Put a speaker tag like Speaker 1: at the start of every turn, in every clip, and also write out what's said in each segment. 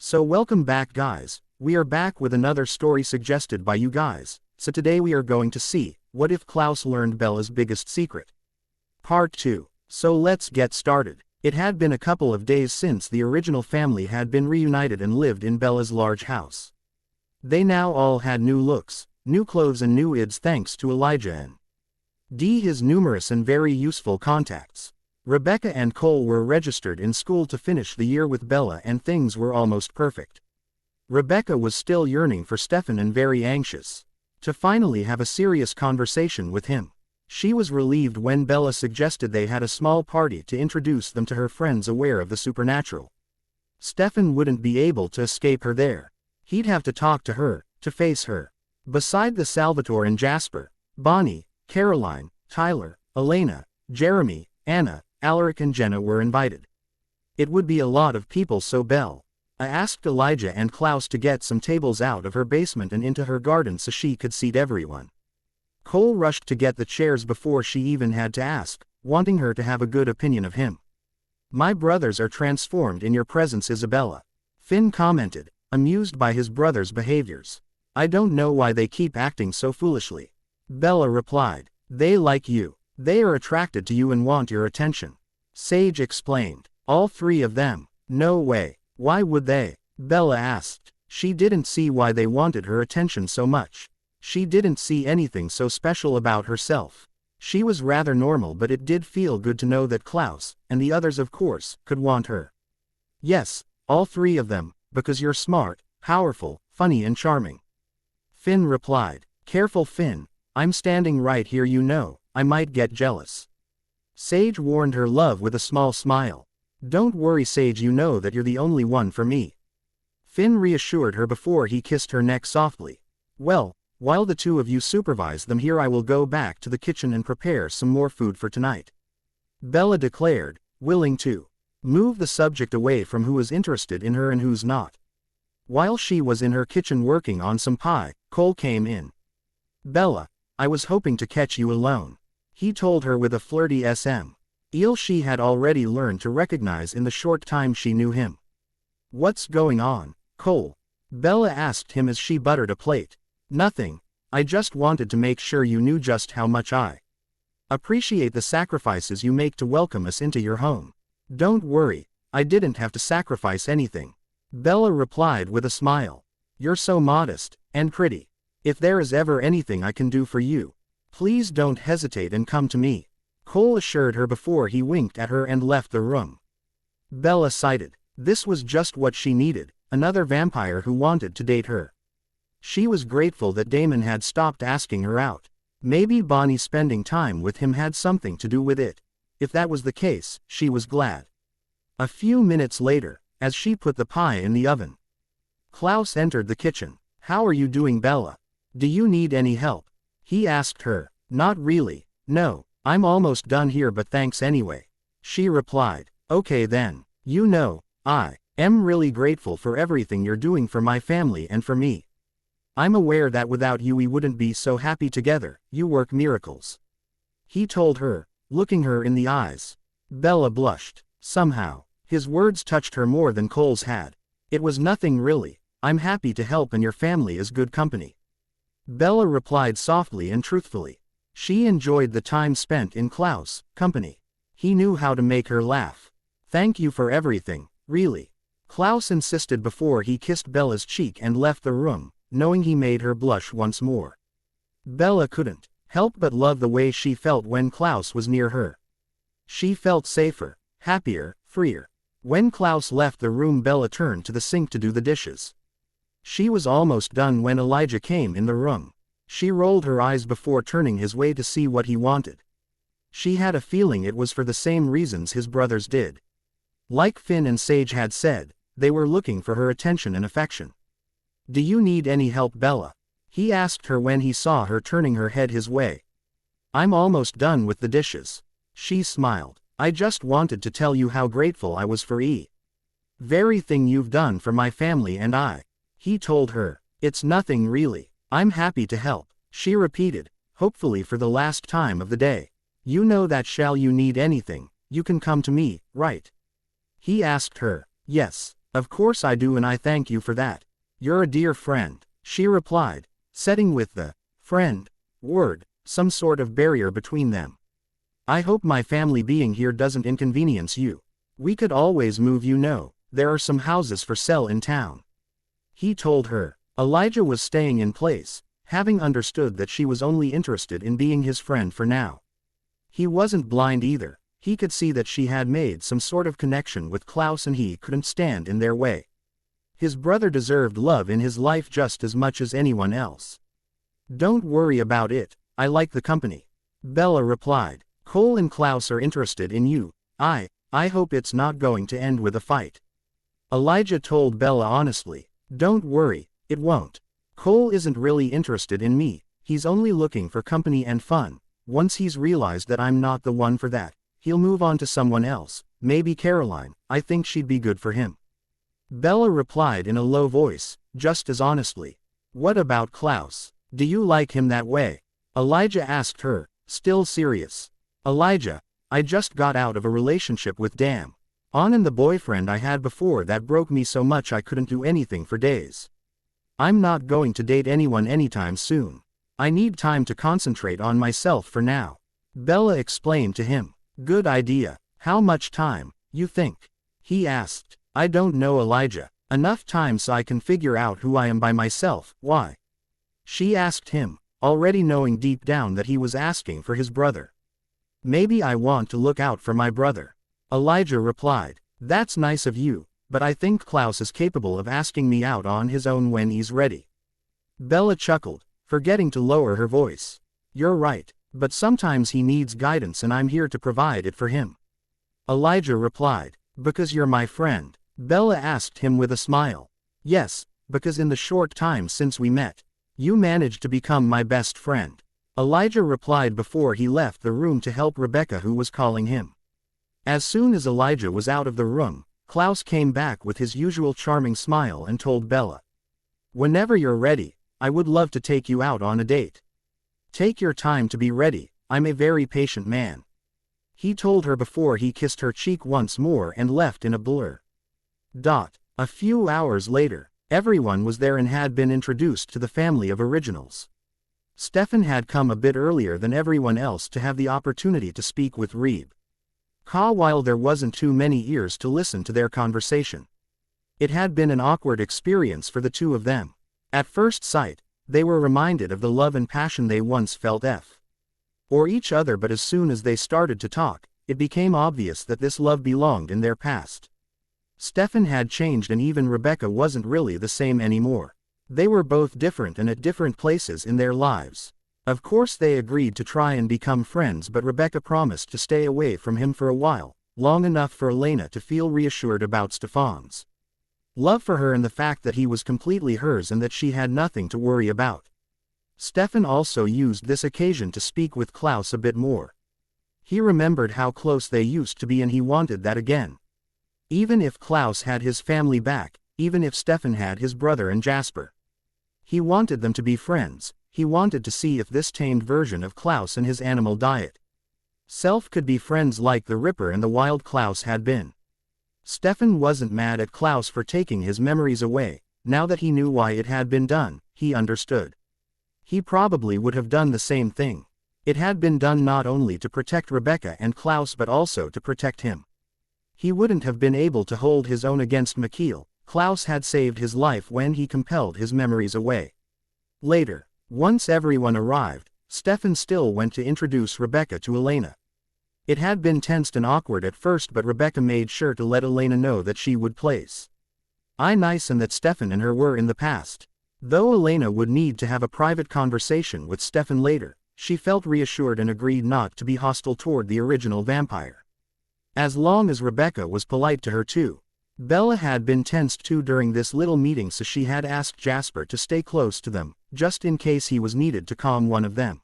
Speaker 1: So welcome back guys, we are back with another story suggested by you guys. So today we are going to see, what if Klaus learned Bella's biggest secret? Part 2. So let's get started. It had been a couple of days since the original family had been reunited and lived in Bella's large house. They now all had new looks, new clothes and new ids thanks to Elijah and his numerous and very useful contacts. Rebecca and Cole were registered in school to finish the year with Bella and things were almost perfect. Rebecca was still yearning for Stefan and very anxious to finally have a serious conversation with him. She was relieved when Bella suggested they had a small party to introduce them to her friends aware of the supernatural. Stefan wouldn't be able to escape her there. He'd have to talk to her, to face her. Beside the Salvatore and Jasper, Bonnie, Caroline, Tyler, Elena, Jeremy, Anna, Alaric and Jenna were invited. It would be a lot of people, so Belle asked Elijah and Klaus to get some tables out of her basement and into her garden so she could seat everyone. Cole rushed to get the chairs before she even had to ask, wanting her to have a good opinion of him. "My brothers are transformed in your presence, Isabella," Finn commented, amused by his brother's behaviors. "I don't know why they keep acting so foolishly." Bella replied, "They like you. They are attracted to you and want your attention," Sage explained. "All three of them?" "No way. Why would they?" Bella asked. She didn't see why they wanted her attention so much. She didn't see anything so special about herself. She was rather normal, but it did feel good to know that Klaus, and the others of course, could want her. "Yes, all three of them, because you're smart, powerful, funny and charming," Finn replied. "Careful Finn, I'm standing right here, you know, I might get jealous." Sage warned her love with a small smile. "Don't worry Sage, you know that you're the only one for me," Finn reassured her before he kissed her neck softly. "Well, while the two of you supervise them here, I will go back to the kitchen and prepare some more food for tonight," Bella declared, willing to move the subject away from who was interested in her and who's not. While she was in her kitchen working on some pie, Cole came in. "Bella, I was hoping to catch you alone," he told her with a flirty smile she had already learned to recognize in the short time she knew him. "What's going on, Cole?" Bella asked him as she buttered a plate. "Nothing. I just wanted to make sure you knew just how much I appreciate the sacrifices you make to welcome us into your home." "Don't worry, I didn't have to sacrifice anything," Bella replied with a smile. "You're so modest and pretty. If there is ever anything I can do for you, please don't hesitate and come to me," Cole assured her before he winked at her and left the room. Bella sighed. This was just what she needed, another vampire who wanted to date her. She was grateful that Damon had stopped asking her out. Maybe Bonnie spending time with him had something to do with it. If that was the case, she was glad. A few minutes later, as she put the pie in the oven, Klaus entered the kitchen. "How are you doing, Bella? Do you need any help?" he asked her. "Not really, no, I'm almost done here, but thanks anyway," she replied. "Okay then, you know, I am really grateful for everything you're doing for my family and for me. I'm aware that without you we wouldn't be so happy together, you work miracles," he told her, looking her in the eyes. Bella blushed. Somehow, his words touched her more than Cole's had. "It was nothing really, I'm happy to help and your family is good company," Bella replied softly and truthfully. She enjoyed the time spent in Klaus' company. He knew how to make her laugh. "Thank you for everything, really," Klaus insisted before he kissed Bella's cheek and left the room, knowing he made her blush once more. Bella couldn't help but love the way she felt when Klaus was near her. She felt safer, happier, freer. When Klaus left the room, Bella turned to the sink to do the dishes. She was almost done when Elijah came in the room. She rolled her eyes before turning his way to see what he wanted. She had a feeling it was for the same reasons his brothers did. Like Finn and Sage had said, they were looking for her attention and affection. "Do you need any help, Bella?" he asked her when he saw her turning her head his way. "I'm almost done with the dishes," she smiled. "I just wanted to tell you how grateful I was for very thing you've done for my family and I," he told her. "It's nothing really. I'm happy to help," she repeated, hopefully for the last time of the day. "You know that shall you need anything, you can come to me, right?" he asked her. "Yes, Of course I do, and I thank you for that. You're a dear friend, she replied, setting with the friend word some sort of barrier between them. I hope my family being here doesn't inconvenience you. We could always move, you know. There are some houses for sale in town. He told her. Elijah was staying in place, having understood that she was only interested in being his friend for now. He wasn't blind either. He could see that she had made some sort of connection with Klaus and he couldn't stand in their way. His brother deserved love in his life just as much as anyone else. Don't worry about it, I like the company. Bella replied. Cole and Klaus are interested in you. I hope it's not going to end with a fight. Elijah told Bella honestly. Don't worry, it won't. Cole isn't really interested in me, he's only looking for company and fun. Once he's realized that I'm not the one for that, he'll move on to someone else, maybe Caroline. I think she'd be good for him. Bella replied in a low voice, just as honestly. What about Klaus? Do you like him that way? Elijah asked her, still serious. Elijah, I just got out of a relationship with Dan. And the boyfriend I had before that broke me so much I couldn't do anything for days. I'm not going to date anyone anytime soon. I need time to concentrate on myself for now. Bella explained to him. Good idea. How much time, you think? He asked. I don't know, Elijah. Enough time so I can figure out who I am by myself. Why? She asked him, already knowing deep down that he was asking for his brother. Maybe I want to look out for my brother. Elijah replied. That's nice of you, but I think Klaus is capable of asking me out on his own when he's ready. Bella chuckled, forgetting to lower her voice. You're right, but sometimes he needs guidance and I'm here to provide it for him. Elijah replied. Because you're my friend? Bella asked him with a smile. Yes, because in the short time since we met, you managed to become my best friend. Elijah replied before he left the room to help Rebecca, who was calling him. As soon as Elijah was out of the room, Klaus came back with his usual charming smile and told Bella. Whenever you're ready, I would love to take you out on a date. Take your time to be ready, I'm a very patient man. He told her before he kissed her cheek once more and left in a blur. A few hours later, everyone was there and had been introduced to the family of originals. Stefan had come a bit earlier than everyone else to have the opportunity to speak with Reeb. While there wasn't too many ears to listen to their conversation. It had been an awkward experience for the two of them. At first sight, they were reminded of the love and passion they once felt for each other, but as soon as they started to talk, it became obvious that this love belonged in their past. Stefan had changed and even Rebecca wasn't really the same anymore. They were both different and at different places in their lives. Of course they agreed to try and become friends, but Rebecca promised to stay away from him for a while, long enough for Elena to feel reassured about Stefan's love for her and the fact that he was completely hers and that she had nothing to worry about. Stefan also used this occasion to speak with Klaus a bit more. He remembered how close they used to be and he wanted that again. Even if Klaus had his family back, even if Stefan had his brother and Jasper. He wanted them to be friends. He wanted to see if this tamed version of Klaus and his animal diet self could be friends like the Ripper and the wild Klaus had been. Stefan wasn't mad at Klaus for taking his memories away. Now that he knew why it had been done, he understood. He probably would have done the same thing. It had been done not only to protect Rebecca and Klaus but also to protect him. He wouldn't have been able to hold his own against Mikhail. Klaus had saved his life when he compelled his memories away. Later, once everyone arrived, Stefan still went to introduce Rebecca to Elena. It had been tense and awkward at first, but Rebecca made sure to let Elena know that she would place nice and that Stefan and her were in the past. Though Elena would need to have a private conversation with Stefan later, she felt reassured and agreed not to be hostile toward the original vampire. As long as Rebecca was polite to her too. Bella had been tensed too during this little meeting, so she had asked Jasper to stay close to them, just in case he was needed to calm one of them.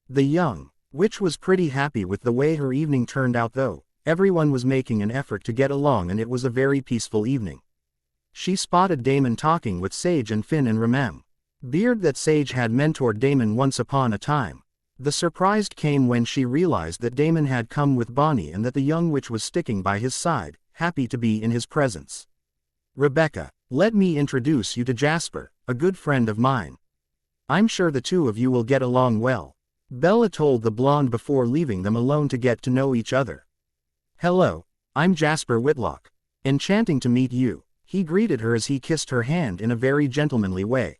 Speaker 1: The young witch was pretty happy with the way her evening turned out, though. Everyone was making an effort to get along and it was a very peaceful evening. She spotted Damon talking with Sage and Finn and Remem. Beard that Sage had mentored Damon once upon a time. The surprise came when she realized that Damon had come with Bonnie and that the young witch was sticking by his side, happy to be in his presence. Rebecca, let me introduce you to Jasper, a good friend of mine. I'm sure the two of you will get along well. Bella told the blonde before leaving them alone to get to know each other. Hello, I'm Jasper Whitlock. Enchanting to meet you, he greeted her as he kissed her hand in a very gentlemanly way.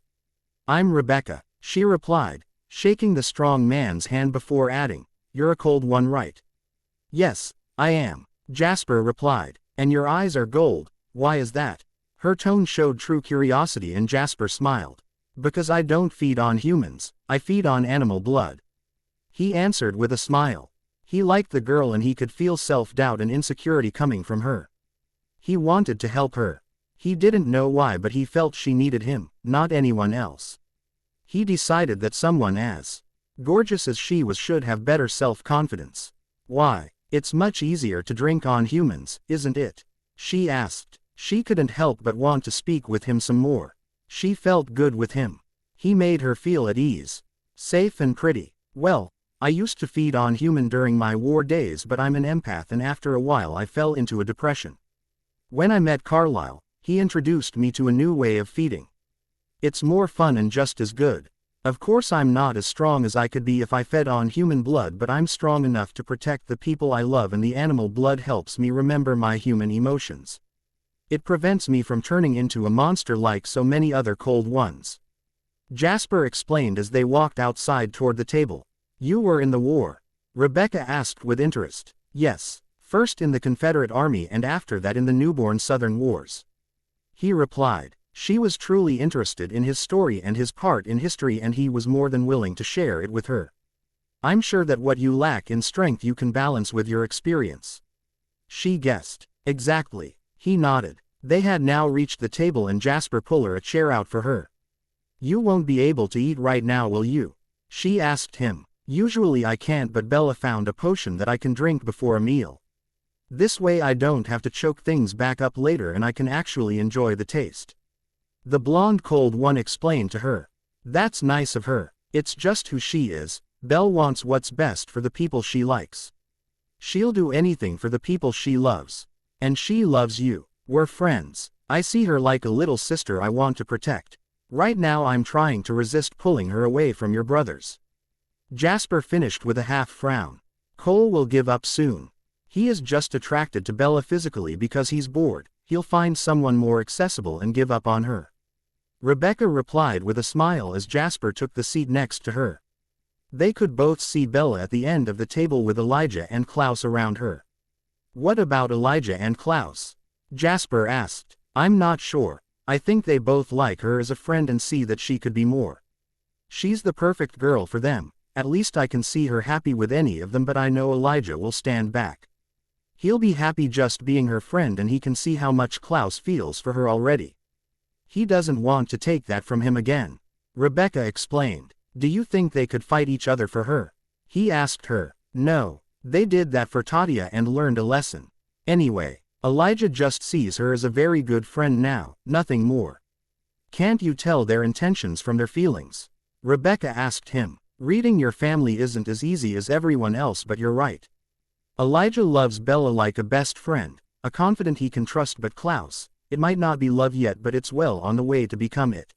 Speaker 1: I'm Rebecca, she replied, shaking the strong man's hand before adding, you're a cold one, right? Yes, I am, Jasper replied. And your eyes are gold, why is that? Her tone showed true curiosity and Jasper smiled. Because I don't feed on humans, I feed on animal blood. He answered with a smile. He liked the girl and he could feel self-doubt and insecurity coming from her. He wanted to help her. He didn't know why, but he felt she needed him, not anyone else. He decided that someone as gorgeous as she was should have better self-confidence. Why? It's much easier to drink on humans, isn't it? She asked. She couldn't help but want to speak with him some more. She felt good with him. He made her feel at ease. Safe and pretty. Well, I used to feed on human during my war days, but I'm an empath and after a while I fell into a depression. When I met Carlisle, he introduced me to a new way of feeding. It's more fun and just as good. Of course I'm not as strong as I could be if I fed on human blood, but I'm strong enough to protect the people I love, and the animal blood helps me remember my human emotions. It prevents me from turning into a monster like so many other cold ones. Jasper explained as they walked outside toward the table. You were in the war? Rebecca asked with interest. Yes, first in the Confederate Army and after that in the newborn Southern Wars. He replied. She was truly interested in his story and his part in history, and he was more than willing to share it with her. I'm sure that what you lack in strength you can balance with your experience. She guessed. Exactly. He nodded. They had now reached the table and Jasper pulled a chair out for her. You won't be able to eat right now, will you? She asked him. Usually I can't, but Bella found a potion that I can drink before a meal. This way I don't have to choke things back up later and I can actually enjoy the taste. The blonde cold one explained to her. That's nice of her. It's just who she is. Belle wants what's best for the people she likes. She'll do anything for the people she loves. And she loves you. We're friends. I see her like a little sister I want to protect. Right now I'm trying to resist pulling her away from your brothers. Jasper finished with a half frown. Cole will give up soon. He is just attracted to Bella physically because he's bored. He'll find someone more accessible and give up on her. Rebecca replied with a smile as Jasper took the seat next to her. They could both see Bella at the end of the table with Elijah and Klaus around her. What about Elijah and Klaus? Jasper asked. I'm not sure. I think they both like her as a friend and see that she could be more. She's the perfect girl for them. At least I can see her happy with any of them, but I know Elijah will stand back. He'll be happy just being her friend, and he can see how much Klaus feels for her already. He doesn't want to take that from him again. Rebecca explained. Do you think they could fight each other for her? He asked her. No. They did that for Tatia and learned a lesson. Anyway, Elijah just sees her as a very good friend now, nothing more. Can't you tell their intentions from their feelings? Rebecca asked him. Reading your family isn't as easy as everyone else, but you're right. Elijah loves Bella like a best friend, a confidant he can trust, but Klaus, it might not be love yet, but it's well on the way to become it.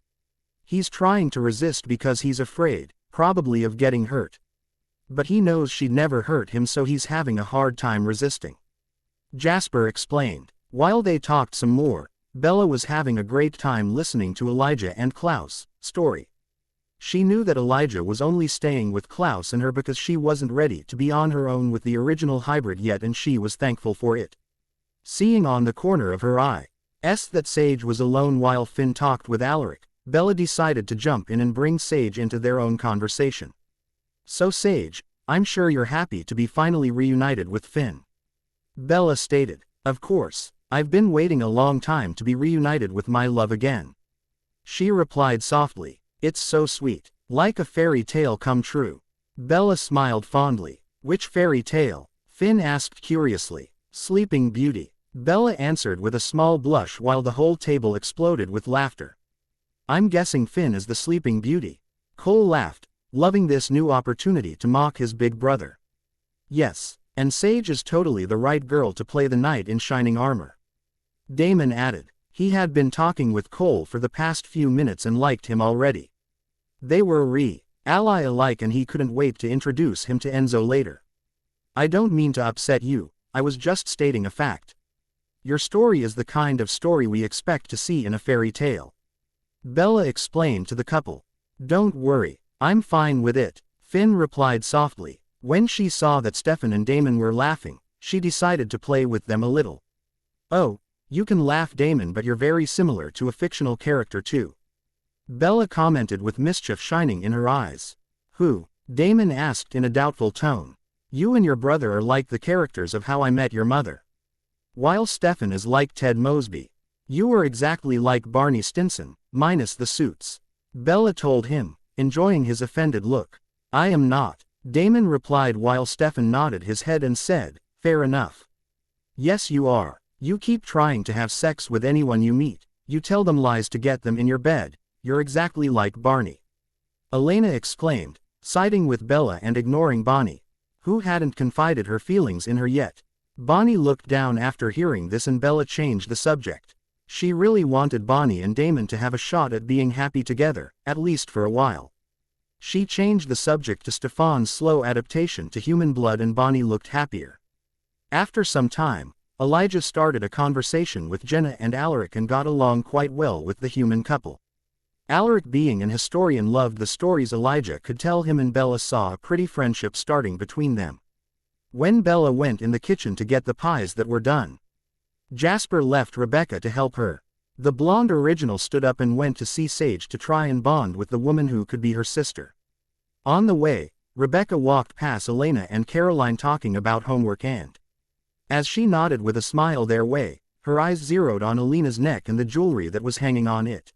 Speaker 1: He's trying to resist because he's afraid, probably of getting hurt. But he knows she'd never hurt him, so he's having a hard time resisting. Jasper explained. While they talked some more, Bella was having a great time listening to Elijah and Klaus' story. She knew that Elijah was only staying with Klaus and her because she wasn't ready to be on her own with the original hybrid yet, and she was thankful for it. Seeing on the corner of her eye that Sage was alone while Finn talked with Alaric, Bella decided to jump in and bring Sage into their own conversation. So Sage, I'm sure you're happy to be finally reunited with Finn. Bella stated. Of course, I've been waiting a long time to be reunited with my love again. She replied softly. It's so sweet. Like a fairy tale come true. Bella smiled fondly. Which fairy tale? Finn asked curiously. Sleeping Beauty. Bella answered with a small blush while the whole table exploded with laughter. I'm guessing Finn is the Sleeping Beauty. Cole laughed, loving this new opportunity to mock his big brother. Yes, and Sage is totally the right girl to play the knight in shining armor. Damon added. He had been talking with Cole for the past few minutes and liked him already. They were ally alike and he couldn't wait to introduce him to Enzo later. I don't mean to upset you, I was just stating a fact. Your story is the kind of story we expect to see in a fairy tale. Bella explained to the couple. Don't worry, I'm fine with it, Finn replied softly. When she saw that Stefan and Damon were laughing, she decided to play with them a little. Oh, you can laugh Damon, but you're very similar to a fictional character too. Bella commented with mischief shining in her eyes. Who? Damon asked in a doubtful tone. You and your brother are like the characters of How I Met Your Mother. While Stefan is like Ted Mosby. You are exactly like Barney Stinson, minus the suits. Bella told him, enjoying his offended look. I am not, Damon replied while Stefan nodded his head and said, fair enough. Yes you are. You keep trying to have sex with anyone you meet, you tell them lies to get them in your bed, you're exactly like Barney. Elena exclaimed, siding with Bella and ignoring Bonnie, who hadn't confided her feelings in her yet. Bonnie looked down after hearing this and Bella changed the subject. She really wanted Bonnie and Damon to have a shot at being happy together, at least for a while. She changed the subject to Stefan's slow adaptation to human blood and Bonnie looked happier. After some time, Elijah started a conversation with Jenna and Alaric and got along quite well with the human couple. Alaric, being an historian, loved the stories Elijah could tell him and Bella saw a pretty friendship starting between them. When Bella went in the kitchen to get the pies that were done, Jasper left Rebecca to help her. The blonde original stood up and went to see Sage to try and bond with the woman who could be her sister. On the way, Rebecca walked past Elena and Caroline talking about homework and, as she nodded with a smile their way, her eyes zeroed on Elena's neck and the jewelry that was hanging on it.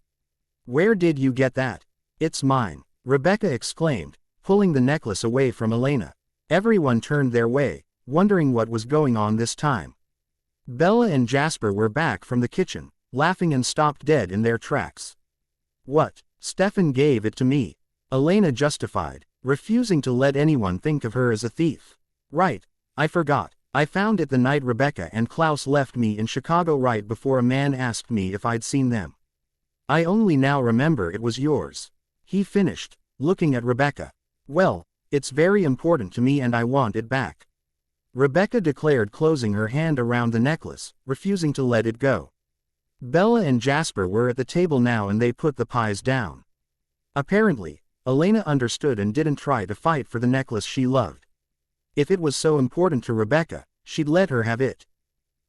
Speaker 1: Where did you get that? It's mine, Rebecca exclaimed, pulling the necklace away from Elena. Everyone turned their way, wondering what was going on this time. Bella and Jasper were back from the kitchen, laughing and stopped dead in their tracks. What? Stefan gave it to me, Elena justified, refusing to let anyone think of her as a thief. Right, I forgot. I found it the night Rebecca and Klaus left me in Chicago right before a man asked me if I'd seen them. I only now remember it was yours. He finished, looking at Rebecca. Well, it's very important to me and I want it back, Rebecca declared, closing her hand around the necklace, refusing to let it go. Bella and Jasper were at the table now and they put the pies down. Apparently, Elena understood and didn't try to fight for the necklace she loved. If it was so important to Rebecca, she'd let her have it.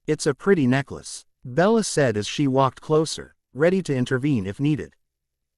Speaker 1: It's a pretty necklace, Bella said as she walked closer, ready to intervene if needed.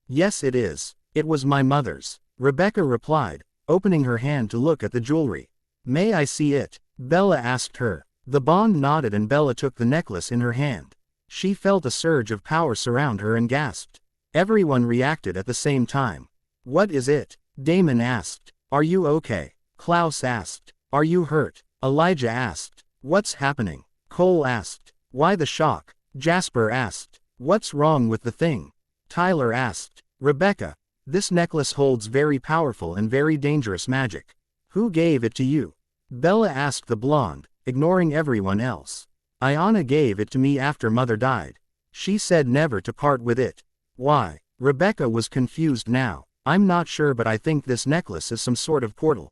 Speaker 1: Yes it is. It was my mother's, Rebecca replied, opening her hand to look at the jewelry. May I see it? Bella asked her. The blonde nodded and Bella took the necklace in her hand. She felt a surge of power surround her and gasped. Everyone reacted at the same time. What is it? Damon asked. Are you okay? Klaus asked. Are you hurt? Elijah asked. What's happening? Cole asked. Why the shock? Jasper asked. What's wrong with the thing? Tyler asked. Rebecca. This necklace holds very powerful and very dangerous magic. Who gave it to you? Bella asked the blonde, ignoring everyone else. Ayana gave it to me after Mother died. She said never to part with it. Why? Rebecca was confused now. I'm not sure, but I think this necklace is some sort of portal.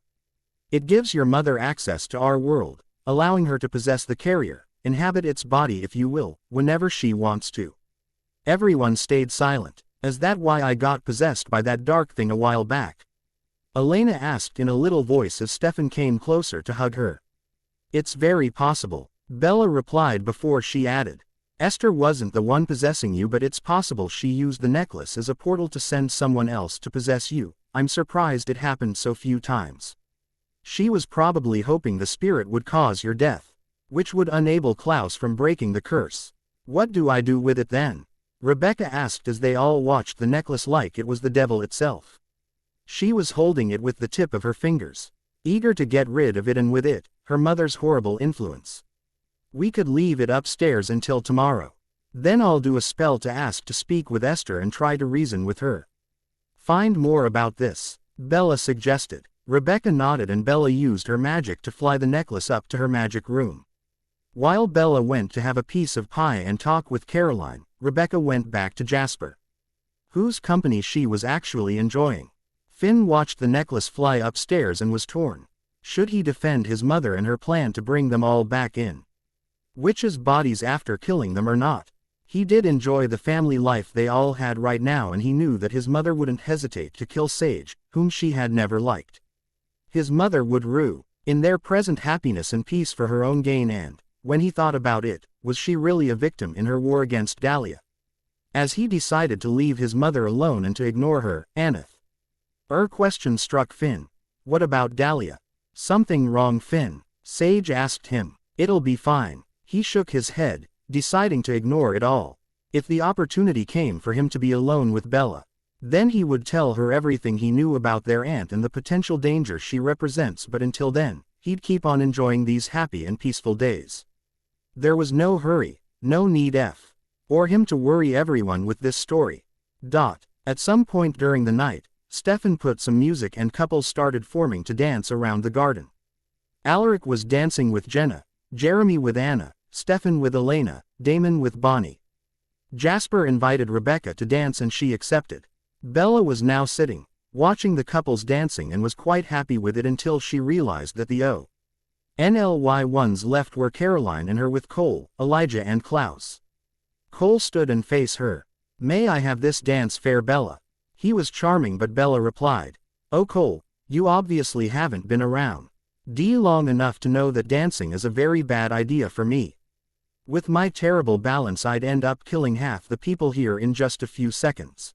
Speaker 1: It gives your mother access to our world, allowing her to possess the carrier, inhabit its body if you will, whenever she wants to. Everyone stayed silent. Is that why I got possessed by that dark thing a while back? Elena asked in a little voice as Stefan came closer to hug her. It's very possible, Bella replied before she added. Esther wasn't the one possessing you, but it's possible she used the necklace as a portal to send someone else to possess you. I'm surprised it happened so few times. She was probably hoping the spirit would cause your death, which would enable Klaus from breaking the curse. What do I do with it then? Rebecca asked as they all watched the necklace like it was the devil itself. She was holding it with the tip of her fingers, eager to get rid of it and with it, her mother's horrible influence. We could leave it upstairs until tomorrow. Then I'll do a spell to ask to speak with Esther and try to reason with her. Find more about this, Bella suggested. Rebecca nodded and Bella used her magic to fly the necklace up to her magic room. While Bella went to have a piece of pie and talk with Caroline, Rebecca went back to Jasper, whose company she was actually enjoying. Finn watched the necklace fly upstairs and was torn. Should he defend his mother and her plan to bring them all back in Witch's bodies after killing them or not? He did enjoy the family life they all had right now, and he knew that his mother wouldn't hesitate to kill Sage, whom she had never liked. His mother would rue in their present happiness and peace for her own gain, and, when he thought about it, was she really a victim in her war against Dahlia? As he decided to leave his mother alone and to ignore her, Aneth. Question struck Finn. What about Dahlia? Something wrong, Finn? Sage asked him. It'll be fine. He shook his head, deciding to ignore it all. If the opportunity came for him to be alone with Bella, then he would tell her everything he knew about their aunt and the potential danger she represents, but until then, he'd keep on enjoying these happy and peaceful days. There was no hurry, no need or him to worry everyone with this story. At some point during the night, Stefan put some music and couples started forming to dance around the garden. Alaric was dancing with Jenna, Jeremy with Anna, Stefan with Elena, Damon with Bonnie. Jasper invited Rebecca to dance and she accepted. Bella was now sitting, watching the couples dancing, and was quite happy with it until she realized that the only ones left were Caroline and her with Cole, Elijah and Klaus. Cole stood and faced her. "May I have this dance, fair Bella?" He was charming, but Bella replied, "Oh Cole, you obviously haven't been around long enough to know that dancing is a very bad idea for me. With my terrible balance I'd end up killing half the people here in just a few seconds."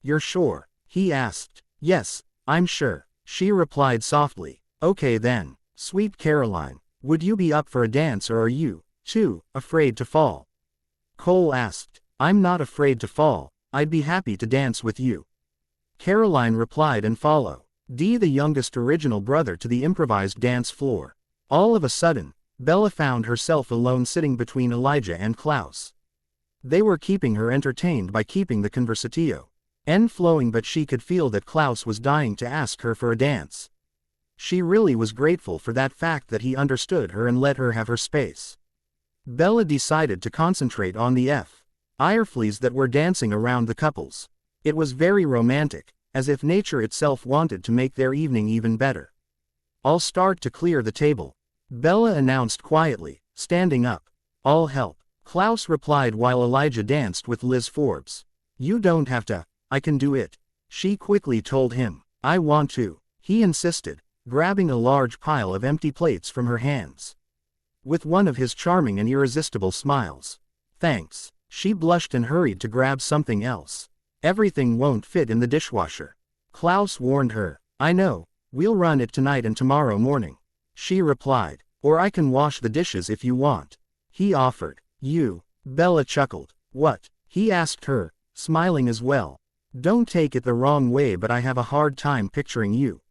Speaker 1: "You're sure?" he asked. "Yes, I'm sure," she replied softly. "Okay then, sweet Caroline, would you be up for a dance, or are you, too, afraid to fall?" Cole asked. "I'm not afraid to fall, I'd be happy to dance with you," Caroline replied and followed the youngest original brother to the improvised dance floor. All of a sudden, Bella found herself alone sitting between Elijah and Klaus. They were keeping her entertained by keeping the conversatio flowing, but she could feel that Klaus was dying to ask her for a dance. She really was grateful for that fact that he understood her and let her have her space. Bella decided to concentrate on the fireflies that were dancing around the couples. It was very romantic, as if nature itself wanted to make their evening even better. "I'll start to clear the table," Bella announced quietly, standing up. "I'll help," Klaus replied while Elijah danced with Liz Forbes. "You don't have to, I can do it," she quickly told him. "I want to," he insisted, grabbing a large pile of empty plates from her hands. With one of his charming and irresistible smiles. "Thanks." She blushed and hurried to grab something else. "Everything won't fit in the dishwasher," Klaus warned her. "I know, we'll run it tonight and tomorrow morning," she replied. "Or I can wash the dishes if you want," he offered. "You?" Bella chuckled. "What?" he asked her, smiling as well. "Don't take it the wrong way, but I have a hard time picturing you,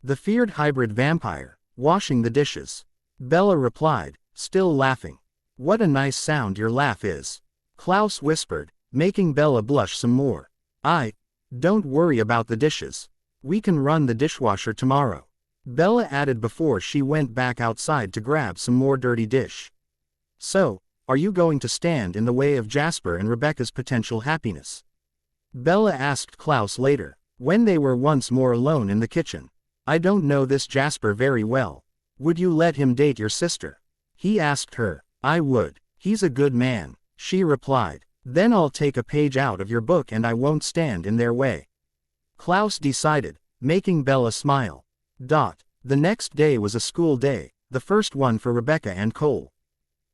Speaker 1: the feared hybrid vampire, washing the dishes," Bella replied, still laughing. "What a nice sound your laugh is," Klaus whispered, making Bella blush some more. Don't worry about the dishes. We can run the dishwasher tomorrow," Bella added before she went back outside to grab some more dirty dish. "So, are you going to stand in the way of Jasper and Rebecca's potential happiness?" Bella asked Klaus later, when they were once more alone in the kitchen. "I don't know this Jasper very well. Would you let him date your sister?" he asked her. "I would. He's a good man," she replied. "Then I'll take a page out of your book and I won't stand in their way," Klaus decided, making Bella smile. The next day was a school day, the first one for Rebecca and Cole.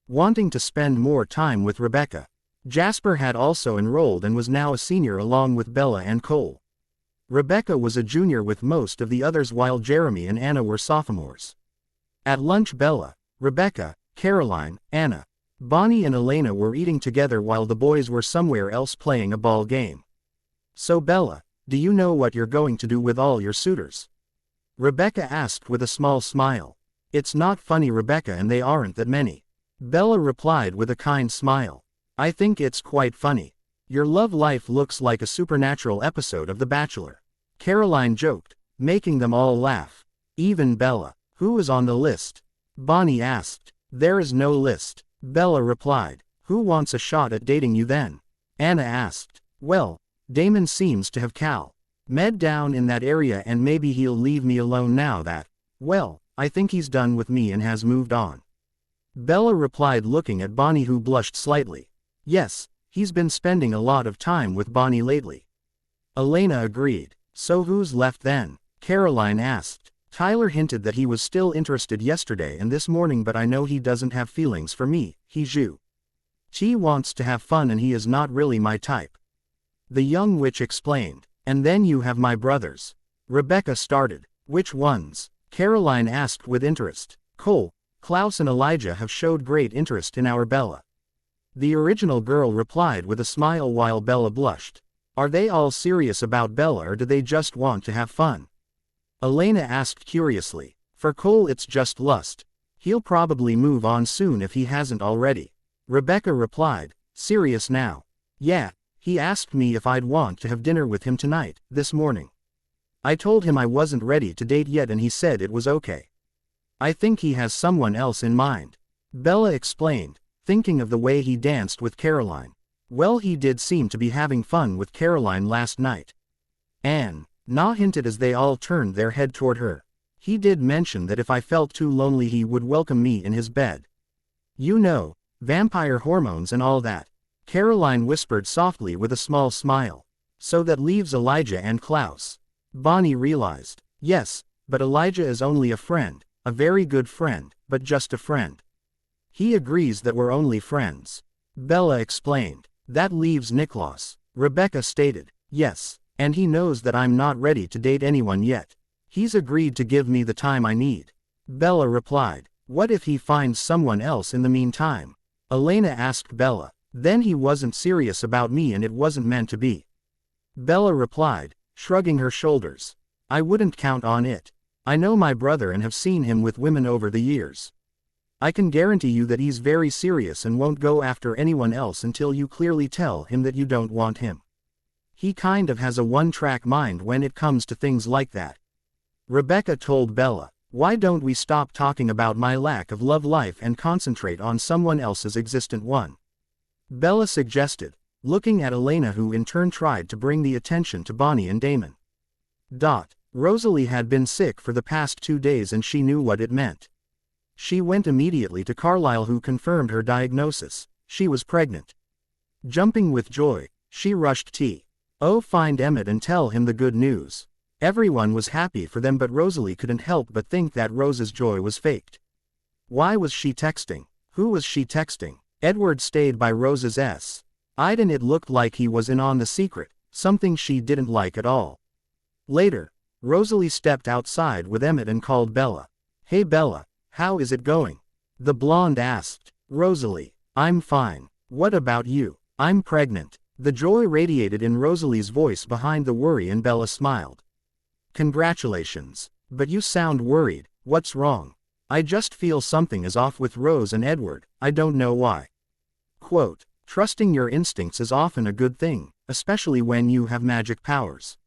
Speaker 1: Wanting to spend more time with Rebecca, Jasper had also enrolled and was now a senior along with Bella and Cole. Rebecca was a junior with most of the others, while Jeremy and Anna were sophomores. At lunch, Bella, Rebecca, Caroline, Anna, Bonnie and Elena were eating together while the boys were somewhere else playing a ball game. "So Bella, do you know what you're going to do with all your suitors?" Rebecca asked with a small smile. "It's not funny, Rebecca, and they aren't that many," Bella replied with a kind smile. "I think it's quite funny. Your love life looks like a supernatural episode of The Bachelor," Caroline joked, making them all laugh. "Even Bella." "Who is on the list?" Bonnie asked. There is no list. Bella replied. Who wants a shot at dating you then? Anna asked. Well, Damon seems to have med down in that area and maybe he'll leave me alone now that, well, I think he's done with me and has moved on. Bella replied looking at Bonnie who blushed slightly. Yes, he's been spending a lot of time with Bonnie lately. Elena agreed. So who's left then? Caroline asked. Tyler hinted that he was still interested yesterday and this morning but I know he doesn't have feelings for me, He wants to have fun and he is not really my type. The young witch explained. And then you have my brothers. Rebecca started. Which ones? Caroline asked with interest. Cole, Klaus and Elijah have showed great interest in our Bella. The original girl replied with a smile while Bella blushed. Are they all serious about Bella or do they just want to have fun? Elena asked curiously. For Cole it's just lust. He'll probably move on soon if he hasn't already. Rebecca replied. Serious now? Yeah, he asked me if I'd want to have dinner with him tonight, this morning. I told him I wasn't ready to date yet and he said it was okay. I think he has someone else in mind. Bella explained, thinking of the way he danced with Caroline. Well, he did seem to be having fun with Caroline last night. Na hinted as they all turned their head toward her. He did mention that if I felt too lonely he would welcome me in his bed. You know, vampire hormones and all that. Caroline whispered softly with a small smile. So that leaves Elijah and Klaus. Bonnie realized. Yes, but Elijah is only a friend, a very good friend, but just a friend. He agrees that we're only friends. Bella explained. That leaves Niklaus. Rebecca stated. Yes, and he knows that I'm not ready to date anyone yet. He's agreed to give me the time I need. Bella replied. What if he finds someone else in the meantime? Elena asked Bella. Then he wasn't serious about me and it wasn't meant to be. Bella replied, shrugging her shoulders. I wouldn't count on it. I know my brother and have seen him with women over the years. I can guarantee you that he's very serious and won't go after anyone else until you clearly tell him that you don't want him. He kind of has a one-track mind when it comes to things like that. Rebecca told Bella, why don't we stop talking about my lack of love life and concentrate on someone else's existent one? Bella suggested, looking at Elena who in turn tried to bring the attention to Bonnie and Damon. Rosalie had been sick for the past 2 days and she knew what it meant. She went immediately to Carlisle who confirmed her diagnosis. She was pregnant. Jumping with joy, she rushed to find Emmett and tell him the good news. Everyone was happy for them but Rosalie couldn't help but think that Rose's joy was faked. Why was she texting? Who was she texting? Edward stayed by Rose's side and it looked like he was in on the secret, something she didn't like at all. Later, Rosalie stepped outside with Emmett and called Bella. Hey Bella, how is it going? The blonde asked. Rosalie, I'm fine. What about you? I'm pregnant. The joy radiated in Rosalie's voice behind the worry and Bella smiled. Congratulations. But you sound worried, what's wrong? I just feel something is off with Rose and Edward, I don't know why. Quote, trusting your instincts is often a good thing, especially when you have magic powers.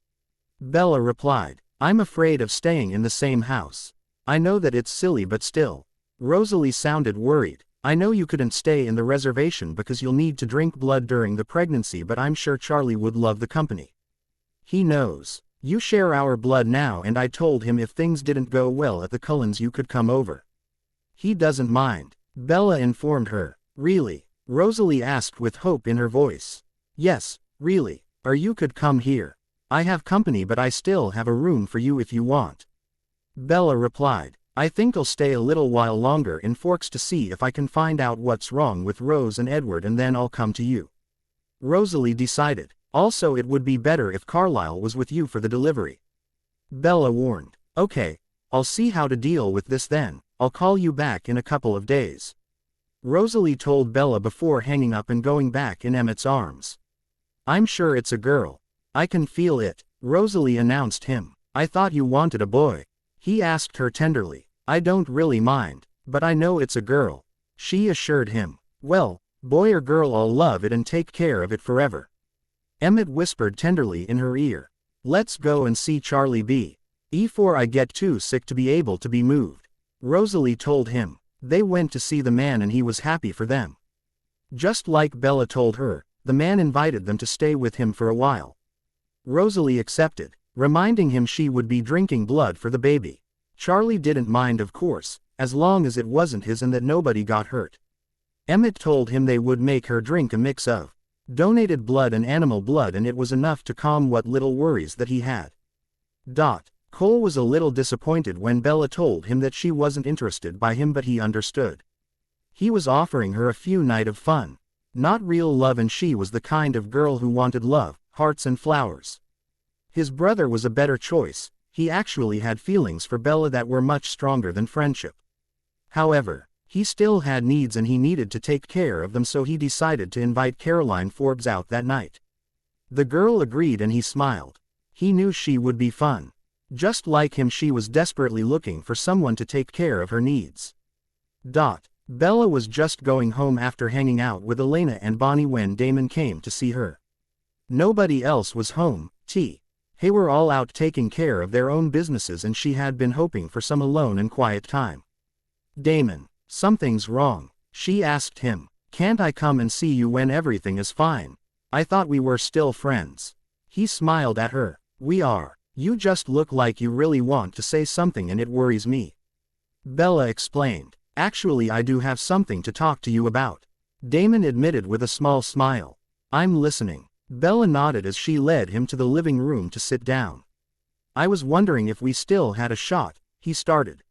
Speaker 1: Bella replied, I'm afraid of staying in the same house. I know that it's silly but still. Rosalie sounded worried. I know you couldn't stay in the reservation because you'll need to drink blood during the pregnancy but I'm sure Charlie would love the company. He knows. You share our blood now and I told him if things didn't go well at the Cullens you could come over. He doesn't mind. Bella informed her. Really? Rosalie asked with hope in her voice. Yes, really, or you could come here. I have company but I still have a room for you if you want. Bella replied, I think I'll stay a little while longer in Forks to see if I can find out what's wrong with Rose and Edward and then I'll come to you. Rosalie decided. Also it would be better if Carlisle was with you for the delivery. Bella warned. Okay, I'll see how to deal with this then, I'll call you back in a couple of days. Rosalie told Bella before hanging up and going back in Emmett's arms. I'm sure it's a girl. I can feel it, Rosalie announced him. I thought you wanted a boy. He asked her tenderly. I don't really mind, but I know it's a girl. She assured him. Well, boy or girl I'll love it and take care of it forever. Emmett whispered tenderly in her ear. Let's go and see Charlie before I get too sick to be able to be moved. Rosalie told him. They went to see the man and he was happy for them. Just like Bella told her, the man invited them to stay with him for a while. Rosalie accepted, reminding him she would be drinking blood for the baby. Charlie didn't mind, of course, as long as it wasn't his and that nobody got hurt. Emmett told him they would make her drink a mix of donated blood and animal blood, and it was enough to calm what little worries that he had. Cole was a little disappointed when Bella told him that she wasn't interested by him, but he understood. He was offering her a few nights of fun, not real love, and she was the kind of girl who wanted love, hearts and flowers. His brother was a better choice. He actually had feelings for Bella that were much stronger than friendship. However, he still had needs and he needed to take care of them, so he decided to invite Caroline Forbes out that night. The girl agreed and he smiled. He knew she would be fun. Just like him, she was desperately looking for someone to take care of her needs. Bella was just going home after hanging out with Elena and Bonnie when Damon came to see her. Nobody else was home. They were all out taking care of their own businesses and she had been hoping for some alone and quiet time. Damon, something's wrong, she asked him. Can't I come and see you when everything is fine? I thought we were still friends. He smiled at her. We are. You just look like you really want to say something and it worries me. Bella explained. Actually, I do have something to talk to you about. Damon admitted with a small smile. I'm listening. Bella nodded as she led him to the living room to sit down. I was wondering if we still had a shot, he started.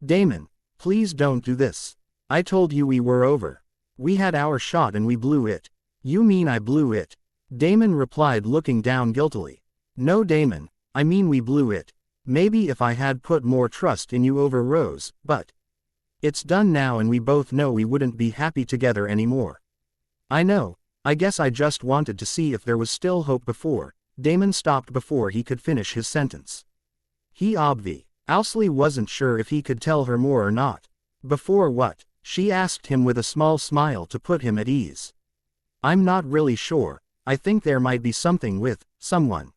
Speaker 1: Damon, please don't do this. I told you we were over. We had our shot and we blew it. You mean I blew it? Damon replied, looking down guiltily. No, Damon, I mean we blew it. Maybe if I had put more trust in you over Rose, but it's done now and we both know we wouldn't be happy together anymore. I know, I guess I just wanted to see if there was still hope before. Damon stopped before he could finish his sentence. He obviously wasn't sure if he could tell her more or not. Before what? She asked him with a small smile to put him at ease. I'm not really sure. I think there might be something with someone.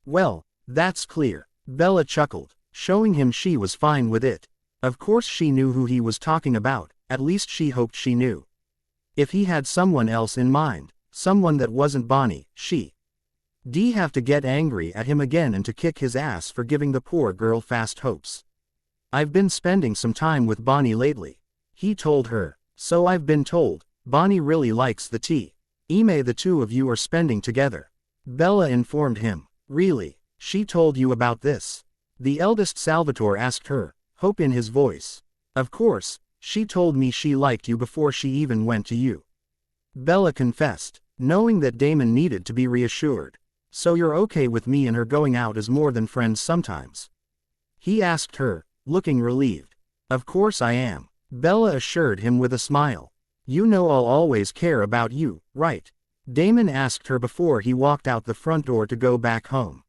Speaker 1: Well, that's clear. Bella chuckled, showing him she was fine with it. Of course she knew who he was talking about, at least she hoped she knew. If he had someone else in mind, someone that wasn't Bonnie, she'd have to get angry at him again and to kick his ass for giving the poor girl fast hopes. I've been spending some time with Bonnie lately, he told her. So I've been told. Bonnie really likes the tea. The two of you are spending together. Bella informed him. Really? She told you about this? The eldest Salvatore asked her, hope in his voice. Of course, she told me she liked you before she even went to you. Bella confessed, knowing that Damon needed to be reassured. So you're okay with me and her going out as more than friends sometimes? He asked her, looking relieved. Of course I am. Bella assured him with a smile. You know I'll always care about you, right? Damon asked her before he walked out the front door to go back home.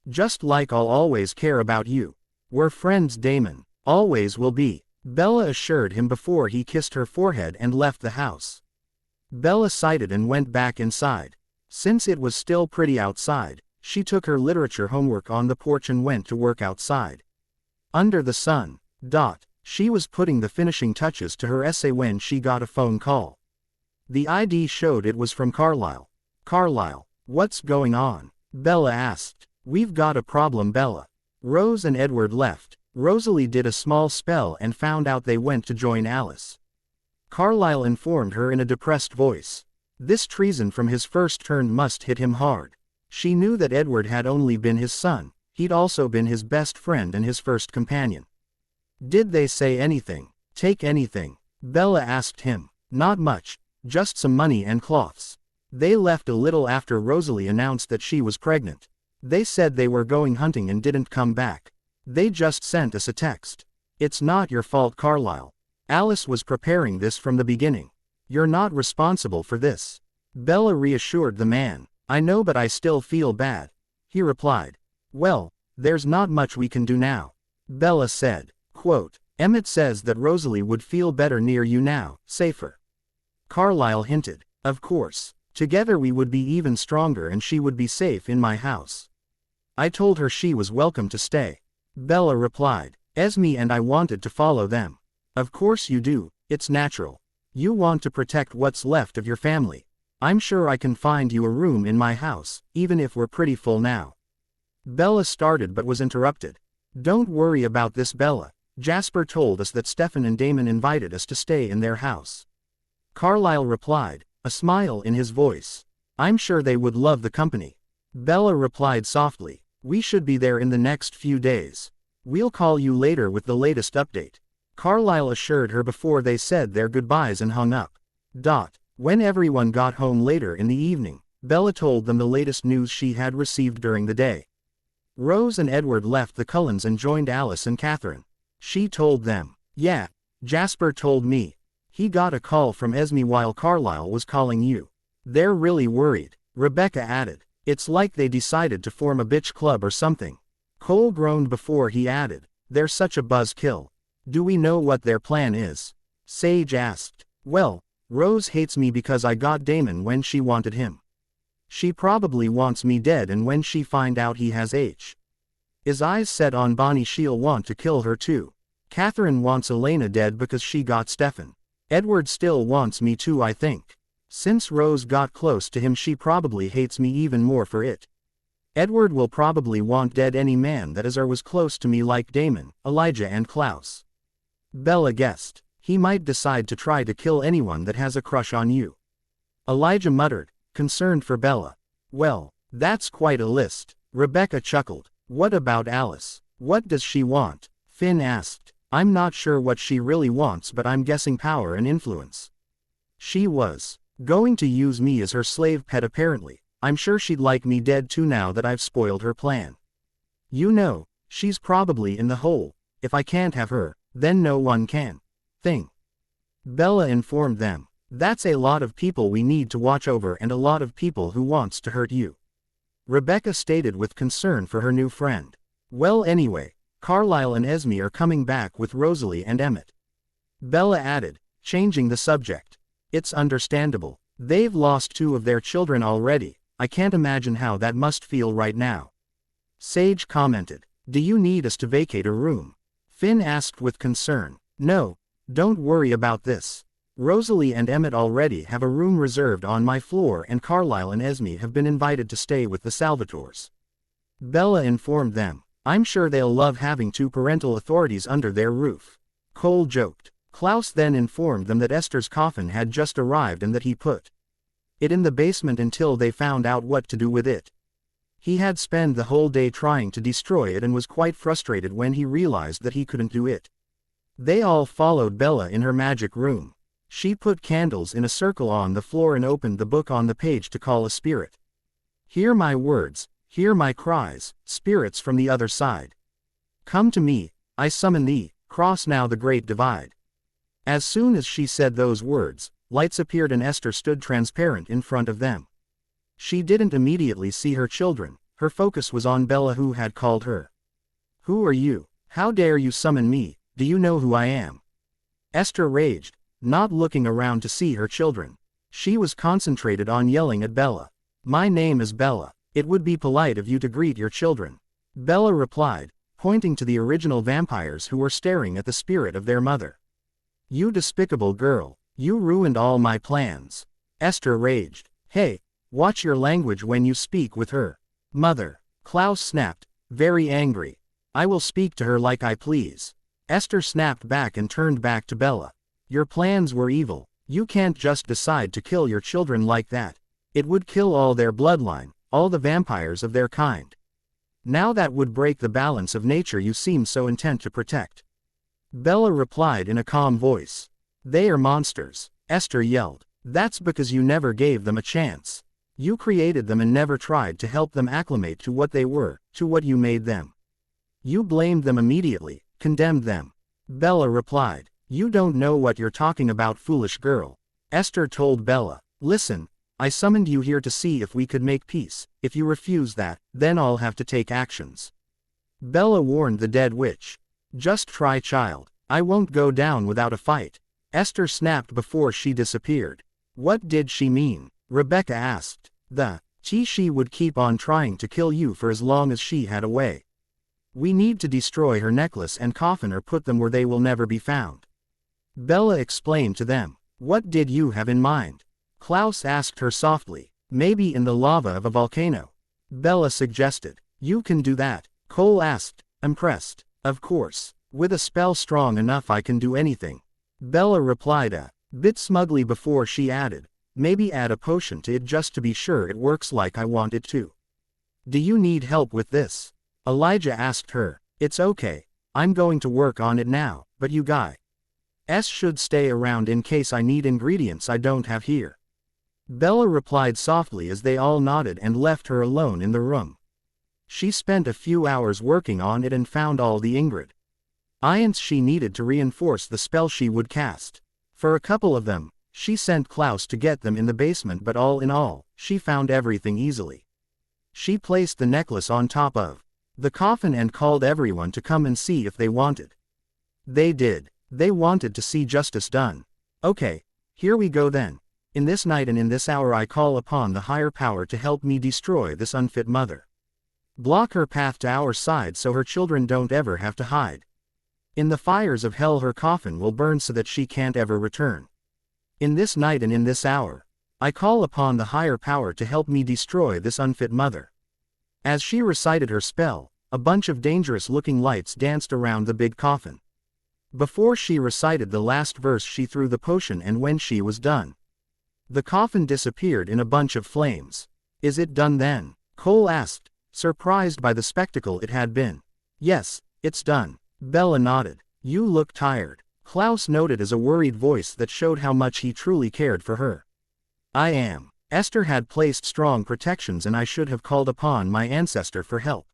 Speaker 1: Just like I'll always care about you. We're friends, Damon. Always will be. Bella assured him before he kissed her forehead and left the house. Bella sighed and went back inside. Since it was still pretty outside, she took her literature homework on the porch and went to work outside. Under the sun. She was putting the finishing touches to her essay when she got a phone call. The ID showed it was from Carlisle. Carlisle, what's going on? Bella asked. We've got a problem, Bella. Rose and Edward left. Rosalie did a small spell and found out they went to join Alice. Carlisle informed her in a depressed voice. This treason from his first turn must hit him hard. She knew that Edward had only been his son, he'd also been his best friend and his first companion. Did they say anything? Take anything? Bella asked him. Not much, just some money and cloths. They left a little after Rosalie announced that she was pregnant. They said they were going hunting and didn't come back. They just sent us a text. It's not your fault, Carlisle. Alice was preparing this from the beginning. You're not responsible for this. Bella reassured the man. I know, but I still feel bad. He replied. Well, there's not much we can do now. Bella said. Quote, Emmett says that Rosalie would feel better near you now, safer. Carlisle hinted. Of course. Together we would be even stronger and she would be safe in my house. I told her she was welcome to stay. Bella replied. Esme and I wanted to follow them. Of course you do, it's natural. You want to protect what's left of your family. I'm sure I can find you a room in my house, even if we're pretty full now. Bella started but was interrupted. Don't worry about this, Bella. Jasper told us that Stefan and Damon invited us to stay in their house. Carlisle replied, a smile in his voice. I'm sure they would love the company. Bella replied softly, we should be there in the next few days. We'll call you later with the latest update. Carlisle assured her before they said their goodbyes and hung up. When everyone got home later in the evening, Bella told them the latest news she had received during the day. Rose and Edward left the Cullens and joined Alice and Catherine. She told them, yeah, Jasper told me. He got a call from Esme while Carlisle was calling you. They're really worried, Rebecca added. It's like they decided to form a bitch club or something. Cole groaned before he added, they're such a buzzkill. Do we know what their plan is? Sage asked. Well, Rose hates me because I got Damon when she wanted him. She probably wants me dead, and when she find out he has his eyes set on Bonnie, she'll want to kill her too. Catherine wants Elena dead because she got Stefan. Edward still wants me too, I think. Since Rose got close to him, she probably hates me even more for it. Edward will probably want dead any man that is or was close to me like Damon, Elijah and Klaus. Bella guessed. He might decide to try to kill anyone that has a crush on you. Elijah muttered, concerned for Bella. Well, that's quite a list. Rebecca chuckled. What about Alice? What does she want? Finn asked. I'm not sure what she really wants, but I'm guessing power and influence. She was going to use me as her slave pet apparently. I'm sure she'd like me dead too now that I've spoiled her plan. You know, she's probably in the hole. If I can't have her, then no one can. Bella informed them. That's a lot of people we need to watch over, and a lot of people who wants to hurt you. Rebecca stated with concern for her new friend. Well, anyway, Carlisle and Esme are coming back with Rosalie and Emmett. Bella added, changing the subject. It's understandable. They've lost 2 of their children already. I can't imagine how that must feel right now. Sage commented. Do you need us to vacate a room? Finn asked with concern. No, don't worry about this. Rosalie and Emmett already have a room reserved on my floor, and Carlisle and Esme have been invited to stay with the Salvatores. Bella informed them. I'm sure they'll love having 2 parental authorities under their roof. Cole joked. Klaus then informed them that Esther's coffin had just arrived and that he put it in the basement until they found out what to do with it. He had spent the whole day trying to destroy it and was quite frustrated when he realized that he couldn't do it. They all followed Bella in her magic room. She put candles in a circle on the floor and opened the book on the page to call a spirit. Hear my words, hear my cries, spirits from the other side. Come to me, I summon thee, cross now the great divide. As soon as she said those words, lights appeared and Esther stood transparent in front of them. She didn't immediately see her children. Her focus was on Bella, who had called her. Who are you? How dare you summon me? Do you know who I am? Esther raged, not looking around to see her children. She was concentrated on yelling at Bella. My name is Bella. It would be polite of you to greet your children. Bella replied, pointing to the original vampires who were staring at the spirit of their mother. You despicable girl, you ruined all my plans. Esther raged. Hey, watch your language when you speak with her. Mother. Klaus snapped, very angry. I will speak to her like I please. Esther snapped back and turned back to Bella. Your plans were evil. You can't just decide to kill your children like that. It would kill all their bloodline, all the vampires of their kind. Now that would break the balance of nature you seem so intent to protect. Bella replied in a calm voice. They are monsters. Esther yelled. That's because you never gave them a chance. You created them and never tried to help them acclimate to what they were, to what you made them. You blamed them immediately, condemned them. Bella replied. You don't know what you're talking about, foolish girl. Esther told Bella. Listen, I summoned you here to see if we could make peace. If you refuse that, then I'll have to take actions. Bella warned the dead witch. Just try, child. I won't go down without a fight. Esther snapped before she disappeared. What did she mean? Rebecca asked. She would keep on trying to kill you for as long as she had a way. We need to destroy her necklace and coffin or put them where they will never be found. Bella explained to them. What did you have in mind? Klaus asked her softly. Maybe in the lava of a volcano. Bella suggested. You can do that, Cole asked, impressed. Of course. With a spell strong enough I can do anything. Bella replied a bit smugly before she added. Maybe add a potion to it just to be sure it works like I want it to. Do you need help with this? Elijah asked her. It's okay. I'm going to work on it now, but you guys should stay around in case I need ingredients I don't have here. Bella replied softly as they all nodded and left her alone in the room. She spent a few hours working on it and found all the ingredients she needed to reinforce the spell she would cast. For a couple of them, she sent Klaus to get them in the basement, but all in all, she found everything easily. She placed the necklace on top of the coffin and called everyone to come and see if they wanted. They did. They wanted to see justice done. Okay, here we go then. In this night and in this hour I call upon the higher power to help me destroy this unfit mother. Block her path to our side so her children don't ever have to hide. In the fires of hell her coffin will burn so that she can't ever return. In this night and in this hour, I call upon the higher power to help me destroy this unfit mother. As she recited her spell, a bunch of dangerous-looking lights danced around the big coffin. Before she recited the last verse she threw the potion, and when she was done, the coffin disappeared in a bunch of flames. Is it done then? Cole asked, surprised by the spectacle it had been. Yes, it's done. Bella nodded. You look tired. Klaus noted as a worried voice that showed how much he truly cared for her. I am. Esther had placed strong protections and I should have called upon my ancestor for help.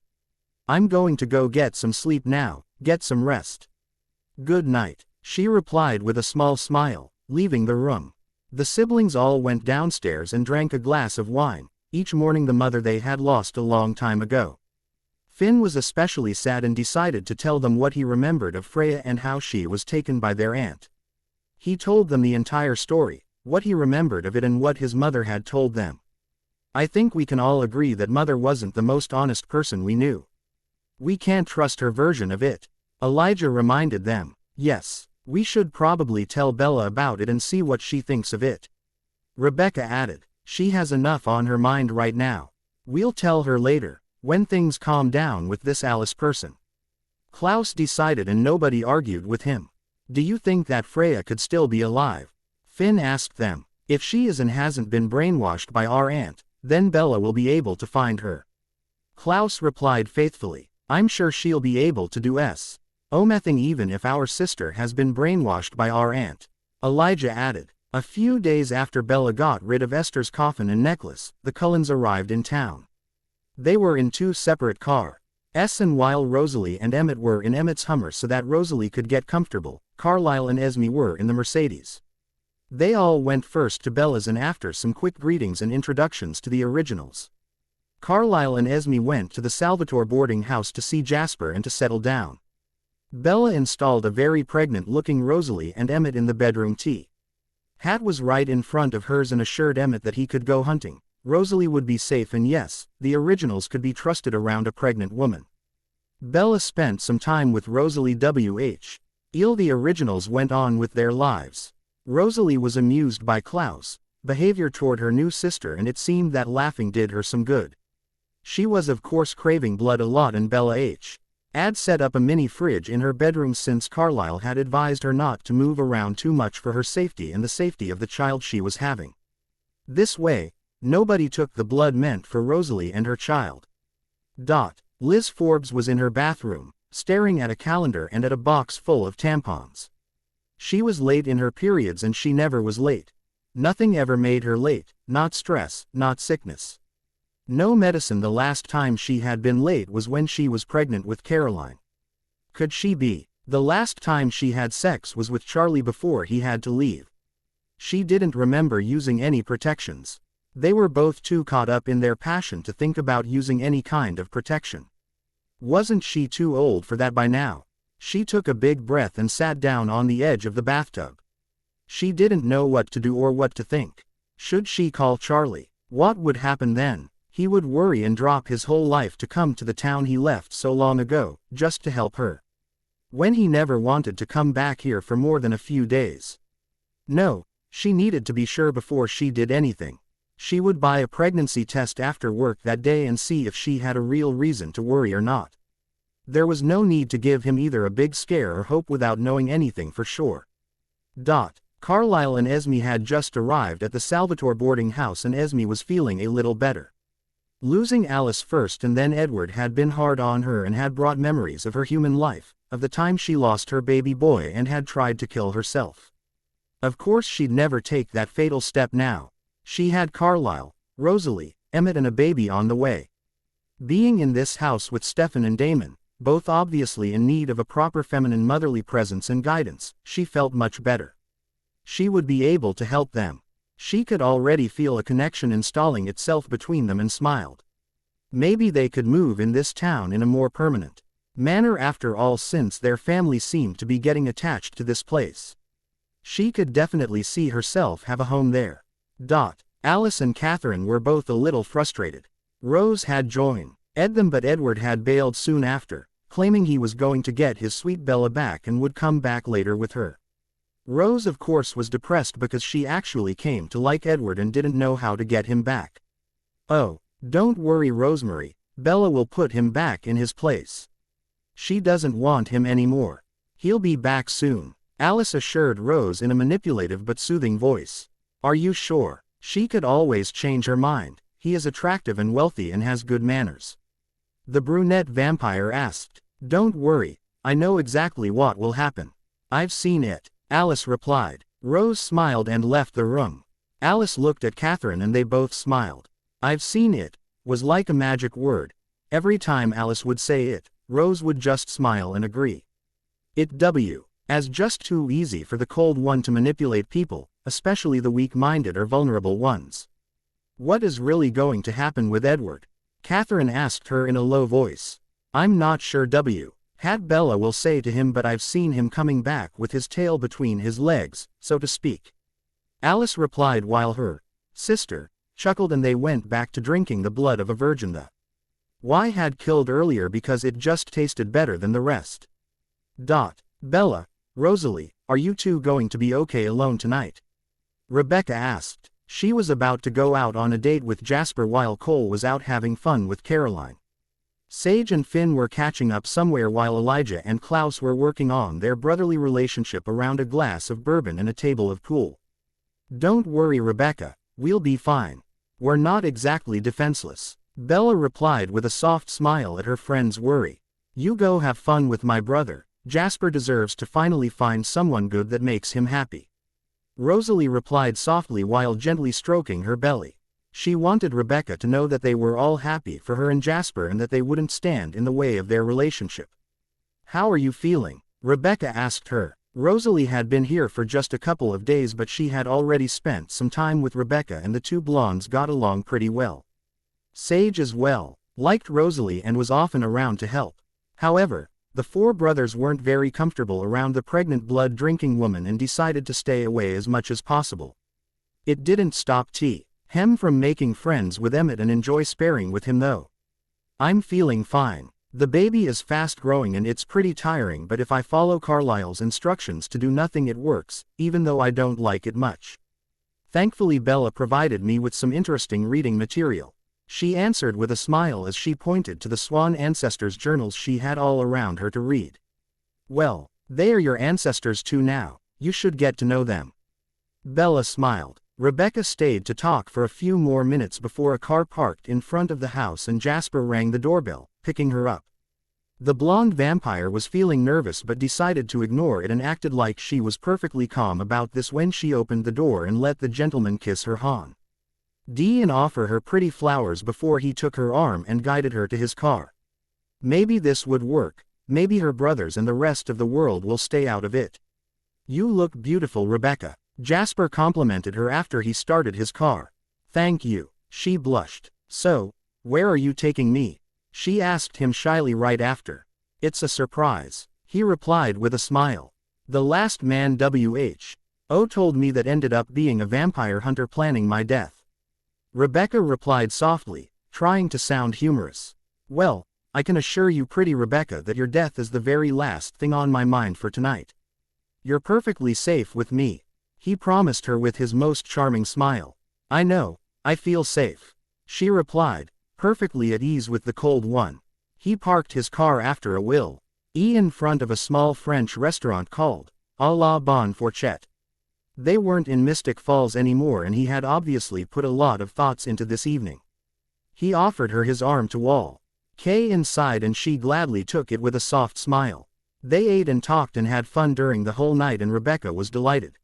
Speaker 1: I'm going to go get some sleep now, get some rest. Good night, she replied with a small smile, leaving the room. The siblings all went downstairs and drank a glass of wine, each mourning the mother they had lost a long time ago. Finn was especially sad and decided to tell them what he remembered of Freya and how she was taken by their aunt. He told them the entire story, what he remembered of it and what his mother had told them. I think we can all agree that Mother wasn't the most honest person we knew. We can't trust her version of it. Elijah reminded them. Yes, we should probably tell Bella about it and see what she thinks of it. Rebecca added. She has enough on her mind right now. We'll tell her later, when things calm down with this Alice person. Klaus decided and nobody argued with him. Do you think that Freya could still be alive? Finn asked them. If she is and hasn't been brainwashed by our aunt, then Bella will be able to find her. Klaus replied faithfully. I'm sure she'll be able to do something even if our sister has been brainwashed by our aunt. Elijah added. A few days after Bella got rid of Esther's coffin and necklace, the Cullens arrived in town. They were in two separate cars, and while Rosalie and Emmett were in Emmett's Hummer so that Rosalie could get comfortable, Carlisle and Esme were in the Mercedes. They all went first to Bella's and after some quick greetings and introductions to the originals, Carlisle and Esme went to the Salvatore boarding house to see Jasper and to settle down. Bella installed a very pregnant-looking Rosalie and Emmett in the bedroom. Hat was right in front of hers and assured Emmett that he could go hunting. Rosalie would be safe and yes, the originals could be trusted around a pregnant woman. Bella spent some time with Rosalie while the originals went on with their lives. Rosalie was amused by Klaus' behavior toward her new sister and it seemed that laughing did her some good. She was of course craving blood a lot and Bella had set up a mini fridge in her bedroom since Carlisle had advised her not to move around too much for her safety and the safety of the child she was having. This way, nobody took the blood meant for Rosalie and her child. Liz Forbes was in her bathroom, staring at a calendar and at a box full of tampons. She was late in her periods and she never was late. Nothing ever made her late, not stress, not sickness. No medicine. The last time she had been late was when she was pregnant with Caroline. Could she be? The last time she had sex was with Charlie before he had to leave. She didn't remember using any protections. They were both too caught up in their passion to think about using any kind of protection. Wasn't she too old for that by now? She took a big breath and sat down on the edge of the bathtub. She didn't know what to do or what to think. Should she call Charlie? What would happen then? He would worry and drop his whole life to come to the town he left so long ago, just to help her. When he never wanted to come back here for more than a few days. No, she needed to be sure before she did anything. She would buy a pregnancy test after work that day and see if she had a real reason to worry or not. There was no need to give him either a big scare or hope without knowing anything for sure. Carlisle and Esme had just arrived at the Salvatore boarding house and Esme was feeling a little better. Losing Alice first and then Edward had been hard on her and had brought memories of her human life, of the time she lost her baby boy and had tried to kill herself. Of course she'd never take that fatal step now. She had Carlisle, Rosalie, Emmett and a baby on the way. Being in this house with Stefan and Damon, both obviously in need of a proper feminine motherly presence and guidance, she felt much better. She would be able to help them. She could already feel a connection installing itself between them and smiled. Maybe they could move in this town in a more permanent manner after all, since their family seemed to be getting attached to this place. She could definitely see herself have a home there. Alice and Catherine were both a little frustrated. Rose had joined them but Edward had bailed soon after, claiming he was going to get his sweet Bella back and would come back later with her. Rose of course was depressed because she actually came to like Edward and didn't know how to get him back. Oh, don't worry Rosemary, Bella will put him back in his place. She doesn't want him anymore. He'll be back soon, Alice assured Rose in a manipulative but soothing voice. Are you sure? She could always change her mind. He is attractive and wealthy and has good manners. The brunette vampire asked. Don't worry, I know exactly what will happen. I've seen it, Alice replied. Rose smiled and left the room. Alice looked at Catherine and they both smiled. I've seen it was like a magic word. Every time Alice would say it, Rose would just smile and agree. It as just too easy for the cold one to manipulate people, especially the weak-minded or vulnerable ones. What is really going to happen with Edward? Catherine asked her in a low voice. I'm not sure had Bella will say to him, but I've seen him coming back with his tail between his legs, so to speak. Alice replied while her sister chuckled and they went back to drinking the blood of a virgin the Y had killed earlier because it just tasted better than the rest. Bella, Rosalie, are you two going to be okay alone tonight? Rebecca asked. She was about to go out on a date with Jasper while Cole was out having fun with Caroline. Sage and Finn were catching up somewhere while Elijah and Klaus were working on their brotherly relationship around a glass of bourbon and a table of pool. Don't worry Rebecca, we'll be fine. We're not exactly defenseless, Bella replied with a soft smile at her friend's worry. You go have fun with my brother. Jasper deserves to finally find someone good that makes him happy. Rosalie replied softly while gently stroking her belly. She wanted Rebecca to know that they were all happy for her and Jasper and that they wouldn't stand in the way of their relationship. How are you feeling? Rebecca asked her. Rosalie had been here for just a couple of days but she had already spent some time with Rebecca and the two blondes got along pretty well. Sage as well liked Rosalie and was often around to help. However, the four brothers weren't very comfortable around the pregnant blood-drinking woman and decided to stay away as much as possible. It didn't stop them from making friends with Emmett and enjoy sparring with him though. I'm feeling fine. The baby is fast growing and it's pretty tiring, but if I follow Carlisle's instructions to do nothing it works, even though I don't like it much. Thankfully Bella provided me with some interesting reading material. She answered with a smile as she pointed to the Swan ancestors' journals she had all around her to read. Well, they are your ancestors too now, you should get to know them. Bella smiled. Rebecca stayed to talk for a few more minutes before a car parked in front of the house and Jasper rang the doorbell, picking her up. The blonde vampire was feeling nervous but decided to ignore it and acted like she was perfectly calm about this when she opened the door and let the gentleman kiss her hand and offer her pretty flowers before he took her arm and guided her to his car. Maybe this would work, maybe her brothers and the rest of the world will stay out of it. You look beautiful Rebecca. Jasper complimented her after he started his car. Thank you, she blushed. So, where are you taking me? She asked him shyly right after. It's a surprise, he replied with a smile. The last man WHO told me that ended up being a vampire hunter planning my death. Rebecca replied softly, trying to sound humorous. Well, I can assure you, pretty Rebecca, that your death is the very last thing on my mind for tonight. You're perfectly safe with me," he promised her with his most charming smile. "I know, I feel safe," she replied, perfectly at ease with the cold one. He parked his car after a while in front of a small French restaurant called A la Bonne Fourchette. They weren't in Mystic Falls anymore, and he had obviously put a lot of thoughts into this evening. He offered her his arm to walk inside, and she gladly took it with a soft smile. They ate and talked and had fun during the whole night, and Rebecca was delighted.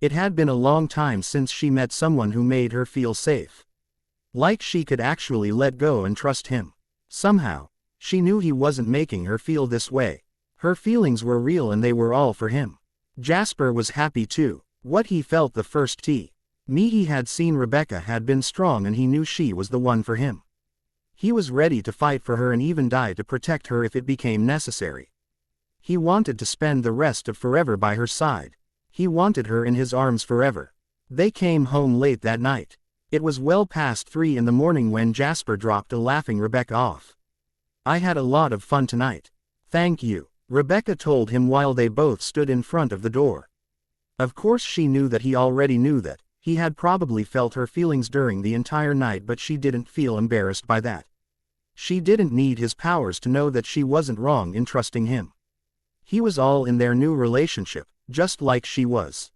Speaker 1: It had been a long time since she met someone who made her feel safe. Like she could actually let go and trust him. Somehow, she knew he wasn't making her feel this way. Her feelings were real and they were all for him. Jasper was happy too. What he felt the first he had seen Rebecca had been strong, and he knew she was the one for him. He was ready to fight for her and even die to protect her if it became necessary. He wanted to spend the rest of forever by her side. He wanted her in his arms forever. They came home late that night. It was well past 3 in the morning when Jasper dropped a laughing Rebecca off. "I had a lot of fun tonight." "Thank you," Rebecca told him while they both stood in front of the door. Of course she knew that he already knew that. He had probably felt her feelings during the entire night, but she didn't feel embarrassed by that. She didn't need his powers to know that she wasn't wrong in trusting him. He was all in their new relationship, just like she was.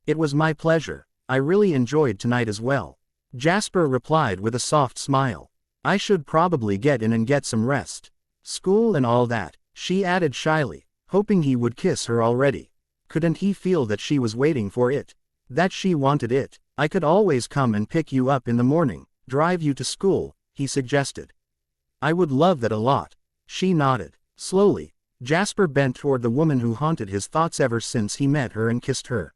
Speaker 1: "It was my pleasure. I really enjoyed tonight as well," Jasper replied with a soft smile. "I should probably get in and get some rest. School and all that," she added shyly, hoping he would kiss her already. Couldn't he feel that she was waiting for it? That she wanted it? "I could always come and pick you up in the morning, drive you to school," he suggested. "I would love that a lot." She nodded. Slowly, Jasper bent toward the woman who haunted his thoughts ever since he met her and kissed her.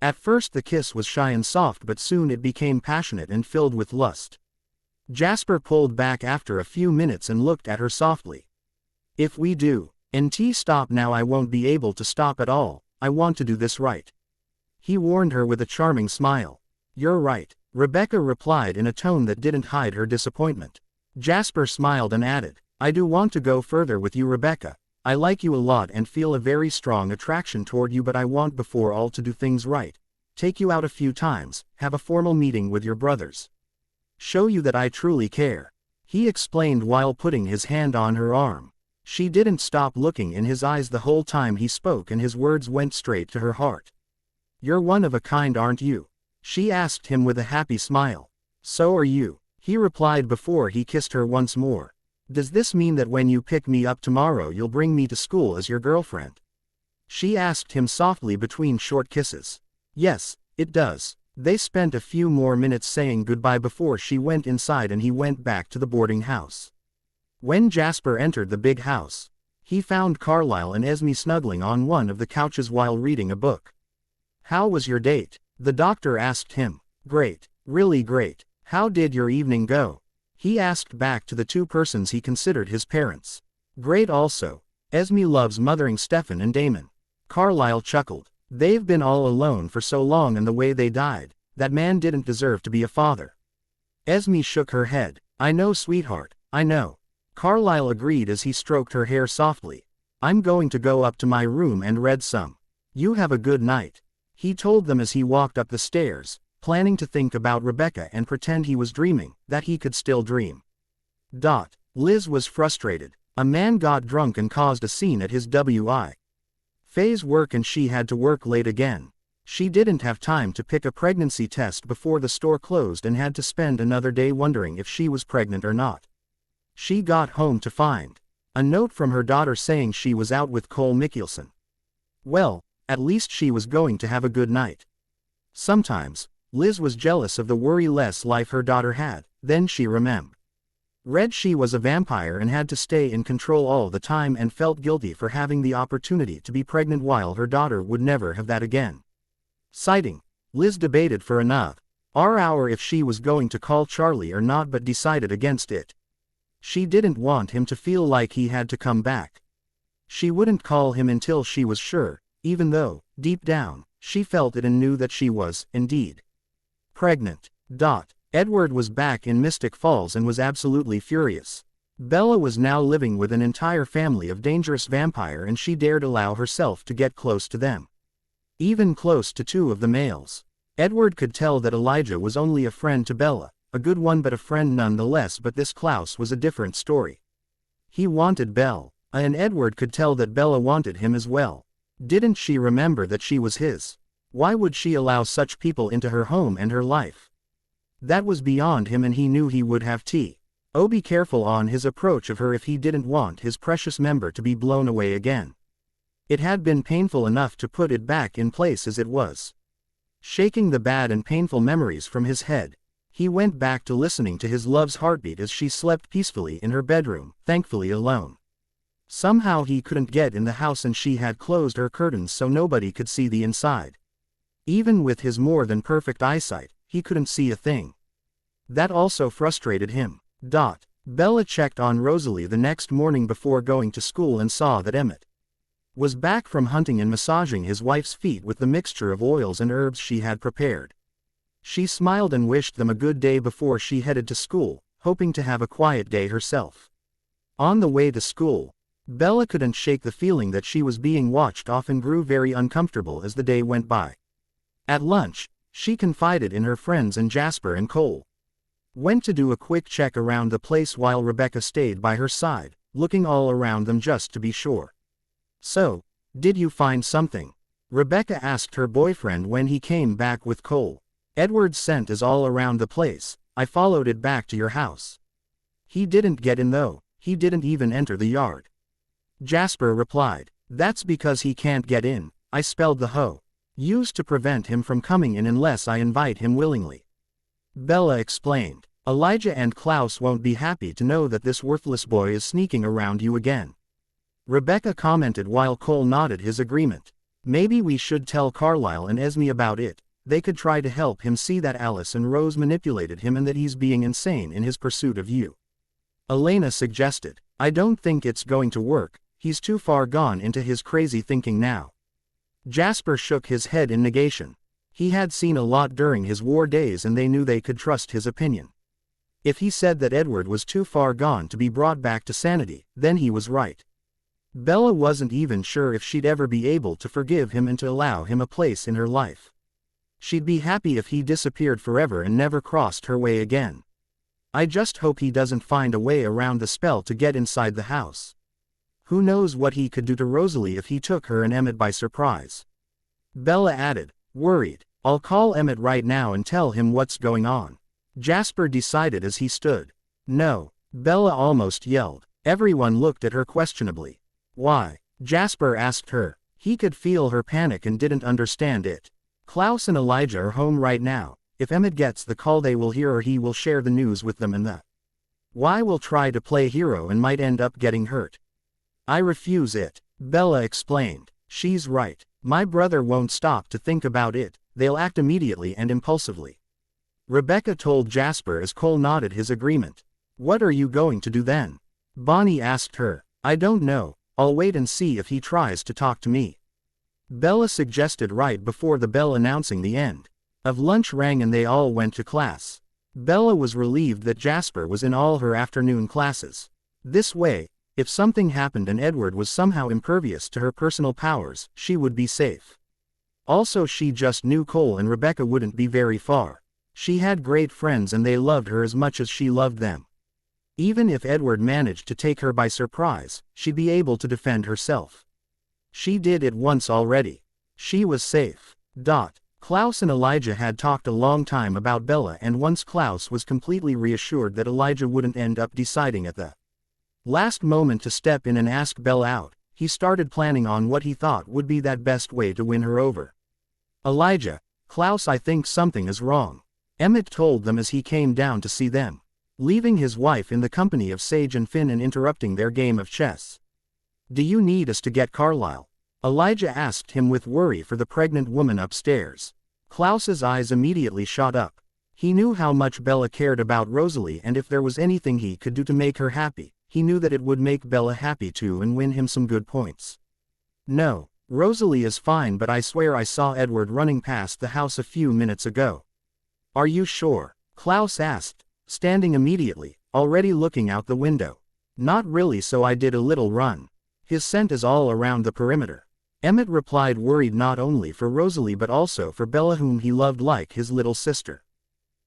Speaker 1: At first the kiss was shy and soft, but soon it became passionate and filled with lust. Jasper pulled back after a few minutes and looked at her softly. "If we do stop now, I won't be able to stop at all. I want to do this right," he warned her with a charming smile. "You're right," Rebecca replied in a tone that didn't hide her disappointment. Jasper smiled and added, "I do want to go further with you, Rebecca. I like you a lot and feel a very strong attraction toward you, but I want before all to do things right. Take you out a few times, have a formal meeting with your brothers. Show you that I truly care," he explained while putting his hand on her arm. She didn't stop looking in his eyes the whole time he spoke, and his words went straight to her heart. "You're one of a kind, aren't you?" she asked him with a happy smile. "So are you," he replied before he kissed her once more. "Does this mean that when you pick me up tomorrow you'll bring me to school as your girlfriend?" she asked him softly between short kisses. "Yes, it does." They spent a few more minutes saying goodbye before she went inside and he went back to the boarding house. When Jasper entered the big house, he found Carlisle and Esme snuggling on one of the couches while reading a book. "How was your date?" the doctor asked him. "Great, really great. How did your evening go?" he asked back to the two persons he considered his parents. "Great also. Esme loves mothering Stefan and Damon." Carlisle chuckled. "They've been all alone for so long, and the way they died, that man didn't deserve to be a father." Esme shook her head. "I know, sweetheart, I know," Carlisle agreed as he stroked her hair softly. "I'm going to go up to my room and read some. You have a good night," he told them as he walked up the stairs, planning to think about Rebecca and pretend he was dreaming, that he could still dream. Liz was frustrated. A man got drunk and caused a scene at his Faye's work, and she had to work late again. She didn't have time to pick a pregnancy test before the store closed and had to spend another day wondering if she was pregnant or not. She got home to find a note from her daughter saying she was out with Cole Mickelson. Well, at least she was going to have a good night. Sometimes, Liz was jealous of the worry-less life her daughter had. Then she remembered she was a vampire and had to stay in control all the time, and felt guilty for having the opportunity to be pregnant while her daughter would never have that again. Sighing, Liz debated for another hour if she was going to call Charlie or not, but decided against it. She didn't want him to feel like he had to come back. She wouldn't call him until she was sure, even though, deep down, she felt it and knew that she was, indeed, pregnant. Edward was back in Mystic Falls and was absolutely furious. Bella was now living with an entire family of dangerous vampires and she dared allow herself to get close to them. Even close to two of the males. Edward could tell that Elijah was only a friend to Bella, a good one but a friend nonetheless, but this Klaus was a different story. He wanted Belle, and Edward could tell that Bella wanted him as well. Didn't she remember that she was his? Why would she allow such people into her home and her life? That was beyond him and he knew he would have to. Oh, be careful on his approach of her if he didn't want his precious member to be blown away again. It had been painful enough to put it back in place as it was. Shaking the bad and painful memories from his head, he went back to listening to his love's heartbeat as she slept peacefully in her bedroom, thankfully alone. Somehow he couldn't get in the house and she had closed her curtains so nobody could see the inside. Even with his more than perfect eyesight, he couldn't see a thing. That also frustrated him. Bella checked on Rosalie the next morning before going to school and saw that Emmett was back from hunting and massaging his wife's feet with the mixture of oils and herbs she had prepared. She smiled and wished them a good day before she headed to school, hoping to have a quiet day herself. On the way to school, Bella couldn't shake the feeling that she was being watched off and grew very uncomfortable as the day went by. At lunch, she confided in her friends and Jasper and Cole went to do a quick check around the place while Rebecca stayed by her side, looking all around them just to be sure. "So, did you find something?" Rebecca asked her boyfriend when he came back with Cole. "Edward's scent is all around the place. I followed it back to your house." "He didn't get in though, he didn't even enter the yard," Jasper replied. "That's because he can't get in. I spelled the hoe used to prevent him from coming in unless I invite him willingly," Bella explained. "Elijah and Klaus won't be happy to know that this worthless boy is sneaking around you again," Rebecca commented while Cole nodded his agreement. "Maybe we should tell Carlisle and Esme about it. They could try to help him see that Alice and Rose manipulated him and that he's being insane in his pursuit of you," Elena suggested. "I don't think it's going to work. He's too far gone into his crazy thinking now." Jasper shook his head in negation. He had seen a lot during his war days and they knew they could trust his opinion. If he said that Edward was too far gone to be brought back to sanity, then he was right. Bella wasn't even sure if she'd ever be able to forgive him and to allow him a place in her life. She'd be happy if he disappeared forever and never crossed her way again. "I just hope he doesn't find a way around the spell to get inside the house. Who knows what he could do to Rosalie if he took her and Emmett by surprise," Bella added, worried. "I'll call Emmett right now and tell him what's going on," Jasper decided as he stood. "No," Bella almost yelled. Everyone looked at her questionably. "Why?" Jasper asked her. He could feel her panic and didn't understand it. "Klaus and Elijah are home right now. If Emmett gets the call they will hear or he will share the news with them and the why will try to play hero and might end up getting hurt." "I refuse it," Bella explained. "She's right. My brother won't stop to think about it. They'll act immediately and impulsively," Rebecca told Jasper as Cole nodded his agreement. "What are you going to do then?" Bonnie asked her. "I don't know. I'll wait and see if he tries to talk to me," Bella suggested right before the bell announcing the end of lunch rang and they all went to class. Bella was relieved that Jasper was in all her afternoon classes. This way, if something happened and Edward was somehow impervious to her personal powers, she would be safe. Also, she just knew Cole and Rebecca wouldn't be very far. She had great friends and they loved her as much as she loved them. Even if Edward managed to take her by surprise, she'd be able to defend herself. She did it once already. She was safe. Klaus and Elijah had talked a long time about Bella, and once Klaus was completely reassured that Elijah wouldn't end up deciding at the last moment to step in and ask Bella out, he started planning on what he thought would be that best way to win her over. "Elijah, Klaus, I think something is wrong," Emmett told them as he came down to see them, leaving his wife in the company of Sage and Finn and interrupting their game of chess. "Do you need us to get Carlisle?" Elijah asked him with worry for the pregnant woman upstairs. Klaus's eyes immediately shot up. He knew how much Bella cared about Rosalie, and if there was anything he could do to make her happy, he knew that it would make Bella happy too and win him some good points. "No, Rosalie is fine, but I swear I saw Edward running past the house a few minutes ago." "Are you sure?" Klaus asked, standing immediately, already looking out the window. Not really, so I did a little run. His scent is all around the perimeter. Emmett replied, worried not only for Rosalie but also for Bella, whom he loved like his little sister.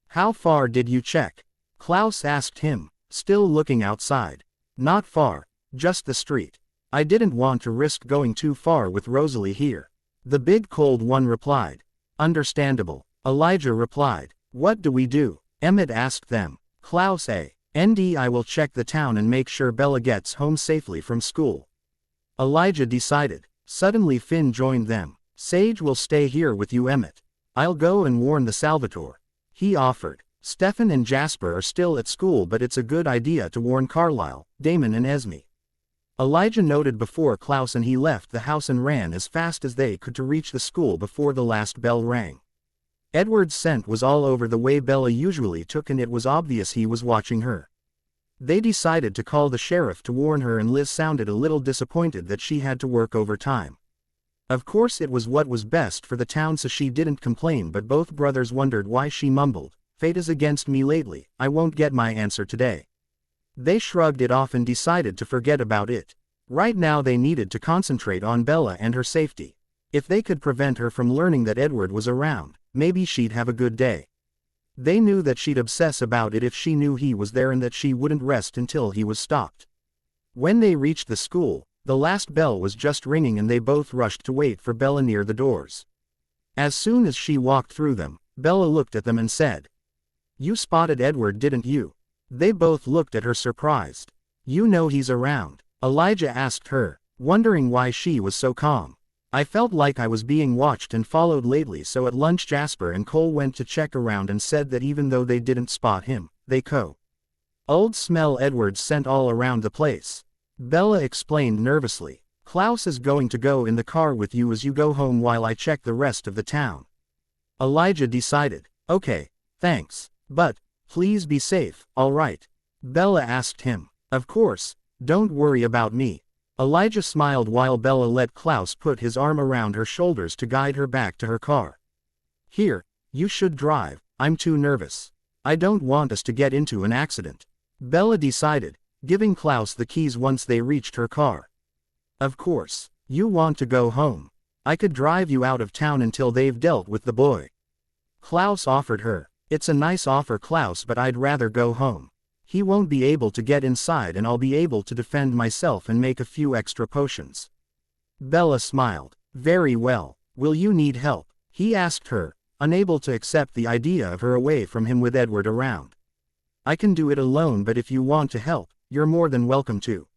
Speaker 1: How far did you check? Klaus asked him, still looking outside. Not far, just the street. I didn't want to risk going too far with Rosalie here. The big cold one replied. Understandable. Elijah replied. What do we do? Emmett asked them. Klaus I will check the town and make sure Bella gets home safely from school. Elijah decided. Suddenly Finn joined them. Sage will stay here with you, Emmett. I'll go and warn the Salvatore. He offered. Stefan and Jasper are still at school, but it's a good idea to warn Carlisle, Damon and Esme. Elijah noted before Klaus, and he left the house and ran as fast as they could to reach the school before the last bell rang. Edward's scent was all over the way Bella usually took, and it was obvious he was watching her. They decided to call the sheriff to warn her, and Liz sounded a little disappointed that she had to work overtime. Of course it was what was best for the town, so she didn't complain, but both brothers wondered why she mumbled, "Fate is against me lately, I won't get my answer today." They shrugged it off and decided to forget about it. Right now they needed to concentrate on Bella and her safety. If they could prevent her from learning that Edward was around, maybe she'd have a good day. They knew that she'd obsess about it if she knew he was there, and that she wouldn't rest until he was stopped. When they reached the school, the last bell was just ringing, and they both rushed to wait for Bella near the doors. As soon as she walked through them, Bella looked at them and said, "You spotted Edward, didn't you?" They both looked at her surprised. "You know he's around?" Elijah asked her, wondering why she was so calm. "I felt like I was being watched and followed lately, so at lunch Jasper and Cole went to check around and said that even though they didn't spot him, they old smell Edward's scent all around the place." Bella explained nervously. "Klaus is going to go in the car with you as you go home while I check the rest of the town." Elijah decided. "Okay, thanks. But, please be safe, all right?" Bella asked him. "Of course, don't worry about me." Elijah smiled while Bella let Klaus put his arm around her shoulders to guide her back to her car. "Here, you should drive, I'm too nervous. I don't want us to get into an accident," Bella decided, giving Klaus the keys once they reached her car. "Of course, you want to go home. I could drive you out of town until they've dealt with the boy," Klaus offered her. "It's a nice offer, Klaus, but I'd rather go home. He won't be able to get inside, and I'll be able to defend myself and make a few extra potions." Bella smiled. "Very well. Will you need help?" he asked her, unable to accept the idea of her away from him with Edward around. "I can do it alone, but if you want to help, you're more than welcome to."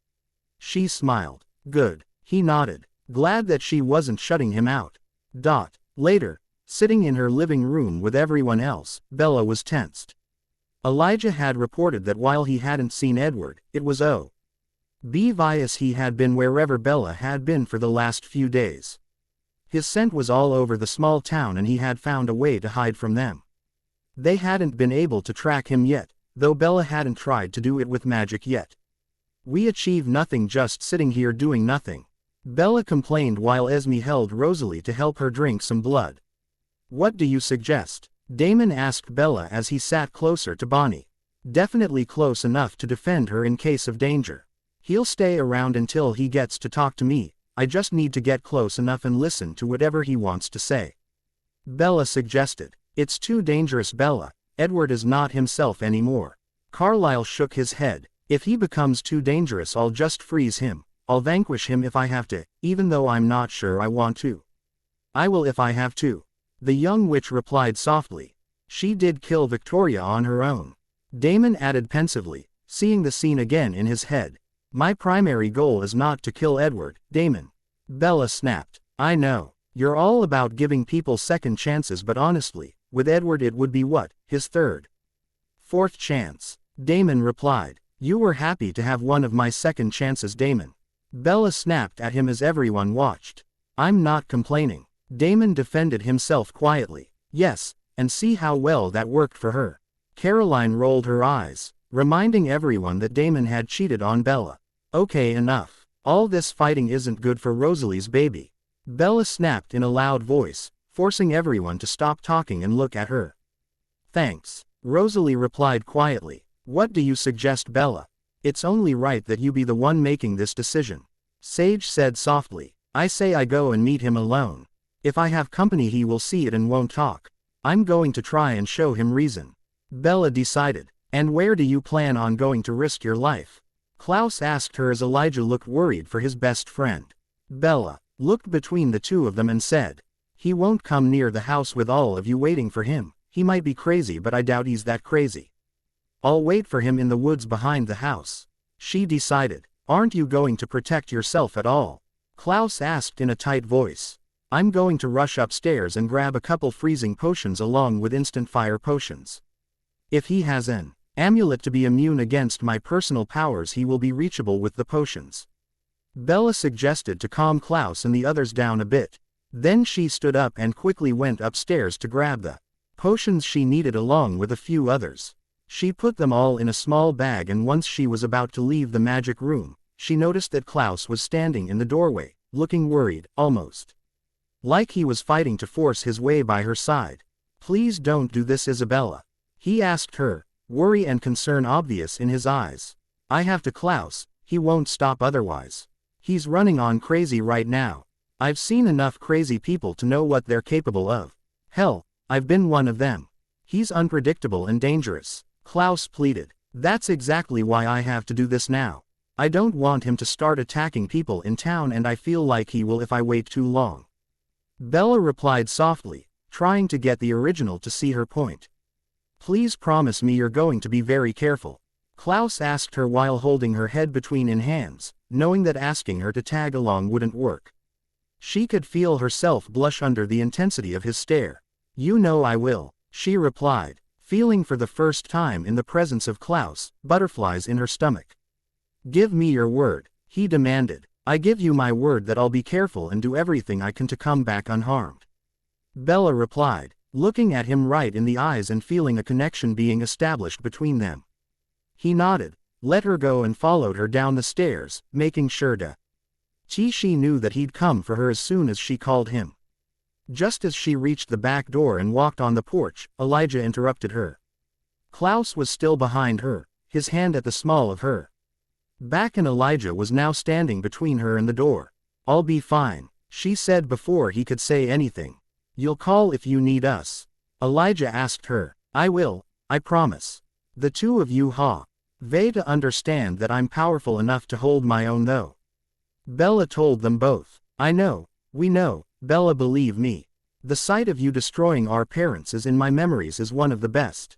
Speaker 1: She smiled. "Good." He nodded, glad that she wasn't shutting him out. Later, sitting in her living room with everyone else, Bella was tensed. Elijah had reported that while he hadn't seen Edward, it was obvious he had been wherever Bella had been for the last few days. His scent was all over the small town, and he had found a way to hide from them. They hadn't been able to track him yet, though Bella hadn't tried to do it with magic yet. "We achieve nothing just sitting here doing nothing," Bella complained while Esme held Rosalie to help her drink some blood. "What do you suggest?" Damon asked Bella as he sat closer to Bonnie. "Definitely close enough to defend her in case of danger. He'll stay around until he gets to talk to me. I just need to get close enough and listen to whatever he wants to say," Bella suggested. "It's too dangerous, Bella. Edward is not himself anymore." Carlisle shook his head. "If he becomes too dangerous, I'll just freeze him. I'll vanquish him if I have to, even though I'm not sure I want to." "I will if I have to," the young witch replied softly. "She did kill Victoria on her own." Damon added pensively, seeing the scene again in his head. "My primary goal is not to kill Edward, Damon." Bella snapped. "I know. You're all about giving people second chances, but honestly, with Edward it would be his third, fourth chance," Damon replied. "You were happy to have one of my second chances, Damon." Bella snapped at him as everyone watched. "I'm not complaining." Damon defended himself quietly. "Yes, and see how well that worked for her." Caroline rolled her eyes, reminding everyone that Damon had cheated on Bella. "Okay, enough. All this fighting isn't good for Rosalie's baby," Bella snapped in a loud voice, forcing everyone to stop talking and look at her. "Thanks," Rosalie replied quietly. "What do you suggest, Bella?" It's only right that you be the one making this decision. Sage said softly. I say I go and meet him alone. If I have company he will see it and won't talk. I'm going to try and show him reason. Bella decided. And where do you plan on going to risk your life? Klaus asked her as Elijah looked worried for his best friend. Bella looked between the two of them and said, he won't come near the house with all of you waiting for him. He might be crazy but I doubt he's that crazy. I'll wait for him in the woods behind the house. She decided. Aren't you going to protect yourself at all? Klaus asked in a tight voice. I'm going to rush upstairs and grab a couple freezing potions along with instant fire potions. If he has an amulet to be immune against my personal powers he will be reachable with the potions. Bella suggested to calm Klaus and the others down a bit. Then she stood up and quickly went upstairs to grab the potions she needed along with a few others. She put them all in a small bag and once she was about to leave the magic room, she noticed that Klaus was standing in the doorway, looking worried, almost like he was fighting to force his way by her side. Please don't do this, Isabella. He asked her, worry and concern obvious in his eyes. I have to Klaus, he won't stop otherwise. He's running on crazy right now. I've seen enough crazy people to know what they're capable of. Hell, I've been one of them. He's unpredictable and dangerous. Klaus pleaded. That's exactly why I have to do this now. I don't want him to start attacking people in town and I feel like he will if I wait too long. Bella replied softly, trying to get the original to see her point. Please promise me you're going to be very careful. Klaus asked her while holding her head between his hands, knowing that asking her to tag along wouldn't work. She could feel herself blush under the intensity of his stare. You know I will, she replied, feeling for the first time in the presence of Klaus, butterflies in her stomach. Give me your word, he demanded. I give you my word that I'll be careful and do everything I can to come back unharmed. Bella replied, looking at him right in the eyes and feeling a connection being established between them. He nodded, let her go and followed her down the stairs, making sure to she knew that he'd come for her as soon as she called him. Just as she reached the back door and walked on the porch, Elijah interrupted her. Klaus was still behind her, his hand at the small of her back and Elijah was now standing between her and the door. I'll be fine, she said before he could say anything. You'll call if you need us. Elijah asked her. I will, I promise. The two of you to understand that I'm powerful enough to hold my own though. Bella told them both. I know, we know, Bella, believe me. The sight of you destroying our parents is in my memories is one of the best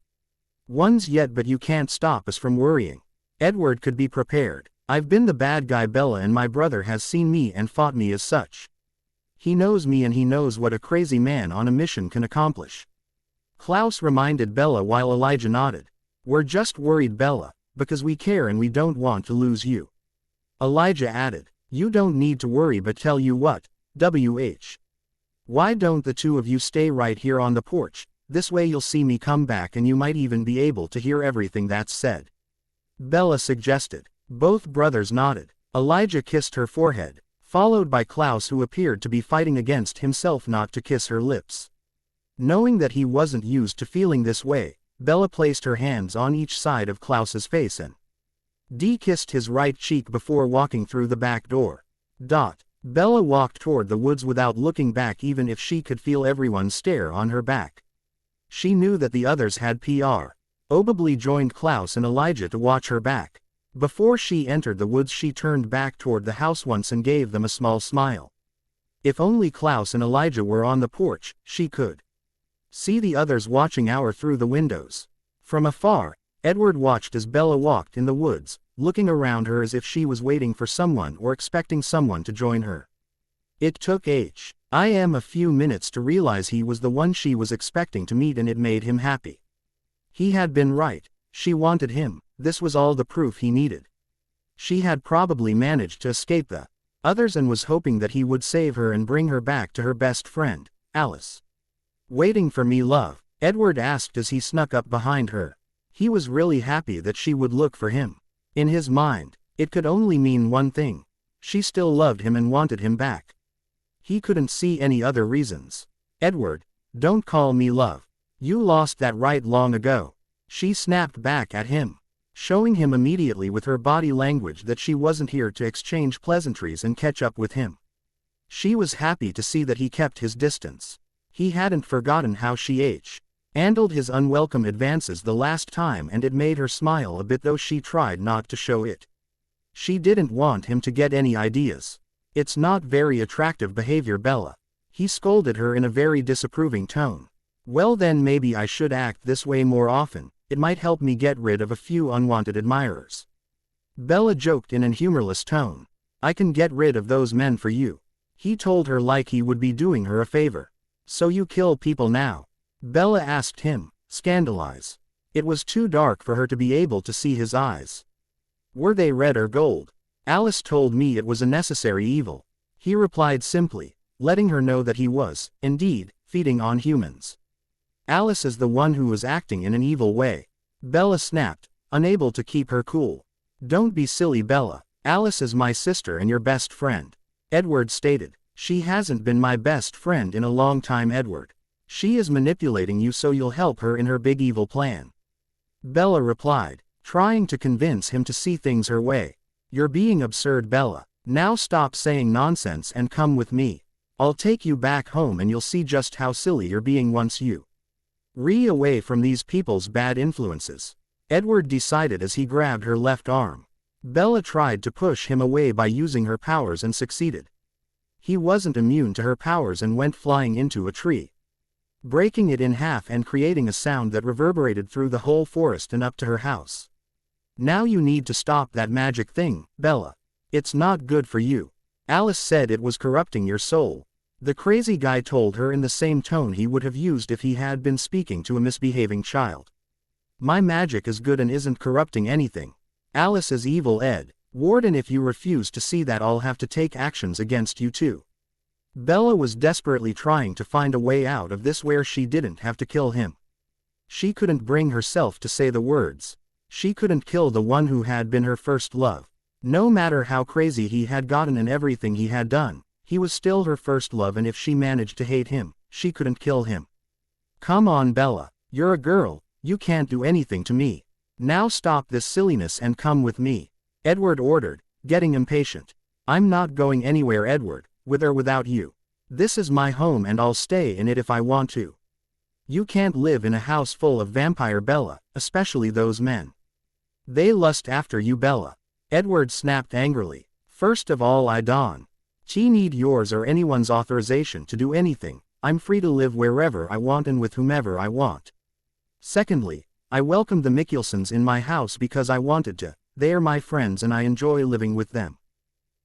Speaker 1: ones yet, but you can't stop us from worrying. Edward could be prepared. I've been the bad guy, Bella, and my brother has seen me and fought me as such. He knows me and he knows what a crazy man on a mission can accomplish. Klaus reminded Bella while Elijah nodded. We're just worried, Bella, because we care and we don't want to lose you. Elijah added. You don't need to worry, but tell you what, why don't the two of you stay right here on the porch? This way you'll see me come back and you might even be able to hear everything that's said. Bella suggested. Both brothers nodded. Elijah kissed her forehead, followed by Klaus, who appeared to be fighting against himself not to kiss her lips. Knowing that he wasn't used to feeling this way, Bella placed her hands on each side of Klaus's face and kissed his right cheek before walking through the back door. Bella walked toward the woods without looking back, even if she could feel everyone's stare on her back. She knew that the others had probably joined Klaus and Elijah to watch her back. Before she entered the woods, she turned back toward the house once and gave them a small smile. If only Klaus and Elijah were on the porch, she could see the others watching her through the windows. From afar, Edward watched as Bella walked in the woods, looking around her as if she was waiting for someone or expecting someone to join her. It took a few minutes to realize he was the one she was expecting to meet, and it made him happy. He had been right. She wanted him. This was all the proof he needed. She had probably managed to escape the others and was hoping that he would save her and bring her back to her best friend, Alice. Waiting for me, love? Edward asked as he snuck up behind her. He was really happy that she would look for him. In his mind, it could only mean one thing. She still loved him and wanted him back. He couldn't see any other reasons. Edward, don't call me love. You lost that right long ago. She snapped back at him. showing him immediately with her body language that she wasn't here to exchange pleasantries and catch up with him. She was happy to see that he kept his distance. He hadn't forgotten how she handled his unwelcome advances the last time, and it made her smile a bit, though she tried not to show it. She didn't want him to get any ideas. It's not very attractive behavior, Bella. He scolded her in a very disapproving tone. Well then, maybe I should act this way more often. It might help me get rid of a few unwanted admirers. Bella joked in an humorless tone. I can get rid of those men for you. He told her like he would be doing her a favor. So you kill people now? Bella asked him, scandalized. It was too dark for her to be able to see his eyes. Were they red or gold? Alice told me it was a necessary evil. He replied simply, letting her know that he was, indeed, feeding on humans. Alice is the one who was acting in an evil way. Bella snapped, unable to keep her cool. Don't be silly, Bella. Alice is my sister and your best friend. Edward stated. She hasn't been my best friend in a long time, Edward. She is manipulating you so you'll help her in her big evil plan. Bella replied, trying to convince him to see things her way. You're being absurd, Bella. Now stop saying nonsense and come with me. I'll take you back home and you'll see just how silly you're being once you away from these people's bad influences. Edward decided as he grabbed her left arm. Bella tried to push him away by using her powers and succeeded. He wasn't immune to her powers and went flying into a tree, breaking it in half and creating a sound that reverberated through the whole forest and up to her house. Now you need to stop that magic thing, Bella. It's not good for you. Alice said it was corrupting your soul. The crazy guy told her in the same tone he would have used if he had been speaking to a misbehaving child. My magic is good and isn't corrupting anything. Alice is evil, Ed. Warden, if you refuse to see that, I'll have to take actions against you too. Bella was desperately trying to find a way out of this where she didn't have to kill him. She couldn't bring herself to say the words. She couldn't kill the one who had been her first love. No matter how crazy he had gotten and everything he had done, he was still her first love, and if she managed to hate him, she couldn't kill him. Come on, Bella. You're a girl, you can't do anything to me. Now stop this silliness and come with me. Edward ordered, getting impatient. I'm not going anywhere, Edward, with or without you. This is my home and I'll stay in it if I want to. You can't live in a house full of vampire, Bella, especially those men. They lust after you, Bella. Edward snapped angrily. First of all, I don't need yours or anyone's authorization to do anything. I'm free to live wherever I want and with whomever I want. Secondly, I welcomed the Mikkelsons in my house because I wanted to. They are my friends and I enjoy living with them.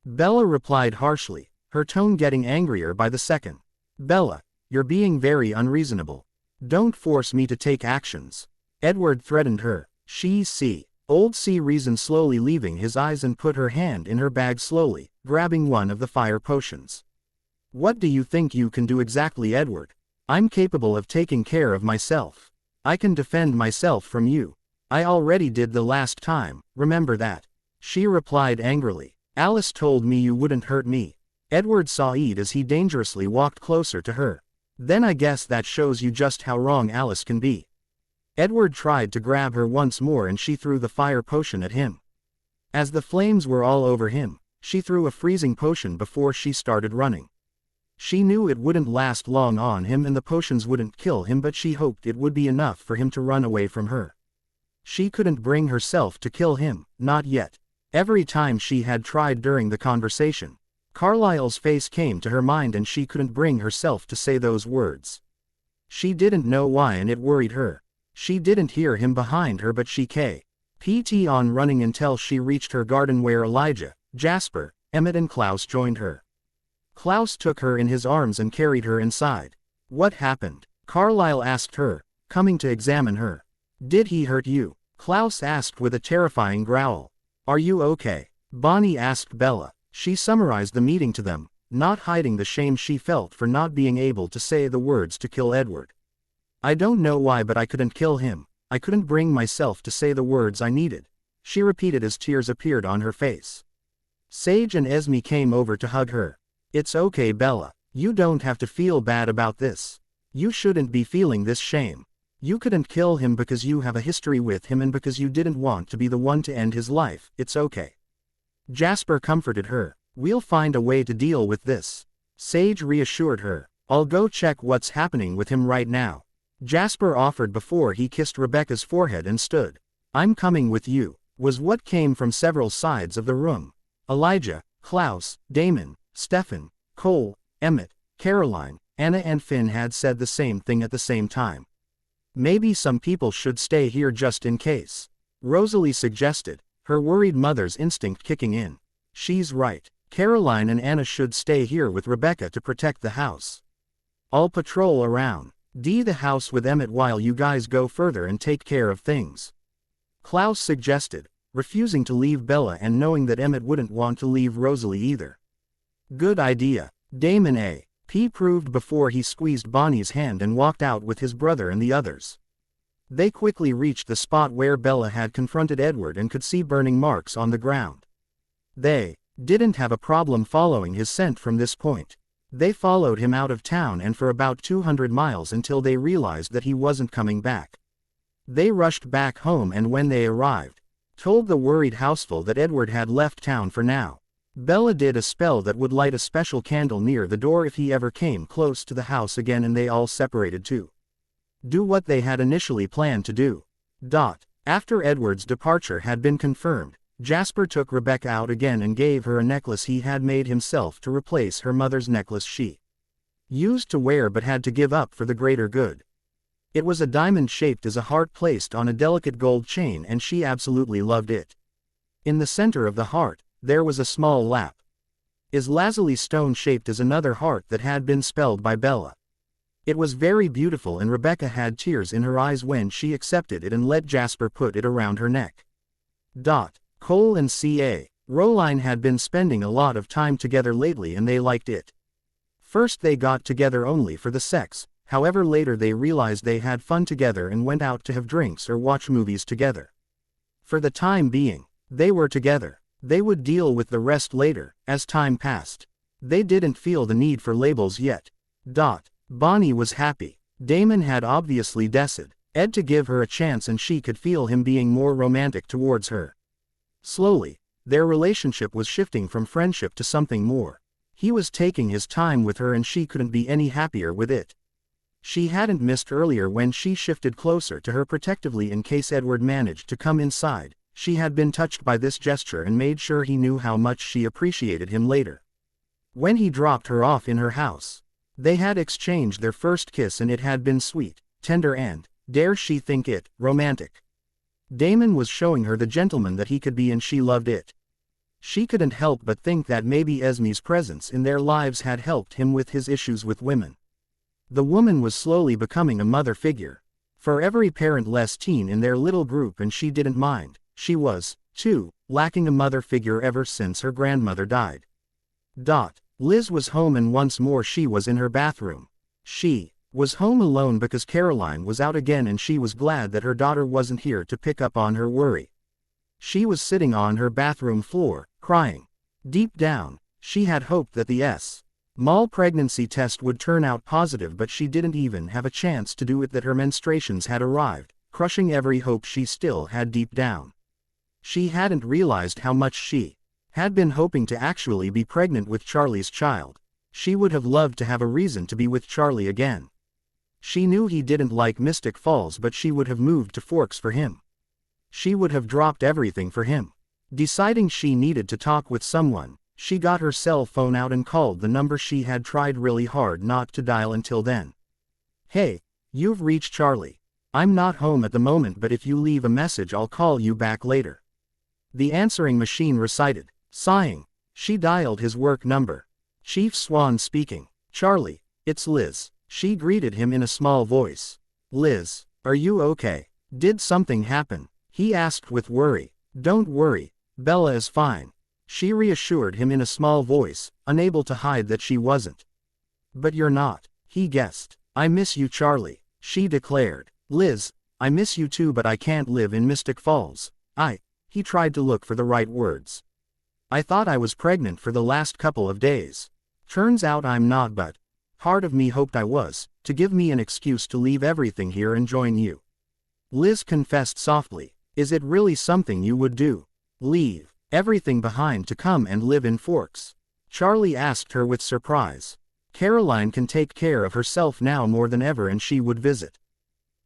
Speaker 1: Bella replied harshly, her tone getting angrier by the second. Bella, you're being very unreasonable. Don't force me to take actions. Edward threatened her. Old C reasoned, slowly leaving his eyes, and put her hand in her bag slowly, grabbing one of the fire potions. What do you think you can do exactly, Edward? I'm capable of taking care of myself. I can defend myself from you. I already did the last time, remember that? She replied angrily. Alice told me you wouldn't hurt me. Edward saw Ed as he dangerously walked closer to her. Then I guess that shows you just how wrong Alice can be. Edward tried to grab her once more and she threw the fire potion at him. As the flames were all over him, she threw a freezing potion before she started running. She knew it wouldn't last long on him and the potions wouldn't kill him, but she hoped it would be enough for him to run away from her. She couldn't bring herself to kill him, not yet. Every time she had tried during the conversation, Carlyle's face came to her mind and she couldn't bring herself to say those words. She didn't know why and it worried her. She didn't hear him behind her, but she kept on running until she reached her garden where Elijah, Jasper, Emmett and Klaus joined her. Klaus took her in his arms and carried her inside. What happened? Carlyle asked her, coming to examine her. Did he hurt you? Klaus asked with a terrifying growl. Are you okay? Bonnie asked Bella. She summarized the meeting to them, not hiding the shame she felt for not being able to say the words to kill Edward. I don't know why, but I couldn't kill him. I couldn't bring myself to say the words I needed, she repeated as tears appeared on her face. Sage and Esme came over to hug her. It's okay, Bella. You don't have to feel bad about this. You shouldn't be feeling this shame. You couldn't kill him because you have a history with him and because you didn't want to be the one to end his life. It's okay. Jasper comforted her. We'll find a way to deal with this. Sage reassured her. I'll go check what's happening with him right now. Jasper offered before he kissed Rebecca's forehead and stood. I'm coming with you, was what came from several sides of the room. Elijah, Klaus, Damon, Stefan, Cole, Emmett, Caroline, Anna and Finn had said the same thing at the same time. Maybe some people should stay here just in case. Rosalie suggested, her worried mother's instinct kicking in. She's right. Caroline and Anna should stay here with Rebecca to protect the house. I'll patrol around the house with Emmett while you guys go further and take care of things. Klaus suggested, refusing to leave Bella and knowing that Emmett wouldn't want to leave Rosalie either. Good idea. Damon A.P. proved before he squeezed Bonnie's hand and walked out with his brother and the others. They quickly reached the spot where Bella had confronted Edward and could see burning marks on the ground. They didn't have a problem following his scent from this point. They followed him out of town and for about 200 miles until they realized that he wasn't coming back. They rushed back home and when they arrived, told the worried houseful that Edward had left town for now. Bella did a spell that would light a special candle near the door if he ever came close to the house again and they all separated to do what they had initially planned to do. After Edward's departure had been confirmed, Jasper took Rebecca out again and gave her a necklace he had made himself to replace her mother's necklace she used to wear but had to give up for the greater good. It was a diamond shaped as a heart placed on a delicate gold chain and she absolutely loved it. In the center of the heart, there was a small lap. Is lazuli stone shaped as another heart that had been spelled by Bella. It was very beautiful and Rebecca had tears in her eyes when she accepted it and let Jasper put it around her neck. Cole and C.A. Roline had been spending a lot of time together lately and they liked it. First they got together only for the sex, however later they realized they had fun together and went out to have drinks or watch movies together. For the time being, they were together. They would deal with the rest later, as time passed. They didn't feel the need for labels yet. Bonnie was happy. Damon had obviously decided Ed to give her a chance and she could feel him being more romantic towards her. Slowly, their relationship was shifting from friendship to something more. He was taking his time with her and she couldn't be any happier with it. She hadn't missed earlier when she shifted closer to her protectively in case Edward managed to come inside. She had been touched by this gesture and made sure he knew how much she appreciated him later. When he dropped her off in her house, they had exchanged their first kiss and it had been sweet, tender and, dare she think it, romantic. Damon was showing her the gentleman that he could be and she loved it. She couldn't help but think that maybe Esme's presence in their lives had helped him with his issues with women. The woman was slowly becoming a mother figure. For every parent less teen in their little group and she didn't mind. She was, too, lacking a mother figure ever since her grandmother died. Liz was home and once more she was in her bathroom. She was home alone because Caroline was out again and she was glad that her daughter wasn't here to pick up on her worry. She was sitting on her bathroom floor, crying. Deep down, she had hoped that the small pregnancy test would turn out positive but she didn't even have a chance to do it that her menstruations had arrived, crushing every hope she still had deep down. She hadn't realized how much she had been hoping to actually be pregnant with Charlie's child. She would have loved to have a reason to be with Charlie again. She knew he didn't like Mystic Falls but she would have moved to Forks for him. She would have dropped everything for him. Deciding she needed to talk with someone, she got her cell phone out and called the number she had tried really hard not to dial until then. Hey, you've reached Charlie. I'm not home at the moment but if you leave a message I'll call you back later. The answering machine recited. Sighing, she dialed his work number. Chief Swan speaking. Charlie, it's Liz. She greeted him in a small voice. Liz, are you okay? Did something happen? He asked with worry. Don't worry, Bella is fine. She reassured him in a small voice, unable to hide that she wasn't. But you're not, he guessed. I miss you Charlie, she declared. Liz, I miss you too but I can't live in Mystic Falls. He tried to look for the right words. I thought I was pregnant for the last couple of days. Turns out I'm not but Part of me hoped I was, to give me an excuse to leave everything here and join you. Liz confessed softly. Is it really something you would do? Leave everything behind to come and live in Forks? Charlie asked her with surprise. Caroline can take care of herself now more than ever and she would visit.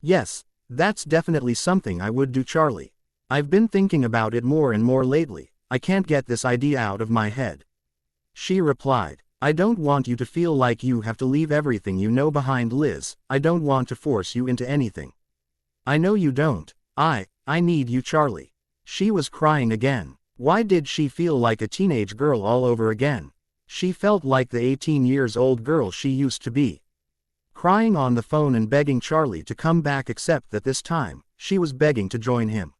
Speaker 1: Yes, that's definitely something I would do, Charlie. I've been thinking about it more and more lately. I can't get this idea out of my head. She replied. I don't want you to feel like you have to leave everything you know behind, Liz. I don't want to force you into anything. I know you don't. I need you, Charlie. She was crying again. Why did she feel like a teenage girl all over again? She felt like the 18-years-old girl she used to be. Crying on the phone and begging Charlie to come back, except that this time, she was begging to join him.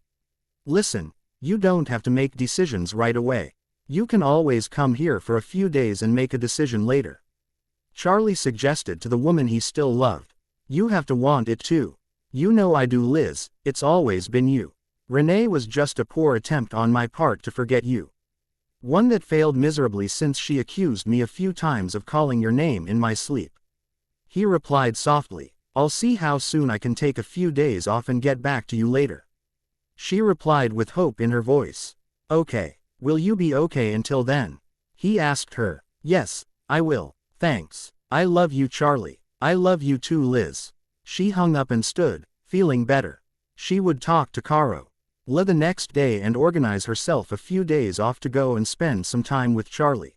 Speaker 1: Listen, you don't have to make decisions right away. You can always come here for a few days and make a decision later. Charlie suggested to the woman he still loved. You have to want it too. You know I do, Liz. It's always been you. Renee was just a poor attempt on my part to forget you. One that failed miserably since she accused me a few times of calling your name in my sleep. He replied softly. I'll see how soon I can take a few days off and get back to you later. She replied with hope in her voice. Okay. Will you be okay until then? He asked her. Yes, I will. Thanks. I love you, Charlie. I love you too, Liz. She hung up and stood, feeling better. She would talk to Caro the next day and organize herself a few days off to go and spend some time with Charlie.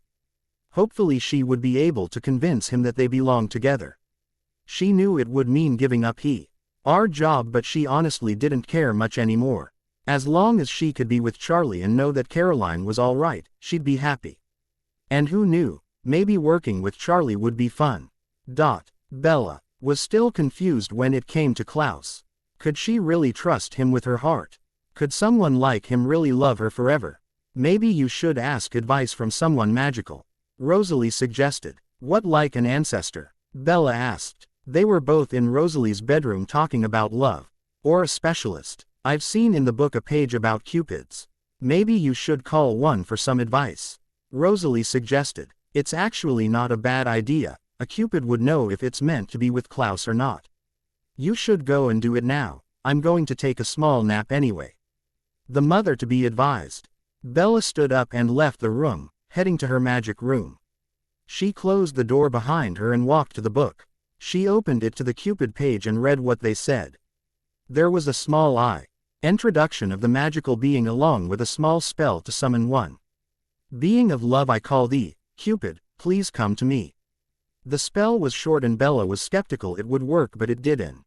Speaker 1: Hopefully she would be able to convince him that they belong together. She knew it would mean giving up our job, but she honestly didn't care much anymore. As long as she could be with Charlie and know that Caroline was all right, she'd be happy. And who knew, maybe working with Charlie would be fun. Bella was still confused when it came to Klaus. Could she really trust him with her heart? Could someone like him really love her forever? Maybe you should ask advice from someone magical, Rosalie suggested. What, like an ancestor? Bella asked. They were both in Rosalie's bedroom talking about love. Or a specialist. I've seen in the book a page about cupids. Maybe you should call one for some advice, Rosalie suggested. It's actually not a bad idea. A cupid would know if it's meant to be with Klaus or not. You should go and do it now. I'm going to take a small nap anyway. The mother to be advised. Bella stood up and left the room, heading to her magic room. She closed the door behind her and walked to the book. She opened it to the cupid page and read what they said. There was a small introduction of the magical being along with a small spell to summon one. Being of love I call thee, Cupid, please come to me. The spell was short and Bella was skeptical it would work, but it didn't.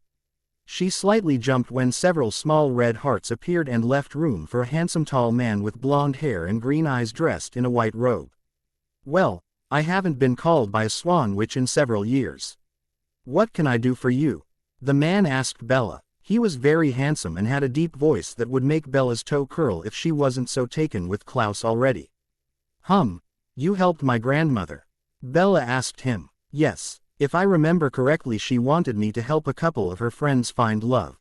Speaker 1: She slightly jumped when several small red hearts appeared and left room for a handsome tall man with blonde hair and green eyes dressed in a white robe. Well, I haven't been called by a swan witch in several years. What can I do for you? The man asked Bella. He was very handsome and had a deep voice that would make Bella's toe curl if she wasn't so taken with Klaus already. You helped my grandmother? Bella asked him. Yes, if I remember correctly she wanted me to help a couple of her friends find love.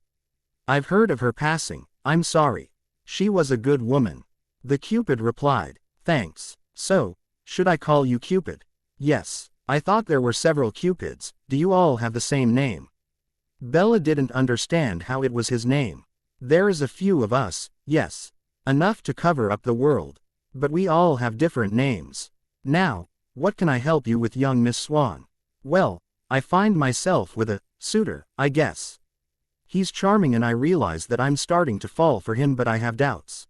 Speaker 1: I've heard of her passing. I'm sorry. She was a good woman. The Cupid replied. Thanks. So, should I call you Cupid? Yes. I thought there were several Cupids. Do you all have the same name? Bella didn't understand how it was his name. There is a few of us, yes. Enough to cover up the world. But we all have different names. Now, what can I help you with, young Miss Swan? Well, I find myself with a suitor, I guess. He's charming and I realize that I'm starting to fall for him, but I have doubts.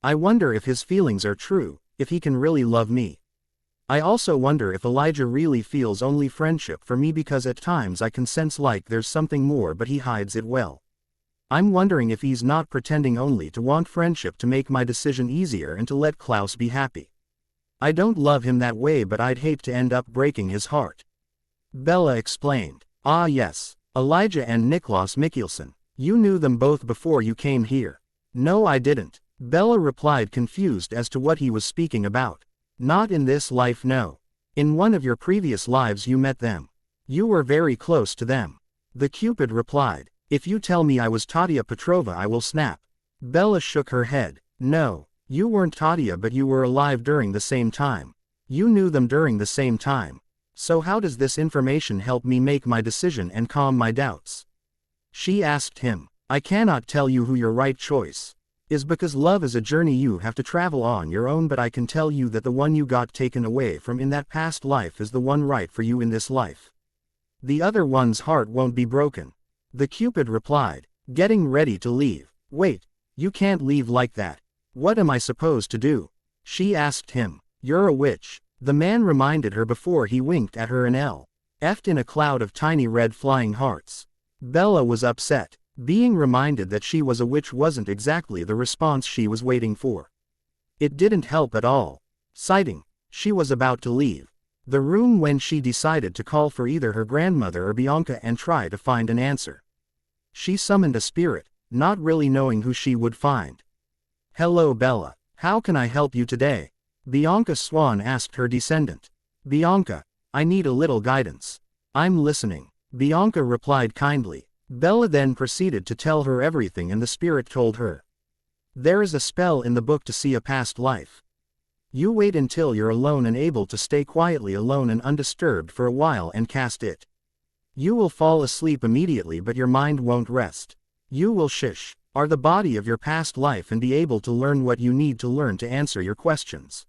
Speaker 1: I wonder if his feelings are true, if he can really love me. I also wonder if Elijah really feels only friendship for me, because at times I can sense like there's something more, but he hides it well. I'm wondering if he's not pretending only to want friendship to make my decision easier and to let Klaus be happy. I don't love him that way, but I'd hate to end up breaking his heart. Bella explained. Ah yes, Elijah and Niklaus Mikkelsen. You knew them both before you came here. No, I didn't. Bella replied, confused as to what he was speaking about. Not in this life, no. In one of your previous lives you met them. You were very close to them. The Cupid replied. If you tell me I was Tatia Petrova I will snap. Bella shook her head. No, you weren't Tatia, but you were alive during the same time. You knew them during the same time. So how does this information help me make my decision and calm my doubts? She asked him. I cannot tell you who your right choice is because love is a journey you have to travel on your own, but I can tell you that the one you got taken away from in that past life is the one right for you in this life. The other one's heart won't be broken. The Cupid replied, getting ready to leave. Wait, you can't leave like that. What am I supposed to do? She asked him. You're a witch. The man reminded her before he winked at her and left in a cloud of tiny red flying hearts. Bella was upset. Being reminded that she was a witch wasn't exactly the response she was waiting for. It didn't help at all. Sighing, she was about to leave the room when she decided to call for either her grandmother or Bianca and try to find an answer. She summoned a spirit, not really knowing who she would find. Hello Bella, how can I help you today? Bianca Swan asked her descendant. Bianca, I need a little guidance. I'm listening, Bianca replied kindly. Bella then proceeded to tell her everything, and the spirit told her. There is a spell in the book to see a past life. You wait until you're alone and able to stay quietly alone and undisturbed for a while and cast it. You will fall asleep immediately, but your mind won't rest. You will are the body of your past life and be able to learn what you need to learn to answer your questions.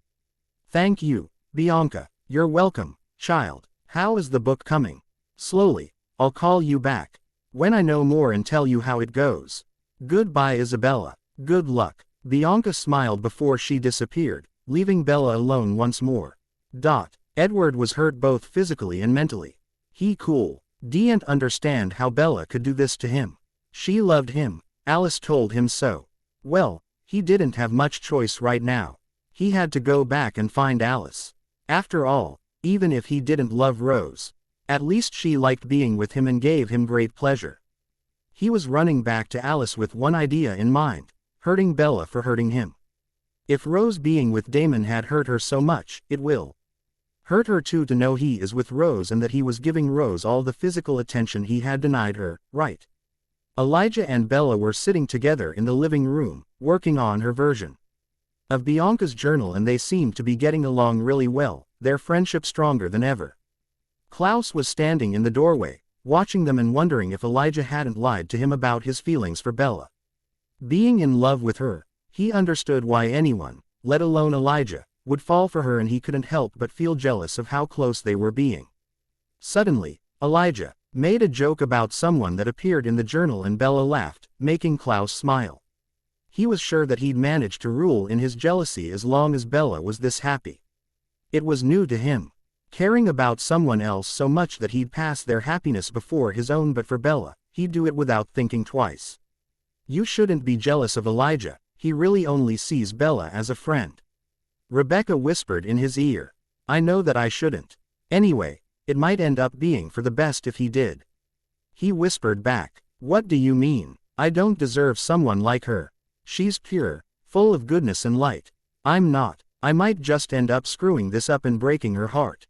Speaker 1: Thank you, Bianca. You're welcome, child. How is the book coming? Slowly. I'll call you back when I know more and tell you how it goes. Goodbye Isabella. Good luck. Bianca smiled before she disappeared, leaving Bella alone once more. Edward was hurt both physically and mentally. He didn't understand how Bella could do this to him. She loved him. Alice told him so. Well, he didn't have much choice right now. He had to go back and find Alice. After all, even if he didn't love Rose, at least she liked being with him and gave him great pleasure. He was running back to Alice with one idea in mind, hurting Bella for hurting him. If Rose being with Damon had hurt her so much, it will hurt her too to know he is with Rose and that he was giving Rose all the physical attention he had denied her, right? Elijah and Bella were sitting together in the living room, working on her version of Bianca's journal, and they seemed to be getting along really well, their friendship stronger than ever. Klaus was standing in the doorway, watching them and wondering if Elijah hadn't lied to him about his feelings for Bella. Being in love with her, he understood why anyone, let alone Elijah, would fall for her, and he couldn't help but feel jealous of how close they were being. Suddenly, Elijah made a joke about someone that appeared in the journal and Bella laughed, making Klaus smile. He was sure that he'd manage to rule in his jealousy as long as Bella was this happy. It was new to him, caring about someone else so much that he'd pass their happiness before his own, but for Bella, he'd do it without thinking twice. You shouldn't be jealous of Elijah, he really only sees Bella as a friend. Rebecca whispered in his ear. I know that I shouldn't. Anyway, it might end up being for the best if he did. He whispered back. What do you mean? I don't deserve someone like her. She's pure, full of goodness and light. I'm not. I might just end up screwing this up and breaking her heart.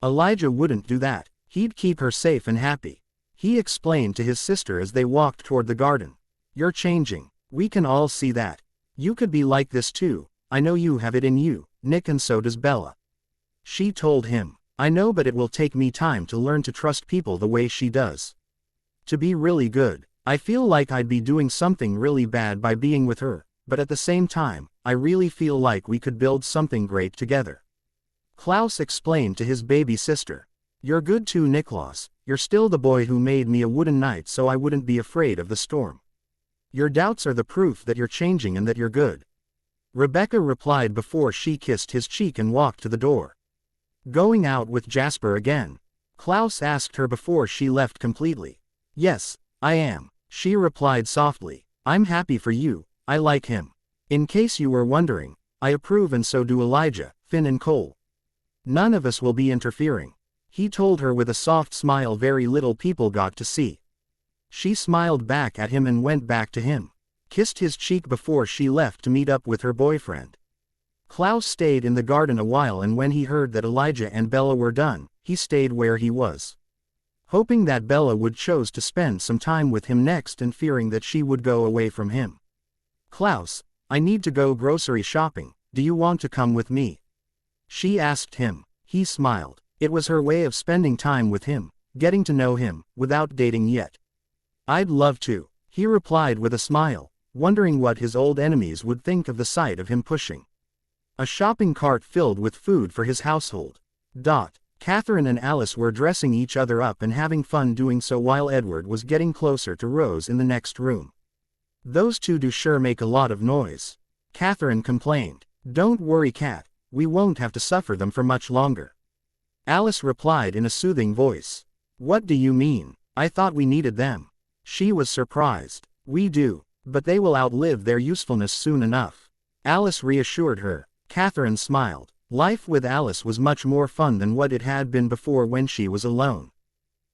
Speaker 1: Elijah wouldn't do that. He'd keep her safe and happy. He explained to his sister as they walked toward the garden. You're changing. We can all see that. You could be like this too. I know you have it in you, Nick, and so does Bella. She told him. I know, but it will take me time to learn to trust people the way she does. To be really good. I feel like I'd be doing something really bad by being with her, but at the same time, I really feel like we could build something great together. Klaus explained to his baby sister. You're good too, Niklaus. You're still the boy who made me a wooden knight so I wouldn't be afraid of the storm. Your doubts are the proof that you're changing and that you're good. Rebecca replied before she kissed his cheek and walked to the door. Going out with Jasper again? Klaus asked her before she left completely. Yes, I am, she replied softly. I'm happy for you, I like him. In case you were wondering, I approve, and so do Elijah, Finn and Cole. None of us will be interfering. He told her with a soft smile very little people got to see. She smiled back at him and went back to him. Kissed his cheek before she left to meet up with her boyfriend. Klaus stayed in the garden a while, and when he heard that Elijah and Bella were done, he stayed where he was. Hoping that Bella would choose to spend some time with him next and fearing that she would go away from him. Klaus, I need to go grocery shopping, do you want to come with me? She asked him. He smiled. It was her way of spending time with him, getting to know him, without dating yet. I'd love to, he replied with a smile, wondering what his old enemies would think of the sight of him pushing a shopping cart filled with food for his household. Catherine and Alice were dressing each other up and having fun doing so while Edward was getting closer to Rose in the next room. Those two do sure make a lot of noise, Catherine complained. Don't worry, Cat, we won't have to suffer them for much longer, Alice replied in a soothing voice. What do you mean? I thought we needed them. She was surprised. We do, but they will outlive their usefulness soon enough, Alice reassured her. Catherine smiled. Life with Alice was much more fun than what it had been before when she was alone.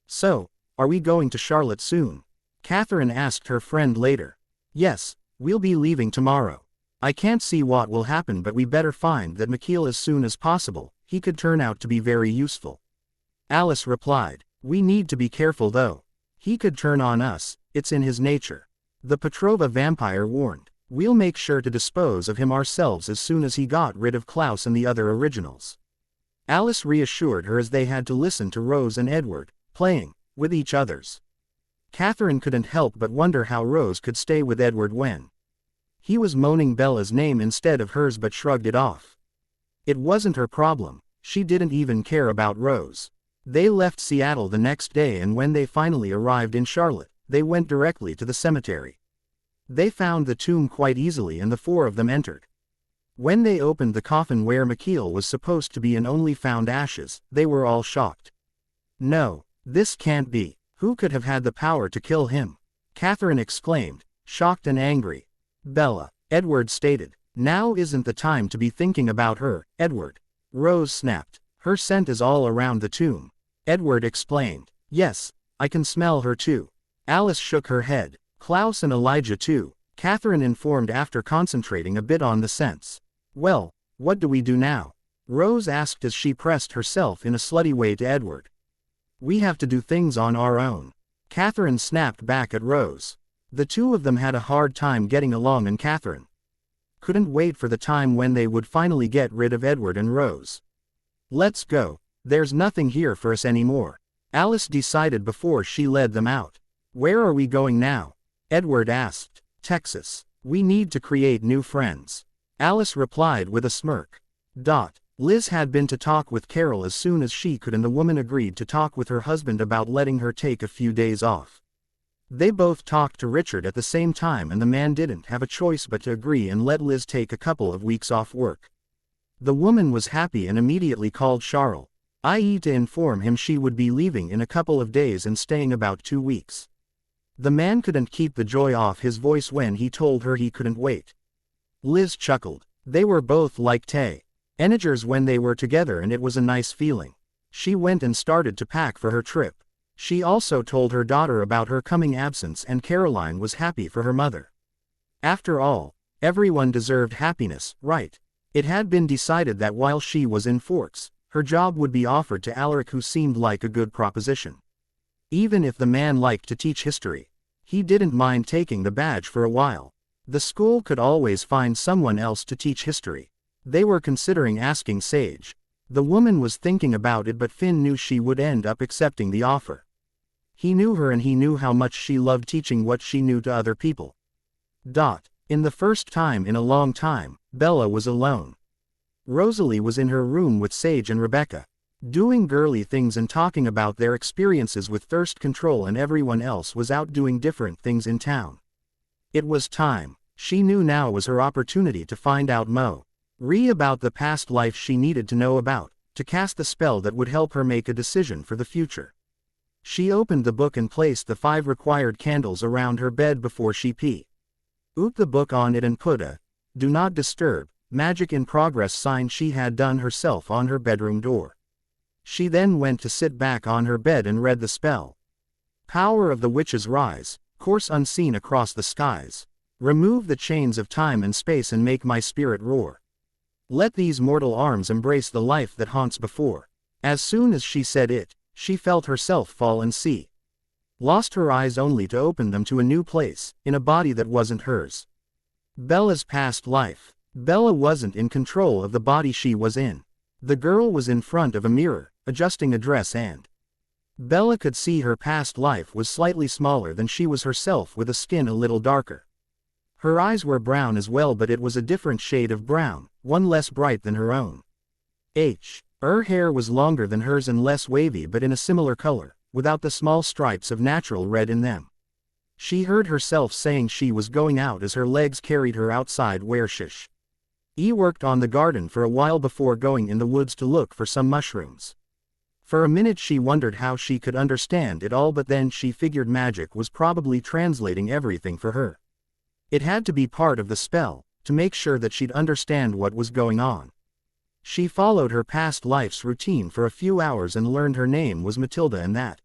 Speaker 1: So, are we going to Charlotte soon? Catherine asked her friend later. Yes, we'll be leaving tomorrow. I can't see what will happen, but we better find that McKeel as soon as possible. He could turn out to be very useful, Alice replied. We need to be careful though. He could turn on us, it's in his nature, the Petrova vampire warned. We'll make sure to dispose of him ourselves as soon as he got rid of Klaus and the other originals, Alice reassured her as they had to listen to Rose and Edward, playing with each other's. Catherine couldn't help but wonder how Rose could stay with Edward when he was moaning Bella's name instead of hers, but shrugged it off. It wasn't her problem, she didn't even care about Rose. They left Seattle the next day, and when they finally arrived in Charlotte, they went directly to the cemetery. They found the tomb quite easily and the four of them entered. When they opened the coffin where McKeel was supposed to be and only found ashes, they were all shocked. No, this can't be. Who could have had the power to kill him? Catherine exclaimed, shocked and angry. Bella, Edward stated. Now isn't the time to be thinking about her, Edward. Rose snapped. Her scent is all around the tomb, Edward explained. Yes, I can smell her too. Alice shook her head. Klaus and Elijah too, Catherine informed after concentrating a bit on the scents. Well, what do we do now? Rose asked as she pressed herself in a slutty way to Edward. We have to do things on our own, Catherine snapped back at Rose. The two of them had a hard time getting along, and Catherine couldn't wait for the time when they would finally get rid of Edward and Rose. Let's go, there's nothing here for us anymore, Alice decided before she led them out. Where are we going now? Edward asked. Texas. We need to create new friends, Alice replied with a smirk. Liz had been to talk with Carol as soon as she could, and the woman agreed to talk with her husband about letting her take a few days off. They both talked to Richard at the same time, and the man didn't have a choice but to agree and let Liz take a couple of weeks off work. The woman was happy and immediately called Charles, i.e. to inform him she would be leaving in a couple of days and staying about 2 weeks. The man couldn't keep the joy off his voice when he told her he couldn't wait. Liz chuckled. They were both like teenagers when they were together, and it was a nice feeling. She went and started to pack for her trip. She also told her daughter about her coming absence, and Caroline was happy for her mother. After all, everyone deserved happiness, right? It had been decided that while she was in Forks, her job would be offered to Alaric, who seemed like a good proposition. Even if the man liked to teach history, he didn't mind taking the badge for a while. The school could always find someone else to teach history. They were considering asking Sage. The woman was thinking about it, but Finn knew she would end up accepting the offer. He knew her, and he knew how much she loved teaching what she knew to other people. In the first time in a long time, Bella was alone. Rosalie was in her room with Sage and Rebecca, doing girly things and talking about their experiences with thirst control, and everyone else was out doing different things in town. It was time. She knew now was her opportunity to find out more about the past life she needed to know about, to cast the spell that would help her make a decision for the future. She opened the book and placed the 5 required candles around her bed before she put the book on it and put a "Do Not Disturb" magic in progress sign she had done herself on her bedroom door. She then went to sit back on her bed and read the spell. Power of the witch's rise, course unseen across the skies. Remove the chains of time and space and make my spirit roar. Let these mortal arms embrace the life that haunts before. As soon as she said it, she felt herself fall and lost her eyes only to open them to a new place, in a body that wasn't hers. Bella's past life. Bella wasn't in control of the body she was in. The girl was in front of a mirror, adjusting a dress and Bella could see her past life was slightly smaller than she was herself with a skin a little darker. Her eyes were brown as well, but it was a different shade of brown, one less bright than her own. Her hair was longer than hers and less wavy but in a similar color, without the small stripes of natural red in them. She heard herself saying she was going out as her legs carried her outside where she worked on the garden for a while before going in the woods to look for some mushrooms. For a minute she wondered how she could understand it all, but then she figured magic was probably translating everything for her. It had to be part of the spell, to make sure that she'd understand what was going on. She followed her past life's routine for a few hours and learned her name was Matilda and that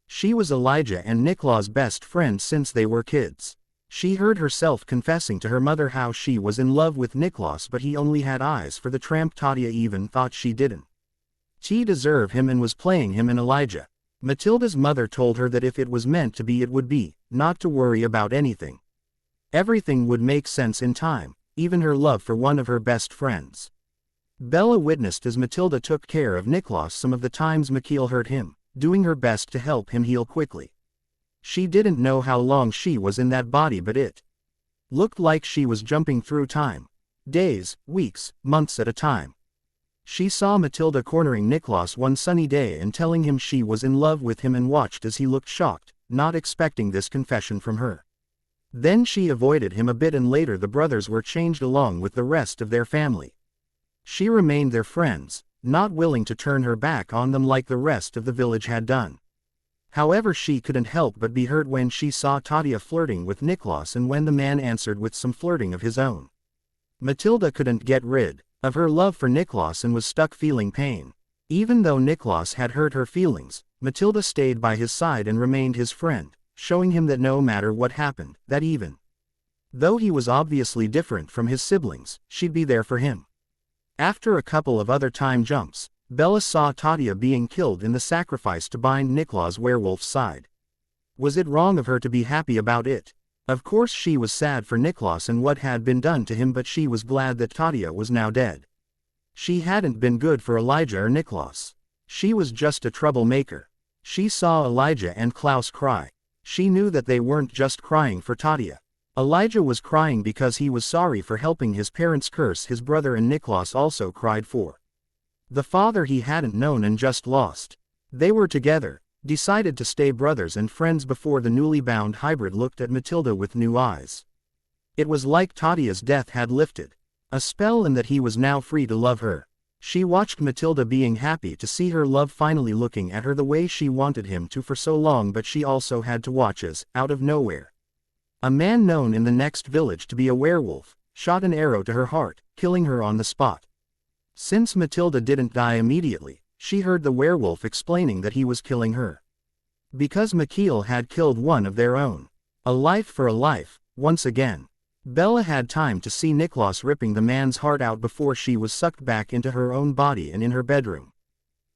Speaker 1: she was Elijah and Niklaus's best friend since they were kids. She heard herself confessing to her mother how she was in love with Niklaus, but he only had eyes for the tramp. Tatia even thought she didn't. She deserved him and was playing him and Elijah. Matilda's mother told her that if it was meant to be it would be, not to worry about anything. Everything would make sense in time, even her love for one of her best friends. Bella witnessed as Matilda took care of Niklaus some of the times Mikhail hurt him, doing her best to help him heal quickly. She didn't know how long she was in that body, but it looked like she was jumping through time. Days, weeks, months at a time. She saw Matilda cornering Niklaus one sunny day and telling him she was in love with him and watched as he looked shocked, not expecting this confession from her. Then she avoided him a bit and later the brothers were changed along with the rest of their family. She remained their friends, not willing to turn her back on them like the rest of the village had done. However, she couldn't help but be hurt when she saw Tatia flirting with Niklaus and when the man answered with some flirting of his own. Matilda couldn't get rid of her love for Niklaus and was stuck feeling pain. Even though Niklaus had hurt her feelings, Matilda stayed by his side and remained his friend, showing him that no matter what happened, that even though he was obviously different from his siblings, she'd be there for him. After a couple of other time jumps, Bella saw Tatia being killed in the sacrifice to bind Niklaus's werewolf's side. Was it wrong of her to be happy about it? Of course she was sad for Niklaus and what had been done to him, but she was glad that Tatia was now dead. She hadn't been good for Elijah or Niklaus. She was just a troublemaker. She saw Elijah and Klaus cry. She knew that they weren't just crying for Tatia. Elijah was crying because he was sorry for helping his parents curse his brother, and Niklaus also cried for the father he hadn't known and just lost. They were together, decided to stay brothers and friends before the newly bound hybrid looked at Matilda with new eyes. It was like Tatia's death had lifted a spell and that he was now free to love her. She watched Matilda being happy to see her love finally looking at her the way she wanted him to for so long, but she also had to watch as, out of nowhere, a man known in the next village to be a werewolf shot an arrow to her heart, killing her on the spot. Since Matilda didn't die immediately, she heard the werewolf explaining that he was killing her because Mikhail had killed one of their own. A life for a life, once again. Bella had time to see Niklaus ripping the man's heart out before she was sucked back into her own body and in her bedroom.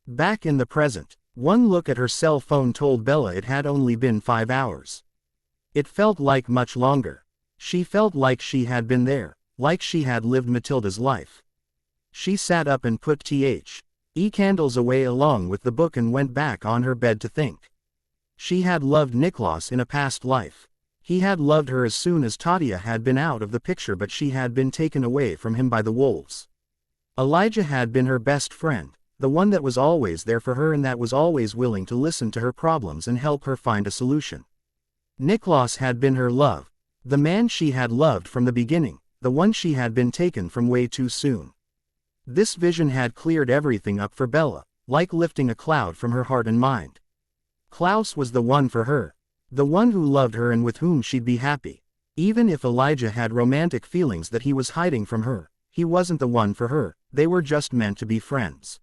Speaker 1: Back in the present, one look at her cell phone told Bella it had only been 5 hours. It felt like much longer. She felt like she had been there, like she had lived Matilda's life. She sat up and put candles away along with the book and went back on her bed to think. She had loved Niklaus in a past life. He had loved her as soon as Tatia had been out of the picture, but she had been taken away from him by the wolves. Elijah had been her best friend, the one that was always there for her and that was always willing to listen to her problems and help her find a solution. Niklaus had been her love, the man she had loved from the beginning, the one she had been taken from way too soon. This vision had cleared everything up for Bella, like lifting a cloud from her heart and mind. Klaus was the one for her. The one who loved her and with whom she'd be happy. Even if Elijah had romantic feelings that he was hiding from her, he wasn't the one for her, they were just meant to be friends.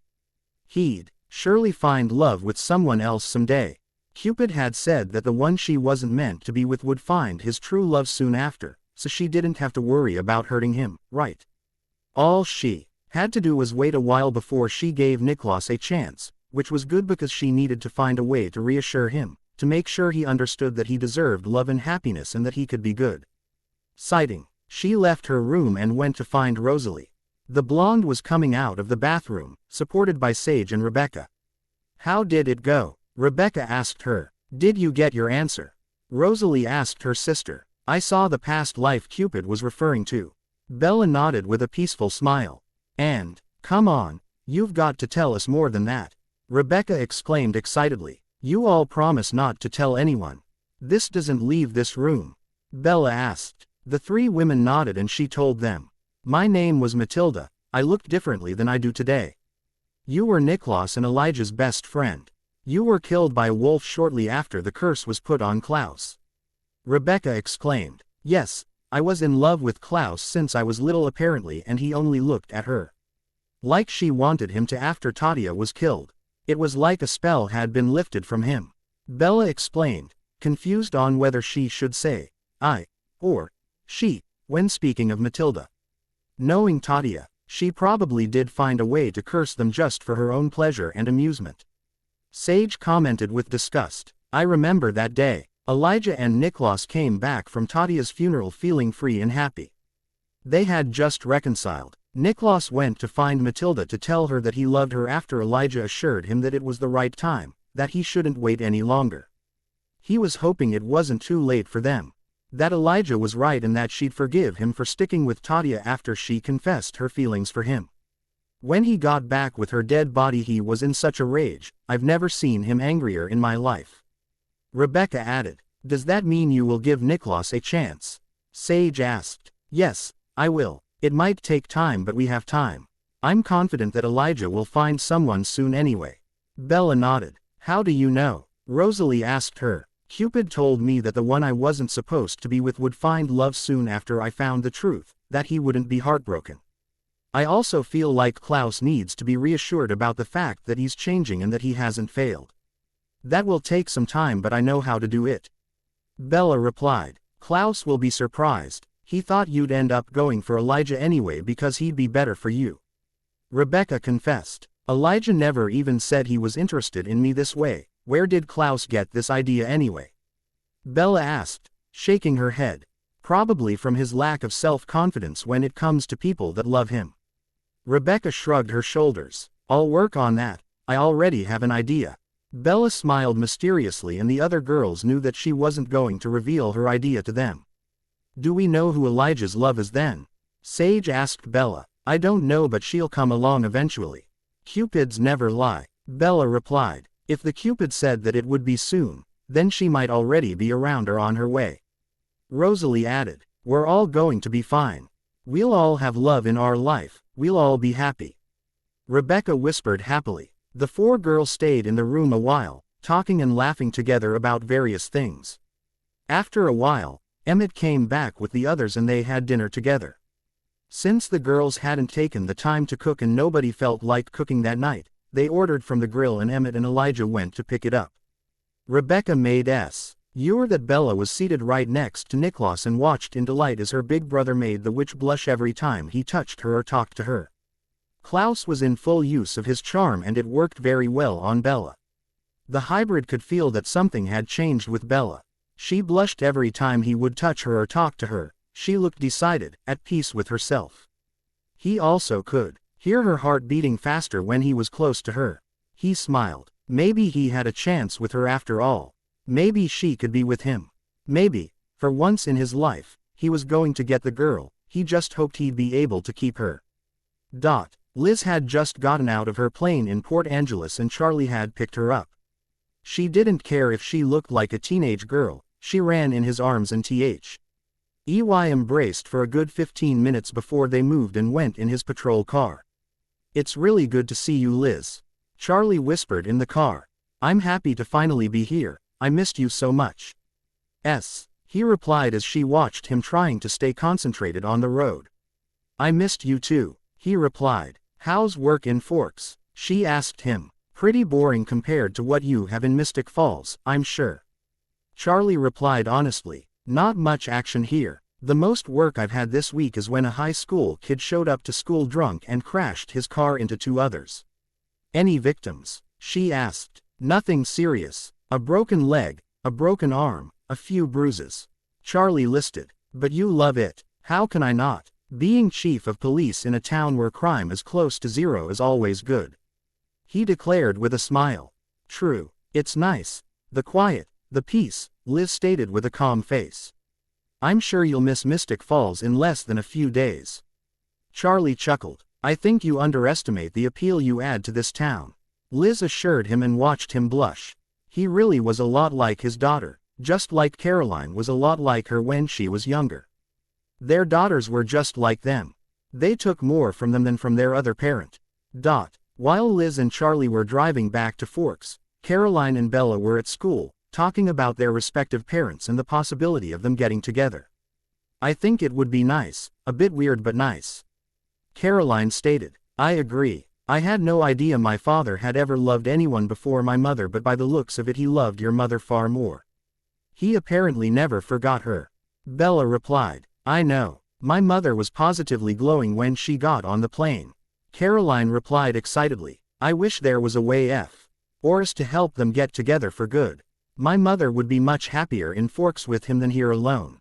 Speaker 1: He'd surely find love with someone else someday. Cupid had said that the one she wasn't meant to be with would find his true love soon after, so she didn't have to worry about hurting him, right? All she had to do was wait a while before she gave Niklaus a chance, which was good because she needed to find a way to reassure him, to make sure he understood that he deserved love and happiness and that he could be good. Sighing, she left her room and went to find Rosalie. The blonde was coming out of the bathroom, supported by Sage and Rebecca. How did it go? Rebecca asked her. Did you get your answer? Rosalie asked her sister. I saw the past life Cupid was referring to. Bella nodded with a peaceful smile. And, come on, you've got to tell us more than that. Rebecca exclaimed excitedly. You all promise not to tell anyone. This doesn't leave this room. Bella asked. The three women nodded and she told them. My name was Matilda. I looked differently than I do today. You were Niklaus and Elijah's best friend. You were killed by a wolf shortly after the curse was put on Klaus. Rebecca exclaimed. Yes, I was in love with Klaus since I was little apparently, and he only looked at her like she wanted him to after Tatia was killed. It was like a spell had been lifted from him. Bella explained, confused on whether she should say I or she when speaking of Matilda. Knowing Tatia, she probably did find a way to curse them just for her own pleasure and amusement. Sage commented with disgust. I remember that day. Elijah and Niklaus came back from Tatia's funeral feeling free and happy. They had just reconciled. Niklaus went to find Matilda to tell her that he loved her after Elijah assured him that it was the right time, that he shouldn't wait any longer. He was hoping it wasn't too late for them. That Elijah was right and that she'd forgive him for sticking with Tatia after she confessed her feelings for him. When he got back with her dead body he was in such a rage. I've never seen him angrier in my life. Rebecca added. Does that mean you will give Niklaus a chance? Sage asked. Yes, I will. It might take time but we have time. I'm confident that Elijah will find someone soon anyway. Bella nodded. How do you know? Rosalie asked her. Cupid told me that the one I wasn't supposed to be with would find love soon after I found the truth, that he wouldn't be heartbroken. I also feel like Klaus needs to be reassured about the fact that he's changing and that he hasn't failed. That will take some time but I know how to do it. Bella replied. Klaus will be surprised. He thought you'd end up going for Elijah anyway because he'd be better for you. Rebecca confessed. Elijah never even said he was interested in me this way. Where did Klaus get this idea anyway? Bella asked, shaking her head. Probably from his lack of self-confidence when it comes to people that love him. Rebecca shrugged her shoulders. I'll work on that. I already have an idea. Bella smiled mysteriously and the other girls knew that she wasn't going to reveal her idea to them. Do we know who Elijah's love is then? Sage asked Bella. I don't know but she'll come along eventually. Cupids never lie. Bella replied. If the Cupid said that it would be soon, then she might already be around or on her way. Rosalie added. We're all going to be fine. We'll all have love in our life, we'll all be happy. Rebecca whispered happily. The four girls stayed in the room a while, talking and laughing together about various things. After a while, Emmett came back with the others and they had dinner together. Since the girls hadn't taken the time to cook and nobody felt like cooking that night, they ordered from the grill and Emmett and Elijah went to pick it up. Rebecca made sure that Bella was seated right next to Niklaus and watched in delight as her big brother made the witch blush every time he touched her or talked to her. Klaus was in full use of his charm and it worked very well on Bella. The hybrid could feel that something had changed with Bella. She blushed every time he would touch her or talk to her. She looked decided, at peace with herself. He also could hear her heart beating faster when he was close to her. He smiled. Maybe he had a chance with her after all. Maybe she could be with him. Maybe, for once in his life, he was going to get the girl. He just hoped he'd be able to keep her. Liz had just gotten out of her plane in Port Angeles and Charlie had picked her up. She didn't care if she looked like a teenage girl. She ran in his arms and embraced for a good 15 minutes before they moved and went in his patrol car. It's really good to see you, Liz. Charlie whispered in the car. I'm happy to finally be here. I missed you so much. He replied as she watched him trying to stay concentrated on the road. I missed you too, he replied. How's work in Forks? She asked him. Pretty boring compared to what you have in Mystic Falls, I'm sure. Charlie replied honestly. Not much action here. The most work I've had this week is when a high school kid showed up to school drunk and crashed his car into 2 others. Any victims? She asked. Nothing serious. A broken leg, a broken arm, a few bruises. Charlie listed. But you love it. How can I not? Being chief of police in a town where crime is close to zero is always good. He declared with a smile. True, it's nice. The quiet, the peace, Liz stated with a calm face. I'm sure you'll miss Mystic Falls in less than a few days. Charlie chuckled. I think you underestimate the appeal you add to this town. Liz assured him and watched him blush. He really was a lot like his daughter, just like Caroline was a lot like her when she was younger. Their daughters were just like them. They took more from them than from their other parent. While Liz and Charlie were driving back to Forks, Caroline and Bella were at school, talking about their respective parents and the possibility of them getting together. I think it would be nice, a bit weird but nice. Caroline stated. I agree. I had no idea my father had ever loved anyone before my mother, but by the looks of it he loved your mother far more. He apparently never forgot her. Bella replied. I know. My mother was positively glowing when she got on the plane. Caroline replied excitedly. I wish there was a way or to help them get together for good. My mother would be much happier in Forks with him than here alone.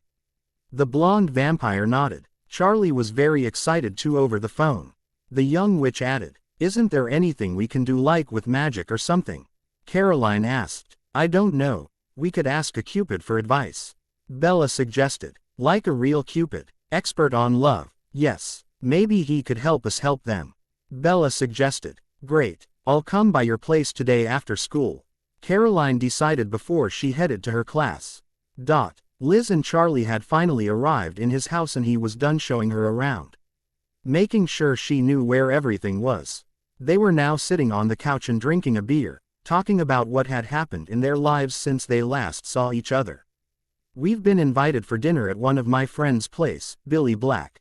Speaker 1: The blonde vampire nodded. Charlie was very excited too over the phone. The young witch added. Isn't there anything we can do like with magic or something? Caroline asked. I don't know. We could ask a Cupid for advice. Bella suggested. Like a real Cupid, expert on love. Yes, maybe he could help us help them. Bella suggested. Great, I'll come by your place today after school. Caroline decided before she headed to her class. Liz and Charlie had finally arrived in his house and he was done showing her around, making sure she knew where everything was. They were now sitting on the couch and drinking a beer, talking about what had happened in their lives since they last saw each other. We've been invited for dinner at one of my friend's place, Billy Black.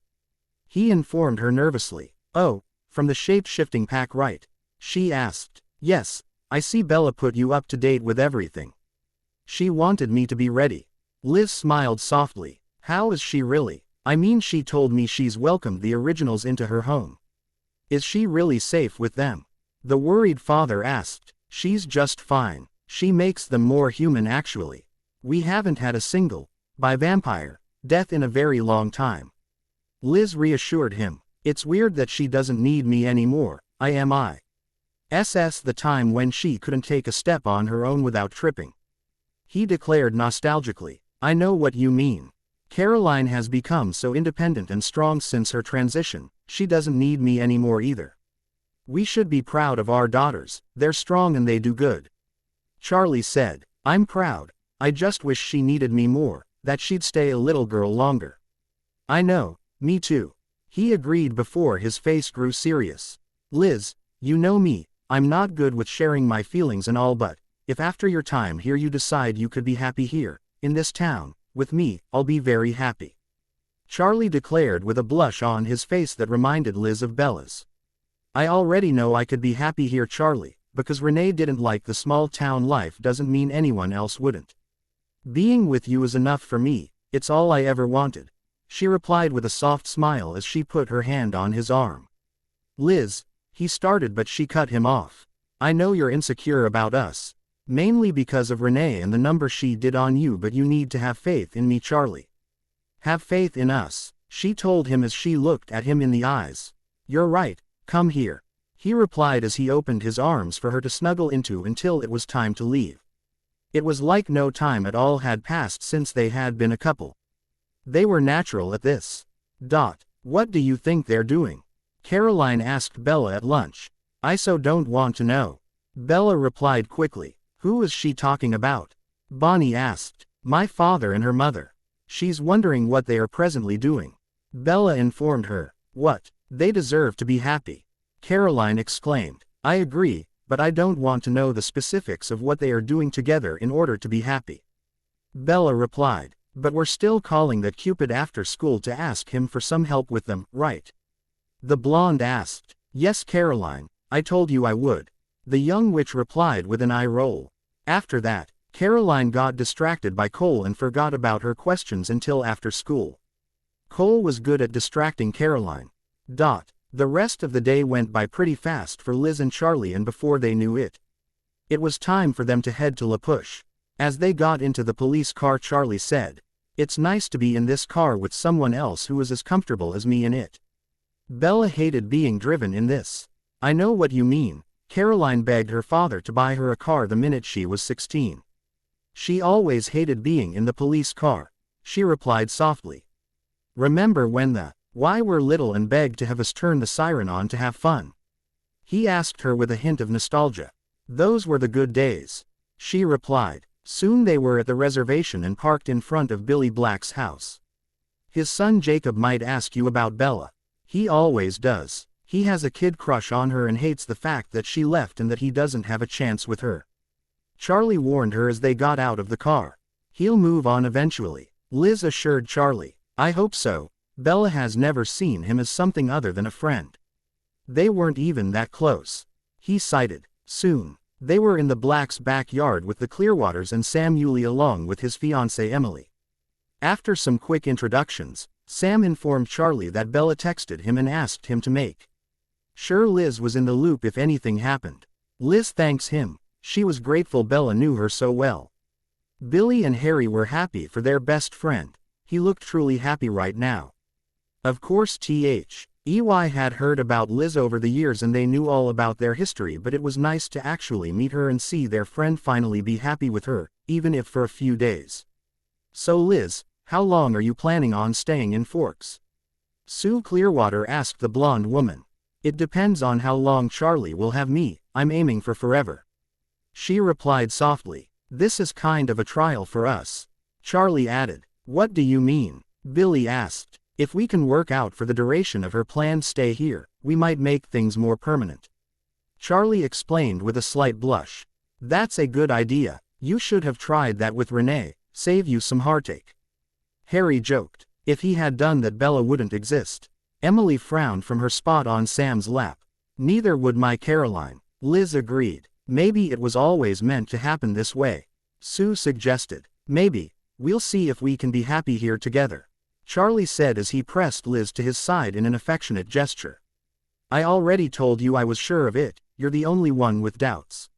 Speaker 1: He informed her nervously. Oh, from the shape-shifting pack, right? She asked. Yes, I see Bella put you up to date with everything. She wanted me to be ready. Liz smiled softly. How is she really? I mean, she told me she's welcomed the originals into her home. Is she really safe with them? The worried father asked. She's just fine. She makes them more human actually. We haven't had a single, by vampire, death in a very long time. Liz reassured him. It's weird that she doesn't need me anymore. I am the time when she couldn't take a step on her own without tripping. He declared nostalgically. I know what you mean. Caroline has become so independent and strong since her transition, she doesn't need me anymore either. We should be proud of our daughters, they're strong and they do good. Charlie said. I'm proud. I just wish she needed me more, that she'd stay a little girl longer. I know, me too. He agreed before his face grew serious. Liz, you know me, I'm not good with sharing my feelings and all, but if after your time here you decide you could be happy here, in this town, with me, I'll be very happy. Charlie declared with a blush on his face that reminded Liz of Bella's. I already know I could be happy here, Charlie, because Renee didn't like the small town life doesn't mean anyone else wouldn't. Being with you is enough for me, it's all I ever wanted. She replied with a soft smile as she put her hand on his arm. Liz, he started but she cut him off. I know you're insecure about us. Mainly because of Renee and the number she did on you, but you need to have faith in me, Charlie. Have faith in us, she told him as she looked at him in the eyes. You're right, come here. He replied as he opened his arms for her to snuggle into until it was time to leave. It was like no time at all had passed since they had been a couple. They were natural at this. What do you think they're doing? Caroline asked Bella at lunch. I so don't want to know. Bella replied quickly. Who is she talking about? Bonnie asked. My father and her mother. She's wondering what they are presently doing. Bella informed her. What? They deserve to be happy. Caroline exclaimed. I agree, but I don't want to know the specifics of what they are doing together in order to be happy. Bella replied. But we're still calling that Cupid after school to ask him for some help with them, right? The blonde asked. Yes, Caroline, I told you I would. The young witch replied with an eye roll. After that, Caroline got distracted by Cole and forgot about her questions until after school. Cole was good at distracting Caroline. The rest of the day went by pretty fast for Liz and Charlie, and before they knew it, it was time for them to head to La Push. As they got into the police car, Charlie said, It's nice to be in this car with someone else who is as comfortable as me in it. Bella hated being driven in this. I know what you mean, Caroline begged her father to buy her a car the minute she was 16. She always hated being in the police car, she replied softly. Remember when why were little and begged to have us turn the siren on to have fun? He asked her with a hint of nostalgia. Those were the good days, she replied. Soon they were at the reservation and parked in front of Billy Black's house. His son Jacob might ask you about Bella. He always does. He has a kid crush on her and hates the fact that she left and that he doesn't have a chance with her. Charlie warned her as they got out of the car. He'll move on eventually, Liz assured Charlie. I hope so. Bella has never seen him as something other than a friend. They weren't even that close, he cited. Soon, they were in the Blacks' backyard with the Clearwaters and Sam Yulee along with his fiancée Emily. After some quick introductions, Sam informed Charlie that Bella texted him and asked him to make sure Liz was in the loop if anything happened. Liz thanks him. She was grateful Bella knew her so well. Billy and Harry were happy for their best friend. He looked truly happy right now. Of course EY had heard about Liz over the years and they knew all about their history, but it was nice to actually meet her and see their friend finally be happy with her, even if for a few days. So Liz, how long are you planning on staying in Forks? Sue Clearwater asked the blonde woman. It depends on how long Charlie will have me. I'm aiming for forever. She replied softly. This is kind of a trial for us. Charlie added. What do you mean? Billy asked. If we can work out for the duration of her planned stay here, we might make things more permanent. Charlie explained with a slight blush. That's a good idea. You should have tried that with Renee, save you some heartache. Harry joked. If he had done that, Bella wouldn't exist. Emily frowned from her spot on Sam's lap. Neither would my Caroline, Liz agreed. Maybe it was always meant to happen this way, Sue suggested. Maybe. We'll see if we can be happy here together, Charlie said as he pressed Liz to his side in an affectionate gesture. I already told you I was sure of it, you're the only one with doubts.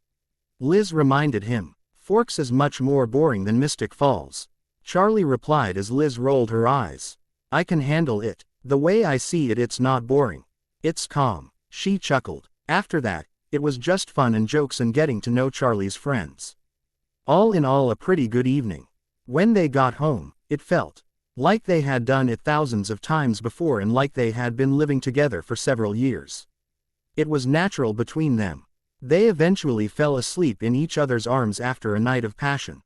Speaker 1: Liz reminded him. Forks is much more boring than Mystic Falls, Charlie replied as Liz rolled her eyes. I can handle it. The way I see it, it's not boring. It's calm, she chuckled. After that, it was just fun and jokes and getting to know Charlie's friends. All in all, a pretty good evening. When they got home, it felt like they had done it thousands of times before and like they had been living together for several years. It was natural between them. They eventually fell asleep in each other's arms after a night of passion.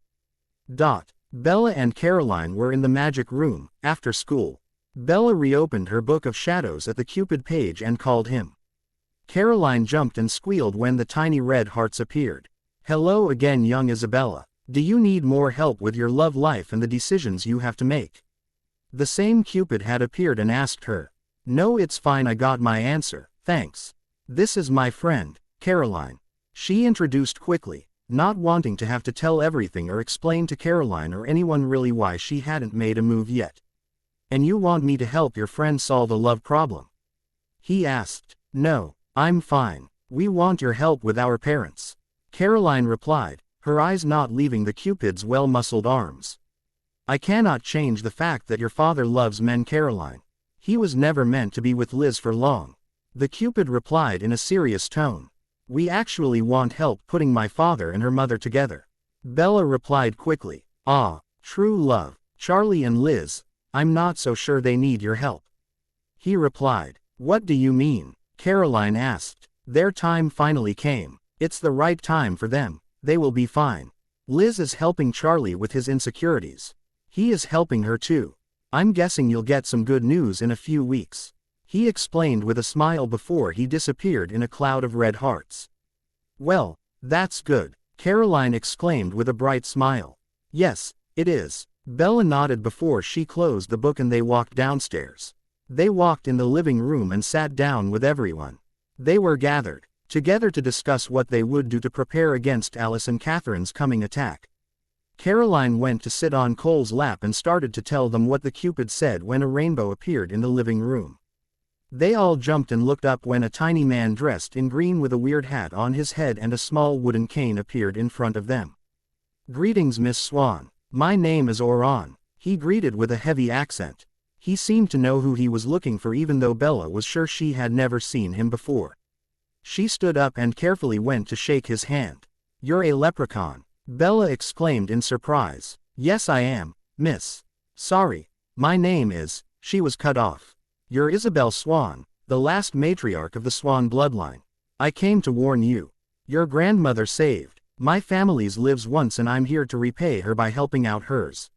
Speaker 1: Bella and Caroline were in the magic room, after school. Bella reopened her book of shadows at the Cupid page and called him. Caroline jumped and squealed when the tiny red hearts appeared. Hello again, young Isabella. Do you need more help with your love life and the decisions you have to make? The same Cupid had appeared and asked her. No, it's fine, I got my answer, thanks. This is my friend, Caroline. She introduced quickly, not wanting to have to tell everything or explain to Caroline or anyone really why she hadn't made a move yet. And you want me to help your friend solve a love problem? He asked. No, I'm fine. We want your help with our parents, Caroline replied, her eyes not leaving the Cupid's well-muscled arms. I cannot change the fact that your father loves men, Caroline. He was never meant to be with Liz for long. The Cupid replied in a serious tone. We actually want help putting my father and her mother together. Bella replied quickly. Ah, true love. Charlie and Liz, I'm not so sure they need your help. He replied. What do you mean? Caroline asked. Their time finally came. It's the right time for them. They will be fine. Liz is helping Charlie with his insecurities. He is helping her too. I'm guessing you'll get some good news in a few weeks, he explained with a smile before he disappeared in a cloud of red hearts. Well, that's good, Caroline exclaimed with a bright smile. Yes, it is. Bella nodded before she closed the book and they walked downstairs. They walked in the living room and sat down with everyone. They were gathered together to discuss what they would do to prepare against Alice and Catherine's coming attack. Caroline went to sit on Cole's lap and started to tell them what the Cupid said when a rainbow appeared in the living room. They all jumped and looked up when a tiny man dressed in green with a weird hat on his head and a small wooden cane appeared in front of them. Greetings, Miss Swan. My name is Oran, he greeted with a heavy accent. He seemed to know who he was looking for even though Bella was sure she had never seen him before. She stood up and carefully went to shake his hand. "You're a leprechaun," Bella exclaimed in surprise. "Yes I am, miss. Sorry, my name is," she was cut off. "You're Isabel Swan, the last matriarch of the Swan bloodline. I came to warn you. Your grandmother saved my family's lives once and I'm here to repay her by helping out hers."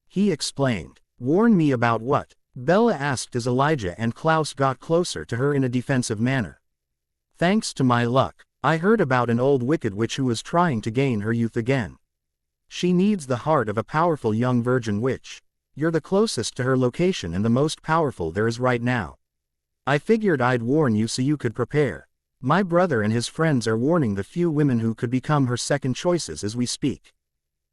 Speaker 1: He explained. "Warn me about what?" Bella asked as Elijah and Klaus got closer to her in a defensive manner. "Thanks to my luck, I heard about an old wicked witch who is trying to gain her youth again. She needs the heart of a powerful young virgin witch. You're the closest to her location and the most powerful there is right now. I figured I'd warn you so you could prepare. My brother and his friends are warning the few women who could become her second choices as we speak."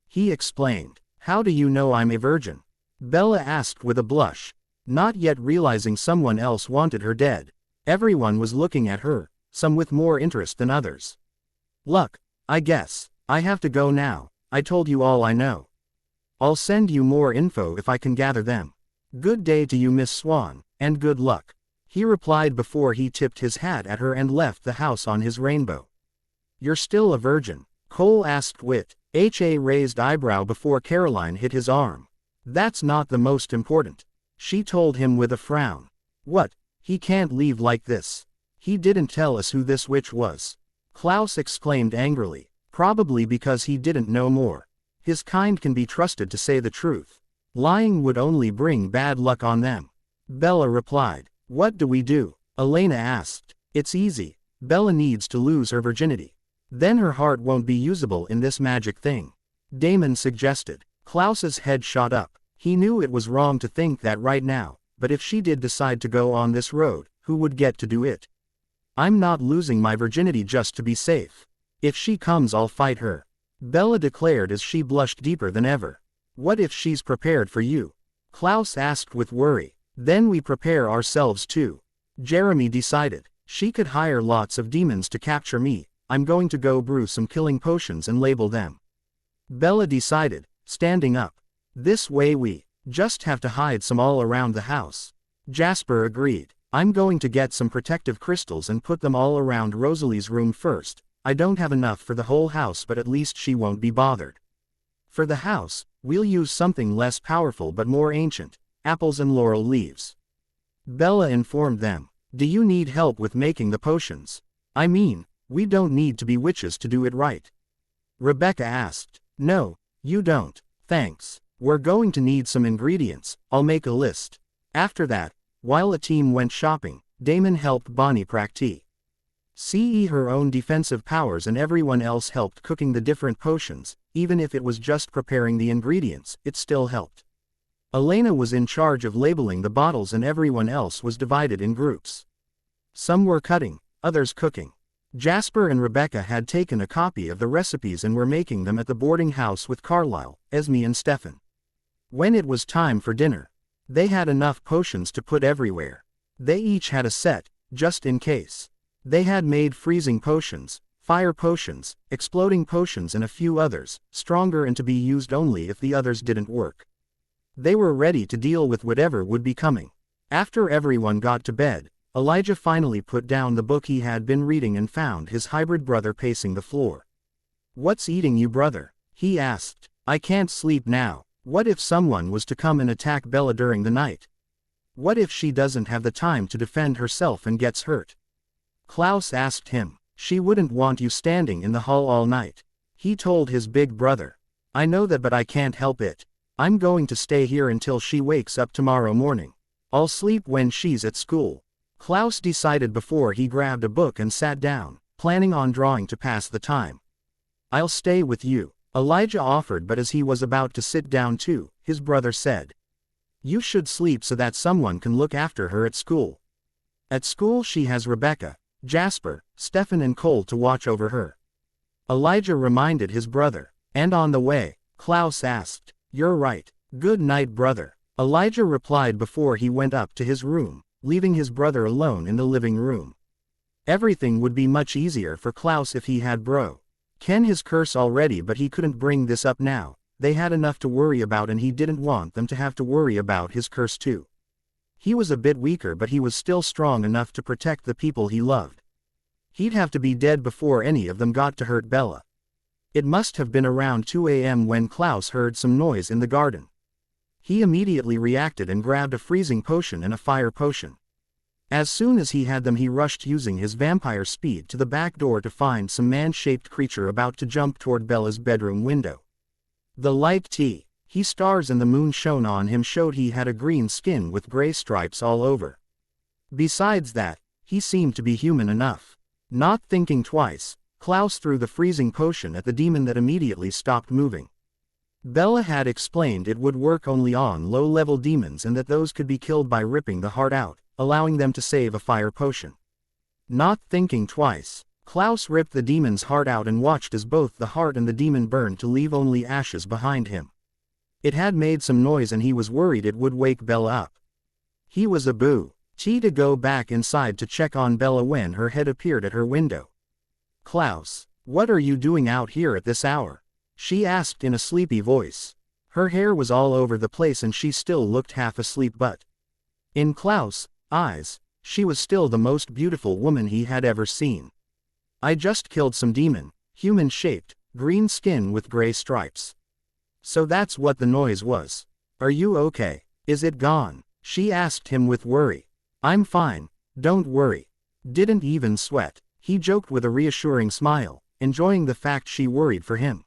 Speaker 1: He explained. "How do you know I'm a virgin?" Bella asked with a blush, not yet realizing someone else wanted her dead. Everyone was looking at her, some with more interest than others. "Luck, I guess. I have to go now. I told you all I know. I'll send you more info if I can gather them. Good day to you, Miss Swan, and good luck," he replied before he tipped his hat at her and left the house on his rainbow. "You're still a virgin?" Cole asked with a raised eyebrow before Caroline hit his arm. "That's not the most important," she told him with a frown. "What? He can't leave like this. He didn't tell us who this witch was," Klaus exclaimed angrily, probably because he didn't know more. His kind can be trusted to say the truth. Lying would only bring bad luck on them. Bella replied. "What do we do?" Elena asked. "It's easy. Bella needs to lose her virginity. Then her heart won't be usable in this magic thing," Damon suggested. Klaus's head shot up. He knew it was wrong to think that right now, but if she did decide to go on this road, who would get to do it? "I'm not losing my virginity just to be safe. If she comes I'll fight her," Bella declared as she blushed deeper than ever. "What if she's prepared for you?" Klaus asked with worry. "Then we prepare ourselves too," Jeremy decided. "She could hire lots of demons to capture me. I'm going to go brew some killing potions and label them," Bella decided, standing up. "This way we just have to hide some all around the house," Jasper agreed. "I'm going to get some protective crystals and put them all around Rosalie's room first. I don't have enough for the whole house, but at least she won't be bothered. For the house, we'll use something less powerful but more ancient, apples and laurel leaves," Bella informed them. "Do you need help with making the potions? I mean, we don't need to be witches to do it right," Rebecca asked. "No, you don't, thanks. We're going to need some ingredients. I'll make a list." After that, while a team went shopping, Damon helped Bonnie practice her own defensive powers and everyone else helped cooking the different potions. Even if it was just preparing the ingredients, it still helped. Elena was in charge of labeling the bottles and everyone else was divided in groups. Some were cutting, others cooking. Jasper and Rebecca had taken a copy of the recipes and were making them at the boarding house with Carlisle, Esme and Stefan. When it was time for dinner, they had enough potions to put everywhere. They each had a set, just in case. They had made freezing potions, fire potions, exploding potions and a few others, stronger and to be used only if the others didn't work. They were ready to deal with whatever would be coming. After everyone got to bed, Elijah finally put down the book he had been reading and found his hybrid brother pacing the floor. "What's eating you, brother?" he asked. "I can't sleep now. What if someone was to come and attack Bella during the night? What if she doesn't have the time to defend herself and gets hurt?" Klaus asked him. "She wouldn't want you standing in the hall all night," he told his big brother. "I know that, but I can't help it. I'm going to stay here until she wakes up tomorrow morning. I'll sleep when she's at school," Klaus decided before he grabbed a book and sat down, planning on drawing to pass the time. "I'll stay with you," Elijah offered, but as he was about to sit down too, his brother said, "You should sleep so that someone can look after her at school. At school she has Rebecca, Jasper, Stefan and Cole to watch over her," Elijah reminded his brother. "And on the way?" Klaus asked. "You're right. Good night, brother," Elijah replied before he went up to his room, leaving his brother alone in the living room. Everything would be much easier for Klaus if he had Ken his curse already, but he couldn't bring this up now. They had enough to worry about and he didn't want them to have to worry about his curse too. He was a bit weaker, but he was still strong enough to protect the people he loved. He'd have to be dead before any of them got to hurt Bella. It must have been around 2 a.m. when Klaus heard some noise in the garden. He immediately reacted and grabbed a freezing potion and a fire potion. As soon as he had them, he rushed using his vampire speed to the back door to find some man-shaped creature about to jump toward Bella's bedroom window. The light he stars and the moon shone on him showed he had a green skin with gray stripes all over. Besides that, he seemed to be human enough. Not thinking twice, Klaus threw the freezing potion at the demon that immediately stopped moving. Bella had explained it would work only on low-level demons and that those could be killed by ripping the heart out, allowing them to save a fire potion. Not thinking twice, Klaus ripped the demon's heart out and watched as both the heart and the demon burned to leave only ashes behind him. It had made some noise and he was worried it would wake Bella up. He was to go back inside to check on Bella when her head appeared at her window. "Klaus, what are you doing out here at this hour?" she asked in a sleepy voice. Her hair was all over the place and she still looked half asleep, but in Klaus' eyes, she was still the most beautiful woman he had ever seen. "I just killed some demon, human-shaped, green skin with gray stripes." "So that's what the noise was. Are you okay? Is it gone?" she asked him with worry. "I'm fine, don't worry. Didn't even sweat," he joked with a reassuring smile, enjoying the fact she worried for him.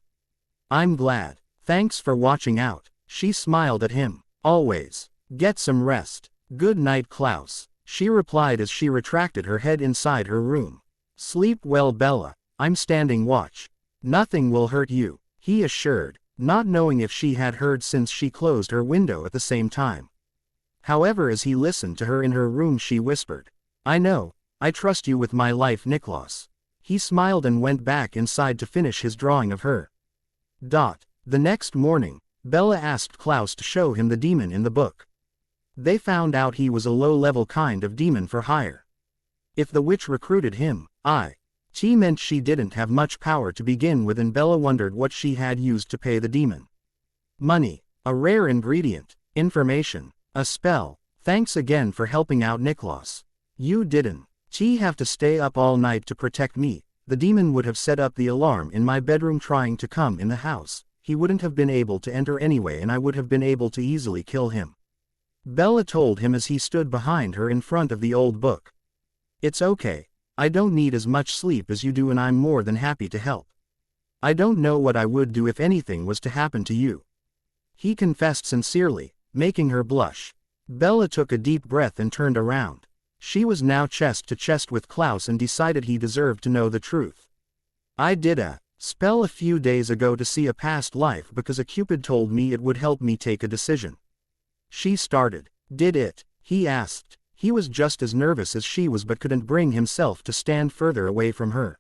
Speaker 1: "I'm glad. Thanks for watching out," she smiled at him. "Always. Get some rest." "Good night, Klaus," she replied as she retracted her head inside her room. "Sleep well, Bella. I'm standing watch. Nothing will hurt you," he assured, not knowing if she had heard since she closed her window at the same time. However, as he listened to her in her room, she whispered, "I know, I trust you with my life, Niklaus." He smiled and went back inside to finish his drawing of her. The next morning, Bella asked Klaus to show him the demon in the book. They found out he was a low-level kind of demon for hire. If the witch recruited him, she meant she didn't have much power to begin with, and Bella wondered what she had used to pay the demon. Money, a rare ingredient, information, a spell. "Thanks again for helping out, Niklaus. You didn't have to stay up all night to protect me. The demon would have set up the alarm in my bedroom trying to come in the house. He wouldn't have been able to enter anyway and I would have been able to easily kill him," Bella told him as he stood behind her in front of the old book. "It's okay. I don't need as much sleep as you do and I'm more than happy to help. I don't know what I would do if anything was to happen to you," he confessed sincerely, making her blush. Bella took a deep breath and turned around. She was now chest to chest with Klaus and decided he deserved to know the truth. "I did a spell a few days ago to see a past life because a Cupid told me it would help me take a decision." She started. "Did it?" he asked. He was just as nervous as she was but couldn't bring himself to stand further away from her.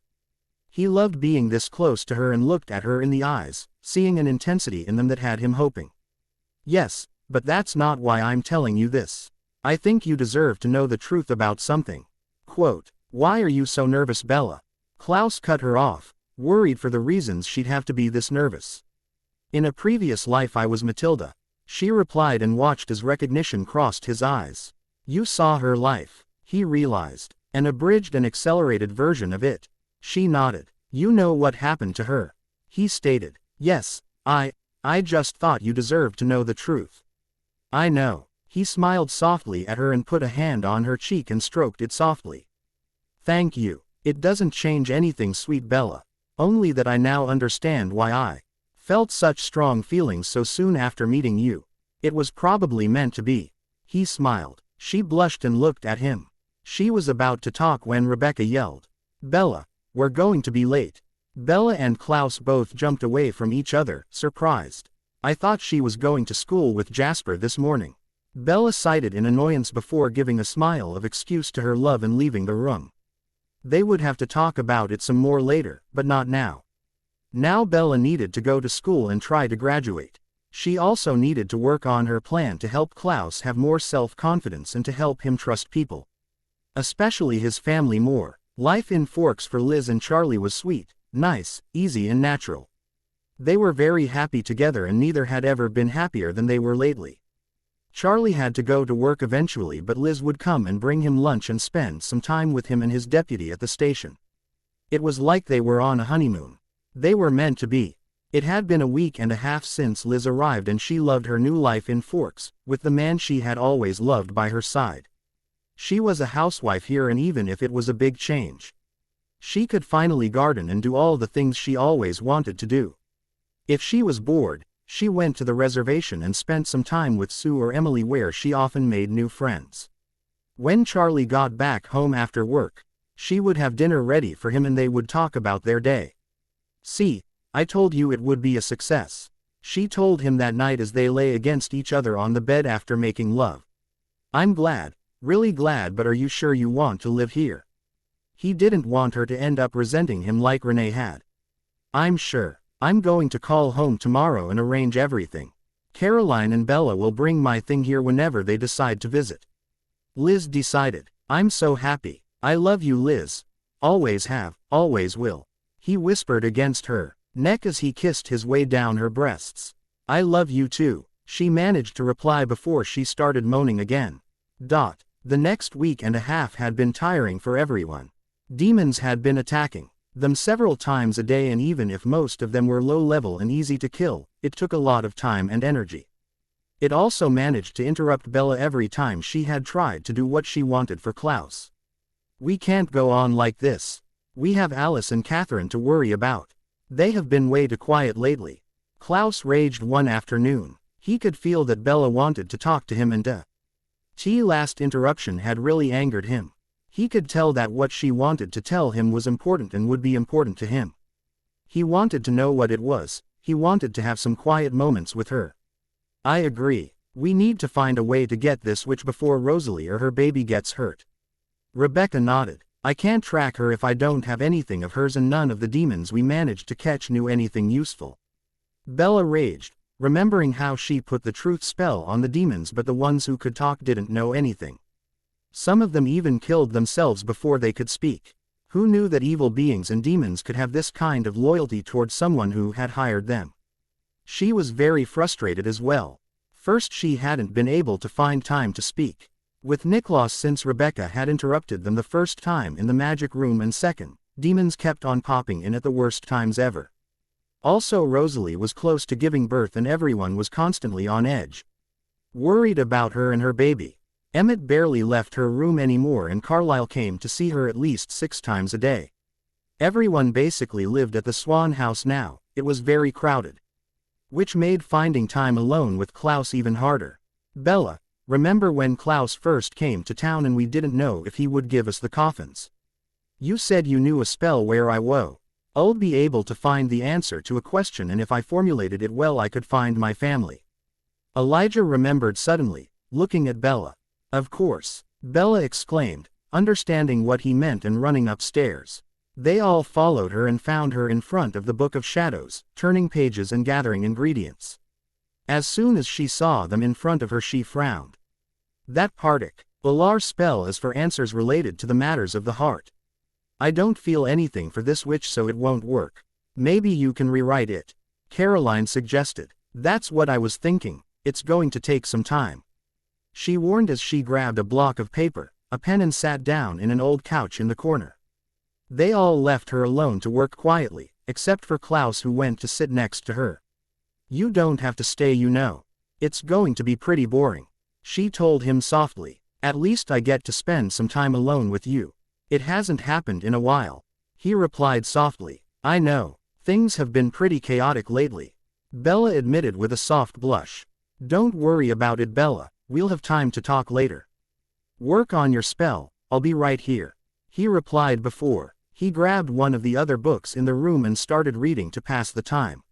Speaker 1: He loved being this close to her and looked at her in the eyes, seeing an intensity in them that had him hoping. "Yes, but that's not why I'm telling you this. I think you deserve to know the truth about something." Quote, "Why are you so nervous, Bella?" Klaus cut her off, worried for the reasons she'd have to be this nervous. "In a previous life I was Matilda," she replied and watched as recognition crossed his eyes. "You saw her life," he realized. "An abridged and accelerated version of it." She nodded. "You know what happened to her," he stated. "Yes, I just thought you deserved to know the truth." "I know." He smiled softly at her and put a hand on her cheek and stroked it softly. "Thank you. It doesn't change anything, sweet Bella. Only that I now understand why I felt such strong feelings so soon after meeting you. It was probably meant to be." He smiled. She blushed and looked at him. She was about to talk when Rebecca yelled, "Bella, we're going to be late." Bella and Klaus both jumped away from each other, surprised. "I thought she was going to school with Jasper this morning," Bella cited in annoyance before giving a smile of excuse to her love and leaving the room. They would have to talk about it some more later, but not now. Now Bella needed to go to school and try to graduate. She also needed to work on her plan to help Klaus have more self-confidence and to help him trust people, especially his family, more. Life in Forks for Liz and Charlie was sweet, nice, easy and natural. They were very happy together and neither had ever been happier than they were lately. Charlie had to go to work eventually, but Liz would come and bring him lunch and spend some time with him and his deputy at the station. It was like they were on a honeymoon. They were meant to be. It had been a week and a half since Liz arrived and she loved her new life in Forks, with the man she had always loved by her side. She was a housewife here, and even if it was a big change, she could finally garden and do all the things she always wanted to do. If she was bored, she went to the reservation and spent some time with Sue or Emily, where she often made new friends. When Charlie got back home after work, she would have dinner ready for him and they would talk about their day. "See, I told you it would be a success," she told him that night as they lay against each other on the bed after making love. "I'm glad, really glad, but are you sure you want to live here?" He didn't want her to end up resenting him like Renee had. "I'm sure. I'm going to call home tomorrow and arrange everything. Caroline and Bella will bring my thing here whenever they decide to visit." Liz decided. "I'm so happy. I love you, Liz. Always have, always will," he whispered against her neck as he kissed his way down her breasts. "I love you too," she managed to reply before she started moaning again. The next week and a half had been tiring for everyone. Demons had been attacking them several times a day, and even if most of them were low level and easy to kill, it took a lot of time and energy. It also managed to interrupt Bella every time she had tried to do what she wanted for Klaus. "We can't go on like this. We have Alice and Catherine to worry about. They have been way too quiet lately," Klaus raged one afternoon. He could feel that Bella wanted to talk to him, and the last interruption had really angered him. He could tell that what she wanted to tell him was important and would be important to him. He wanted to know what it was. He wanted to have some quiet moments with her. "I agree. We need to find a way to get this switch before Rosalie or her baby gets hurt." Rebecca nodded. "I can't track her if I don't have anything of hers, and none of the demons we managed to catch knew anything useful." Bella raged, remembering how she put the truth spell on the demons, but the ones who could talk didn't know anything. Some of them even killed themselves before they could speak. Who knew that evil beings and demons could have this kind of loyalty toward someone who had hired them? She was very frustrated as well. First, she hadn't been able to find time to speak with Niklaus since Rebecca had interrupted them the first time in the magic room, and second, demons kept on popping in at the worst times ever. Also, Rosalie was close to giving birth and everyone was constantly on edge, worried about her and her baby. Emmett barely left her room anymore, and Carlisle came to see her at least 6 times a day. Everyone basically lived at the Swan house now. It was very crowded, which made finding time alone with Klaus even harder. "Bella, remember when Klaus first came to town and we didn't know if he would give us the coffins? You said you knew a spell where I'd be able to find the answer to a question, and if I formulated it well I could find my family." Elijah remembered suddenly, looking at Bella. "Of course," Bella exclaimed, understanding what he meant and running upstairs. They all followed her and found her in front of the Book of Shadows, turning pages and gathering ingredients. As soon as she saw them in front of her, she frowned. "That particular spell is for answers related to the matters of the heart. I don't feel anything for this witch, so it won't work. Maybe you can rewrite it," Caroline suggested. "That's what I was thinking. It's going to take some time," she warned as she grabbed a block of paper, a pen, and sat down in an old couch in the corner. They all left her alone to work quietly, except for Klaus, who went to sit next to her. "You don't have to stay, you know. It's going to be pretty boring," she told him softly. "At least I get to spend some time alone with you." "It hasn't happened in a while," he replied softly. "I know. Things have been pretty chaotic lately," Bella admitted with a soft blush. "Don't worry about it, Bella. We'll have time to talk later. Work on your spell. I'll be right here," he replied before he grabbed one of the other books in the room and started reading to pass the time.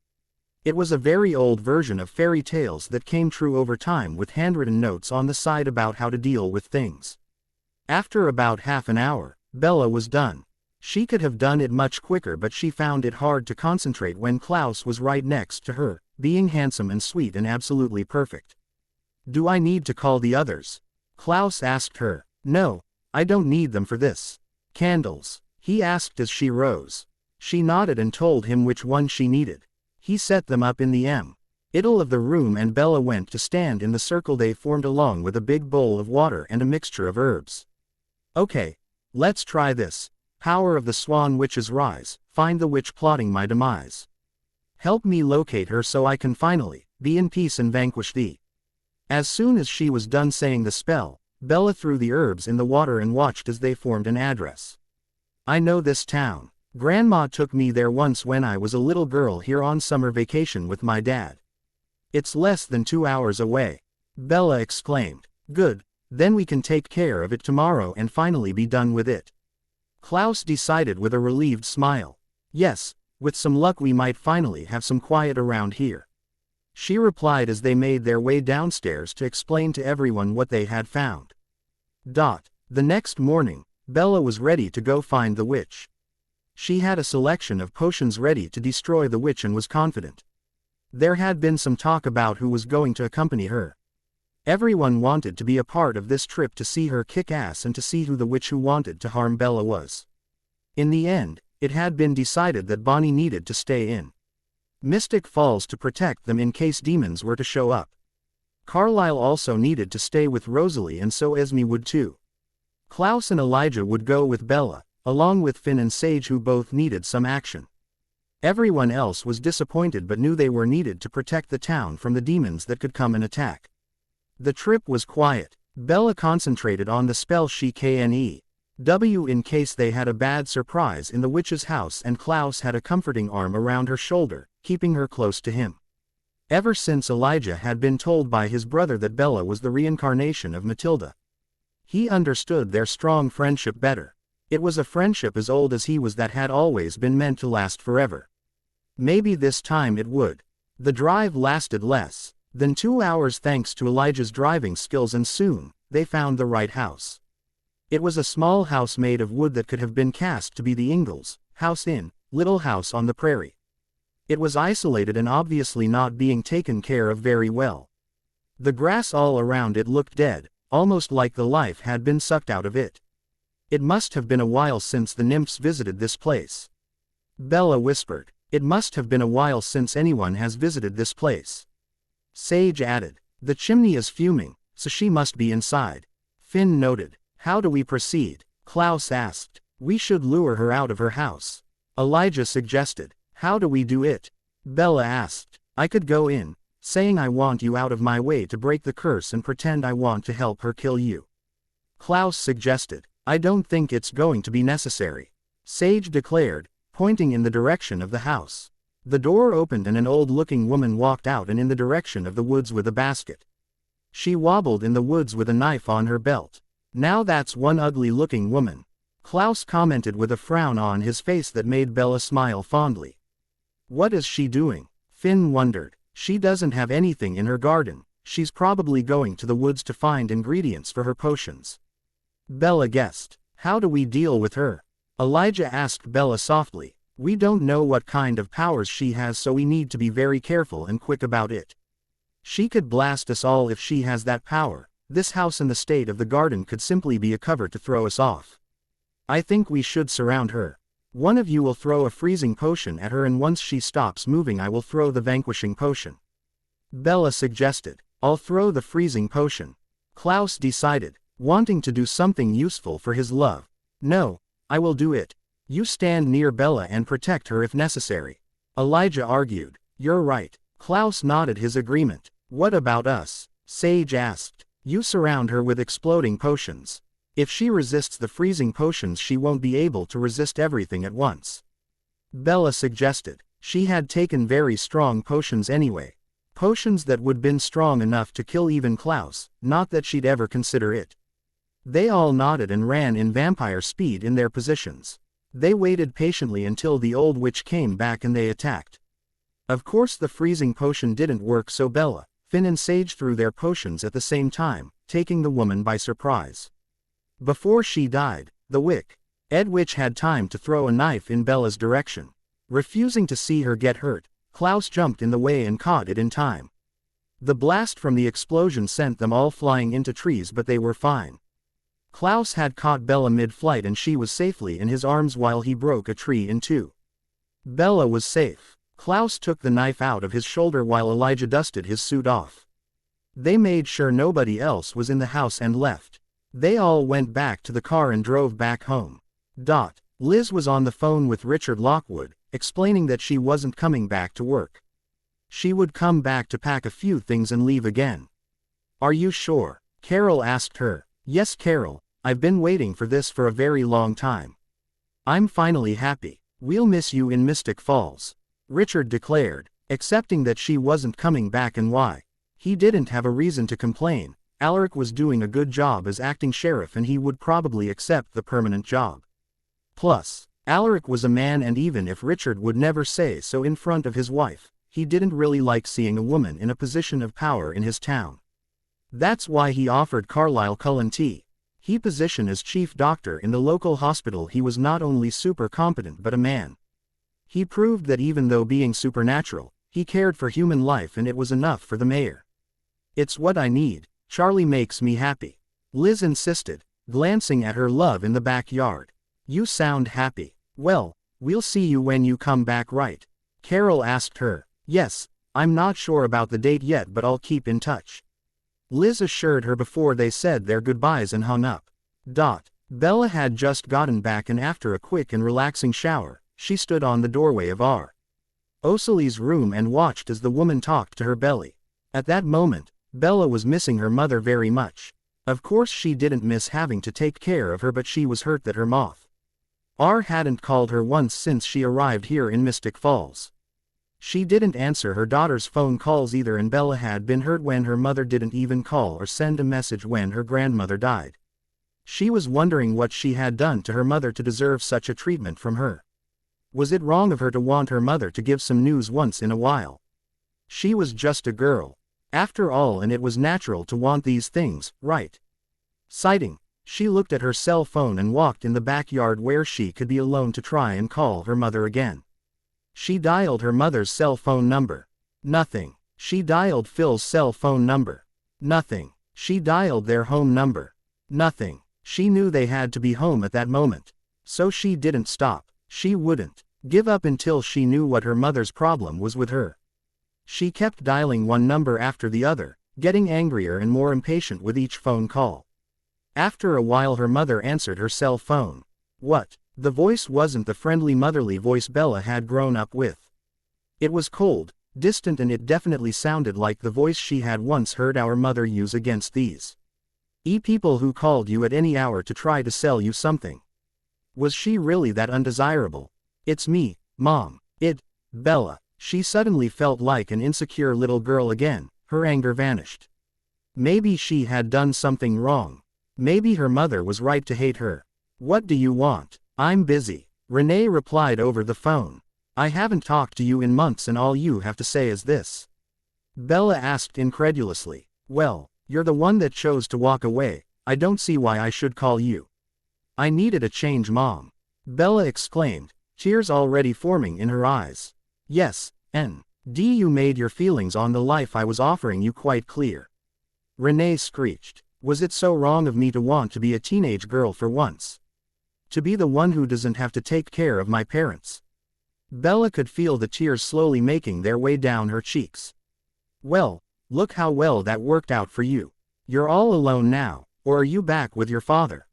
Speaker 1: It was a very old version of fairy tales that came true over time, with handwritten notes on the side about how to deal with things. After about half an hour, Bella was done. She could have done it much quicker, but she found it hard to concentrate when Klaus was right next to her, being handsome and sweet and absolutely perfect. "Do I need to call the others?" Klaus asked her. "No, I don't need them for this." "Candles?" he asked as she rose. She nodded and told him which one she needed. He set them up in the middle of the room, and Bella went to stand in the circle they formed along with a big bowl of water and a mixture of herbs. "Okay, let's try this," Power of the Swan witches rise, find the witch plotting my demise. Help me locate her so I can finally be in peace and vanquish thee. As soon as she was done saying the spell, Bella threw the herbs in the water and watched as they formed an address. I know this town. Grandma took me there once when I was a little girl here on summer vacation with my dad. It's less than 2 hours away. Bella exclaimed. Good, then we can take care of it tomorrow and finally be done with it. Klaus decided with a relieved smile. Yes, with some luck we might finally have some quiet around here. She replied as they made their way downstairs to explain to everyone what they had found. The next morning, Bella was ready to go find the witch. She had a selection of potions ready to destroy the witch and was confident. There had been some talk about who was going to accompany her. Everyone wanted to be a part of this trip to see her kick ass and to see who the witch who wanted to harm Bella was. In the end, it had been decided that Bonnie needed to stay in Mystic Falls to protect them in case demons were to show up. Carlisle also needed to stay with Rosalie and so Esme would too. Klaus and Elijah would go with Bella, along with Finn and Sage who both needed some action. Everyone else was disappointed but knew they were needed to protect the town from the demons that could come and attack. The trip was quiet. Bella concentrated on the spell she knew in case they had a bad surprise in the witch's house, and Klaus had a comforting arm around her shoulder, keeping her close to him. Ever since Elijah had been told by his brother that Bella was the reincarnation of Matilda, he understood their strong friendship better. It was a friendship as old as he was that had always been meant to last forever. Maybe this time it would. The drive lasted less than 2 hours thanks to Elijah's driving skills, and soon they found the right house. It was a small house made of wood that could have been cast to be the Ingalls' house in Little House on the Prairie. It was isolated and obviously not being taken care of very well. The grass all around it looked dead, almost like the life had been sucked out of it. It must have been a while since the nymphs visited this place. Bella whispered. It must have been a while since anyone has visited this place. Sage added. The chimney is fuming, so she must be inside. Finn noted. How do we proceed? Klaus asked. We should lure her out of her house. Elijah suggested. How do we do it? Bella asked. I could go in, saying I want you out of my way to break the curse and pretend I want to help her kill you. Klaus suggested. I don't think it's going to be necessary. Sage declared, pointing in the direction of the house. The door opened and an old-looking woman walked out and in the direction of the woods with a basket. She wobbled in the woods with a knife on her belt. Now that's one ugly-looking woman, Klaus commented with a frown on his face that made Bella smile fondly. What is she doing? Finn wondered. She doesn't have anything in her garden. She's probably going to the woods to find ingredients for her potions. Bella guessed. How do we deal with her? Elijah asked Bella softly. We don't know what kind of powers she has, so we need to be very careful and quick about it. She could blast us all if she has that power. This house and the state of the garden could simply be a cover to throw us off. I think we should surround her. One of you will throw a freezing potion at her, and once she stops moving I will throw the vanquishing potion. Bella suggested. I'll throw the freezing potion. Klaus decided, wanting to do something useful for his love. No, I will do it. You stand near Bella and protect her if necessary. Elijah argued. You're right. Klaus nodded his agreement. What about us? Sage asked. You surround her with exploding potions. If she resists the freezing potions she won't be able to resist everything at once. Bella suggested. She had taken very strong potions anyway. Potions that would been strong enough to kill even Klaus, not that she'd ever consider it. They all nodded and ran in vampire speed in their positions. They waited patiently until the old witch came back and they attacked. Of course the freezing potion didn't work, so Bella, Finn and Sage threw their potions at the same time, taking the woman by surprise. Before she died, the wicked witch had time to throw a knife in Bella's direction. Refusing to see her get hurt, Klaus jumped in the way and caught it in time. The blast from the explosion sent them all flying into trees, but they were fine. Klaus had caught Bella mid-flight and she was safely in his arms while he broke a tree in two. Bella was safe. Klaus took the knife out of his shoulder while Elijah dusted his suit off. They made sure nobody else was in the house and left. They all went back to the car and drove back home. Liz was on the phone with Richard Lockwood, explaining that she wasn't coming back to work. She would come back to pack a few things and leave again. Are you sure? Carol asked her. Yes, Carol, I've been waiting for this for a very long time. I'm finally happy. We'll miss you in Mystic Falls, Richard declared, accepting that she wasn't coming back and why. He didn't have a reason to complain. Alaric was doing a good job as acting sheriff and he would probably accept the permanent job. Plus, Alaric was a man, and even if Richard would never say so in front of his wife, he didn't really like seeing a woman in a position of power in his town. That's why he offered Carlisle Cullen T.'s position as chief doctor in the local hospital. He was not only super competent but a man. He proved that even though being supernatural, he cared for human life, and it was enough for the mayor. It's what I need. Charlie makes me happy, Liz insisted, glancing at her love in the backyard. You sound happy. Well, we'll see you when you come back, right? Carol asked her. Yes, I'm not sure about the date yet, but I'll keep in touch, Liz assured her before they said their goodbyes and hung up. Bella had just gotten back, and after a quick and relaxing shower, she stood on the doorway of R. Osali's room and watched as the woman talked to her belly. At that moment, Bella was missing her mother very much. Of course she didn't miss having to take care of her, but she was hurt that her moth R hadn't called her once since she arrived here in Mystic Falls. She didn't answer her daughter's phone calls either, and Bella had been hurt when her mother didn't even call or send a message when her grandmother died. She was wondering what she had done to her mother to deserve such a treatment from her. Was it wrong of her to want her mother to give some news once in a while? She was just a girl, after all, and it was natural to want these things, right? Sighing, she looked at her cell phone and walked in the backyard where she could be alone to try and call her mother again. She dialed her mother's cell phone number. Nothing. She dialed Phil's cell phone number. Nothing. She dialed their home number. Nothing. She knew they had to be home at that moment. So she didn't stop. She wouldn't give up until she knew what her mother's problem was with her. She kept dialing one number after the other, getting angrier and more impatient with each phone call. After a while her mother answered her cell phone. What? The voice wasn't the friendly motherly voice Bella had grown up with. It was cold, distant, and it definitely sounded like the voice she had once heard our mother use against these people who called you at any hour to try to sell you something. Was she really that undesirable? It's me, Mom. Bella. She suddenly felt like an insecure little girl again. Her anger vanished. Maybe she had done something wrong. Maybe her mother was right to hate her. What do you want? I'm busy, Renee replied over the phone. I haven't talked to you in months and all you have to say is this. Bella asked incredulously. Well, you're the one that chose to walk away. I don't see why I should call you. I needed a change, Mom. Bella exclaimed, tears already forming in her eyes. Yes, you made your feelings on the life I was offering you quite clear. Renee screeched. Was it so wrong of me to want to be a teenage girl for once? To be the one who doesn't have to take care of my parents? Bella could feel the tears slowly making their way down her cheeks. Well, look how well that worked out for you. You're all alone now, or are you back with your father?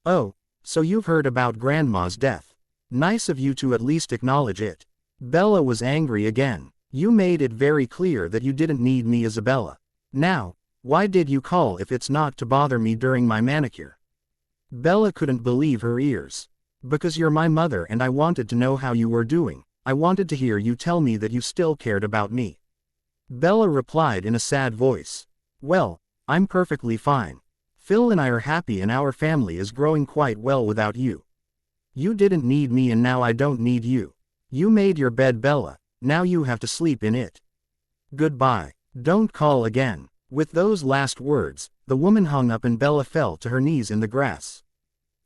Speaker 1: Oh, so you've heard about Grandma's death. Nice of you to at least acknowledge it. Bella was angry again. You made it very clear that you didn't need me, Isabella. Now, why did you call if it's not to bother me during my manicure? Bella couldn't believe her ears. Because you're my mother and I wanted to know how you were doing. I wanted to hear you tell me that you still cared about me. Bella replied in a sad voice. Well, I'm perfectly fine. Phil and I are happy and our family is growing quite well without you. You didn't need me and now I don't need you. You made your bed, Bella. Now you have to sleep in it. Goodbye. Don't call again. With those last words, the woman hung up and Bella fell to her knees in the grass.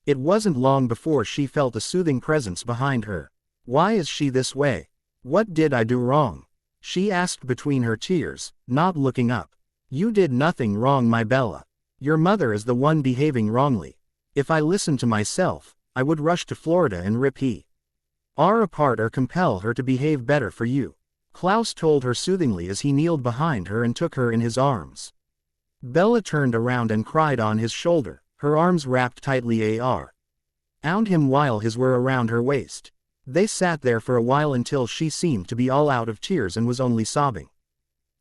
Speaker 1: It wasn't long before she felt a soothing presence behind her. Why is she this way? What did I do wrong? She asked between her tears, not looking up. You did nothing wrong, my Bella. Your mother is the one behaving wrongly. If I listened to myself, I would rush to Florida and rip her apart or compel her to behave better for you. Klaus told her soothingly as he kneeled behind her and took her in his arms. Bella turned around and cried on his shoulder, her arms wrapped tightly. owned him while his were around her waist. They sat there for a while until she seemed to be all out of tears and was only sobbing.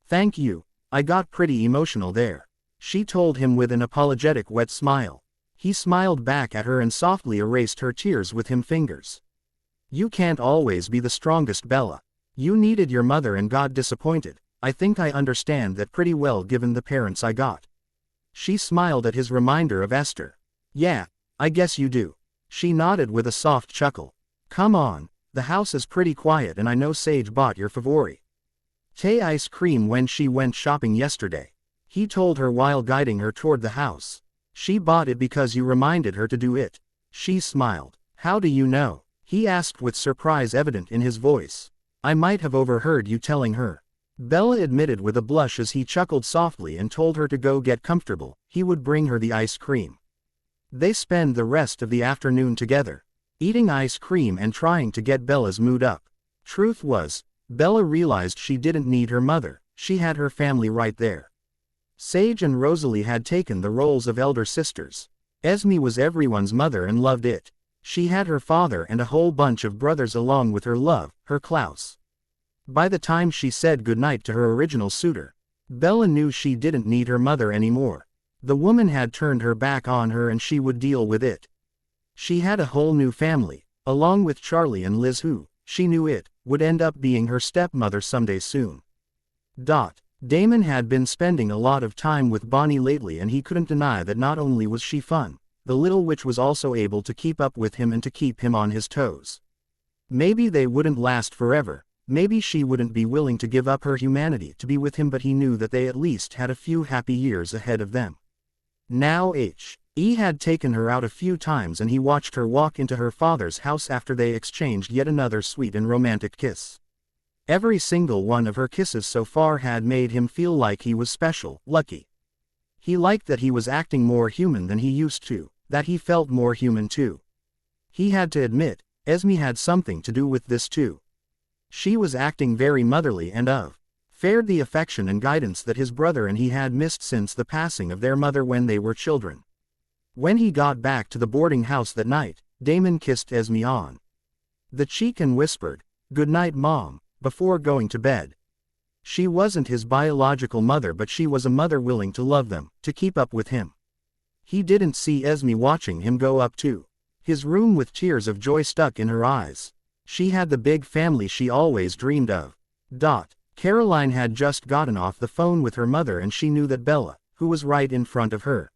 Speaker 1: "Thank you, I got pretty emotional there," she told him with an apologetic wet smile. He smiled back at her and softly erased her tears with his fingers. "You can't always be the strongest, Bella. You needed your mother and got disappointed. I think I understand that pretty well given the parents I got." She smiled at his reminder of Esther. "Yeah, I guess you do." She nodded with a soft chuckle. "Come on, the house is pretty quiet and I know Sage bought your favori Tay ice cream when she went shopping yesterday," he told her while guiding her toward the house. "She bought it because you reminded her to do it." She smiled. "How do you know?" he asked with surprise evident in his voice. "I might have overheard you telling her," Bella admitted with a blush as he chuckled softly and told her to go get comfortable. He would bring her the ice cream. They spent the rest of the afternoon together, eating ice cream and trying to get Bella's mood up. Truth was, Bella realized she didn't need her mother, she had her family right there. Sage and Rosalie had taken the roles of elder sisters. Esme was everyone's mother and loved it. She had her father and a whole bunch of brothers along with her love, her Klaus. By the time she said goodnight to her original suitor, Bella knew she didn't need her mother anymore. The woman had turned her back on her and she would deal with it. She had a whole new family, along with Charlie and Liz who, she knew it, would end up being her stepmother someday soon. Damon had been spending a lot of time with Bonnie lately and he couldn't deny that not only was she fun, the little witch was also able to keep up with him and to keep him on his toes. Maybe they wouldn't last forever. Maybe she wouldn't be willing to give up her humanity to be with him, but he knew that they at least had a few happy years ahead of them. Now He had taken her out a few times and he watched her walk into her father's house after they exchanged yet another sweet and romantic kiss. Every single one of her kisses so far had made him feel like he was special, lucky. He liked that he was acting more human than he used to, that he felt more human too. He had to admit, Esme had something to do with this too. She was acting very motherly and fared the affection and guidance that his brother and he had missed since the passing of their mother when they were children. When he got back to the boarding house that night, Damon kissed Esme on the cheek and whispered, "Good night, Mom," before going to bed. She wasn't his biological mother, but she was a mother willing to love them, to keep up with him. He didn't see Esme watching him go up to his room with tears of joy stuck in her eyes. She had the big family she always dreamed of. Caroline had just gotten off the phone with her mother and she knew that Bella, who was right in front of her,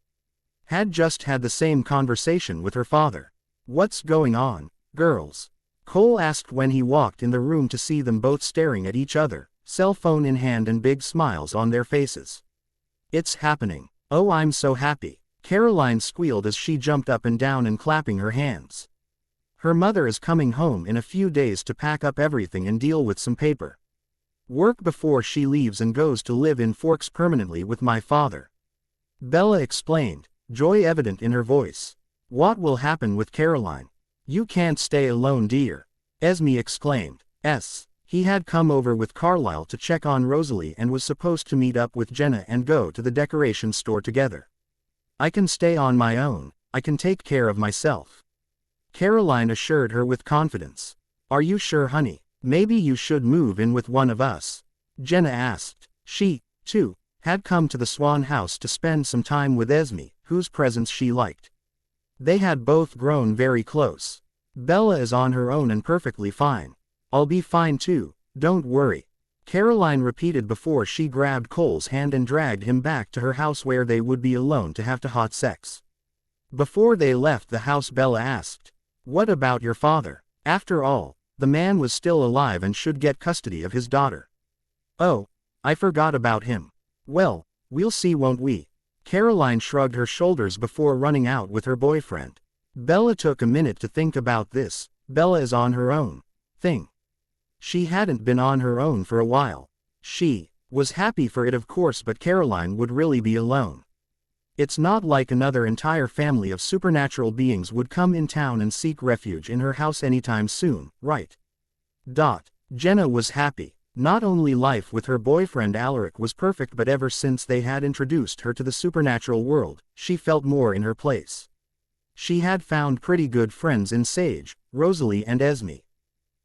Speaker 1: had just had the same conversation with her father. "What's going on, girls?" Cole asked when he walked in the room to see them both staring at each other, cell phone in hand and big smiles on their faces. "It's happening. Oh, I'm so happy," Caroline squealed as she jumped up and down and clapping her hands. Her mother is coming home in a few days to pack up everything and deal with some paper work before she leaves and goes to live in Forks permanently with my father. Bella explained, joy evident in her voice. "What will happen with Caroline?" "You can't stay alone, dear," Esme exclaimed. He had come over with Carlisle to check on Rosalie and was supposed to meet up with Jenna and go to the decoration store together. "I can stay on my own, I can take care of myself," Caroline assured her with confidence. "Are you sure, honey? Maybe you should move in with one of us?" Jenna asked. She, too, had come to the Swan house to spend some time with Esme, whose presence she liked. They had both grown very close. "Bella is on her own and perfectly fine. I'll be fine too, don't worry," Caroline repeated before she grabbed Cole's hand and dragged him back to her house where they would be alone to have hot sex. Before they left the house, Bella asked, "What about your father? After all, the man was still alive and should get custody of his daughter." "Oh, I forgot about him." "Well, we'll see, won't we?" Caroline shrugged her shoulders before running out with her boyfriend. Bella took a minute to think about this. Bella is on her own thing. She hadn't been on her own for a while. She was happy for it, of course, but Caroline would really be alone. It's not like another entire family of supernatural beings would come in town and seek refuge in her house anytime soon, right? Jenna was happy. Not only life with her boyfriend Alaric was perfect, but ever since they had introduced her to the supernatural world, she felt more in her place. She had found pretty good friends in Sage, Rosalie and Esme.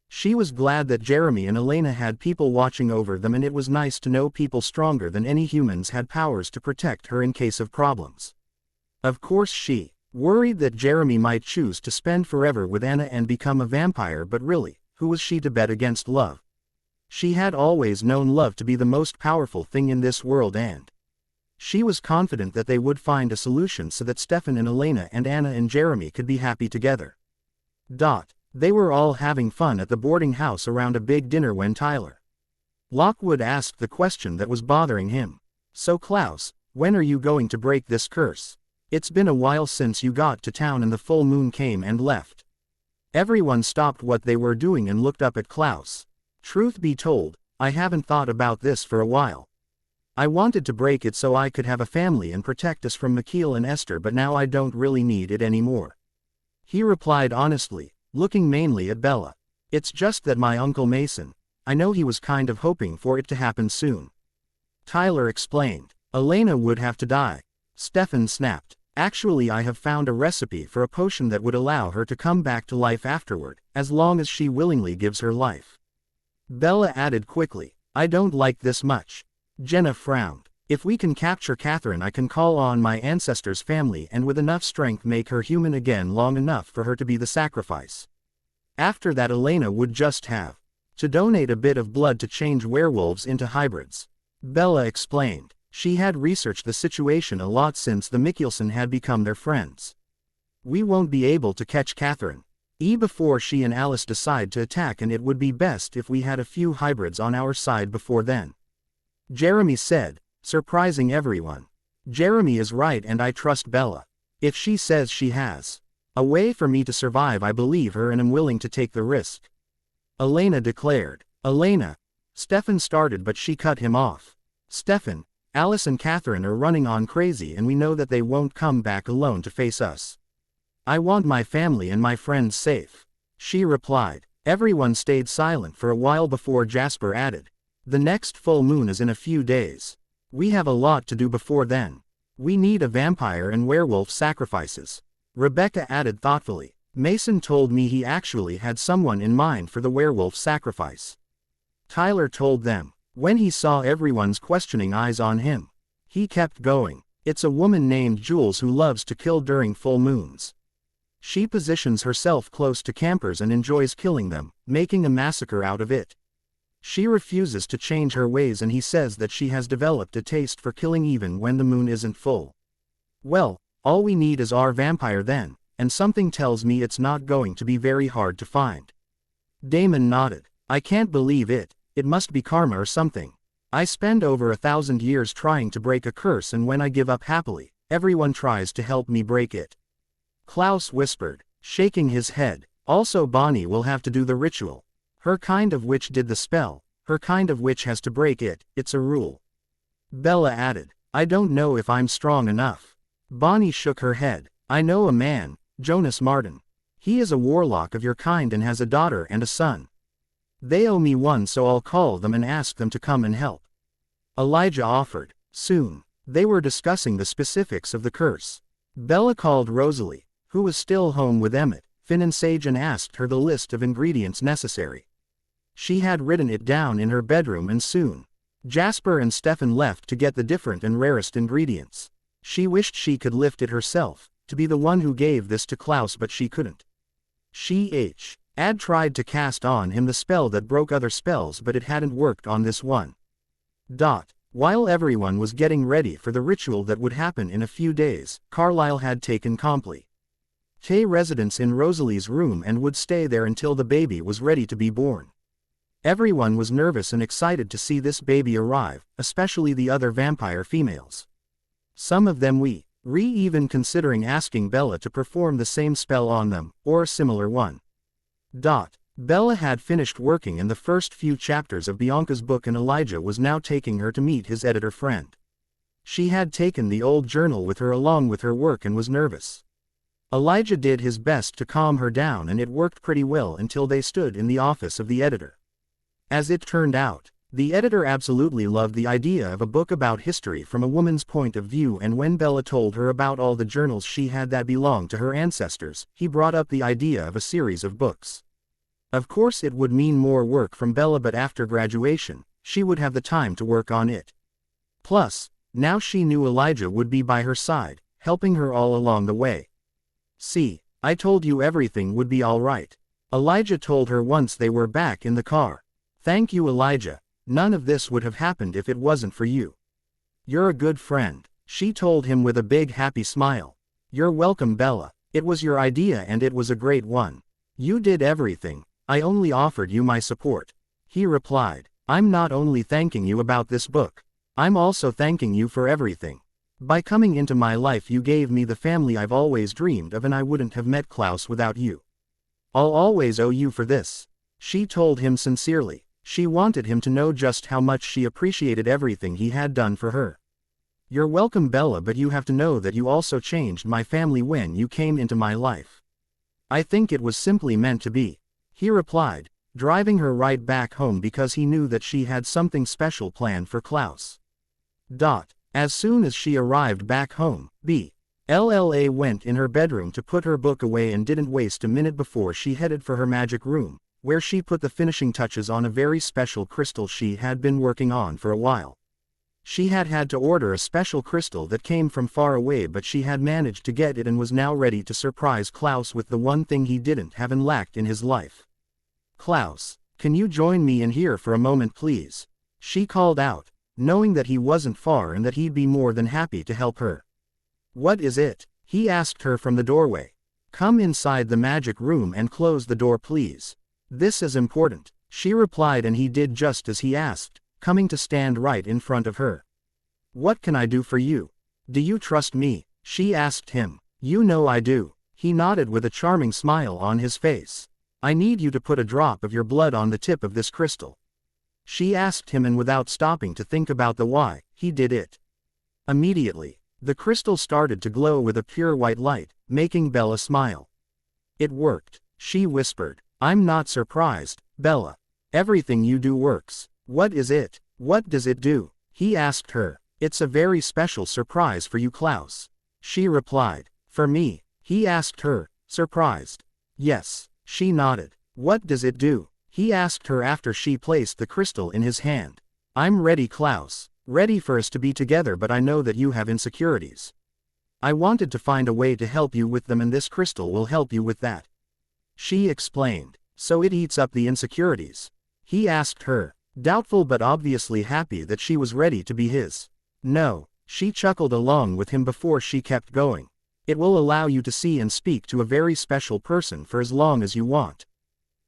Speaker 1: She was glad that Jeremy and Elena had people watching over them, and it was nice to know people stronger than any humans had powers to protect her in case of problems. Of course she worried that Jeremy might choose to spend forever with Anna and become a vampire, but really, who was she to bet against love? She had always known love to be the most powerful thing in this world, and she was confident that they would find a solution so that Stefan and Elena and Anna and Jeremy could be happy together. They were all having fun at the boarding house around a big dinner when Tyler Lockwood asked the question that was bothering him. "So Klaus, when are you going to break this curse? It's been a while since you got to town and the full moon came and left." Everyone stopped what they were doing and looked up at Klaus. "Truth be told, I haven't thought about this for a while. I wanted to break it so I could have a family and protect us from Mikhail and Esther, but now I don't really need it anymore," he replied honestly, looking mainly at Bella. "It's just that my Uncle Mason, I know he was kind of hoping for it to happen soon," Tyler explained. "Elena would have to die," Stefan snapped. "Actually, I have found a recipe for a potion that would allow her to come back to life afterward, as long as she willingly gives her life," Bella added quickly. "I don't like this much." Jenna frowned. "If we can capture Catherine, I can call on my ancestors' family and with enough strength make her human again long enough for her to be the sacrifice. After that, Elena would just have to donate a bit of blood to change werewolves into hybrids," Bella explained. She had researched the situation a lot since the Mikkelsen had become their friends. "We won't be able to catch Catherine before she and Alice decide to attack, and it would be best if we had a few hybrids on our side before then," Jeremy said, surprising everyone. "Jeremy is right, and I trust Bella. If she says she has a way for me to survive, I believe her and am willing to take the risk," Elena declared. "Elena," Stefan started, but she cut him off. "Stefan, Alice and Catherine are running on crazy, and we know that they won't come back alone to face us. I want my family and my friends safe," she replied. Everyone stayed silent for a while before Jasper added, "The next full moon is in a few days. We have a lot to do before then. We need a vampire and werewolf sacrifices," Rebecca added thoughtfully. "Mason told me he actually had someone in mind for the werewolf sacrifice," Tyler told them. When he saw everyone's questioning eyes on him, he kept going. "It's a woman named Jules who loves to kill during full moons. She positions herself close to campers and enjoys killing them, making a massacre out of it. She refuses to change her ways, and he says that she has developed a taste for killing even when the moon isn't full. Well, all we need is our vampire then, and something tells me it's not going to be very hard to find." Damon nodded. "I can't believe it. It must be karma or something. I spend over 1,000 years trying to break a curse, and when I give up happily, everyone tries to help me break it," Klaus whispered, shaking his head. "Also, Bonnie will have to do the ritual. Her kind of witch did the spell, her kind of witch has to break it, it's a rule," Bella added. "I don't know if I'm strong enough." Bonnie shook her head. "I know a man, Jonas Martin. He is a warlock of your kind and has a daughter and a son. They owe me one, so I'll call them and ask them to come and help," Elijah offered. Soon, they were discussing the specifics of the curse. Bella called Rosalie, who was still home with Emmett, Finn and Sage, and asked her the list of ingredients necessary. She had written it down in her bedroom, and soon Jasper and Stefan left to get the different and rarest ingredients. She wished she could lift it herself, to be the one who gave this to Klaus, but she couldn't. Had tried to cast on him the spell that broke other spells, but it hadn't worked on this one. While everyone was getting ready for the ritual that would happen in a few days, Carlisle had taken complete residence in Rosalie's room and would stay there until the baby was ready to be born. Everyone was nervous and excited to see this baby arrive, especially the other vampire females. Some of them were even considering asking Bella to perform the same spell on them, or a similar one. Bella had finished working in the first few chapters of Bianca's book, and Elijah was now taking her to meet his editor friend. She had taken the old journal with her along with her work and was nervous. Elijah did his best to calm her down, and it worked pretty well until they stood in the office of the editor. As it turned out, The editor absolutely loved the idea of a book about history from a woman's point of view, and when Bella told her about all the journals she had that belonged to her ancestors, he brought up the idea of a series of books. Of course it would mean more work from Bella, but after graduation, she would have the time to work on it. Plus, now she knew Elijah would be by her side, helping her all along the way. "See, I told you everything would be all right," Elijah told her once they were back in the car. "Thank you, Elijah. None of this would have happened if it wasn't for you. You're a good friend," she told him with a big happy smile. "You're welcome, Bella. It was your idea and it was a great one. You did everything. I only offered you my support," he replied. "I'm not only thanking you about this book. I'm also thanking you for everything. By coming into my life you gave me the family I've always dreamed of, and I wouldn't have met Klaus without you. I'll always owe you for this," she told him sincerely. She wanted him to know just how much she appreciated everything he had done for her. "You're welcome, Bella, but you have to know that you also changed my family when you came into my life. I think it was simply meant to be," he replied, driving her right back home because he knew that she had something special planned for Klaus. As soon as she arrived back home, Bella went in her bedroom to put her book away and didn't waste a minute before she headed for her magic room, where she put the finishing touches on a very special crystal she had been working on for a while. She had to order a special crystal that came from far away, but she had managed to get it and was now ready to surprise Klaus with the one thing he didn't have and lacked in his life. "Klaus, can you join me in here for a moment, please?" she called out, knowing that he wasn't far and that he'd be more than happy to help her. "What is it?" he asked her from the doorway. "Come inside the magic room and close the door, please. This is important," she replied, and he did just as he asked, coming to stand right in front of her. "What can I do for you? Do you trust me?" she asked him. "You know I do." He nodded with a charming smile on his face. "I need you to put a drop of your blood on the tip of this crystal," she asked him, and without stopping to think about the why, he did it. Immediately, the crystal started to glow with a pure white light, making Bella smile. "It worked," she whispered. "I'm not surprised, Bella. Everything you do works." "What is it? What does it do?" he asked her. "It's a very special surprise for you, Klaus," she replied. "For me?" he asked her, surprised. "Yes," she nodded. "What does it do?" he asked her after she placed the crystal in his hand. "I'm ready, Klaus. Ready for us to be together, but I know that you have insecurities. I wanted to find a way to help you with them, and this crystal will help you with that," she explained. "So it eats up the insecurities?" he asked her, doubtful but obviously happy that she was ready to be his. "No," she chuckled along with him before she kept going. "It will allow you to see and speak to a very special person for as long as you want.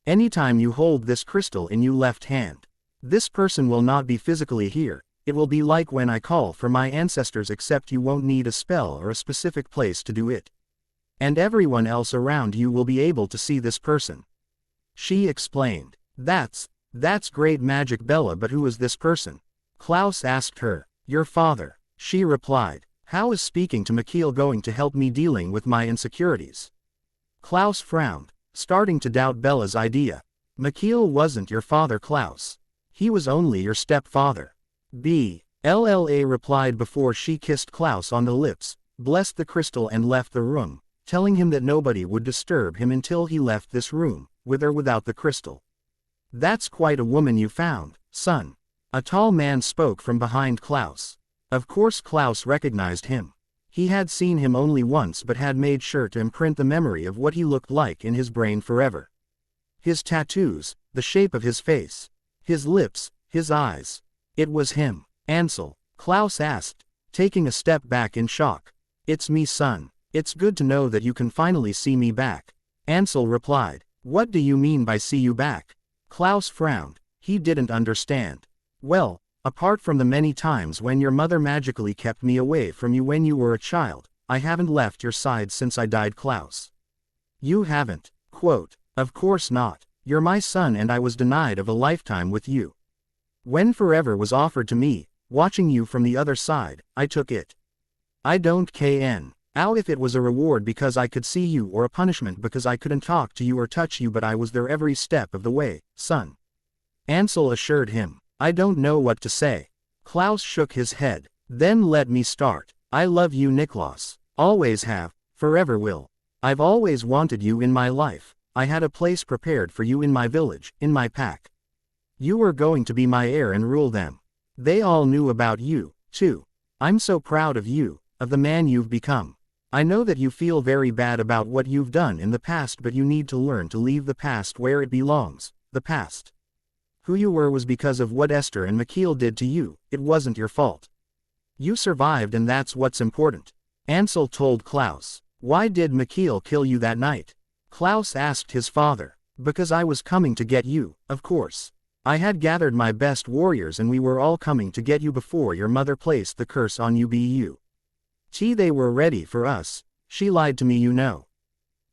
Speaker 1: Anytime you hold this crystal in your left hand, this person will not be physically here. It will be like when I call for my ancestors, except you won't need a spell or a specific place to do it. And everyone else around you will be able to see this person," she explained. That's great magic, Bella, but who is this person?" Klaus asked her. "Your father," she replied. "How is speaking to Mikhail going to help me dealing with my insecurities?" Klaus frowned, starting to doubt Bella's idea. "Mikhail wasn't your father, Klaus. He was only your stepfather," Bella replied before she kissed Klaus on the lips, blessed the crystal and left the room, telling him that nobody would disturb him until he left this room, with or without the crystal. "That's quite a woman you found, son," a tall man spoke from behind Klaus. Of course Klaus recognized him. He had seen him only once but had made sure to imprint the memory of what he looked like in his brain forever. His tattoos, the shape of his face, his lips, his eyes. It was him. "Ansel?" Klaus asked, taking a step back in shock. "It's me, son. It's good to know that you can finally see me back," Ansel replied. "What do you mean by see you back?" Klaus frowned. He didn't understand. "Well, apart from the many times when your mother magically kept me away from you when you were a child, I haven't left your side since I died, Klaus." "You haven't?" Quote, "Of course not. You're my son and I was denied of a lifetime with you. When forever was offered to me, watching you from the other side, I took it. I don't know if it was a reward because I could see you or a punishment because I couldn't talk to you or touch you, but I was there every step of the way, son," Ansel assured him. I don't know what to say. Klaus shook his head. Then let me start. I love you, Niklaus. Always have, forever will. I've always wanted you in my life. I had a place prepared for you in my village, in my pack. You were going to be my heir and rule them. They all knew about you, too. I'm so proud of you, of the man you've become. I know that you feel very bad about what you've done in the past, but you need to learn to leave the past where it belongs, the past. Who you were was because of what Esther and Mikhail did to you, it wasn't your fault. You survived, and that's what's important. Ansel told Klaus. Why did Mikhail kill you that night? Klaus asked his father. Because I was coming to get you, of course. I had gathered my best warriors and we were all coming to get you before your mother placed the curse on you. They were ready for us. She lied to me, you know.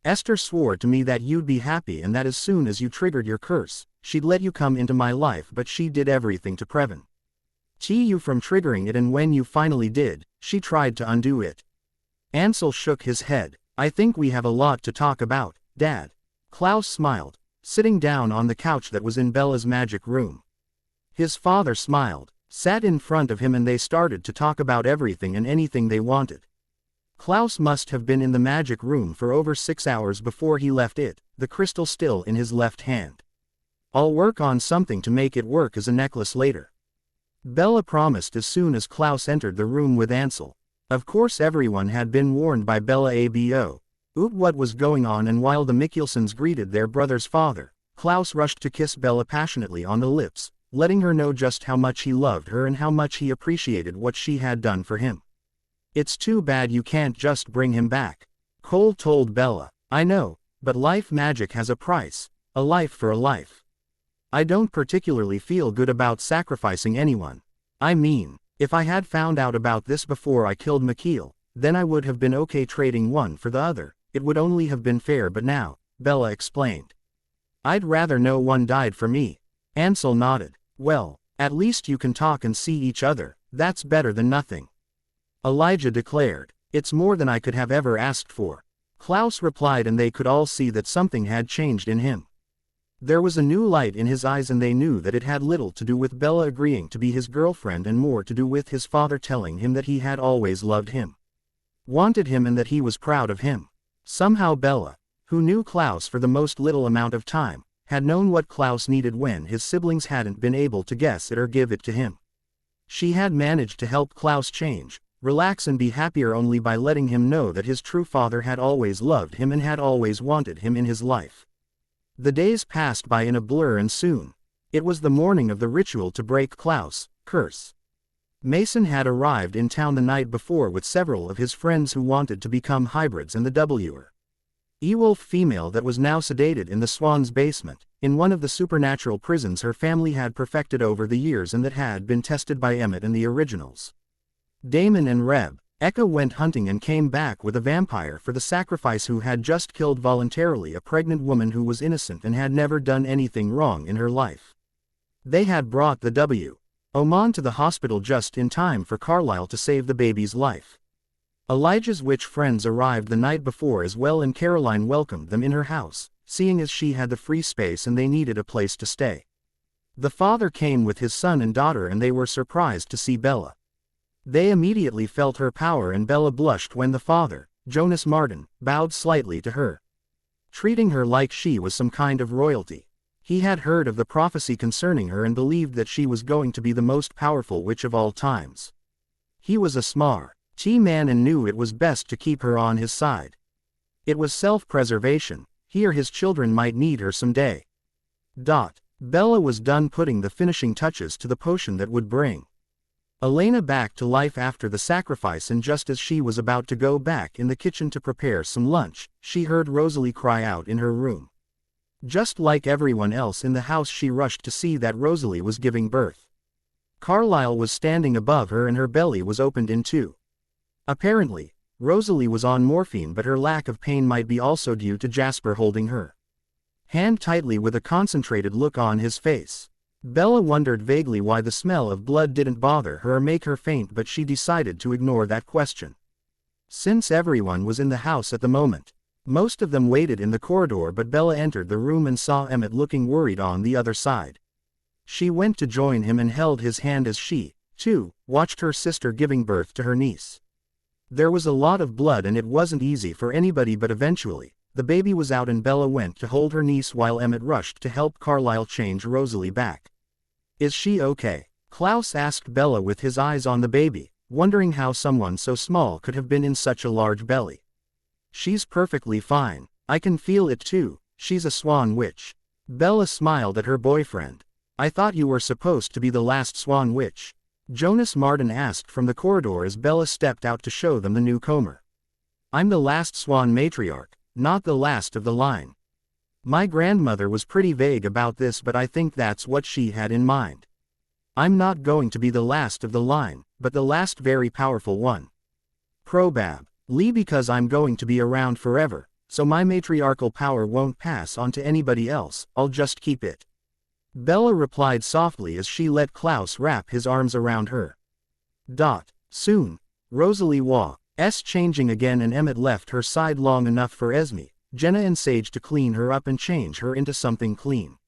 Speaker 1: Esther swore to me that you'd be happy and that as soon as you triggered your curse, she'd let you come into my life, but she did everything to prevent you from triggering it, and when you finally did, she tried to undo it. Ansel shook his head. I think we have a lot to talk about, Dad. Klaus smiled, sitting down on the couch that was in Bella's magic room. His father smiled, sat in front of him, and they started to talk about everything and anything they wanted. Klaus must have been in the magic room for over 6 hours before he left it, the crystal still in his left hand. I'll work on something to make it work as a necklace later. Bella promised as soon as Klaus entered the room with Ansel. Of course everyone had been warned by Bella about what was going on, and while the Mikkelsen's greeted their brother's father, Klaus rushed to kiss Bella passionately on the lips, letting her know just how much he loved her and how much he appreciated what she had done for him. It's too bad you can't just bring him back, Cole told Bella. I know, but life magic has a price, a life for a life. I don't particularly feel good about sacrificing anyone. I mean, if I had found out about this before I killed Mikhail, then I would have been okay trading one for the other, it would only have been fair, but now, Bella explained. I'd rather no one died for me. Ansel nodded. Well, at least you can talk and see each other, that's better than nothing. Elijah declared. It's more than I could have ever asked for. Klaus replied, and they could all see that something had changed in him. There was a new light in his eyes, and they knew that it had little to do with Bella agreeing to be his girlfriend and more to do with his father telling him that he had always loved him, wanted him, and that he was proud of him. Somehow Bella, who knew Klaus for the most little amount of time, had known what Klaus needed when his siblings hadn't been able to guess it or give it to him. She had managed to help Klaus change, relax, and be happier only by letting him know that his true father had always loved him and had always wanted him in his life. The days passed by in a blur, and soon, it was the morning of the ritual to break Klaus' curse. Mason had arrived in town the night before with several of his friends who wanted to become hybrids, and the wolf female that was now sedated in the Swan's basement, in one of the supernatural prisons her family had perfected over the years and that had been tested by Emmett and the originals. Damon and Reb, Eka went hunting and came back with a vampire for the sacrifice who had just killed voluntarily a pregnant woman who was innocent and had never done anything wrong in her life. They had brought the Oman to the hospital just in time for Carlisle to save the baby's life. Elijah's witch friends arrived the night before as well, and Caroline welcomed them in her house, seeing as she had the free space and they needed a place to stay. The father came with his son and daughter, and they were surprised to see Bella. They immediately felt her power, and Bella blushed when the father, Jonas Martin, bowed slightly to her, treating her like she was some kind of royalty. He had heard of the prophecy concerning her and believed that she was going to be the most powerful witch of all times. He was a smart man and knew it was best to keep her on his side. It was self-preservation. He or his children might need her someday. Bella was done putting the finishing touches to the potion that would bring Elena back to life after the sacrifice, and just as she was about to go back in the kitchen to prepare some lunch, she heard Rosalie cry out in her room. Just like everyone else in the house, she rushed to see that Rosalie was giving birth. Carlisle was standing above her and her belly was opened in two. Apparently, Rosalie was on morphine, but her lack of pain might be also due to Jasper holding her hand tightly with a concentrated look on his face. Bella wondered vaguely why the smell of blood didn't bother her or make her faint, but she decided to ignore that question. Since everyone was in the house at the moment, most of them waited in the corridor, but Bella entered the room and saw Emmett looking worried on the other side. She went to join him and held his hand as she, too, watched her sister giving birth to her niece. There was a lot of blood and it wasn't easy for anybody, but eventually, the baby was out and Bella went to hold her niece while Emmett rushed to help Carlisle change Rosalie back. Is she okay? Klaus asked Bella with his eyes on the baby, wondering how someone so small could have been in such a large belly. She's perfectly fine. I can feel it too, she's a Swan witch. Bella smiled at her boyfriend. I thought you were supposed to be the last Swan witch. Jonas Martin asked from the corridor as Bella stepped out to show them the newcomer. I'm the last Swan matriarch, not the last of the line. My grandmother was pretty vague about this, but I think that's what she had in mind. I'm not going to be the last of the line, but the last very powerful one. Probably because I'm going to be around forever, so my matriarchal power won't pass on to anybody else, I'll just keep it. Bella replied softly as she let Klaus wrap his arms around her. Soon, Rosalie was changing again and Emmett left her side long enough for Esme, Jenna and Sage to clean her up and change her into something clean.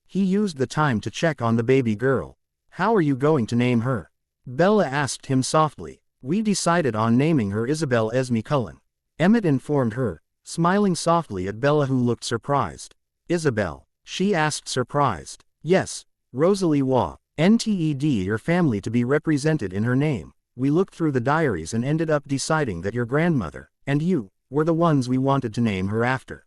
Speaker 1: He used the time to check on the baby girl. How are you going to name her? Bella asked him softly. We decided on naming her Isabel Esme Cullen. Emmett informed her, smiling softly at Bella who looked surprised. Isabel, she asked surprised. Yes, Rosalie wanted your family to be represented in her name. We looked through the diaries and ended up deciding that your grandmother, and you, were the ones we wanted to name her after.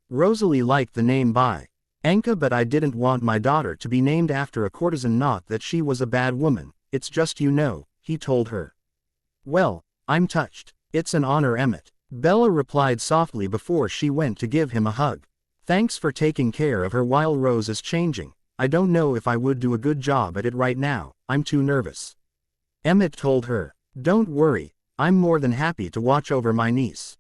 Speaker 1: Rosalie liked the name by Anka, but I didn't want my daughter to be named after a courtesan, not that she was a bad woman, it's just he told her. Well, I'm touched. It's an honor, Emmett. Bella replied softly before she went to give him a hug. Thanks for taking care of her while Rose is changing. I don't know if I would do a good job at it right now, I'm too nervous. Emmett told her. Don't worry, I'm more than happy to watch over my niece.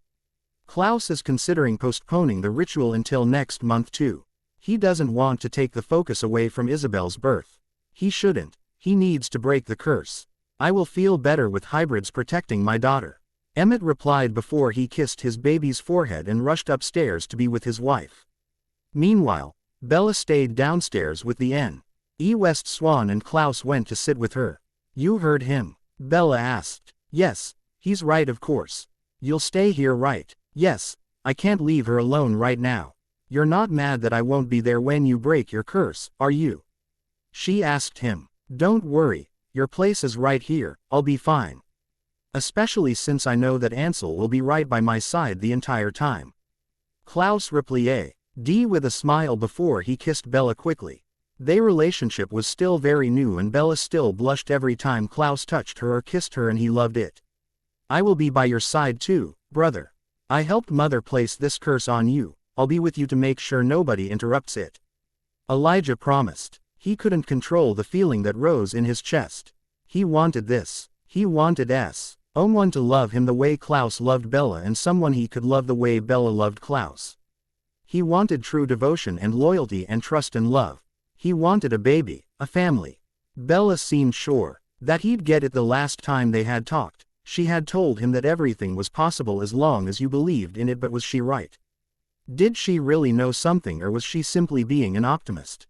Speaker 1: Klaus is considering postponing the ritual until next month too. He doesn't want to take the focus away from Isabel's birth. He shouldn't. He needs to break the curse. I will feel better with hybrids protecting my daughter. Emmett replied before he kissed his baby's forehead and rushed upstairs to be with his wife. Meanwhile, Bella stayed downstairs with the West Swan and Klaus went to sit with her. You heard him? Bella asked. Yes, he's right, of course. You'll stay here, right? Yes, I can't leave her alone right now. You're not mad that I won't be there when you break your curse, are you? She asked him. Don't worry, your place is right here, I'll be fine. Especially since I know that Ansel will be right by my side the entire time. Klaus replied with a smile before he kissed Bella quickly. Their relationship was still very new and Bella still blushed every time Klaus touched her or kissed her, and he loved it. I will be by your side too, brother. I helped Mother place this curse on you. I'll be with you to make sure nobody interrupts it. Elijah promised. He couldn't control the feeling that rose in his chest. He wanted this. He wanted someone to love him the way Klaus loved Bella, and someone he could love the way Bella loved Klaus. He wanted true devotion and loyalty and trust and love. He wanted a baby, a family. Bella seemed sure that he'd get it the last time they had talked. She had told him that everything was possible as long as you believed in it, but was she right? Did she really know something, or was she simply being an optimist?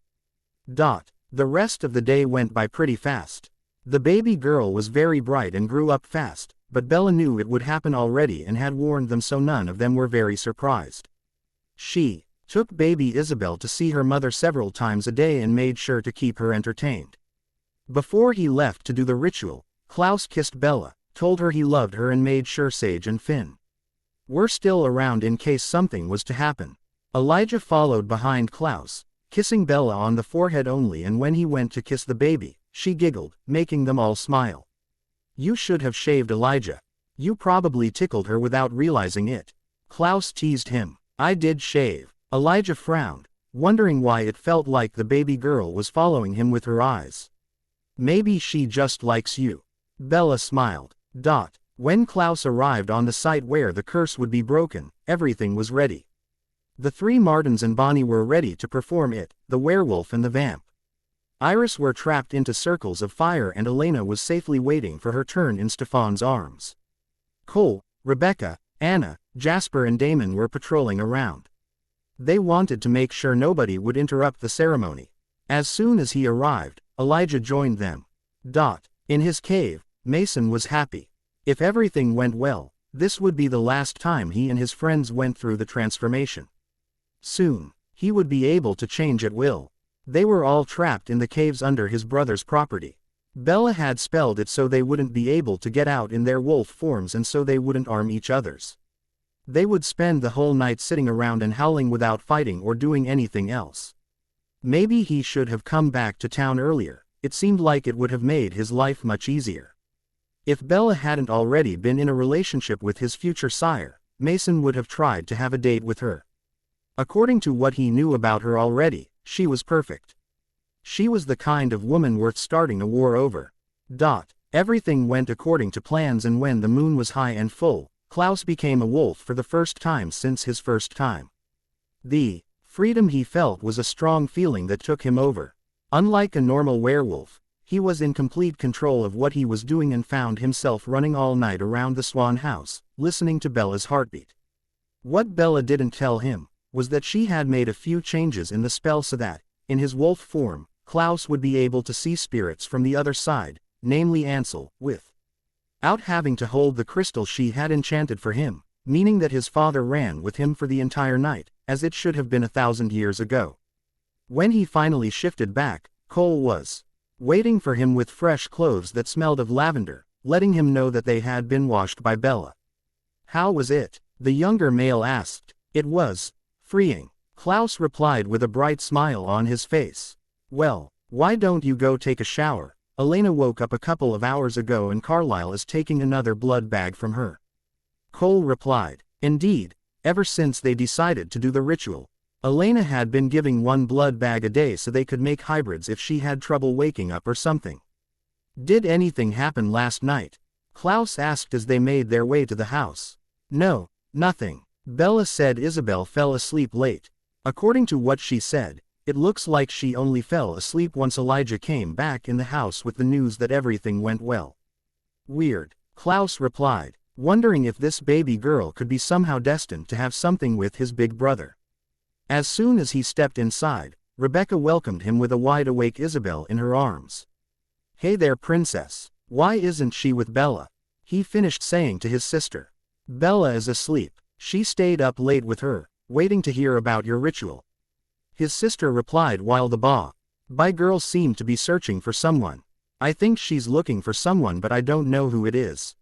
Speaker 1: The rest of the day went by pretty fast. The baby girl was very bright and grew up fast, but Bella knew it would happen already and had warned them, so none of them were very surprised. She took baby Isabel to see her mother several times a day and made sure to keep her entertained. Before he left to do the ritual, Klaus kissed Bella, told her he loved her, and made sure Sage and Finn were still around in case something was to happen. Elijah followed behind Klaus, kissing Bella on the forehead only, and when he went to kiss the baby, she giggled, making them all smile. You should have shaved, Elijah. You probably tickled her without realizing it. Klaus teased him. I did shave. Elijah frowned, wondering why it felt like the baby girl was following him with her eyes. Maybe she just likes you. Bella smiled. When Klaus arrived on the site where the curse would be broken, everything was ready. The three Martins and Bonnie were ready to perform it, the werewolf and the vamp. Iris were trapped into circles of fire and Elena was safely waiting for her turn in Stefan's arms. Cole, Rebecca, Anna, Jasper and Damon were patrolling around. They wanted to make sure nobody would interrupt the ceremony. As soon as he arrived, Elijah joined them. In his cave, Mason was happy. If everything went well, this would be the last time he and his friends went through the transformation. Soon, he would be able to change at will. They were all trapped in the caves under his brother's property. Bella had spelled it so they wouldn't be able to get out in their wolf forms and so they wouldn't harm each others. They would spend the whole night sitting around and howling without fighting or doing anything else. Maybe he should have come back to town earlier. It seemed like it would have made his life much easier. If Bella hadn't already been in a relationship with his future sire, Mason would have tried to have a date with her. According to what he knew about her already, she was perfect. She was the kind of woman worth starting a war over. Everything went according to plans, and when the moon was high and full, Klaus became a wolf for the first time since his first time. The freedom he felt was a strong feeling that took him over. Unlike a normal werewolf, he was in complete control of what he was doing and found himself running all night around the Swan house, listening to Bella's heartbeat. What Bella didn't tell him was that she had made a few changes in the spell so that, in his wolf form, Klaus would be able to see spirits from the other side, namely Ansel, without having to hold the crystal she had enchanted for him, meaning that his father ran with him for the entire night, as it should have been 1,000 years ago. When he finally shifted back, Cole was waiting for him with fresh clothes that smelled of lavender, letting him know that they had been washed by Bella. "How was it?" the younger male asked. "It was freeing," Klaus replied with a bright smile on his face. "Well, why don't you go take a shower? Elena woke up a couple of hours ago and Carlisle is taking another blood bag from her." Cole replied. Indeed, ever since they decided to do the ritual, Elena had been giving one blood bag a day so they could make hybrids if she had trouble waking up or something. "Did anything happen last night?" Klaus asked as they made their way to the house. "No, nothing." Bella said Isabel fell asleep late. According to what she said, it looks like she only fell asleep once Elijah came back in the house with the news that everything went well. "Weird," Klaus replied, wondering if this baby girl could be somehow destined to have something with his big brother. As soon as he stepped inside, Rebecca welcomed him with a wide-awake Isabel in her arms. "Hey there, princess. Why isn't she with Bella?" he finished saying to his sister. "Bella is asleep. She stayed up late with her, waiting to hear about your ritual," his sister replied while the boy girl seemed to be searching for someone. "I think she's looking for someone but I don't know who it is,"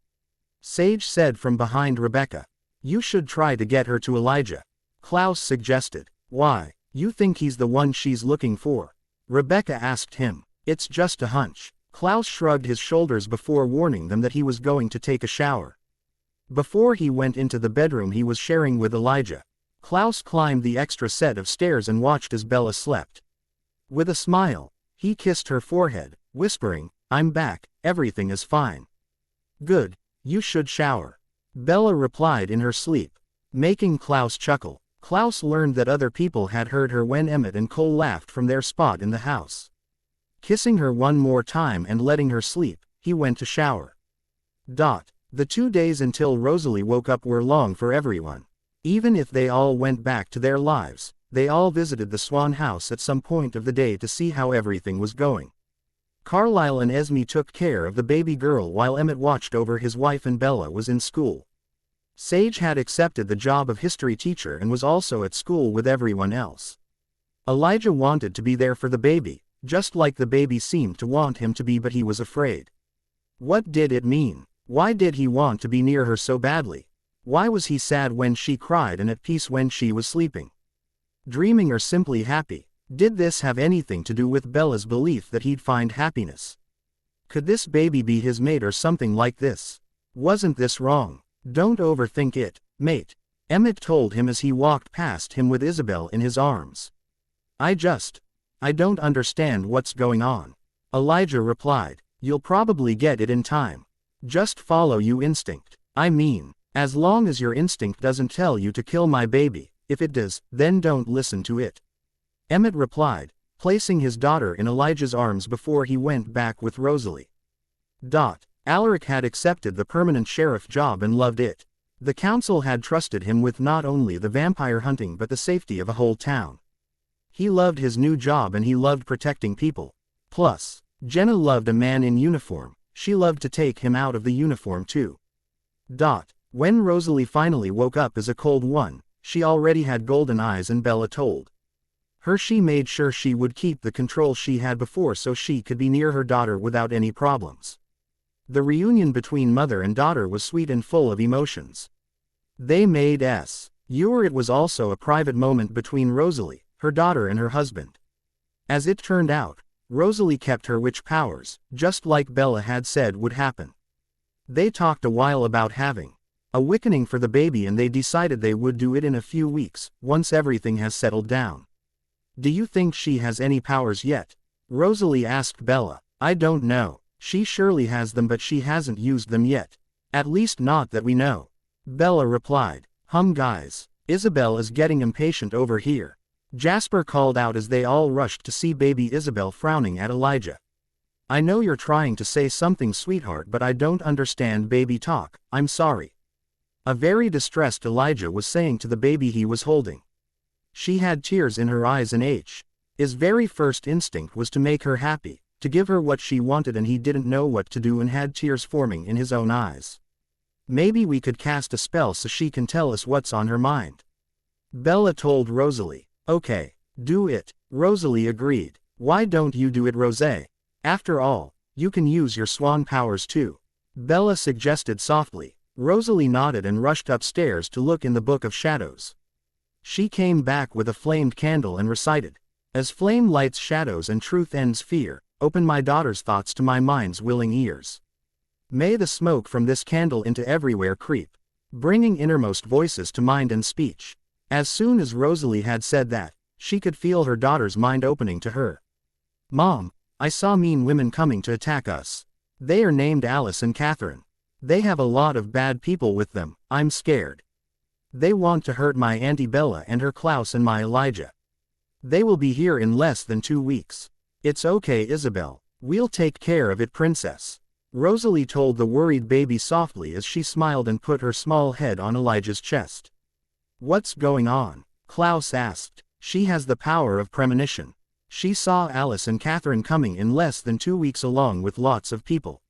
Speaker 1: Sage said from behind Rebecca. "You should try to get her to Elijah," Klaus suggested. "Why, you think he's the one she's looking for?" Rebecca asked him. "It's just a hunch." Klaus shrugged his shoulders before warning them that he was going to take a shower. Before he went into the bedroom he was sharing with Elijah, Klaus climbed the extra set of stairs and watched as Bella slept. With a smile, he kissed her forehead, whispering, "I'm back, everything is fine." "Good, you should shower," Bella replied in her sleep, making Klaus chuckle. Klaus learned that other people had heard her when Emmett and Cole laughed from their spot in the house. Kissing her one more time and letting her sleep, he went to shower. The 2 days until Rosalie woke up were long for everyone. Even if they all went back to their lives, they all visited the Swan house at some point of the day to see how everything was going. Carlisle and Esme took care of the baby girl while Emmett watched over his wife and Bella was in school. Sage had accepted the job of history teacher and was also at school with everyone else. Elijah wanted to be there for the baby, just like the baby seemed to want him to be, but he was afraid. What did it mean? Why did he want to be near her so badly? Why was he sad when she cried and at peace when she was sleeping? Dreaming or simply happy? Did this have anything to do with Bella's belief that he'd find happiness? Could this baby be his mate or something like this? Wasn't this wrong? "Don't overthink it, mate," Emmett told him as he walked past him with Isabel in his arms. I don't understand what's going on," Elijah replied. "You'll probably get it in time. Just follow your instinct. I mean, as long as your instinct doesn't tell you to kill my baby, if it does, then don't listen to it," Emmett replied, placing his daughter in Elijah's arms before he went back with Rosalie. Alaric had accepted the permanent sheriff job and loved it. The council had trusted him with not only the vampire hunting but the safety of a whole town. He loved his new job and he loved protecting people. Plus, Jenna loved a man in uniform, she loved to take him out of the uniform too. When Rosalie finally woke up as a cold one, she already had golden eyes and Bella told her she made sure she would keep the control she had before so she could be near her daughter without any problems. The reunion between mother and daughter was sweet and full of emotions. They made it was also a private moment between Rosalie, her daughter and her husband. As it turned out, Rosalie kept her witch powers, just like Bella had said would happen. They talked a while about having a wickening for the baby and they decided they would do it in a few weeks, once everything has settled down. Do you think she has any powers yet? Rosalie asked Bella. I don't know. She surely has them but she hasn't used them yet. At least not that we know. Bella replied. Guys. Isabel is getting impatient over here. Jasper called out as they all rushed to see baby Isabel frowning at Elijah. I know you're trying to say something, sweetheart, but I don't understand baby talk, I'm sorry. A very distressed Elijah was saying to the baby he was holding. She had tears in her eyes and his very first instinct was to make her happy, to give her what she wanted, and he didn't know what to do and had tears forming in his own eyes. Maybe we could cast a spell so she can tell us what's on her mind. Bella told Rosalie. Okay, do it. Rosalie agreed. Why don't you do it, Rosé? After all, you can use your swan powers too. Bella suggested softly. Rosalie nodded and rushed upstairs to look in the Book of Shadows. She came back with a flamed candle and recited, as flame lights shadows and truth ends fear, open my daughter's thoughts to my mind's willing ears. May the smoke from this candle into everywhere creep, bringing innermost voices to mind and speech. As soon as Rosalie had said that, she could feel her daughter's mind opening to her. Mom, I saw mean women coming to attack us. They are named Alice and Catherine. They have a lot of bad people with them, I'm scared. They want to hurt my Auntie Bella and her Klaus and my Elijah. They will be here in less than 2 weeks. It's okay, Isabel. We'll take care of it, princess. Rosalie told the worried baby softly as she smiled and put her small head on Elijah's chest. What's going on? Klaus asked. She has the power of premonition. She saw Alice and Catherine coming in less than 2 weeks along with lots of people.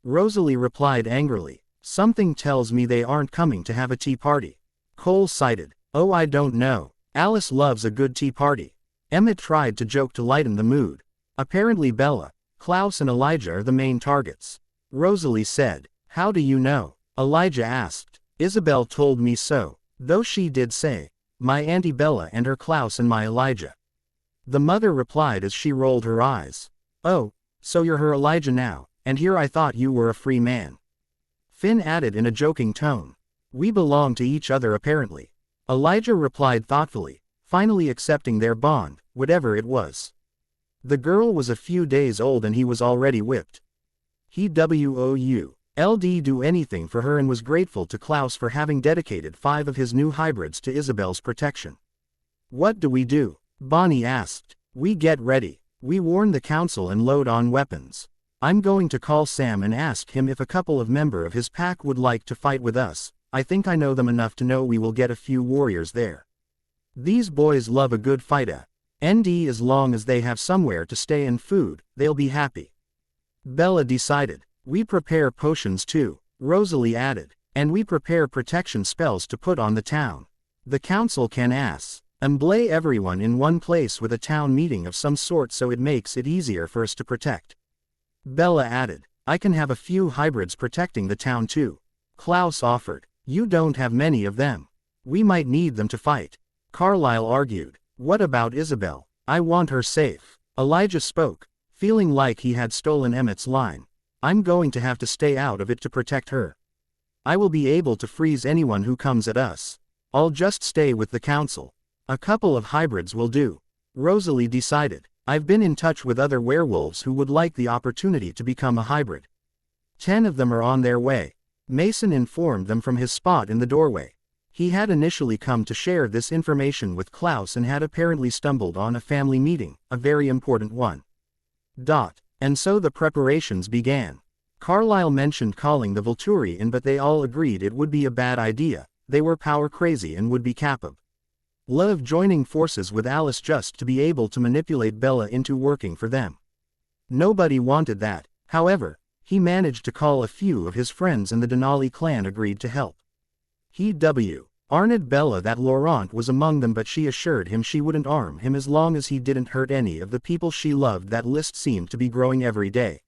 Speaker 1: Rosalie replied angrily. Something tells me they aren't coming to have a tea party. Cole cited. Oh, I don't know. Alice loves a good tea party. Emmett tried to joke to lighten the mood. Apparently Bella, Klaus and Elijah are the main targets. Rosalie said. How do you know? Elijah asked. Isabel told me so, though she did say, my Auntie Bella and her Klaus and my Elijah. The mother replied as she rolled her eyes. Oh, so you're her Elijah now, and here I thought you were a free man. Finn added in a joking tone. We belong to each other apparently. Elijah replied thoughtfully, finally accepting their bond, whatever it was. The girl was a few days old and he was already whipped. He would do anything for her and was grateful to Klaus for having dedicated 5 of his new hybrids to Isabel's protection. What do we do? Bonnie asked. We get ready. We warn the council and load on weapons. I'm going to call Sam and ask him if a couple of members of his pack would like to fight with us. I think I know them enough to know we will get a few warriors there. These boys love a good fight, and as long as they have somewhere to stay and food, they'll be happy. Bella decided. We prepare potions too, Rosalie added, and we prepare protection spells to put on the town. The council can assemble everyone in one place with a town meeting of some sort so it makes it easier for us to protect. Bella added. I can have a few hybrids protecting the town too. Klaus offered. You don't have many of them. We might need them to fight. Carlyle argued. What about Isabel? I want her safe. Elijah spoke, feeling like he had stolen Emmett's line. I'm going to have to stay out of it to protect her. I will be able to freeze anyone who comes at us. I'll just stay with the council. A couple of hybrids will do. Rosalie decided. I've been in touch with other werewolves who would like the opportunity to become a hybrid. 10 of them are on their way. Mason informed them from his spot in the doorway. He had initially come to share this information with Klaus and had apparently stumbled on a family meeting, a very important one. And so the preparations began. Carlyle mentioned calling the Volturi in, but they all agreed it would be a bad idea. They were power crazy and would be capable Love joining forces with Alice just to be able to manipulate Bella into working for them. Nobody wanted that. However, he managed to call a few of his friends and the Denali clan agreed to help. He warned Bella that Laurent was among them, but she assured him she wouldn't harm him as long as he didn't hurt any of the people she loved. That list seemed to be growing every day.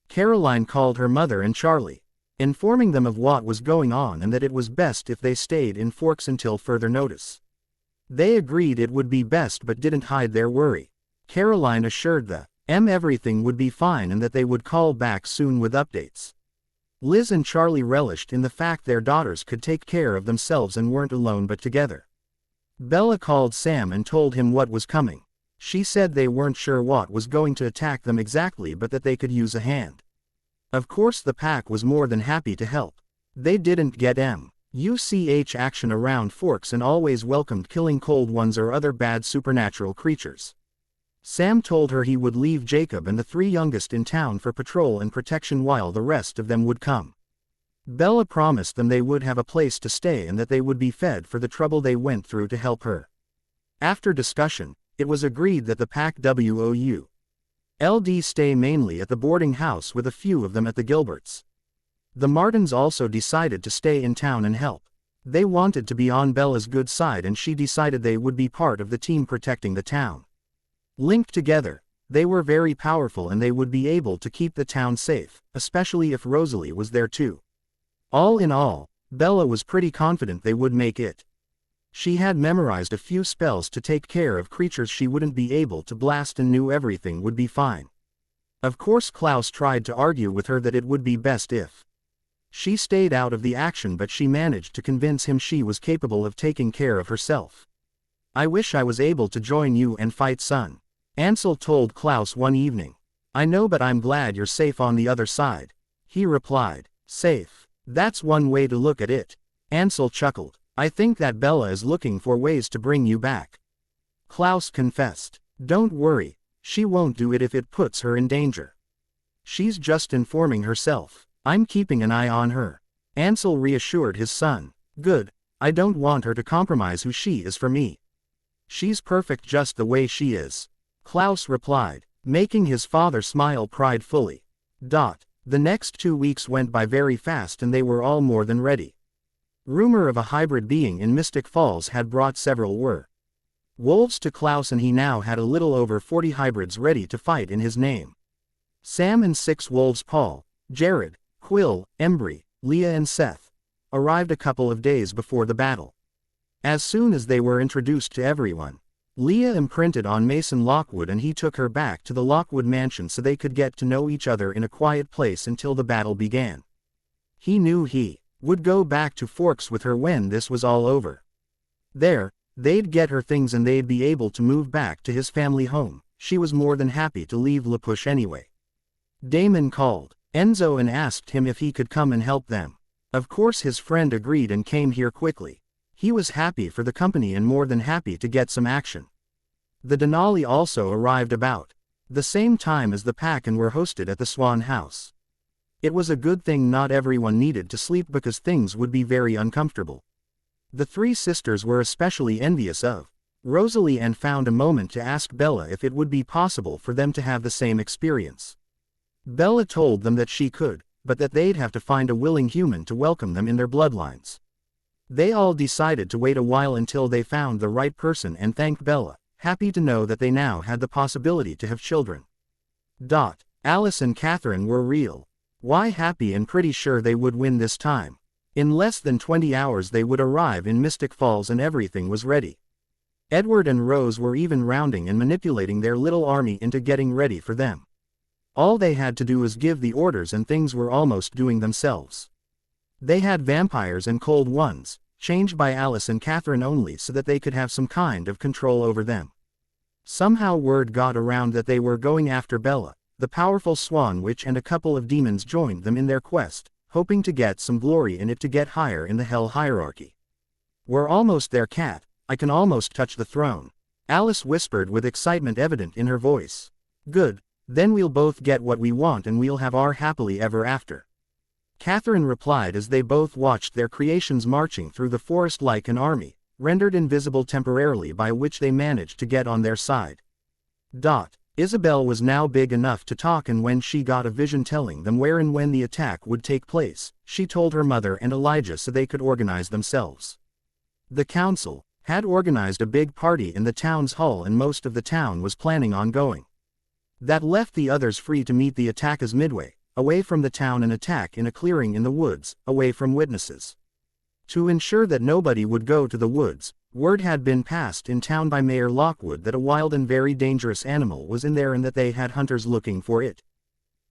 Speaker 1: Caroline called her mother and Charlie, informing them of what was going on and that it was best if they stayed in Forks until further notice. They agreed it would be best but didn't hide their worry. Caroline assured them everything would be fine and that they would call back soon with updates. Liz and Charlie relished in the fact their daughters could take care of themselves and weren't alone but together. Bella called Sam and told him what was coming. She said they weren't sure what was going to attack them exactly but that they could use a hand. Of course the pack was more than happy to help. They didn't get much action around Forks and always welcomed killing cold ones or other bad supernatural creatures. Sam told her he would leave Jacob and the three youngest in town for patrol and protection while the rest of them would come. Bella promised them they would have a place to stay and that they would be fed for the trouble they went through to help her. After discussion, it was agreed that the pack would stay mainly at the boarding house with a few of them at the Gilberts. The Martins also decided to stay in town and help. They wanted to be on Bella's good side and she decided they would be part of the team protecting the town. Linked together, they were very powerful and they would be able to keep the town safe, especially if Rosalie was there too. All in all, Bella was pretty confident they would make it. She had memorized a few spells to take care of creatures she wouldn't be able to blast and knew everything would be fine. Of course Klaus tried to argue with her that it would be best if she stayed out of the action, but she managed to convince him she was capable of taking care of herself. "I wish I was able to join you and fight, son," Ansel told Klaus one evening. "I know, but I'm glad you're safe on the other side," he replied. "Safe? That's one way to look at it." Ansel chuckled. "I think that Bella is looking for ways to bring you back," Klaus confessed. "Don't worry, she won't do it if it puts her in danger. She's just informing herself. I'm keeping an eye on her," Ansel reassured his son. "Good, I don't want her to compromise who she is for me. She's perfect just the way she is," Klaus replied, making his father smile pridefully. The next 2 weeks went by very fast and they were all more than ready. Rumor of a hybrid being in Mystic Falls had brought several wolves to Klaus and he now had a little over 40 hybrids ready to fight in his name. Sam and 6 wolves, Paul, Jared, Quill, Embry, Leah and Seth, arrived a couple of days before the battle. As soon as they were introduced to everyone, Leah imprinted on Mason Lockwood and he took her back to the Lockwood mansion so they could get to know each other in a quiet place until the battle began. He knew he would go back to Forks with her when this was all over. There, they'd get her things and they'd be able to move back to his family home. She was more than happy to leave La Push anyway. Damon called Enzo and asked him if he could come and help them. Of course his friend agreed and came here quickly. He was happy for the company and more than happy to get some action. The Denali also arrived about the same time as the pack and were hosted at the Swan house. It was a good thing not everyone needed to sleep because things would be very uncomfortable. The 3 sisters were especially envious of Rosalie and found a moment to ask Bella if it would be possible for them to have the same experience. Bella told them that she could, but that they'd have to find a willing human to welcome them in their bloodlines. They all decided to wait a while until they found the right person and thanked Bella, happy to know that they now had the possibility to have children. Alice and Catherine were happy and pretty sure they would win this time. In less than 20 hours they would arrive in Mystic Falls and everything was ready. Edward and Rose were even rounding and manipulating their little army into getting ready for them. All they had to do was give the orders and things were almost doing themselves. They had vampires and cold ones, changed by Alice and Catherine only so that they could have some kind of control over them. Somehow word got around that they were going after Bella. The powerful Swan Witch and a couple of demons joined them in their quest, hoping to get some glory in it to get higher in the hell hierarchy. "We're almost there, Cat. I can almost touch the throne," Alice whispered with excitement evident in her voice. "Good, then we'll both get what we want and we'll have our happily ever after," Catherine replied as they both watched their creations marching through the forest like an army, rendered invisible temporarily by which they managed to get on their side. Isabel was now big enough to talk, and when she got a vision telling them where and when the attack would take place, she told her mother and Elijah so they could organize themselves. The council had organized a big party in the town's hall, and most of the town was planning on going. That left the others free to meet the attackers midway, away from the town, and attack in a clearing in the woods, away from witnesses. To ensure that nobody would go to the woods, word had been passed in town by Mayor Lockwood that a wild and very dangerous animal was in there and that they had hunters looking for it.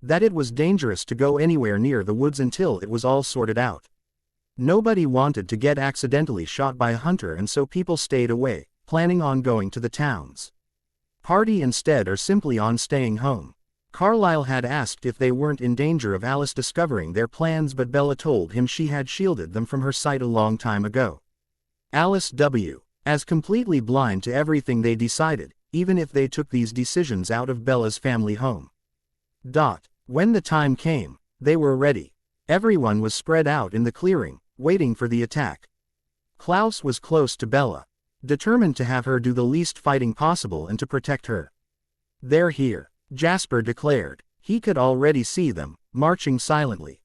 Speaker 1: That it was dangerous to go anywhere near the woods until it was all sorted out. Nobody wanted to get accidentally shot by a hunter, and so people stayed away, planning on going to the town's party instead, or simply on staying home. Carlisle had asked if they weren't in danger of Alice discovering their plans, but Bella told him she had shielded them from her sight a long time ago. Alice as completely blind to everything they decided, even if they took these decisions out of Bella's family home. When the time came, they were ready. Everyone was spread out in the clearing, waiting for the attack. Klaus was close to Bella, determined to have her do the least fighting possible and to protect her. "They're here," Jasper declared. He could already see them, marching silently.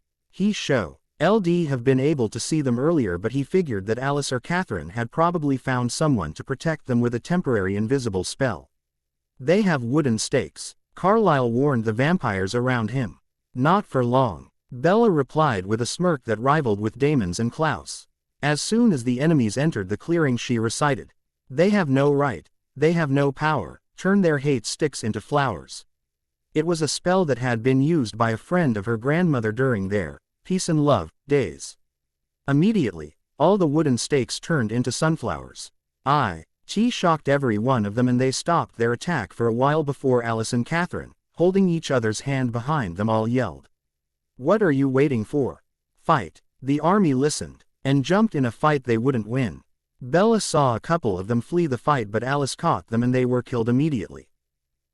Speaker 1: LD have been able to see them earlier, but he figured that Alice or Catherine had probably found someone to protect them with a temporary invisible spell. "They have wooden stakes," Carlisle warned the vampires around him. "Not for long," Bella replied with a smirk that rivaled with Damon's and Klaus. As soon as the enemies entered the clearing, she recited, "They have no right, they have no power, turn their hate sticks into flowers." It was a spell that had been used by a friend of her grandmother during their peace and love days. Immediately, all the wooden stakes turned into sunflowers. She shocked every one of them, and they stopped their attack for a while before Alice and Catherine, holding each other's hand behind them, all yelled, "What are you waiting for? Fight!" The army listened, and jumped in a fight they wouldn't win. Bella saw a couple of them flee the fight, but Alice caught them and they were killed immediately.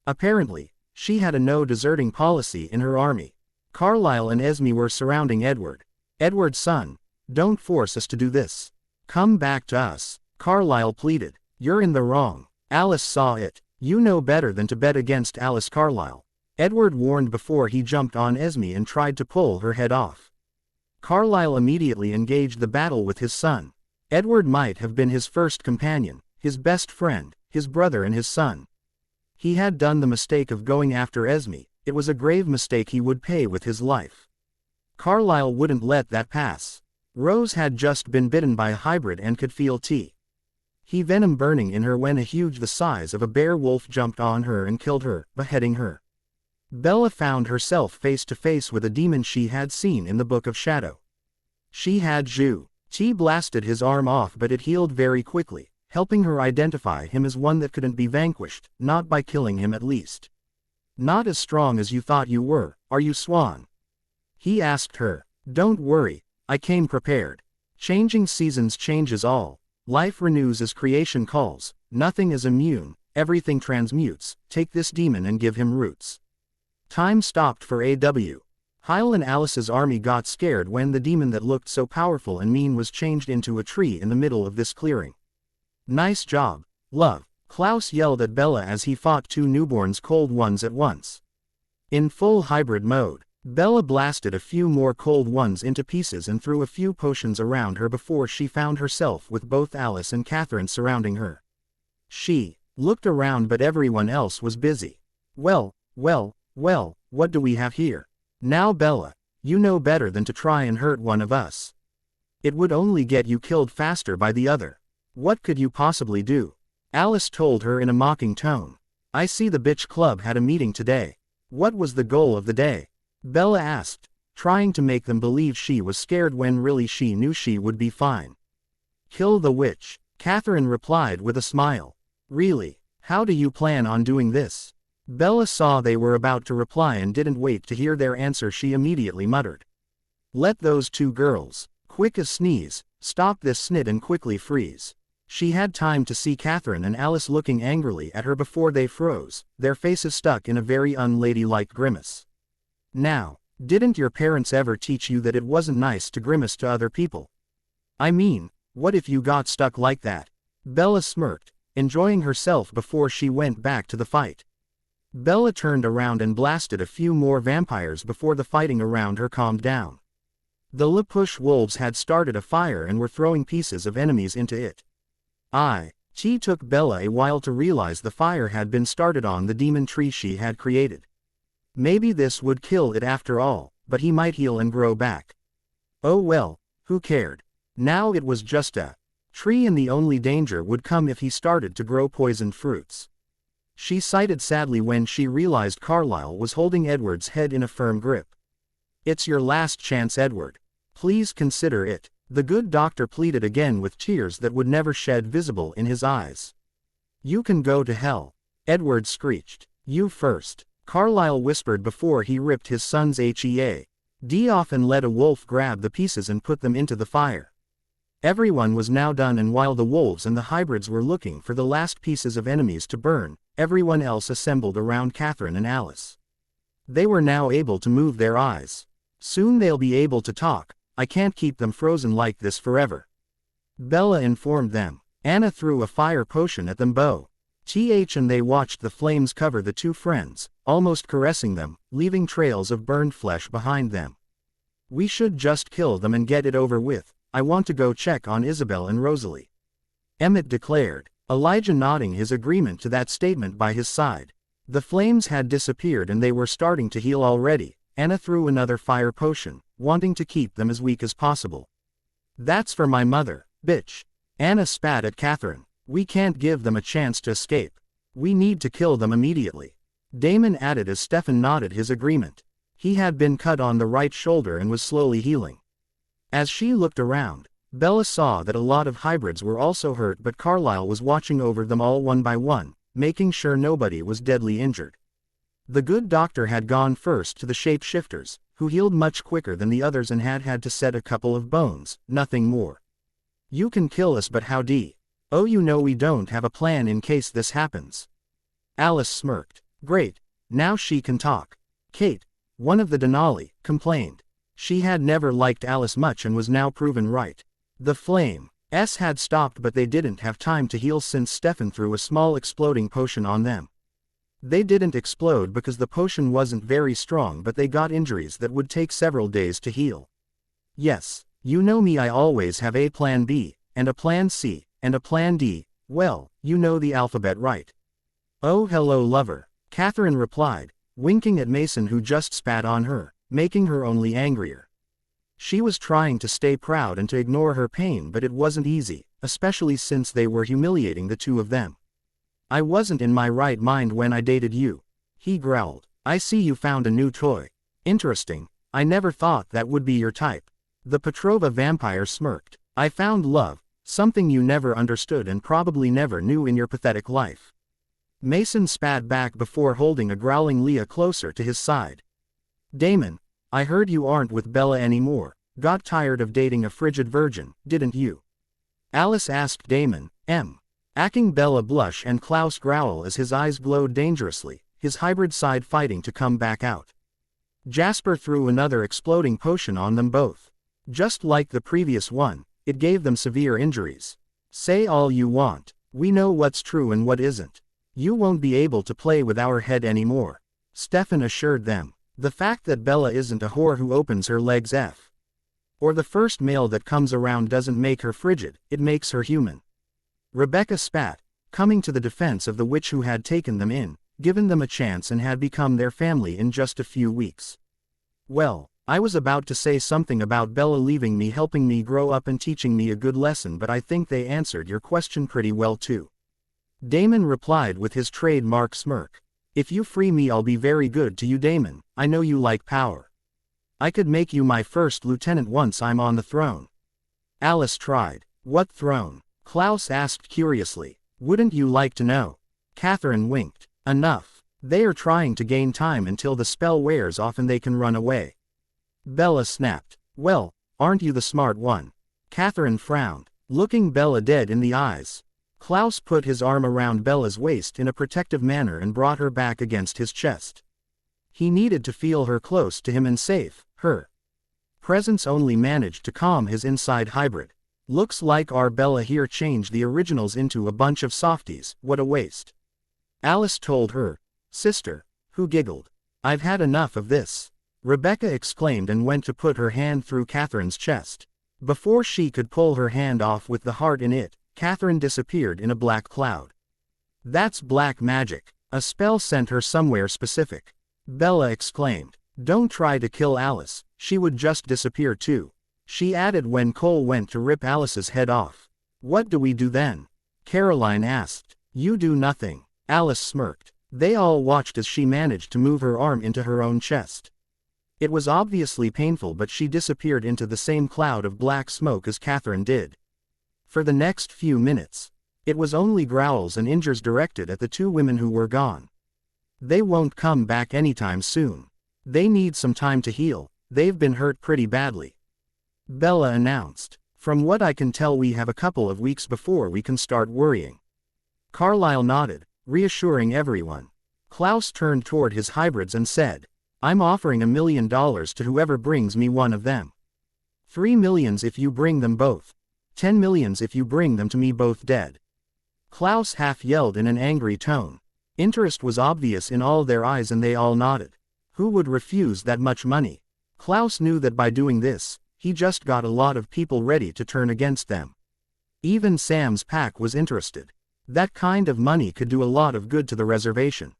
Speaker 1: Apparently, she had a no deserting policy in her army. Carlisle and Esme were surrounding Edward. "Edward's son, don't force us to do this. Come back to us," Carlisle pleaded. "You're in the wrong." Alice saw it. "You know better than to bet against Alice, Carlisle," Edward warned before he jumped on Esme and tried to pull her head off. Carlisle immediately engaged the battle with his son. Edward might have been his first companion, his best friend, his brother and his son. He had done the mistake of going after Esme. It was a grave mistake he would pay with his life. Carlisle wouldn't let that pass. Rose had just been bitten by a hybrid and could feel he venom burning in her when a huge the size of a bear wolf jumped on her and killed her, beheading her. Bella found herself face to face with a demon she had seen in the Book of Shadow. She had She blasted his arm off, but it healed very quickly, helping her identify him as one that couldn't be vanquished, not by killing him at least. "Not as strong as you thought you were, are you, Swan?" he asked her. "Don't worry, I came prepared. Changing seasons changes all. Life renews as creation calls. Nothing is immune, everything transmutes. Take this demon and give him roots." Time stopped for AW. Hyle and Alice's army got scared when the demon that looked so powerful and mean was changed into a tree in the middle of this clearing. "Nice job, love," Klaus yelled at Bella as he fought two newborns, cold ones at once. In full hybrid mode, Bella blasted a few more cold ones into pieces and threw a few potions around her before she found herself with both Alice and Catherine surrounding her. She looked around, but everyone else was busy. Well, what do we have here? Now Bella, you know better than to try and hurt one of us. It would only get you killed faster by the other. What could you possibly do?" Alice told her in a mocking tone. "I see the bitch club had a meeting today. What was the goal of the day?" Bella asked, trying to make them believe she was scared when really she knew she would be fine. "Kill the witch," Catherine replied with a smile. "Really? How do you plan on doing this?" Bella saw they were about to reply and didn't wait to hear their answer. She immediately muttered, "Let those two girls, quick as sneeze, stop this snit and quickly freeze." She had time to see Catherine and Alice looking angrily at her before they froze, their faces stuck in a very unladylike grimace. "Now, didn't your parents ever teach you that it wasn't nice to grimace to other people? I mean, what if you got stuck like that?" Bella smirked, enjoying herself before she went back to the fight. Bella turned around and blasted a few more vampires before the fighting around her calmed down. The Lapush wolves had started a fire and were throwing pieces of enemies into it. It took Bella a while to realize the fire had been started on the demon tree she had created. Maybe this would kill it after all, but he might heal and grow back. Oh well, who cared? Now it was just a tree, and the only danger would come if he started to grow poisoned fruits. She sighed sadly when she realized Carlyle was holding Edward's head in a firm grip. It's your last chance, Edward. Please consider it. The good doctor pleaded again with tears that would never shed visible in his eyes. You can go to hell. Edward screeched. You first. Carlyle whispered before he ripped his son's head off and let a wolf grab the pieces and put them into the fire. Everyone was now done, and while the wolves and the hybrids were looking for the last pieces of enemies to burn, everyone else assembled around Catherine and Alice. They were now able to move their eyes. Soon they'll be able to talk. I can't keep them frozen like this forever. Bella informed them. Anna threw a fire potion at them both. And they watched the flames cover the two friends, almost caressing them, leaving trails of burned flesh behind them. We should just kill them and get it over with. I want to go check on Isabel and Rosalie. Emmett declared, Elijah nodding his agreement to that statement by his side. The flames had disappeared and they were starting to heal already. Anna threw another fire potion, wanting to keep them as weak as possible. That's for my mother, bitch. Anna spat at Catherine. We can't give them a chance to escape. We need to kill them immediately. Damon added as Stefan nodded his agreement. He had been cut on the right shoulder and was slowly healing. As she looked around, Bella saw that a lot of hybrids were also hurt, but Carlyle was watching over them all one by one, making sure nobody was deadly injured. The good doctor had gone first to the shapeshifters, who healed much quicker than the others and had to set a couple of bones, nothing more. You can kill us, but how do? Oh, you know we don't have a plan in case this happens. Alice smirked. Great, now she can talk. Kate, one of the Denali, complained. She had never liked Alice much and was now proven right. The flames had stopped, but they didn't have time to heal since Stefan threw a small exploding potion on them. They didn't explode because the potion wasn't very strong, but they got injuries that would take several days to heal. Yes, you know me, I always have a plan B, and a plan C, and a plan D. Well, you know the alphabet, right? Oh, hello, lover, Catherine replied, winking at Mason, who just spat on her, making her only angrier. She was trying to stay proud and to ignore her pain, but it wasn't easy, especially since they were humiliating the two of them. I wasn't in my right mind when I dated you, he growled. I see you found a new toy. Interesting, I never thought that would be your type. The Petrova vampire smirked. I found love, something you never understood and probably never knew in your pathetic life. Mason spat back before holding a growling Leah closer to his side. Damon, I heard you aren't with Bella anymore. Got tired of dating a frigid virgin, didn't you? Alice asked Damon, Acting Bella blush and Klaus growl as his eyes glowed dangerously, his hybrid side fighting to come back out. Jasper threw another exploding potion on them both. Just like the previous one, it gave them severe injuries. Say all you want, we know what's true and what isn't. You won't be able to play with our head anymore, Stefan assured them. The fact that Bella isn't a whore who opens her legs or the first male that comes around doesn't make her frigid, it makes her human. Rebecca spat, coming to the defense of the witch who had taken them in, given them a chance and had become their family in just a few weeks. Well, I was about to say something about Bella leaving me, helping me grow up and teaching me a good lesson, but I think they answered your question pretty well too. Damon replied with his trademark smirk. If you free me, I'll be very good to you, Damon. I know you like power. I could make you my first lieutenant once I'm on the throne. Alice tried. What throne? Klaus asked curiously. Wouldn't you like to know? Catherine winked. Enough. They are trying to gain time until the spell wears off and they can run away. Bella snapped. Well, aren't you the smart one? Catherine frowned, looking Bella dead in the eyes. Klaus put his arm around Bella's waist in a protective manner and brought her back against his chest. He needed to feel her close to him and safe. Her presence only managed to calm his inside hybrid. Looks like our Bella here changed the originals into a bunch of softies, what a waste. Alice told her sister, who giggled. I've had enough of this, Rebecca exclaimed and went to put her hand through Catherine's chest. Before she could pull her hand off with the heart in it, Catherine disappeared in a black cloud. That's black magic. A spell sent her somewhere specific, Bella exclaimed. Don't try to kill Alice, she would just disappear too, she added when Cole went to rip Alice's head off. What do we do then? Caroline asked. You do nothing, Alice smirked. They all watched as she managed to move her arm into her own chest. It was obviously painful, but she disappeared into the same cloud of black smoke as Catherine did. For the next few minutes, it was only growls and injures directed at the two women who were gone. They won't come back anytime soon. They need some time to heal, they've been hurt pretty badly, Bella announced. From what I can tell, we have a couple of weeks before we can start worrying. Carlyle nodded, reassuring everyone. Klaus turned toward his hybrids and said, I'm offering $1 million to whoever brings me one of them. 3 millions if you bring them both. 10 millions if you bring them to me both dead. Klaus half yelled in an angry tone. Interest was obvious in all their eyes and they all nodded. Who would refuse that much money? Klaus knew that by doing this, he just got a lot of people ready to turn against them. Even Sam's pack was interested. That kind of money could do a lot of good to the reservation.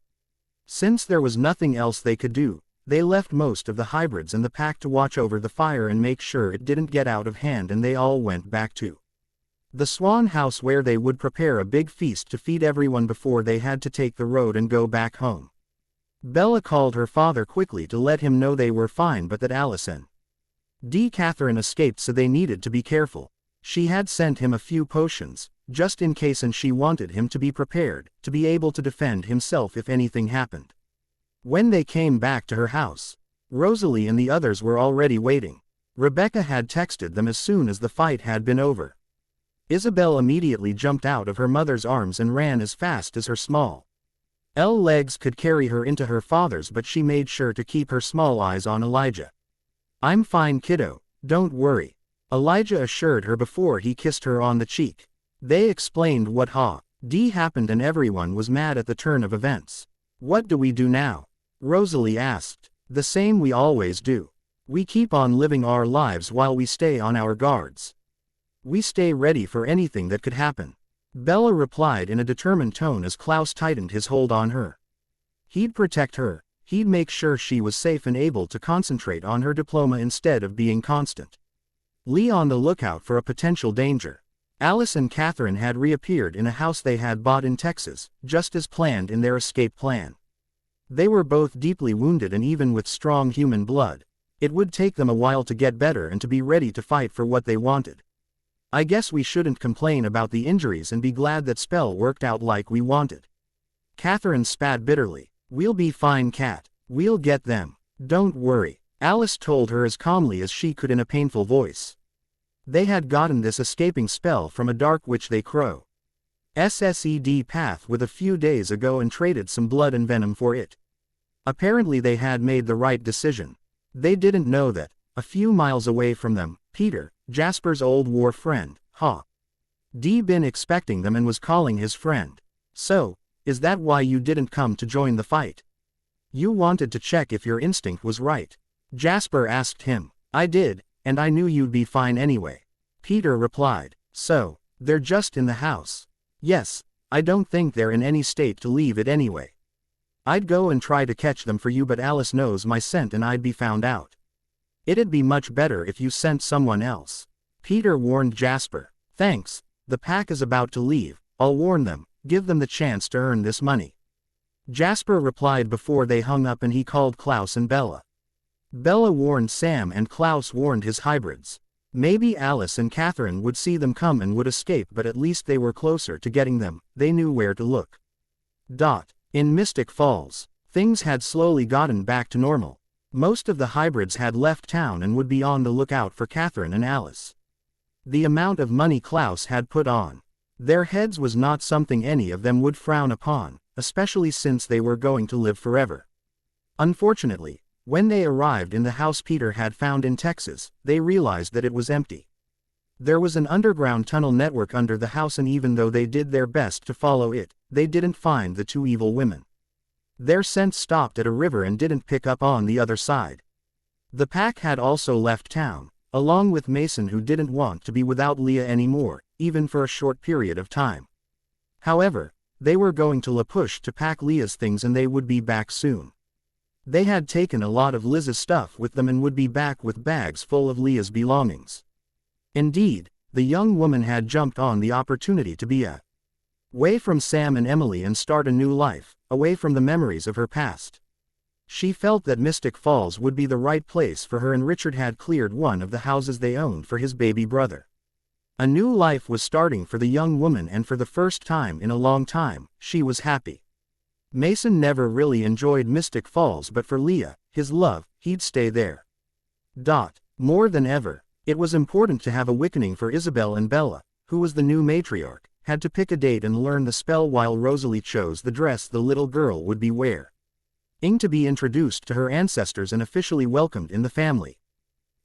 Speaker 1: Since there was nothing else they could do, they left most of the hybrids and the pack to watch over the fire and make sure it didn't get out of hand, and they all went back to the Swan house where they would prepare a big feast to feed everyone before they had to take the road and go back home. Bella called her father quickly to let him know they were fine but that Alice and Catherine escaped, so they needed to be careful. She had sent him a few potions, just in case, and she wanted him to be prepared, to be able to defend himself if anything happened. When they came back to her house, Rosalie and the others were already waiting. Rebecca had texted them as soon as the fight had been over. Isabel immediately jumped out of her mother's arms and ran as fast as her small legs could carry her into her father's, but she made sure to keep her small eyes on Elijah. I'm fine, kiddo, don't worry, Elijah assured her before he kissed her on the cheek. They explained what had happened and everyone was mad at the turn of events. What do we do now? Rosalie asked. The same we always do. We keep on living our lives while we stay on our guards. We stay ready for anything that could happen, Bella replied in a determined tone as Klaus tightened his hold on her. He'd protect her, he'd make sure she was safe and able to concentrate on her diploma instead of being constant on the lookout for a potential danger. Alice and Catherine had reappeared in a house they had bought in Texas, just as planned in their escape plan. They were both deeply wounded, and even with strong human blood, it would take them a while to get better and to be ready to fight for what they wanted. I guess we shouldn't complain about the injuries and be glad that spell worked out like we wanted. Catherine spat bitterly. We'll be fine, Cat. We'll get them. Don't worry, Alice told her as calmly as she could in a painful voice. They had gotten this escaping spell from a dark witch they crow SSED path with a few days ago and traded some blood and venom for it. Apparently they had made the right decision. They didn't know that, a few miles away from them, Peter, Jasper's old war friend, had been expecting them and was calling his friend. So, is that why you didn't come to join the fight? You wanted to check if your instinct was right, Jasper asked him. I did, and I knew you'd be fine anyway, Peter replied. So, they're just in the house? Yes, I don't think they're in any state to leave it anyway. I'd go and try to catch them for you, but Alice knows my scent and I'd be found out. It'd be much better if you sent someone else, Peter warned Jasper. Thanks, the pack is about to leave, I'll warn them, give them the chance to earn this money, Jasper replied before they hung up, and he called Klaus and Bella. Bella warned Sam and Klaus warned his hybrids. Maybe Alice and Catherine would see them come and would escape, but at least they were closer to getting them, they knew where to look. In Mystic Falls, things had slowly gotten back to normal. Most of the hybrids had left town and would be on the lookout for Catherine and Alice. The amount of money Klaus had put on their heads was not something any of them would frown upon, especially since they were going to live forever. Unfortunately, when they arrived in the house Peter had found in Texas, they realized that it was empty. There was an underground tunnel network under the house, and even though they did their best to follow it, they didn't find the two evil women. Their scent stopped at a river and didn't pick up on the other side. The pack had also left town, along with Mason, who didn't want to be without Leah anymore, even for a short period of time. However, they were going to La Push to pack Leah's things and they would be back soon. They had taken a lot of Liz's stuff with them and would be back with bags full of Leah's belongings. Indeed, the young woman had jumped on the opportunity to be away from Sam and Emily and start a new life, away from the memories of her past. She felt that Mystic Falls would be the right place for her, and Richard had cleared one of the houses they owned for his baby brother. A new life was starting for the young woman, and for the first time in a long time, she was happy. Mason never really enjoyed Mystic Falls, but for Leah, his love, he'd stay there. More than ever, it was important to have a awakening for Isabel, and Bella, who was the new matriarch, had to pick a date and learn the spell, while Rosalie chose the dress the little girl would be wearing to be introduced to her ancestors and officially welcomed in the family.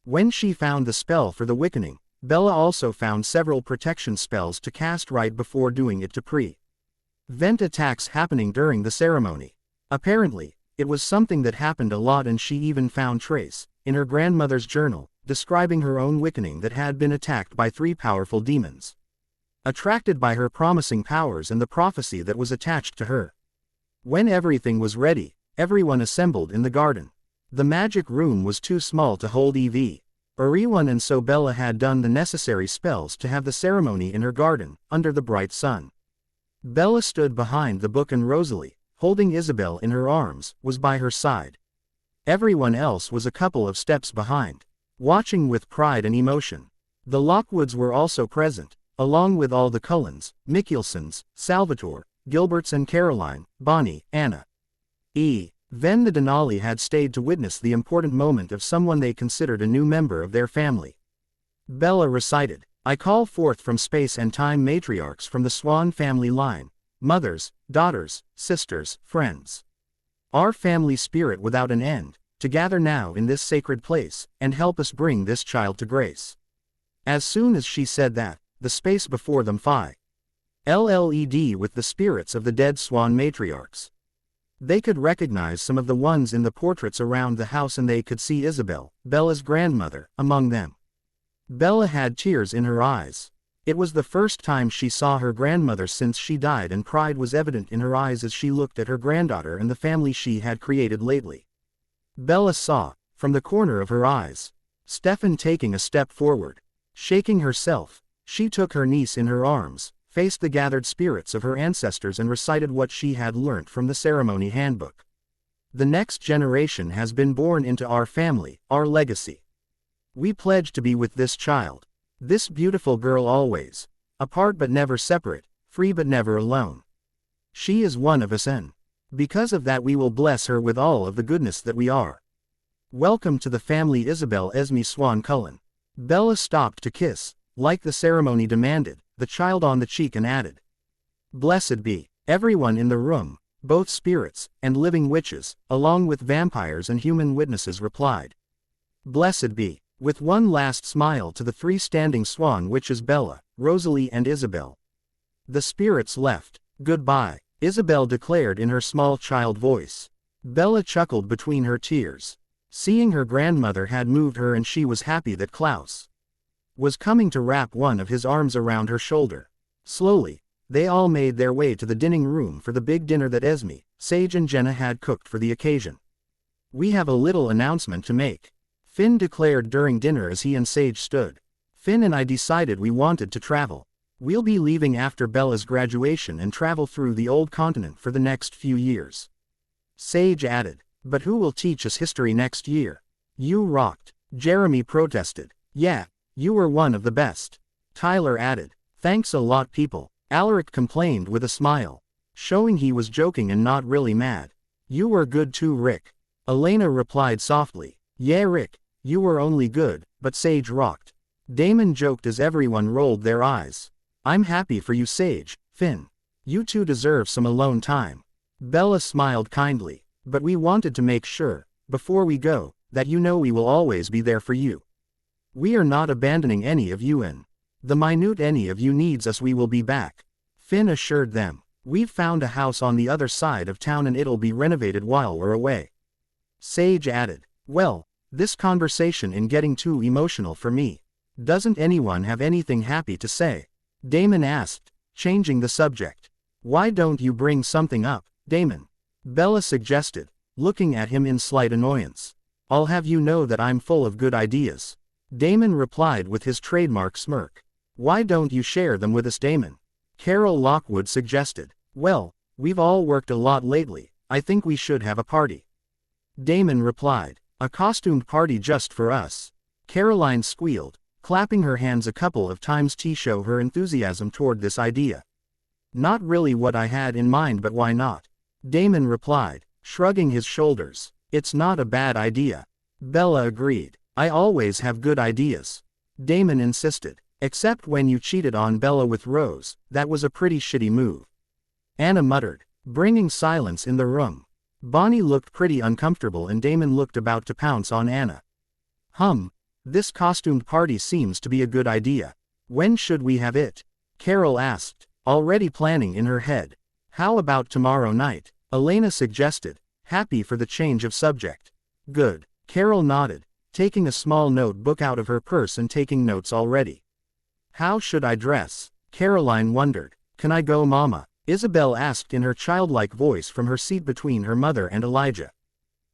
Speaker 1: When she found the spell for the awakening, Bella also found several protection spells to cast right before doing it to prevent attacks happening during the ceremony. Apparently, it was something that happened a lot, and she even found trace in her grandmother's journal describing her own awakening that had been attacked by 3 powerful demons. Attracted by her promising powers and the prophecy that was attached to her. When everything was ready, everyone assembled in the garden. The magic room was too small to hold everyone, and so Bella had done the necessary spells to have the ceremony in her garden, under the bright sun. Bella stood behind the book, and Rosalie, holding Isabel in her arms, was by her side. Everyone else was a couple of steps behind, watching with pride and emotion. The Lockwoods were also present, along with all the Cullens, Mickelsons, Salvatore, Gilberts and Caroline, Bonnie, Anna. Then the Denali had stayed to witness the important moment of someone they considered a new member of their family. Bella recited, "I call forth from space and time matriarchs from the Swan family line, mothers, daughters, sisters, friends. Our family spirit without an end, to gather now in this sacred place, and help us bring this child to grace." As soon as she said that, the space before them filled with the spirits of the dead Swan matriarchs. They could recognize some of the ones in the portraits around the house, and they could see Isabel, Bella's grandmother, among them. Bella had tears in her eyes. It was the first time she saw her grandmother since she died, and pride was evident in her eyes as she looked at her granddaughter and the family she had created lately. Bella saw, from the corner of her eyes, Stefan taking a step forward. Shaking herself, she took her niece in her arms, faced the gathered spirits of her ancestors, and recited what she had learnt from the ceremony handbook. "The next generation has been born into our family, our legacy. We pledge to be with this child, this beautiful girl always, apart but never separate, free but never alone. She is one of us, and because of that we will bless her with all of the goodness that we are. Welcome to the family, Isabel Esme Swan Cullen." Bella stopped to kiss, like the ceremony demanded, the child on the cheek, and added, "Blessed be." Everyone in the room, both spirits and living witches, along with vampires and human witnesses, replied, "Blessed be," with one last smile to the 3 standing Swan witches, Bella, Rosalie and Isabel. The spirits left. "Goodbye," Isabel declared in her small child voice. Bella chuckled between her tears. Seeing her grandmother had moved her, and she was happy that Klaus was coming to wrap one of his arms around her shoulder. Slowly, they all made their way to the dining room for the big dinner that Esme, Sage and Jenna had cooked for the occasion. "We have a little announcement to make," Finn declared during dinner as he and Sage stood. "Finn and I decided we wanted to travel. We'll be leaving after Bella's graduation and travel through the old continent for the next few years." Sage added, "But who will teach us history next year?" "You rocked," Jeremy protested. "Yeah, you were one of the best," Tyler added. "Thanks a lot, people," Alaric complained with a smile, showing he was joking and not really mad. "You were good too, Rick," Elena replied softly. "Yeah, Rick, you were only good, but Sage rocked," Damon joked as everyone rolled their eyes. "I'm happy for you, Sage, Finn. You two deserve some alone time." Bella smiled kindly. "But we wanted to make sure, before we go, that you know we will always be there for you. We are not abandoning any of you, and The minute any of you needs us we will be back. Finn assured them. We've found a house on the other side of town and it'll be renovated while we're away. Sage added. Well, this conversation is getting too emotional for me. Doesn't anyone have anything happy to say? Damon asked, changing the subject. Why don't you bring something up, Damon? Bella suggested, looking at him in slight annoyance. I'll have you know that I'm full of good ideas. Damon replied with his trademark smirk. Why don't you share them with us, Damon? Carol Lockwood suggested. Well, we've all worked a lot lately, I think we should have a party. Damon replied. A costumed party just for us. Caroline squealed, clapping her hands a couple of times to show her enthusiasm toward this idea. Not really what I had in mind, but why not? Damon replied, shrugging his shoulders. It's not a bad idea. Bella agreed. I always have good ideas. Damon insisted. Except when you cheated on Bella with Rose, that was a pretty shitty move. Anna muttered, bringing silence in the room. Bonnie looked pretty uncomfortable and Damon looked about to pounce on Anna. This costumed party seems to be a good idea. When should we have it? Carol asked, already planning in her head. How about tomorrow night? Elena suggested, happy for the change of subject. Good. Carol nodded, taking a small notebook out of her purse and taking notes already. How should I dress? Caroline wondered. Can I go, Mama? Isabel asked in her childlike voice from her seat between her mother and Elijah.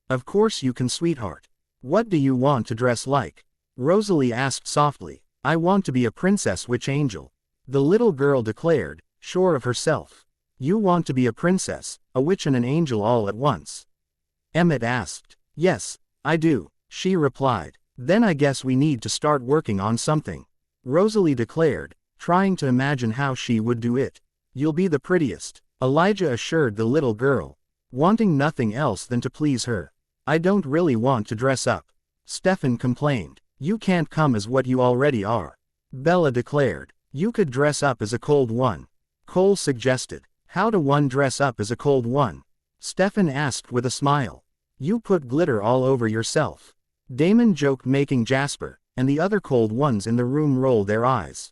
Speaker 1: Of course you can, sweetheart. What do you want to dress like? Rosalie asked softly. I want to be a princess witch angel. The little girl declared, sure of herself. You want to be a princess, a witch and an angel all at once? Emmett asked. Yes, I do, she replied. Then I guess we need to start working on something. Rosalie declared, trying to imagine how she would do it. You'll be the prettiest, Elijah assured the little girl, wanting nothing else than to please her. I don't really want to dress up. Stefan complained. You can't come as what you already are. Bella declared. You could dress up as a cold one. Cole suggested. How do one dress up as a cold one? Stefan asked with a smile. You put glitter all over yourself. Damon joked, making Jasper and the other cold ones in the room roll their eyes.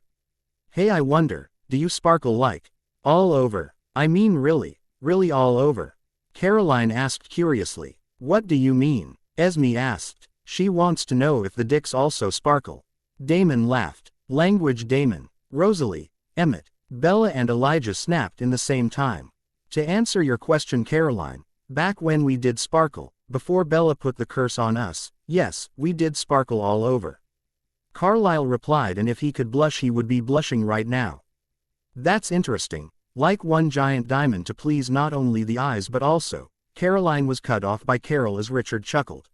Speaker 1: Hey, I wonder, do you sparkle like? All over. I mean really all over. Caroline asked curiously. What do you mean? Esme asked. She wants to know if the dicks also sparkle. Damon laughed. Language Damon. Rosalie, Emmett, Bella and Elijah snapped in the same time. To answer your question, Caroline, back when we did sparkle, before Bella put the curse on us, yes, we did sparkle all over. Carlisle replied, and if he could blush he would be blushing right now. That's interesting. Like one giant diamond to please not only the eyes but also. Caroline was cut off by Carol as Richard chuckled.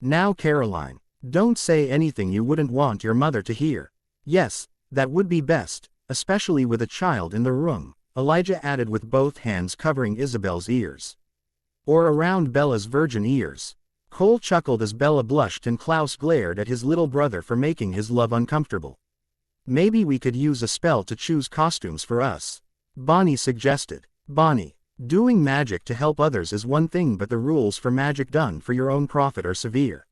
Speaker 1: Now Caroline, don't say anything you wouldn't want your mother to hear. Yes, that would be best, especially with a child in the room, Elijah added with both hands covering Isabel's ears. Or around Bella's virgin ears. Cole chuckled as Bella blushed and Klaus glared at his little brother for making his love uncomfortable. Maybe we could use a spell to choose costumes for us. Bonnie suggested. Bonnie, doing magic to help others is one thing, but the rules for magic done for your own profit are severe.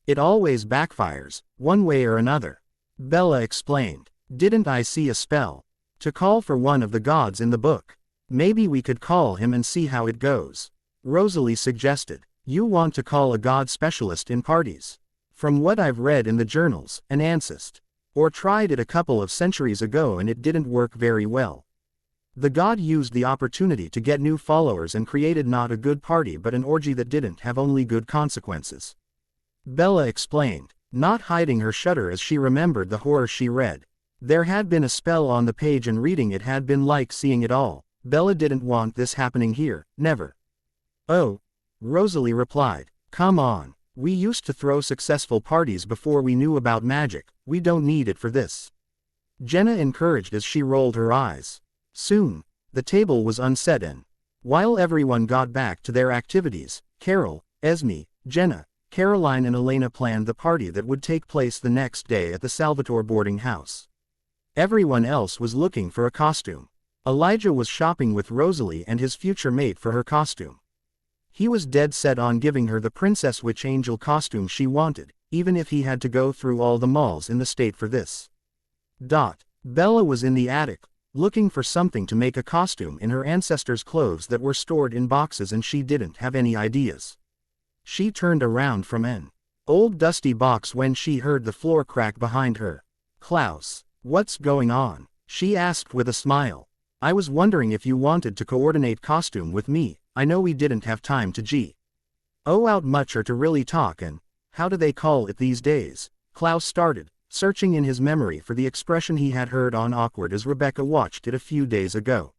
Speaker 1: It always backfires, one way or another. Bella explained. Didn't I see a spell? To call for one of the gods in the book. Maybe we could call him and see how it goes. Rosalie suggested. You want to call a god specialist in parties? From what I've read in the journals, an ancest. Or tried it a couple of centuries ago and it didn't work very well. The god used the opportunity to get new followers and created not a good party but an orgy that didn't have only good consequences. Bella explained, not hiding her shudder as she remembered the horror she read. There had been a spell on the page and reading it had been like seeing it all. Bella didn't want this happening here, never. Oh, Rosalie replied, come on, we used to throw successful parties before we knew about magic, we don't need it for this. Jenna encouraged as she rolled her eyes. Soon, the table was unset and, while everyone got back to their activities, Carol, Esme, Jenna, Caroline and Elena planned the party that would take place the next day at the Salvatore boarding house. Everyone else was looking for a costume. Elijah was shopping with Rosalie and his future mate for her costume. He was dead set on giving her the Princess Witch Angel costume she wanted, even if he had to go through all the malls in the state for this. Bella was in the attic, looking for something to make a costume in her ancestors' clothes that were stored in boxes, and she didn't have any ideas. She turned around from an old dusty box when she heard the floor crack behind her. "Klaus, what's going on?" she asked with a smile. "I was wondering if you wanted to coordinate costume with me. I know we didn't have time to out much or to really talk, and how do they call it these days?" Klaus started, searching in his memory for the expression he had heard on Awkward as Rebecca watched it a few days ago.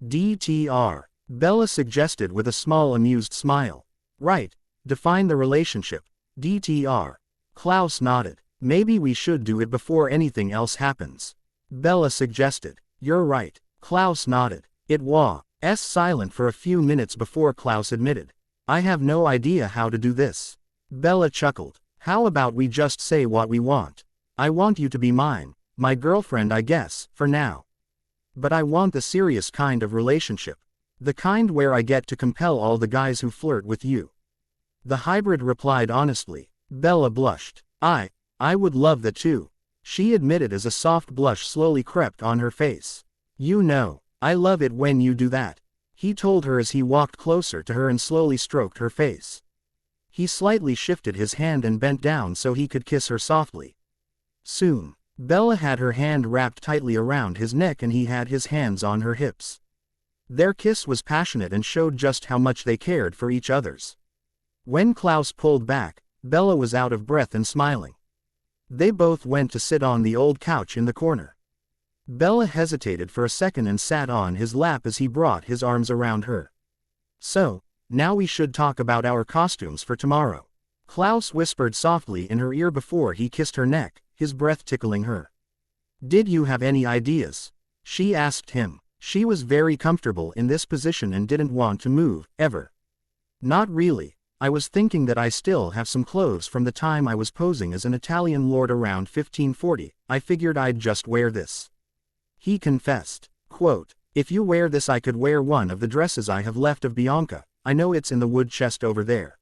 Speaker 1: DTR, Bella suggested with a small amused smile. "Right, define the relationship. DTR. Klaus nodded. "Maybe we should do it before anything else happens," Bella suggested. "You're right," Klaus nodded. It was silent for a few minutes before Klaus admitted, "I have no idea how to do this." Bella chuckled. "How about we just say what we want? I want you to be my girlfriend, I guess, for now. But I want the serious kind of relationship. The kind where I get to compel all the guys who flirt with you." The hybrid replied honestly. Bella blushed. I would love that too," she admitted as a soft blush slowly crept on her face. "You know, I love it when you do that," he told her as he walked closer to her and slowly stroked her face. He slightly shifted his hand and bent down so he could kiss her softly. Soon, Bella had her hand wrapped tightly around his neck and he had his hands on her hips. Their kiss was passionate and showed just how much they cared for each other's. When Klaus pulled back, Bella was out of breath and smiling. They both went to sit on the old couch in the corner. Bella hesitated for a second and sat on his lap as he brought his arms around her. "So, now we should talk about our costumes for tomorrow," Klaus whispered softly in her ear before he kissed her neck, his breath tickling her. "Did you have any ideas?" she asked him. She was very comfortable in this position and didn't want to move, ever. "Not really. I was thinking that I still have some clothes from the time I was posing as an Italian lord around 1540, I figured I'd just wear this," he confessed. Quote, "If you wear this I could wear one of the dresses I have left of Bianca, I know it's in the wood chest over there,"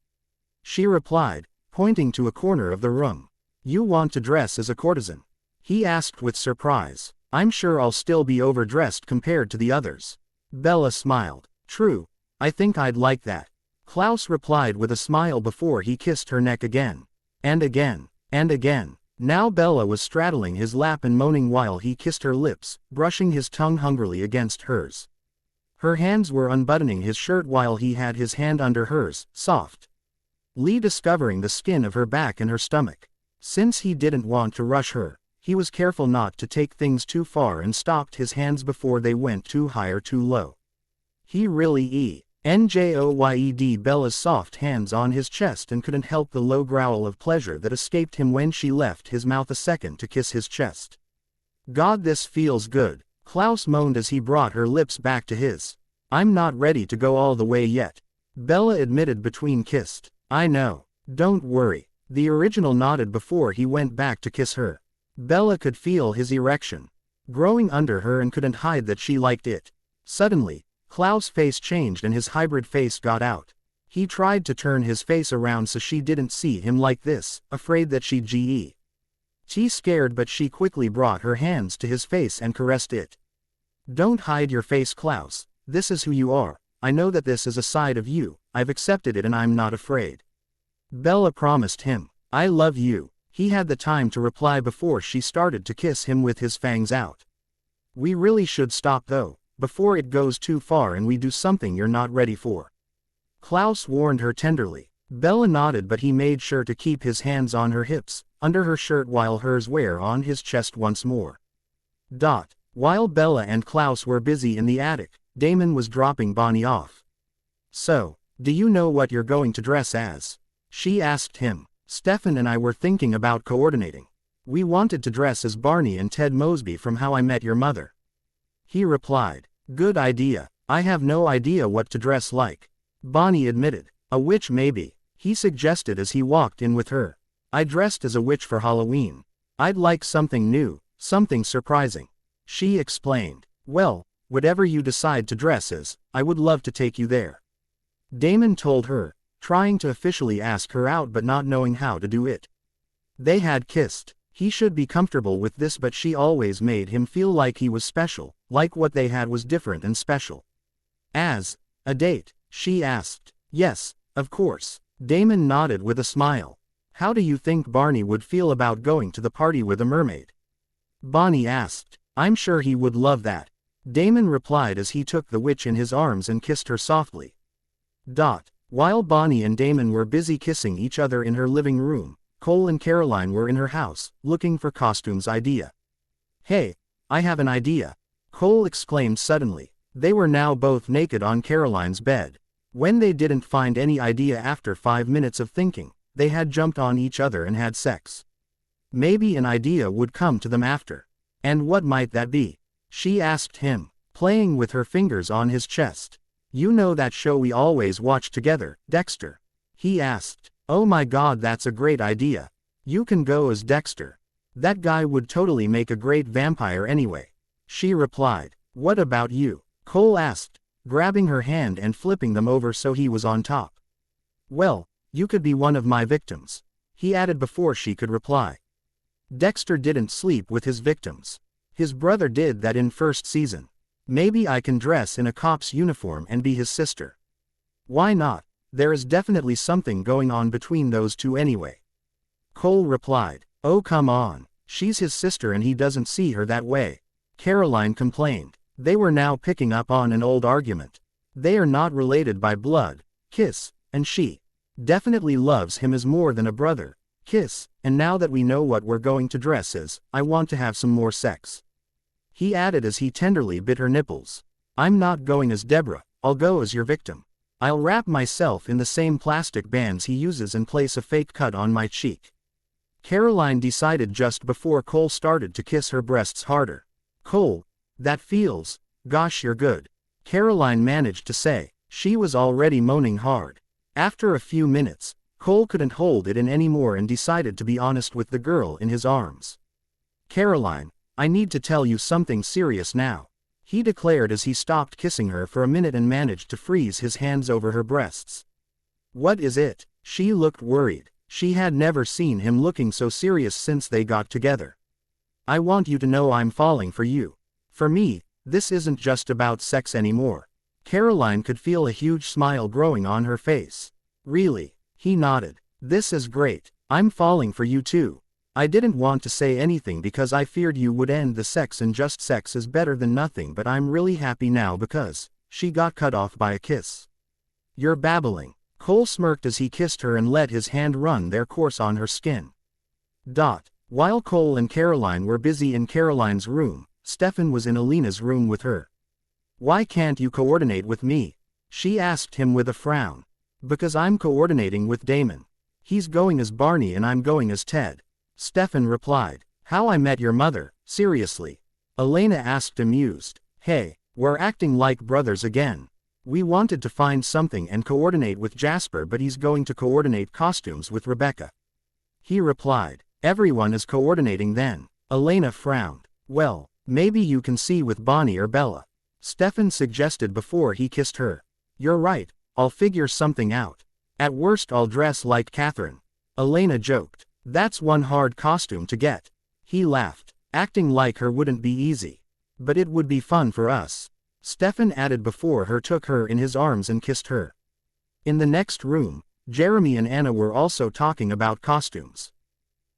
Speaker 1: she replied, pointing to a corner of the room. "You want to dress as a courtesan?" he asked with surprise. "I'm sure I'll still be overdressed compared to the others." Bella smiled. "True, I think I'd like that," Klaus replied with a smile before he kissed her neck again. And again. And again. Now Bella was straddling his lap and moaning while he kissed her lips, brushing his tongue hungrily against hers. Her hands were unbuttoning his shirt while he had his hand under hers, softly discovering the skin of her back and her stomach. Since he didn't want to rush her, he was careful not to take things too far and stopped his hands before they went too high or too low. He really enjoyed Bella's soft hands on his chest and couldn't help the low growl of pleasure that escaped him when she left his mouth a second to kiss his chest. "God, this feels good," Klaus moaned as he brought her lips back to his. "I'm not ready to go all the way yet," Bella admitted between kissed. "I know. Don't worry." The original nodded before he went back to kiss her. Bella could feel his erection growing under her and couldn't hide that she liked it. Suddenly, Klaus' face changed and his hybrid face got out. He tried to turn his face around so she didn't see him like this, afraid that she'd get scared, but she quickly brought her hands to his face and caressed it. "Don't hide your face, Klaus. This is who you are. I know that this is a side of you. I've accepted it and I'm not afraid," Bella promised him. "I love you," he had the time to reply before she started to kiss him with his fangs out. "We really should stop though, before it goes too far and we do something you're not ready for," Klaus warned her tenderly. Bella nodded, but he made sure to keep his hands on her hips, under her shirt while hers were on his chest once more. While Bella and Klaus were busy in the attic, Damon was dropping Bonnie off. "So, do you know what you're going to dress as?" she asked him. "Stefan and I were thinking about coordinating. We wanted to dress as Barney and Ted Mosby from How I Met Your Mother," he replied. "Good idea. I have no idea what to dress like," Bonnie admitted. "A witch maybe," he suggested as he walked in with her. "I dressed as a witch for Halloween. I'd like something new, something surprising," she explained. "Well, whatever you decide to dress as, I would love to take you there," Damon told her, trying to officially ask her out but not knowing how to do it. They had kissed. He should be comfortable with this, but she always made him feel like he was special, like what they had was different and special. As a date, she asked. Yes, of course. Damon nodded with a smile. How do you think Barney would feel about going to the party with a mermaid? Bonnie asked. I'm sure he would love that. Damon replied as he took the witch in his arms and kissed her softly. While Bonnie and Damon were busy kissing each other in her living room, Cole and Caroline were in her house, looking for costumes idea. Hey, I have an idea, Cole exclaimed suddenly. They were now both naked on Caroline's bed. When they didn't find any idea after 5 minutes of thinking, they had jumped on each other and had sex. Maybe an idea would come to them after. And what might that be? She asked him, playing with her fingers on his chest. You know that show we always watch together, Dexter? He asked. Oh my God, that's a great idea. You can go as Dexter. That guy would totally make a great vampire anyway. She replied. What about you? Cole asked, grabbing her hand and flipping them over so he was on top. Well, you could be one of my victims, he added before she could reply. Dexter didn't sleep with his victims. His brother did that in first season. Maybe I can dress in a cop's uniform and be his sister. Why not? There is definitely something going on between those two anyway. Cole replied. Oh come on, she's his sister and he doesn't see her that way. Caroline complained. They were now picking up on an old argument. They are not related by blood, kiss, and she definitely loves him as more than a brother, kiss, and now that we know what we're going to dress as, I want to have some more sex. He added as he tenderly bit her nipples. I'm not going as Deborah, I'll go as your victim. I'll wrap myself in the same plastic bands he uses and place a fake cut on my cheek. Caroline decided just before Cole started to kiss her breasts harder. Cole, that feels, gosh you're good, Caroline managed to say. She was already moaning hard. After a few minutes, Cole couldn't hold it in anymore and decided to be honest with the girl in his arms. Caroline, I need to tell you something serious now, he declared as he stopped kissing her for a minute and managed to freeze his hands over her breasts. What is it? She looked worried. She had never seen him looking so serious since they got together. I want you to know I'm falling for you. For me, this isn't just about sex anymore. Caroline could feel a huge smile growing on her face. Really? He nodded. This is great. I'm falling for you too. I didn't want to say anything because I feared you would end the sex and just sex is better than nothing, but I'm really happy now because she got cut off by a kiss. You're babbling. Cole smirked as he kissed her and let his hand run their course on her skin. While Cole and Caroline were busy in Caroline's room, Stefan was in Alina's room with her. Why can't you coordinate with me? She asked him with a frown. Because I'm coordinating with Damon. He's going as Barney and I'm going as Ted. Stefan replied. How I Met Your Mother, seriously? Elena asked amused. Hey, we're acting like brothers again. We wanted to find something and coordinate with Jasper, but he's going to coordinate costumes with Rebecca. He replied. Everyone is coordinating then. Elena frowned. Well, maybe you can see with Bonnie or Bella, Stefan suggested before he kissed her. You're right, I'll figure something out. At worst I'll dress like Catherine. Elena joked. That's one hard costume to get. He laughed. Acting like her wouldn't be easy. But it would be fun for us. Stefan added before he took her in his arms and kissed her. In the next room, Jeremy and Anna were also talking about costumes.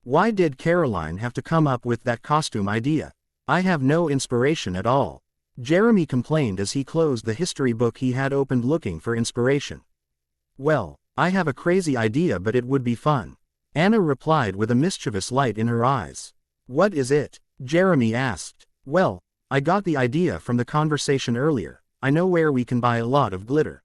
Speaker 1: Why did Caroline have to come up with that costume idea? I have no inspiration at all. Jeremy complained as he closed the history book he had opened looking for inspiration. Well, I have a crazy idea, but it would be fun. Anna replied with a mischievous light in her eyes. What is it? Jeremy asked. Well, I got the idea from the conversation earlier. I know where we can buy a lot of glitter.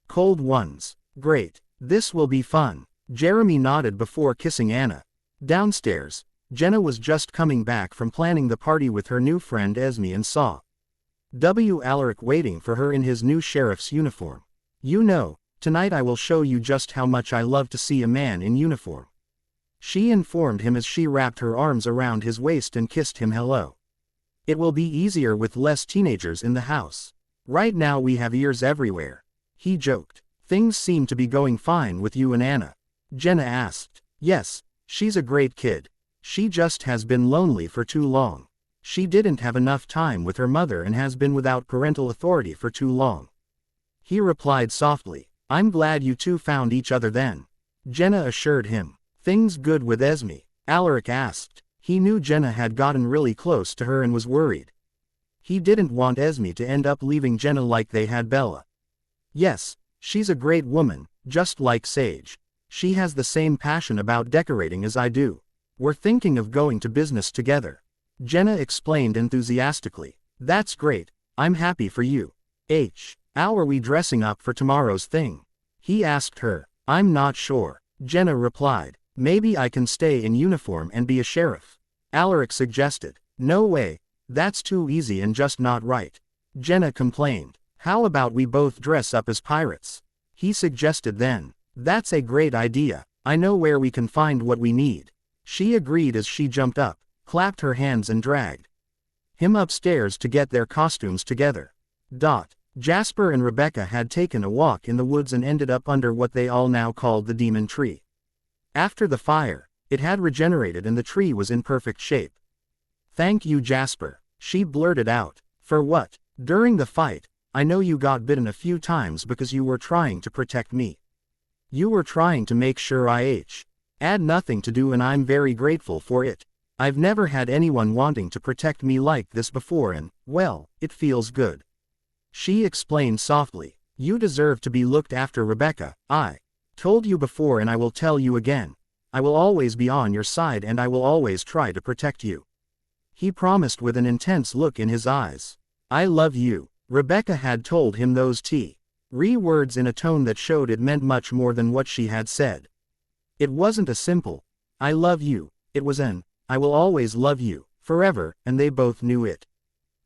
Speaker 1: Cold ones. Great. This will be fun. Jeremy nodded before kissing Anna. Downstairs, Jenna was just coming back from planning the party with her new friend Esme and saw Alaric waiting for her in his new sheriff's uniform. You know, tonight I will show you just how much I love to see a man in uniform. She informed him as she wrapped her arms around his waist and kissed him hello. It will be easier with less teenagers in the house. Right now we have ears everywhere. He joked. Things seem to be going fine with you and Anna. Jenna asked. Yes, she's a great kid. She just has been lonely for too long. She didn't have enough time with her mother and has been without parental authority for too long. He replied softly. I'm glad you two found each other then. Jenna assured him. Things good with Esme? Alaric asked. He knew Jenna had gotten really close to her and was worried. He didn't want Esme to end up leaving Jenna like they had Bella. Yes, she's a great woman, just like Sage. She has the same passion about decorating as I do. We're thinking of going to business together. Jenna explained enthusiastically. That's great, I'm happy for you. How are we dressing up for tomorrow's thing? He asked her. I'm not sure. Jenna replied. Maybe I can stay in uniform and be a sheriff. Alaric suggested. No way, that's too easy and just not right. Jenna complained. How about we both dress up as pirates? He suggested then. That's a great idea. I know where we can find what we need. She agreed as she jumped up, clapped her hands and dragged him upstairs to get their costumes together. Jasper and Rebecca had taken a walk in the woods and ended up under what they all now called the demon tree. After the fire, it had regenerated and the tree was in perfect shape. Thank you, Jasper, she blurted out. For what? During the fight, I know you got bitten a few times because you were trying to protect me. You were trying to make sure I had nothing to do and I'm very grateful for it. I've never had anyone wanting to protect me like this before and, well, it feels good. She explained softly. You deserve to be looked after, Rebecca. I told you before and I will tell you again. I will always be on your side and I will always try to protect you. He promised with an intense look in his eyes. I love you. Rebecca had told him those words in a tone that showed it meant much more than what she had said. It wasn't a simple, I love you, it was an, I will always love you, forever, and they both knew it.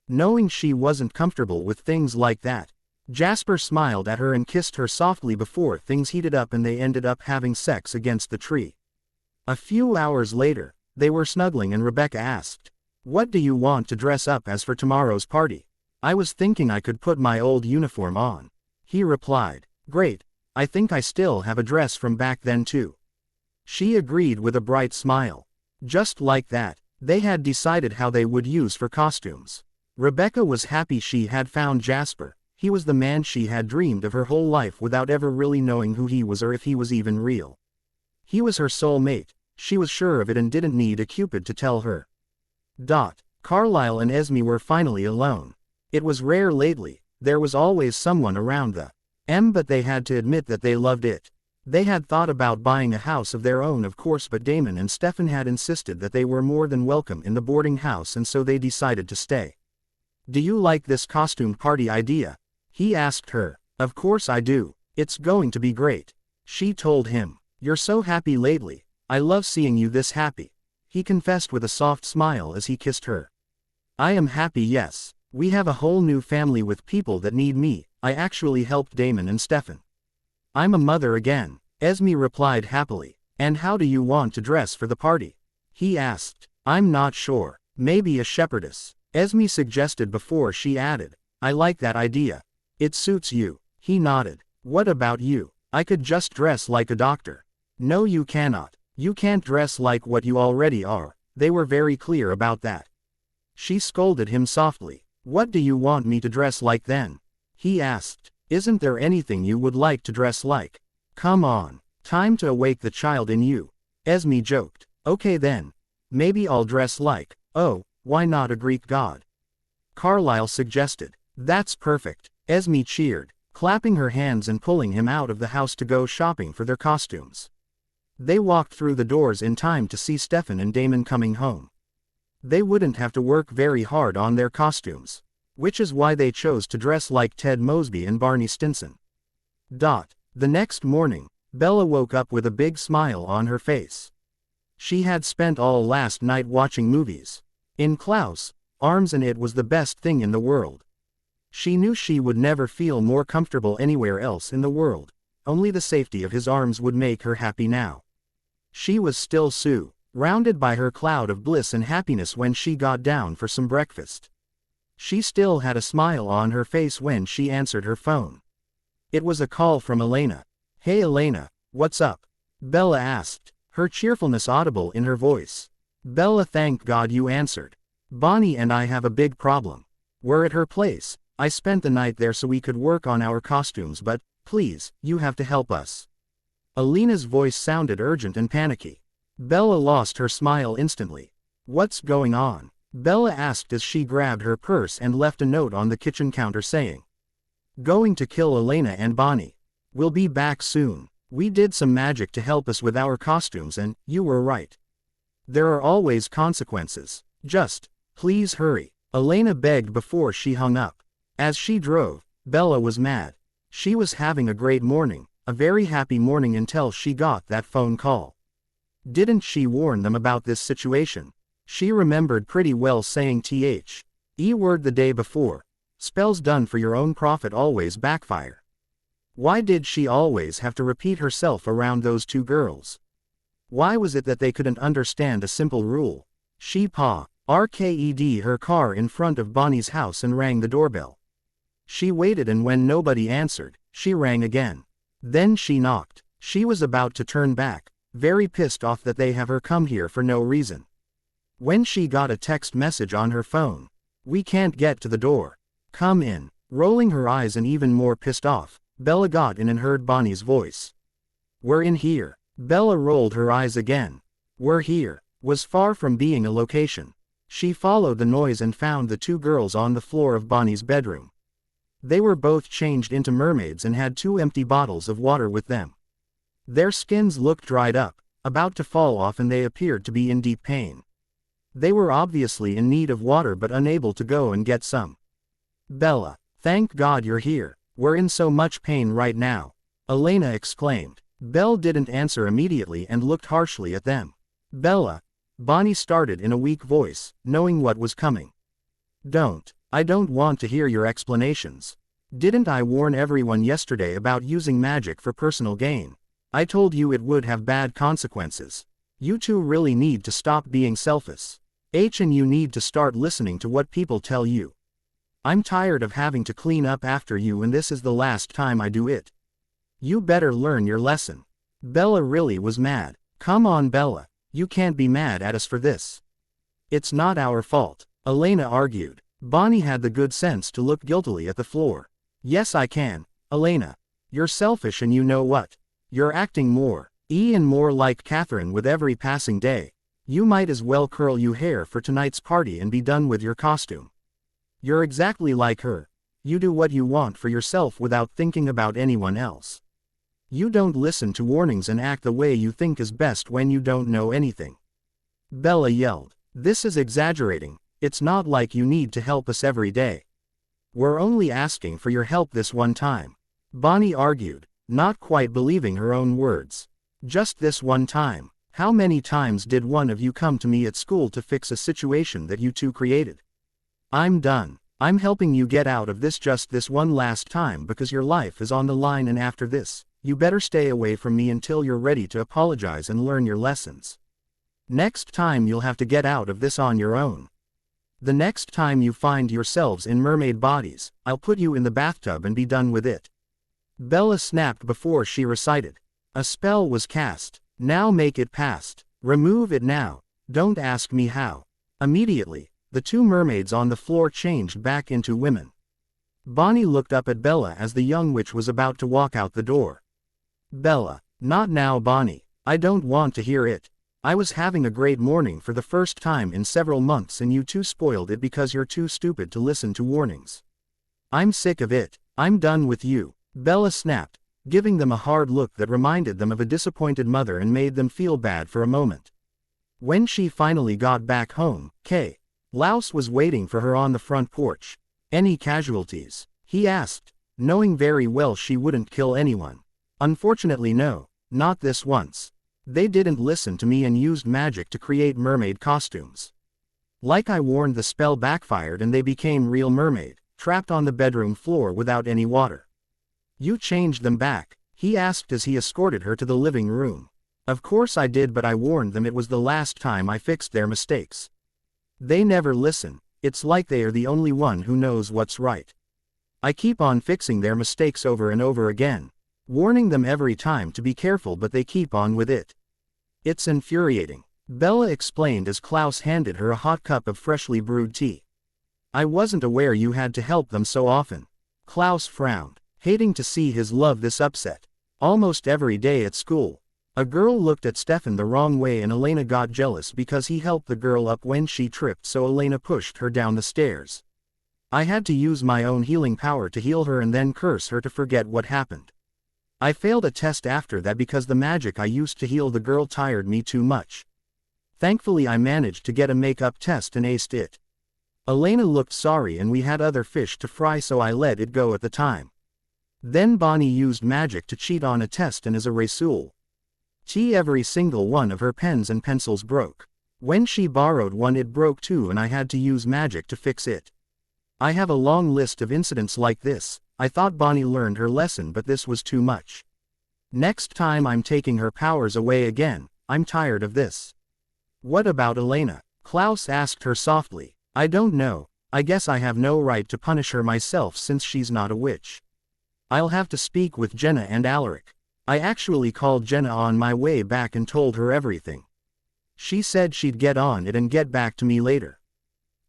Speaker 1: Knowing she wasn't comfortable with things like that, Jasper smiled at her and kissed her softly before things heated up and they ended up having sex against the tree. A few hours later, they were snuggling and Rebecca asked, What do you want to dress up as for tomorrow's party? I was thinking I could put my old uniform on. He replied. Great, I think I still have a dress from back then too. She agreed with a bright smile. Just like that, they had decided how they would use for costumes. Rebecca was happy she had found Jasper. He was the man she had dreamed of her whole life without ever really knowing who he was or if he was even real. He was her soulmate, she was sure of it and didn't need a Cupid to tell her. Carlisle and Esme were finally alone. It was rare lately, there was always someone around but they had to admit that they loved it. They had thought about buying a house of their own of course, but Damon and Stefan had insisted that they were more than welcome in the boarding house and so they decided to stay. Do you like this costume party idea? He asked her. Of course I do, it's going to be great. She told him. You're so happy lately, I love seeing you this happy. He confessed with a soft smile as he kissed her. I am happy, yes. We have a whole new family with people that need me. I actually helped Damon and Stefan. I'm a mother again, Esme replied happily. And how do you want to dress for the party? He asked. I'm not sure, maybe a shepherdess, Esme suggested before she added. I like that idea. It suits you. He nodded. What about you? I could just dress like a doctor. No, you cannot. You can't dress like what you already are. They were very clear about that. She scolded him softly. What do you want me to dress like then? He asked. Isn't there anything you would like to dress like? Come on. Time to awake the child in you. Esme joked. Okay then. Maybe I'll dress like, oh, why not a Greek god? Carlisle suggested. That's perfect. Esme cheered, clapping her hands and pulling him out of the house to go shopping for their costumes. They walked through the doors in time to see Stefan and Damon coming home. They wouldn't have to work very hard on their costumes, which is why they chose to dress like Ted Mosby and Barney Stinson. The next morning, Bella woke up with a big smile on her face. She had spent all last night watching movies. In Klaus' arms and it was the best thing in the world. She knew she would never feel more comfortable anywhere else in the world. Only the safety of his arms would make her happy now. She was still surrounded by her cloud of bliss and happiness when she got down for some breakfast. She still had a smile on her face when she answered her phone. It was a call from Elena. Hey Elena, what's up? Bella asked, her cheerfulness audible in her voice. Bella, thank God you answered. Bonnie and I have a big problem. We're at her place. I spent the night there so we could work on our costumes, but, please, you have to help us. Alina's voice sounded urgent and panicky. Bella lost her smile instantly. What's going on? Bella asked as she grabbed her purse and left a note on the kitchen counter saying, "Going to kill Elena and Bonnie. We'll be back soon. We did some magic to help us with our costumes and, you were right. There are always consequences. Just, please hurry," Elena begged before she hung up. As she drove, Bella was mad. She was having a great morning, a very happy morning until she got that phone call. Didn't she warn them about this situation? She remembered pretty well saying "E-word the day before. Spells done for your own profit always backfire." Why did she always have to repeat herself around those two girls? Why was it that they couldn't understand a simple rule? She parked her car in front of Bonnie's house and rang the doorbell. She waited, and when nobody answered, she rang again. Then she knocked. She was about to turn back, very pissed off that they have her come here for no reason, when she got a text message on her phone. "We can't get to the door. Come in." Rolling her eyes and even more pissed off, Bella got in and heard Bonnie's voice. "We're in here." Bella rolled her eyes again. "We're here" was far from being a location. She followed the noise and found the two girls on the floor of Bonnie's bedroom. They were both changed into mermaids and had 2 empty bottles of water with them. Their skins looked dried up, about to fall off, and they appeared to be in deep pain. They were obviously in need of water but unable to go and get some. "Bella, thank God you're here. We're in so much pain right now," Elena exclaimed. Belle didn't answer immediately and looked harshly at them. "Bella," Bonnie started in a weak voice, knowing what was coming. I don't want to hear your explanations. Didn't I warn everyone yesterday about using magic for personal gain? I told you it would have bad consequences. You two really need to stop being selfish. And you need to start listening to what people tell you. I'm tired of having to clean up after you, and this is the last time I do it. You better learn your lesson." Bella really was mad. "Come on, Bella, you can't be mad at us for this. It's not our fault," Elena argued. Bonnie had the good sense to look guiltily at the floor. "Yes, I can, Elena. You're selfish, and you know what? You're acting more and more like Catherine with every passing day. You might as well curl your hair for tonight's party and be done with your costume. You're exactly like her. You do what you want for yourself without thinking about anyone else. You don't listen to warnings and act the way you think is best when you don't know anything." Bella yelled. "This is exaggerating. It's not like you need to help us every day. We're only asking for your help this one time," Bonnie argued, not quite believing her own words. "Just this one time. How many times did one of you come to me at school to fix a situation that you two created? I'm done. I'm helping you get out of this just this one last time because your life is on the line, and after this, you better stay away from me until you're ready to apologize and learn your lessons. Next time you'll have to get out of this on your own. The next time you find yourselves in mermaid bodies, I'll put you in the bathtub and be done with it." Bella snapped before she recited. "A spell was cast. Now make it past. Remove it now. Don't ask me how." Immediately, the two mermaids on the floor changed back into women. Bonnie looked up at Bella as the young witch was about to walk out the door. "Bella, not now, Bonnie. I don't want to hear it. I was having a great morning for the first time in several months, and you two spoiled it because you're too stupid to listen to warnings. I'm sick of it. I'm done with you," Bella snapped, giving them a hard look that reminded them of a disappointed mother and made them feel bad for a moment. When she finally got back home, Klaus was waiting for her on the front porch. "Any casualties?" he asked, knowing very well she wouldn't kill anyone. "Unfortunately, no, not this once. They didn't listen to me and used magic to create mermaid costumes. Like I warned, the spell backfired and they became real mermaid, trapped on the bedroom floor without any water." "You changed them back?" he asked as he escorted her to the living room. "Of course I did, but I warned them it was the last time I fixed their mistakes. They never listen. It's like they are the only one who knows what's right. I keep on fixing their mistakes over and over again, warning them every time to be careful, but they keep on with it. It's infuriating. Bella explained as Klaus handed her a hot cup of freshly brewed tea. I wasn't aware you had to help them so often. Klaus frowned, hating to see his love this upset. Almost every day at school. A girl looked at Stefan the wrong way and Elena got jealous because he helped the girl up when she tripped, so Elena pushed her down the stairs. I had to use my own healing power to heal her and then curse her to forget what happened. I failed a test after that because the magic I used to heal the girl tired me too much. Thankfully I managed to get a makeup test and aced it. Elena looked sorry and we had other fish to fry, so I let it go at the time. Then Bonnie used magic to cheat on a test and as a result, every single one of her pens and pencils broke. When she borrowed one it broke too and I had to use magic to fix it. I have a long list of incidents like this. I thought Bonnie learned her lesson, but this was too much. Next time I'm taking her powers away again. I'm tired of this. What about Elena? Klaus asked her softly. I don't know. I guess I have no right to punish her myself since she's not a witch. I'll have to speak with Jenna and Alaric. I actually called Jenna on my way back and told her everything. She said she'd get on it and get back to me later.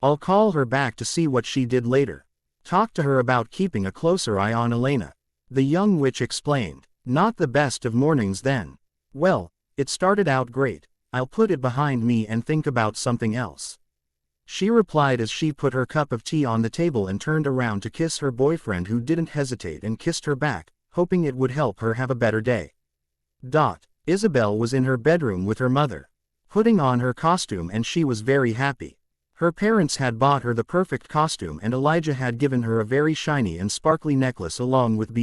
Speaker 1: I'll call her back to see what she did later. Talk to her about keeping a closer eye on Elena. The young witch explained. Not the best of mornings then. Well, it started out great. I'll put it behind me and think about something else. She replied as she put her cup of tea on the table and turned around to kiss her boyfriend, who didn't hesitate and kissed her back, hoping it would help her have a better day. Isabel was in her bedroom with her mother, putting on her costume, and she was very happy. Her parents had bought her the perfect costume and Elijah had given her a very shiny and sparkly necklace along with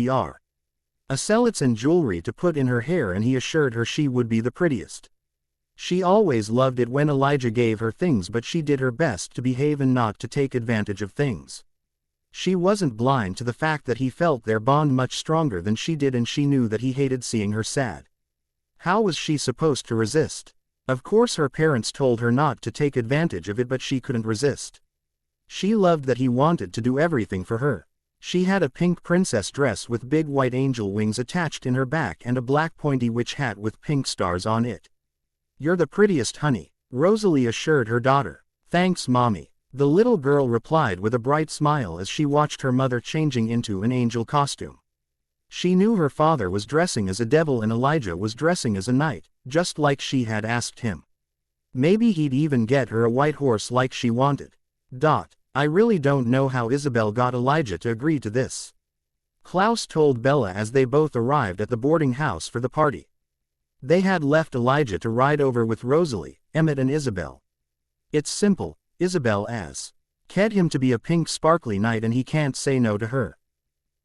Speaker 1: bracelets and jewelry to put in her hair, and he assured her she would be the prettiest. She always loved it when Elijah gave her things, but she did her best to behave and not to take advantage of things. She wasn't blind to the fact that he felt their bond much stronger than she did, and she knew that he hated seeing her sad. How was she supposed to resist? Of course her parents told her not to take advantage of it, but she couldn't resist. She loved that he wanted to do everything for her. She had a pink princess dress with big white angel wings attached in her back and a black pointy witch hat with pink stars on it. You're the prettiest, honey, Rosalie assured her daughter. Thanks, Mommy, the little girl replied with a bright smile as she watched her mother changing into an angel costume. She knew her father was dressing as a devil and Elijah was dressing as a knight, just like she had asked him. Maybe he'd even get her a white horse like she wanted. I really don't know how Isabel got Elijah to agree to this. Klaus told Bella as they both arrived at the boarding house for the party. They had left Elijah to ride over with Rosalie, Emmett and Isabel. It's simple, Isabel asked him to be a pink sparkly knight and he can't say no to her.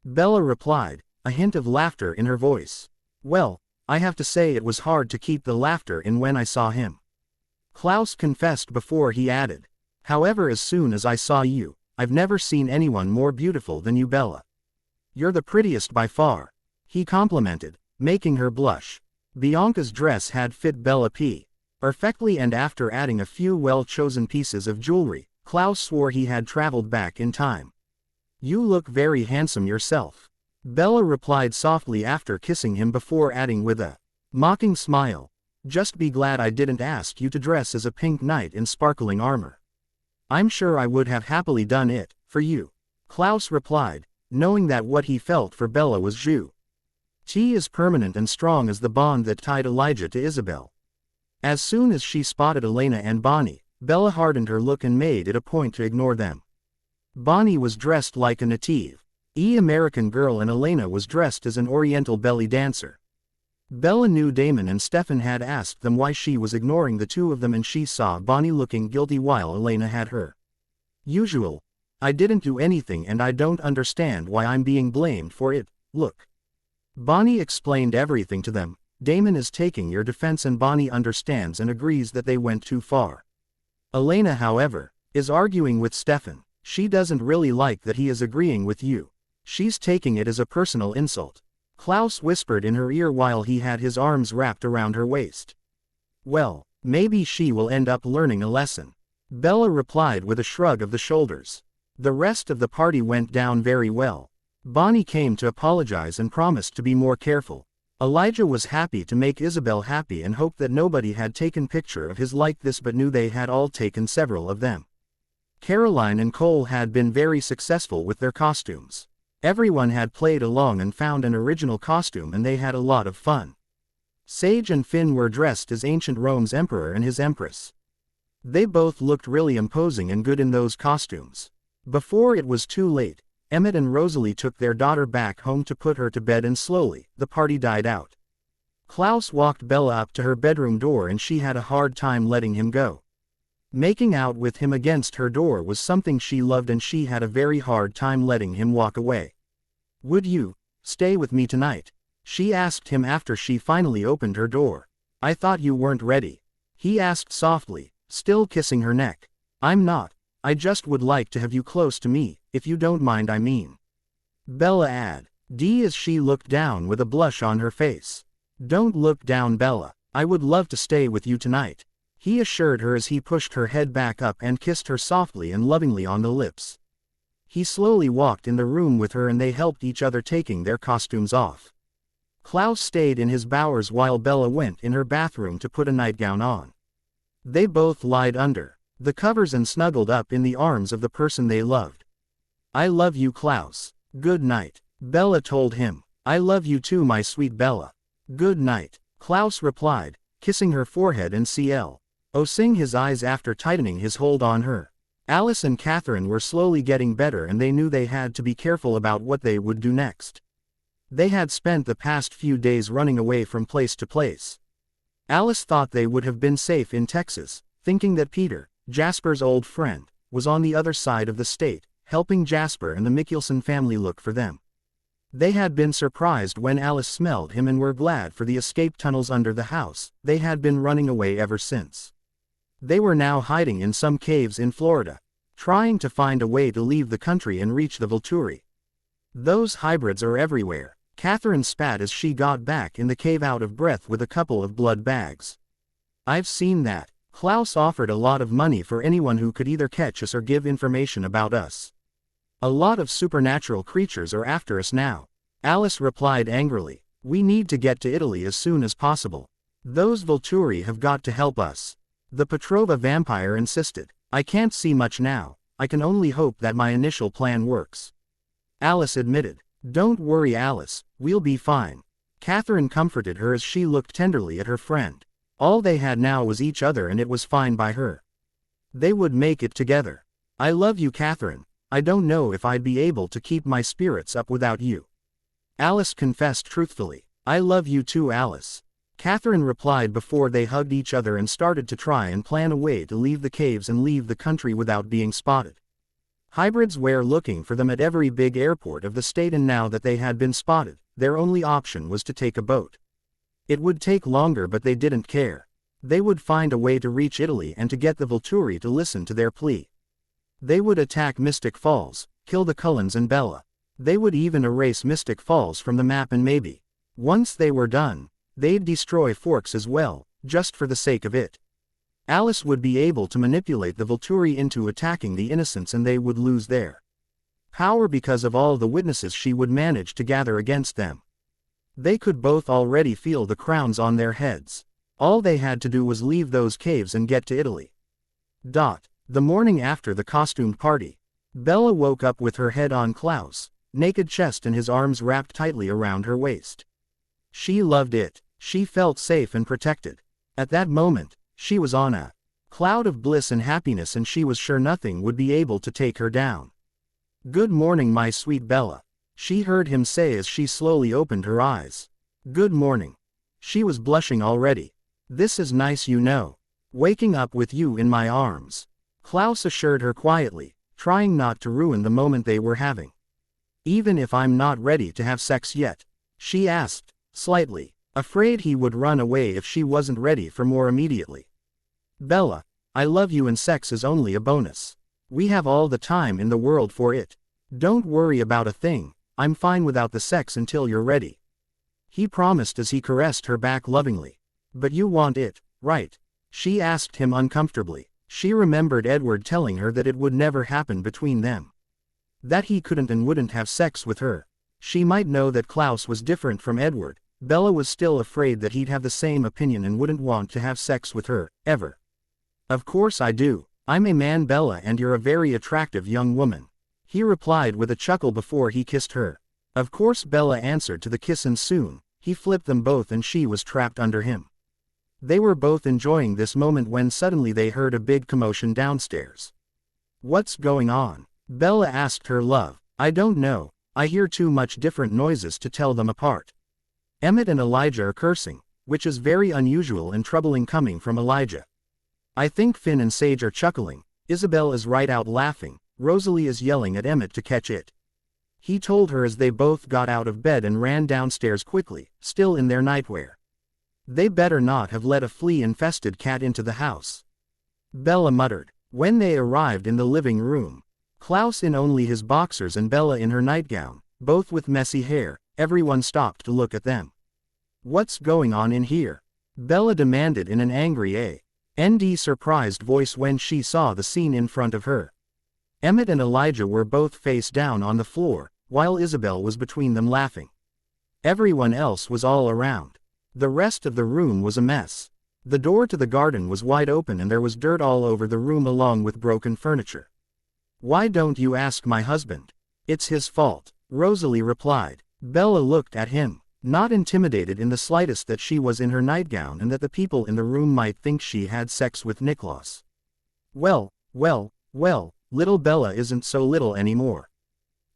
Speaker 1: Bella replied, a hint of laughter in her voice. Well, I have to say it was hard to keep the laughter in when I saw him. Klaus confessed before he added, however, as soon as I saw you, I've never seen anyone more beautiful than you, Bella. You're the prettiest by far, he complimented, making her blush. Bianca's dress had fit Bella perfectly, and after adding a few well-chosen pieces of jewelry, Klaus swore he had traveled back in time. You look very handsome yourself, Bella replied softly after kissing him before adding with a mocking smile, just be glad I didn't ask you to dress as a pink knight in sparkling armor. I'm sure I would have happily done it, for you, Klaus replied, knowing that what he felt for Bella was as permanent and strong as the bond that tied Elijah to Isabel. As soon as she spotted Elena and Bonnie, Bella hardened her look and made it a point to ignore them. Bonnie was dressed like a native American girl and Elena was dressed as an oriental belly dancer. Bella knew Damon and Stefan had asked them why she was ignoring the two of them, and she saw Bonnie looking guilty while Elena had her usual, I didn't do anything and I don't understand why I'm being blamed for it, look. Bonnie explained everything to them. Damon is taking your defense and Bonnie understands and agrees that they went too far. Elena, however, is arguing with Stefan. She doesn't really like that he is agreeing with you. She's taking it as a personal insult. Klaus whispered in her ear while he had his arms wrapped around her waist. Well, maybe she will end up learning a lesson, Bella replied with a shrug of the shoulders. The rest of the party went down very well. Bonnie came to apologize and promised to be more careful. Elijah was happy to make Isabel happy and hoped that nobody had taken picture of his like this, but knew they had all taken several of them. Caroline and Cole had been very successful with their costumes. Everyone had played along and found an original costume, and they had a lot of fun. Sage and Finn were dressed as ancient Rome's emperor and his empress. They both looked really imposing and good in those costumes. Before it was too late, Emmett and Rosalie took their daughter back home to put her to bed, and slowly, the party died out. Klaus walked Bella up to her bedroom door and she had a hard time letting him go. Making out with him against her door was something she loved, and she had a very hard time letting him walk away. "Would you stay with me tonight?" she asked him after she finally opened her door. "I thought you weren't ready," he asked softly, still kissing her neck. "I'm not. I just would like to have you close to me, if you don't mind, I mean." Bella added as she looked down with a blush on her face. "Don't look down, Bella. I would love to stay with you tonight," he assured her as he pushed her head back up and kissed her softly and lovingly on the lips. He slowly walked in the room with her and they helped each other taking their costumes off. Klaus stayed in his bowers while Bella went in her bathroom to put a nightgown on. They both lied under the covers and snuggled up in the arms of the person they loved. "I love you, Klaus. Good night," Bella told him. "I love you too, my sweet Bella. Good night," Klaus replied, kissing her forehead and closing his eyes after tightening his hold on her. Alice and Catherine were slowly getting better, and they knew they had to be careful about what they would do next. They had spent the past few days running away from place to place. Alice thought they would have been safe in Texas, thinking that Peter, Jasper's old friend, was on the other side of the state, helping Jasper and the Mikkelsen family look for them. They had been surprised when Alice smelled him and were glad for the escape tunnels under the house. They had been running away ever since. They were now hiding in some caves in Florida, trying to find a way to leave the country and reach the Volturi. "Those hybrids are everywhere," Catherine spat as she got back in the cave out of breath with a couple of blood bags. "I've seen that." Klaus offered a lot of money for anyone who could either catch us or give information about us. "A lot of supernatural creatures are after us now," Alice replied angrily. "We need to get to Italy as soon as possible. Those Volturi have got to help us," the Petrova vampire insisted. "I can't see much now. I can only hope that my initial plan works," Alice admitted. "Don't worry, Alice, we'll be fine," Catherine comforted her as she looked tenderly at her friend. All they had now was each other, and it was fine by her. They would make it together. "I love you, Catherine. I don't know if I'd be able to keep my spirits up without you," Alice confessed truthfully. "I love you too, Alice," Catherine replied before they hugged each other and started to try and plan a way to leave the caves and leave the country without being spotted. Hybrids were looking for them at every big airport of the state, and now that they had been spotted, their only option was to take a boat. It would take longer, but they didn't care. They would find a way to reach Italy and to get the Volturi to listen to their plea. They would attack Mystic Falls, kill the Cullens and Bella. They would even erase Mystic Falls from the map, and maybe, once they were done, they'd destroy Forks as well, just for the sake of it. Alice would be able to manipulate the Volturi into attacking the innocents, and they would lose their power because of all the witnesses she would manage to gather against them. They could both already feel the crowns on their heads. All they had to do was leave those caves and get to Italy. The morning after the costumed party, Bella woke up with her head on Klaus' naked chest and his arms wrapped tightly around her waist. She loved it. She felt safe and protected. At that moment, she was on a cloud of bliss and happiness, and she was sure nothing would be able to take her down. "Good morning, my sweet Bella," she heard him say as she slowly opened her eyes. "Good morning." She was blushing already. "This is nice, you know. Waking up with you in my arms," Klaus assured her quietly, trying not to ruin the moment they were having. "Even if I'm not ready to have sex yet?" she asked, slightly, afraid he would run away if she wasn't ready for more immediately. "Bella, I love you, and sex is only a bonus. We have all the time in the world for it. Don't worry about a thing. I'm fine without the sex until you're ready," he promised as he caressed her back lovingly. "But you want it, right?" she asked him uncomfortably. She remembered Edward telling her that it would never happen between them. That he couldn't and wouldn't have sex with her. She might know that Klaus was different from Edward, Bella was still afraid that he'd have the same opinion and wouldn't want to have sex with her, ever. Of course I do. I'm a man, Bella, and you're a very attractive young woman. He replied with a chuckle before he kissed her. Of course Bella answered to the kiss, and soon, he flipped them both and she was trapped under him. They were both enjoying this moment when suddenly they heard a big commotion downstairs. What's going on? Bella asked her love. I don't know, I hear too much different noises to tell them apart. Emmett and Elijah are cursing, which is very unusual and troubling coming from Elijah. I think Finn and Sage are chuckling, Isabel is right out laughing, Rosalie is yelling at Emmett to catch it. He told her as they both got out of bed and ran downstairs quickly, still in their nightwear. They better not have let a flea-infested cat into the house. Bella muttered. When they arrived in the living room, Klaus in only his boxers and Bella in her nightgown, both with messy hair, everyone stopped to look at them. What's going on in here? Bella demanded in an angry A.N.D. surprised voice when she saw the scene in front of her. Emmett and Elijah were both face down on the floor, while Isabel was between them laughing. Everyone else was all around. The rest of the room was a mess. The door to the garden was wide open and there was dirt all over the room along with broken furniture. Why don't you ask my husband? It's his fault, Rosalie replied. Bella looked at him, not intimidated in the slightest that she was in her nightgown and that the people in the room might think she had sex with Nicholas. Well, little Bella isn't so little anymore.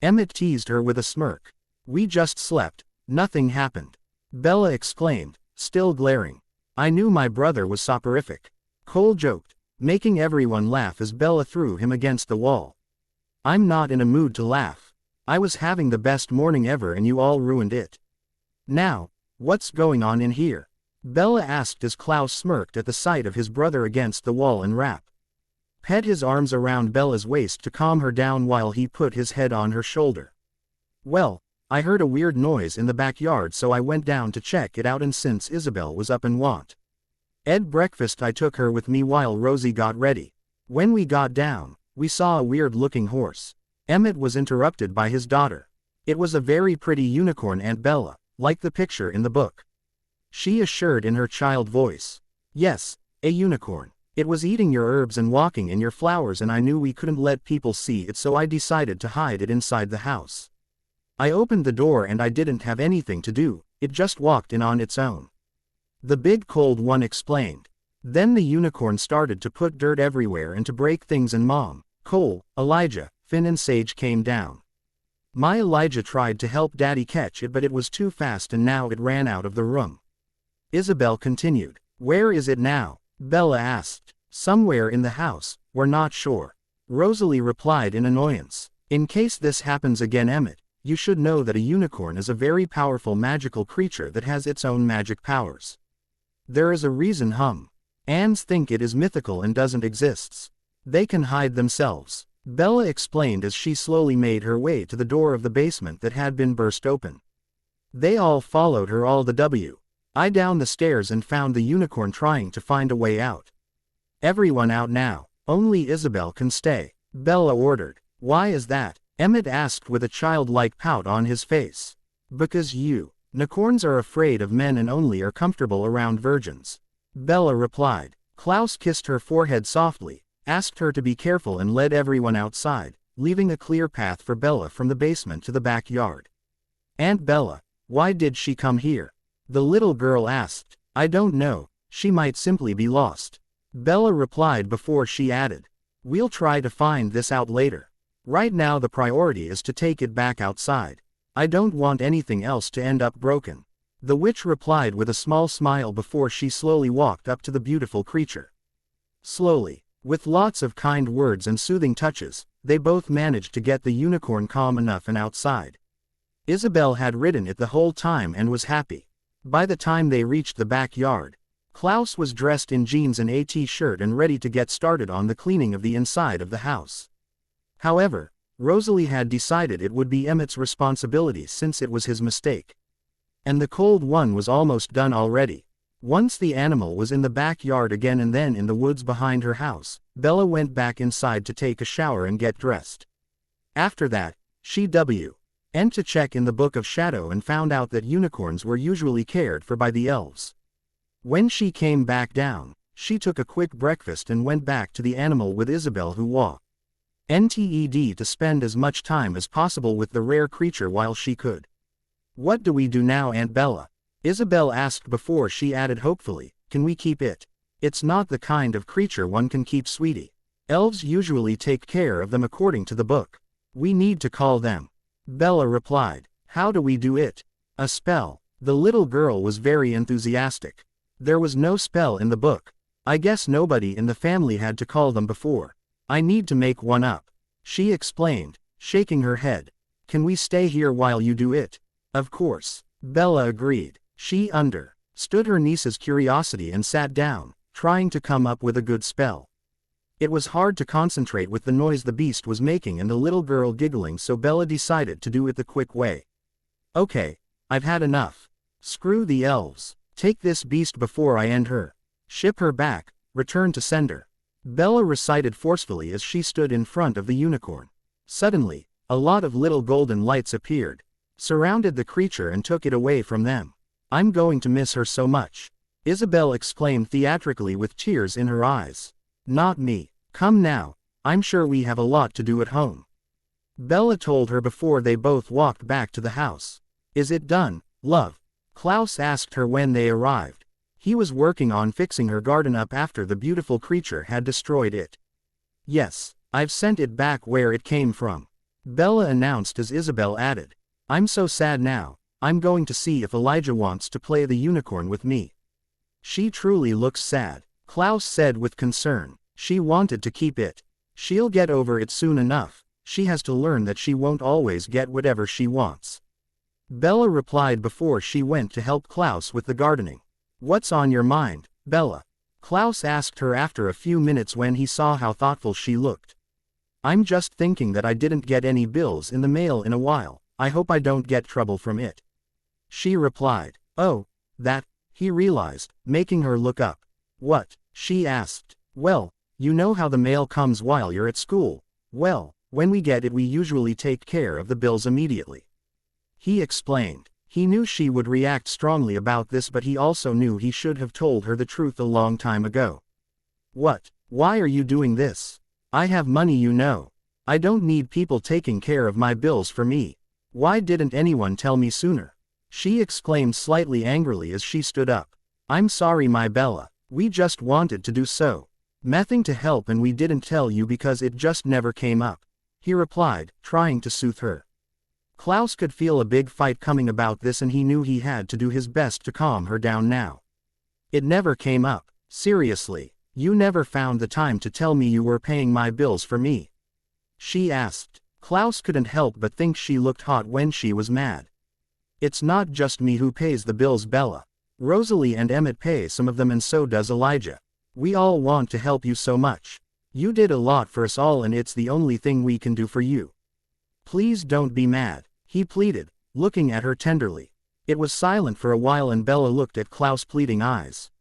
Speaker 1: Emmett teased her with a smirk. We just slept, nothing happened. Bella exclaimed, still glaring. I knew my brother was soporific. Cole joked, making everyone laugh as Bella threw him against the wall. I'm not in a mood to laugh. I was having the best morning ever and you all ruined it. Now, what's going on in here? Bella asked as Klaus smirked at the sight of his brother against the wall and pet his arms around Bella's waist to calm her down while he put his head on her shoulder. Well, I heard a weird noise in the backyard so I went down to check it out, and since Isabel was up and ate breakfast I took her with me while Rosie got ready. When we got down, we saw a weird-looking horse. Emmett was interrupted by his daughter. It was a very pretty unicorn, Aunt Bella, like the picture in the book. She assured in her child voice. Yes, a unicorn. It was eating your herbs and walking in your flowers and I knew we couldn't let people see it so I decided to hide it inside the house. I opened the door and I didn't have anything to do, it just walked in on its own. The big cold one explained. Then the unicorn started to put dirt everywhere and to break things and Mom, Cole, Elijah, Finn and Sage came down. My Elijah tried to help Daddy catch it but it was too fast and now it ran out of the room. Isabel continued. Where is it now? Bella asked. Somewhere in the house, we're not sure. Rosalie replied in annoyance. In case this happens again, Emmett, you should know that a unicorn is a very powerful magical creature that has its own magic powers. There is a reason Ans think it is mythical and doesn't exist. They can hide themselves. Bella explained as she slowly made her way to the door of the basement that had been burst open. They all followed her all the way down the stairs and found the unicorn trying to find a way out. Everyone out now, only Isabel can stay, Bella ordered. Why is that? Emmett asked with a childlike pout on his face. Because unicorns are afraid of men and only are comfortable around virgins. Bella replied. Klaus kissed her forehead softly, asked her to be careful and led everyone outside, leaving a clear path for Bella from the basement to the backyard. Aunt Bella, why did she come here? The little girl asked. I don't know, she might simply be lost. Bella replied before she added. We'll try to find this out later. Right now the priority is to take it back outside. I don't want anything else to end up broken. The witch replied with a small smile before she slowly walked up to the beautiful creature. Slowly, with lots of kind words and soothing touches, they both managed to get the unicorn calm enough and outside. Isabel had ridden it the whole time and was happy. By the time they reached the backyard, Klaus was dressed in jeans and a t-shirt and ready to get started on the cleaning of the inside of the house. However, Rosalie had decided it would be Emmett's responsibility since it was his mistake. And the cold one was almost done already. Once the animal was in the backyard again and then in the woods behind her house, Bella went back inside to take a shower and get dressed. After that, she and to check in the Book of Shadow and found out that unicorns were usually cared for by the elves. When she came back down, she took a quick breakfast and went back to the animal with Isabel who wanted to spend as much time as possible with the rare creature while she could. What do we do now, Aunt Bella? Isabel asked before she added hopefully, can we keep it? It's not the kind of creature one can keep, sweetie. Elves usually take care of them according to the book. We need to call them. Bella replied. How do we do it? A spell. The little girl was very enthusiastic. There was no spell in the book. I guess nobody in the family had to call them before. I need to make one up, she explained, shaking her head. Can we stay here while you do it? Of course. Bella agreed. She understood her niece's curiosity and sat down, trying to come up with a good spell. It was hard to concentrate with the noise the beast was making and the little girl giggling, so Bella decided to do it the quick way. Okay, I've had enough. Screw the elves. Take this beast before I end her. Ship her back, return to sender. Bella recited forcefully as she stood in front of the unicorn. Suddenly, a lot of little golden lights appeared, surrounded the creature and took it away from them. I'm going to miss her so much, Isabel exclaimed theatrically with tears in her eyes. Not me. Come now, I'm sure we have a lot to do at home. Bella told her before they both walked back to the house. Is it done, love? Klaus asked her when they arrived. He was working on fixing her garden up after the beautiful creature had destroyed it. Yes, I've sent it back where it came from, Bella announced as Isabel added. I'm so sad now, I'm going to see if Elijah wants to play the unicorn with me. She truly looks sad, Klaus said with concern. She wanted to keep it. She'll get over it soon enough. She has to learn that she won't always get whatever she wants. Bella replied before she went to help Klaus with the gardening. What's on your mind, Bella? Klaus asked her after a few minutes when he saw how thoughtful she looked. I'm just thinking that I didn't get any bills in the mail in a while. I hope I don't get trouble from it. She replied. Oh, that, he realized, making her look up. What? She asked. Well, you know how the mail comes while you're at school. Well, when we get it we usually take care of the bills immediately. He explained. He knew she would react strongly about this, but he also knew he should have told her the truth a long time ago. What? Why are you doing this? I have money, you know. I don't need people taking care of my bills for me. Why didn't anyone tell me sooner? She exclaimed slightly angrily as she stood up. I'm sorry, my Bella. We just wanted to do so. Nothing to help, and we didn't tell you because it just never came up, he replied, trying to soothe her. Klaus could feel a big fight coming about this, and he knew he had to do his best to calm her down now. It never came up. Seriously, you never found the time to tell me you were paying my bills for me? She asked. Klaus couldn't help but think she looked hot when she was mad. It's not just me who pays the bills, Bella. Rosalie and Emmett pay some of them, and so does Elijah. We all want to help you so much. You did a lot for us all, and it's the only thing we can do for you. Please don't be mad, he pleaded, looking at her tenderly. It was silent for a while, and Bella looked at Klaus' pleading eyes.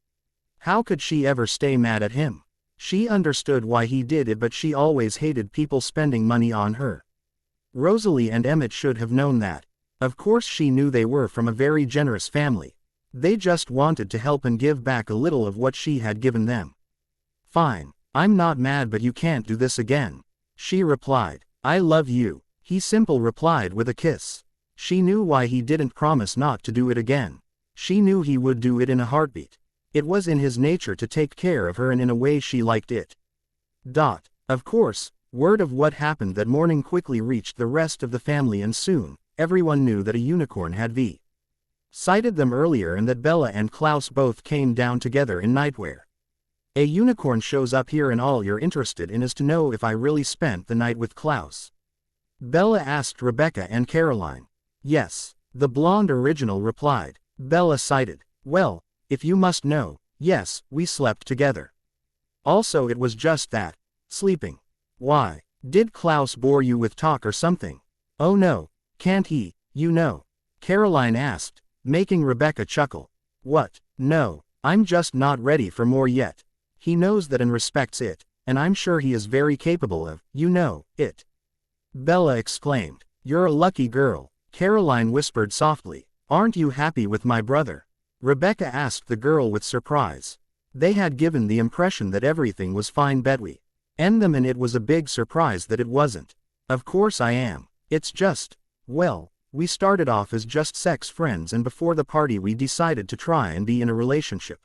Speaker 1: How could she ever stay mad at him? She understood why he did it, but she always hated people spending money on her. Rosalie and Emmett should have known that. Of course she knew they were from a very generous family. They just wanted to help and give back a little of what she had given them. Fine, I'm not mad, but you can't do this again, she replied. I love you, he simply replied with a kiss. She knew why he didn't promise not to do it again. She knew he would do it in a heartbeat. It was in his nature to take care of her, and in a way she liked it. Of course, word of what happened that morning quickly reached the rest of the family, and soon, everyone knew that a unicorn had sighted them earlier, and that Bella and Klaus both came down together in nightwear. A unicorn shows up here, and all you're interested in is to know if I really spent the night with Klaus? Bella asked Rebecca and Caroline. Yes, the blonde original replied. Bella cited. Well, if you must know, yes, we slept together. Also, it was just that, sleeping. Why? Did Klaus bore you with talk or something? Oh no, can't he, you know? Caroline asked, making Rebecca chuckle. What? No, I'm just not ready for more yet. He knows that and respects it, and I'm sure he is very capable of, it. Bella exclaimed. You're a lucky girl, Caroline whispered softly. Aren't you happy with my brother? Rebecca asked the girl with surprise. They had given the impression that everything was fine between them, and it was a big surprise that it wasn't. Of course I am. It's just, well, we started off as just sex friends, and before the party we decided to try and be in a relationship.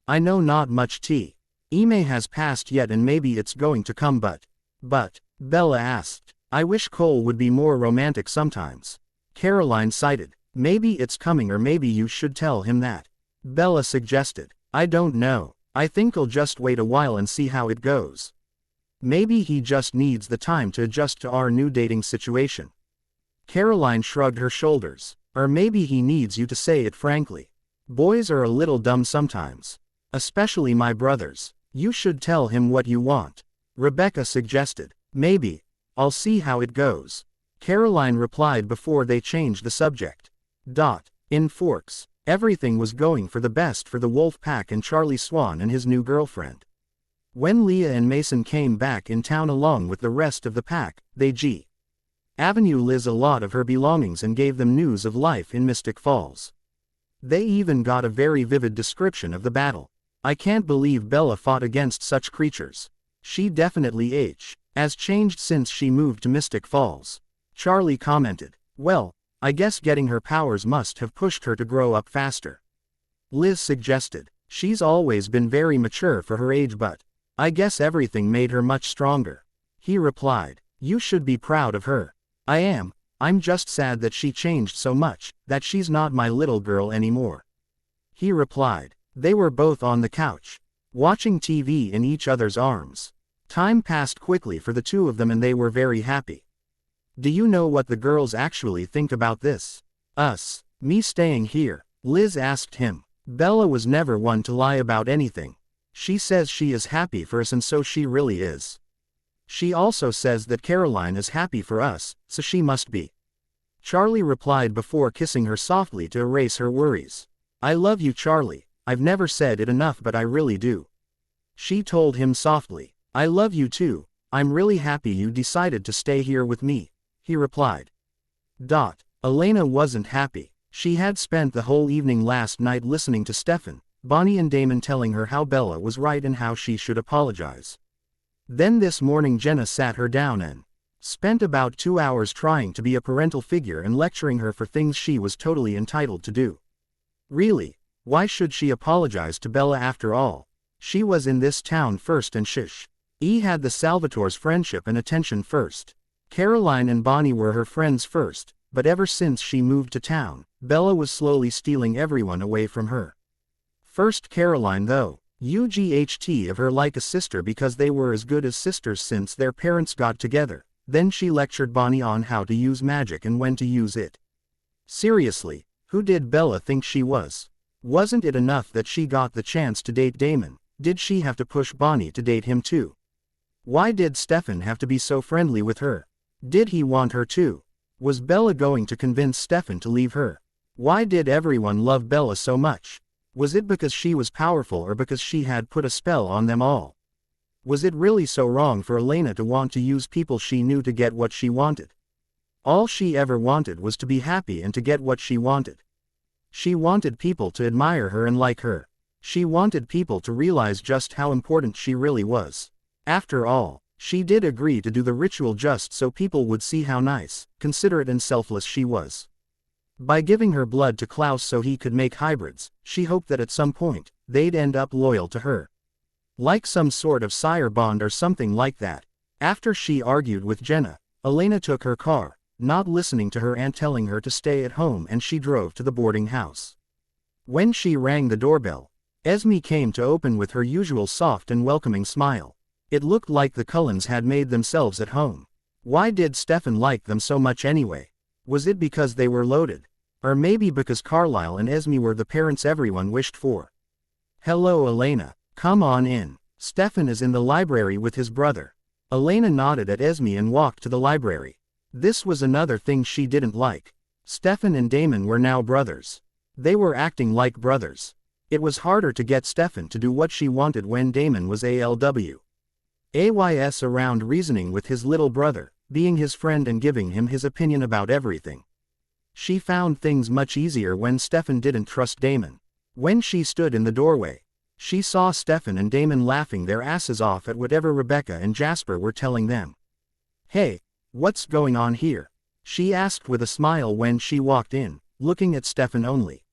Speaker 1: I know not much tea. Ime has passed yet, and maybe it's going to come, but, Bella asked. I wish Cole would be more romantic sometimes. Caroline cited. Maybe it's coming, or maybe you should tell him that. Bella suggested. I don't know. I think I'll just wait a while and see how it goes. Maybe he just needs the time to adjust to our new dating situation. Caroline shrugged her shoulders. Or maybe he needs you to say it frankly. Boys are a little dumb sometimes. Especially my brothers. You should tell him what you want. Rebecca suggested. Maybe. I'll see how it goes. Caroline replied before they changed the subject. In Forks, everything was going for the best for the wolf pack and Charlie Swan and his new girlfriend. When Leah and Mason came back in town along with the rest of the pack, they Avenue Liz a lot of her belongings and gave them news of life in Mystic Falls. They even got a very vivid description of the battle. I can't believe Bella fought against such creatures. She definitely has changed since she moved to Mystic Falls. Charlie commented. Well, I guess getting her powers must have pushed her to grow up faster. Liz suggested. She's always been very mature for her age, but I guess everything made her much stronger. He replied. You should be proud of her. I am. I'm just sad that she changed so much, that she's not my little girl anymore. He replied. They were both on the couch, watching TV in each other's arms. Time passed quickly for the two of them, and they were very happy. Do you know what the girls actually think about this? Me staying here? Liz asked him. Bella was never one to lie about anything. She says she is happy for us, and so she really is. She also says that Caroline is happy for us, so she must be. Charlie replied before kissing her softly to erase her worries. I love you, Charlie. I've never said it enough, but I really do. She told him softly. I love you too. I'm really happy you decided to stay here with me. He replied. Elena wasn't happy. She had spent the whole evening last night listening to Stefan, Bonnie and Damon telling her how Bella was right and how she should apologize. Then this morning Jenna sat her down and spent about 2 hours trying to be a parental figure and lecturing her for things she was totally entitled to do. Really, why should she apologize to Bella after all? She was in this town first, and had the Salvatore's friendship and attention first. Caroline and Bonnie were her friends first, but ever since she moved to town, Bella was slowly stealing everyone away from her. First Caroline, though, UGHT of her like a sister because they were as good as sisters since their parents got together. Then she lectured Bonnie on how to use magic and when to use it. Seriously, who did Bella think she was? Wasn't it enough that she got the chance to date Damon? Did she have to push Bonnie to date him too? Why did Stefan have to be so friendly with her? Did he want her too? Was Bella going to convince Stefan to leave her? Why did everyone love Bella so much? Was it because she was powerful, or because she had put a spell on them all? Was it really so wrong for Elena to want to use people she knew to get what she wanted? All she ever wanted was to be happy and to get what she wanted. She wanted people to admire her and like her. She wanted people to realize just how important she really was. After all, she did agree to do the ritual just so people would see how nice, considerate and selfless she was. By giving her blood to Klaus so he could make hybrids, she hoped that at some point, they'd end up loyal to her. Like some sort of sire bond or something like that. After she argued with Jenna, Elena took her car, not listening to her aunt telling her to stay at home, and she drove to the boarding house. When she rang the doorbell, Esme came to open with her usual soft and welcoming smile. It looked like the Cullens had made themselves at home. Why did Stefan like them so much anyway? Was it because they were loaded? Or maybe because Carlisle and Esme were the parents everyone wished for? Hello, Elena. Come on in. Stefan is in the library with his brother. Elena nodded at Esme and walked to the library. This was another thing she didn't like. Stefan and Damon were now brothers. They were acting like brothers. It was harder to get Stefan to do what she wanted when Damon was AYS around reasoning with his little brother, being his friend and giving him his opinion about everything. She found things much easier when Stefan didn't trust Damon. When she stood in the doorway, she saw Stefan and Damon laughing their asses off at whatever Rebecca and Jasper were telling them. "Hey, what's going on here?" she asked with a smile when she walked in, looking at Stefan only.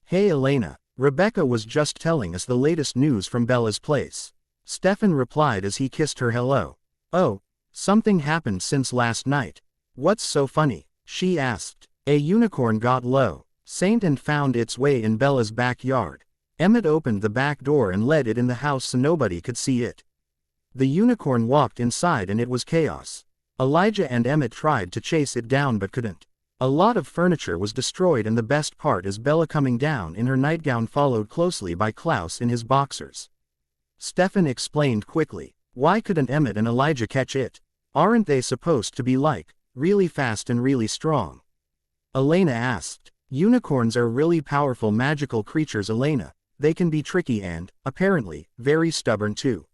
Speaker 1: "Hey Elena, Rebecca was just telling us the latest news from Bella's place," Stefan replied as he kissed her hello. "Oh, something happened since last night. What's so funny?" she asked. "A unicorn got low, Saint and found its way in Bella's backyard. Emmett opened the back door and led it in the house so nobody could see it. The unicorn walked inside and it was chaos. Elijah and Emmett tried to chase it down but couldn't. A lot of furniture was destroyed and the best part is Bella coming down in her nightgown followed closely by Klaus in his boxers." Stefan explained quickly. "Why couldn't Emmett and Elijah catch it? Aren't they supposed to be like, really fast and really strong?" Elena asked. "Unicorns are really powerful magical creatures, Elena. They can be tricky and, apparently, very stubborn too,"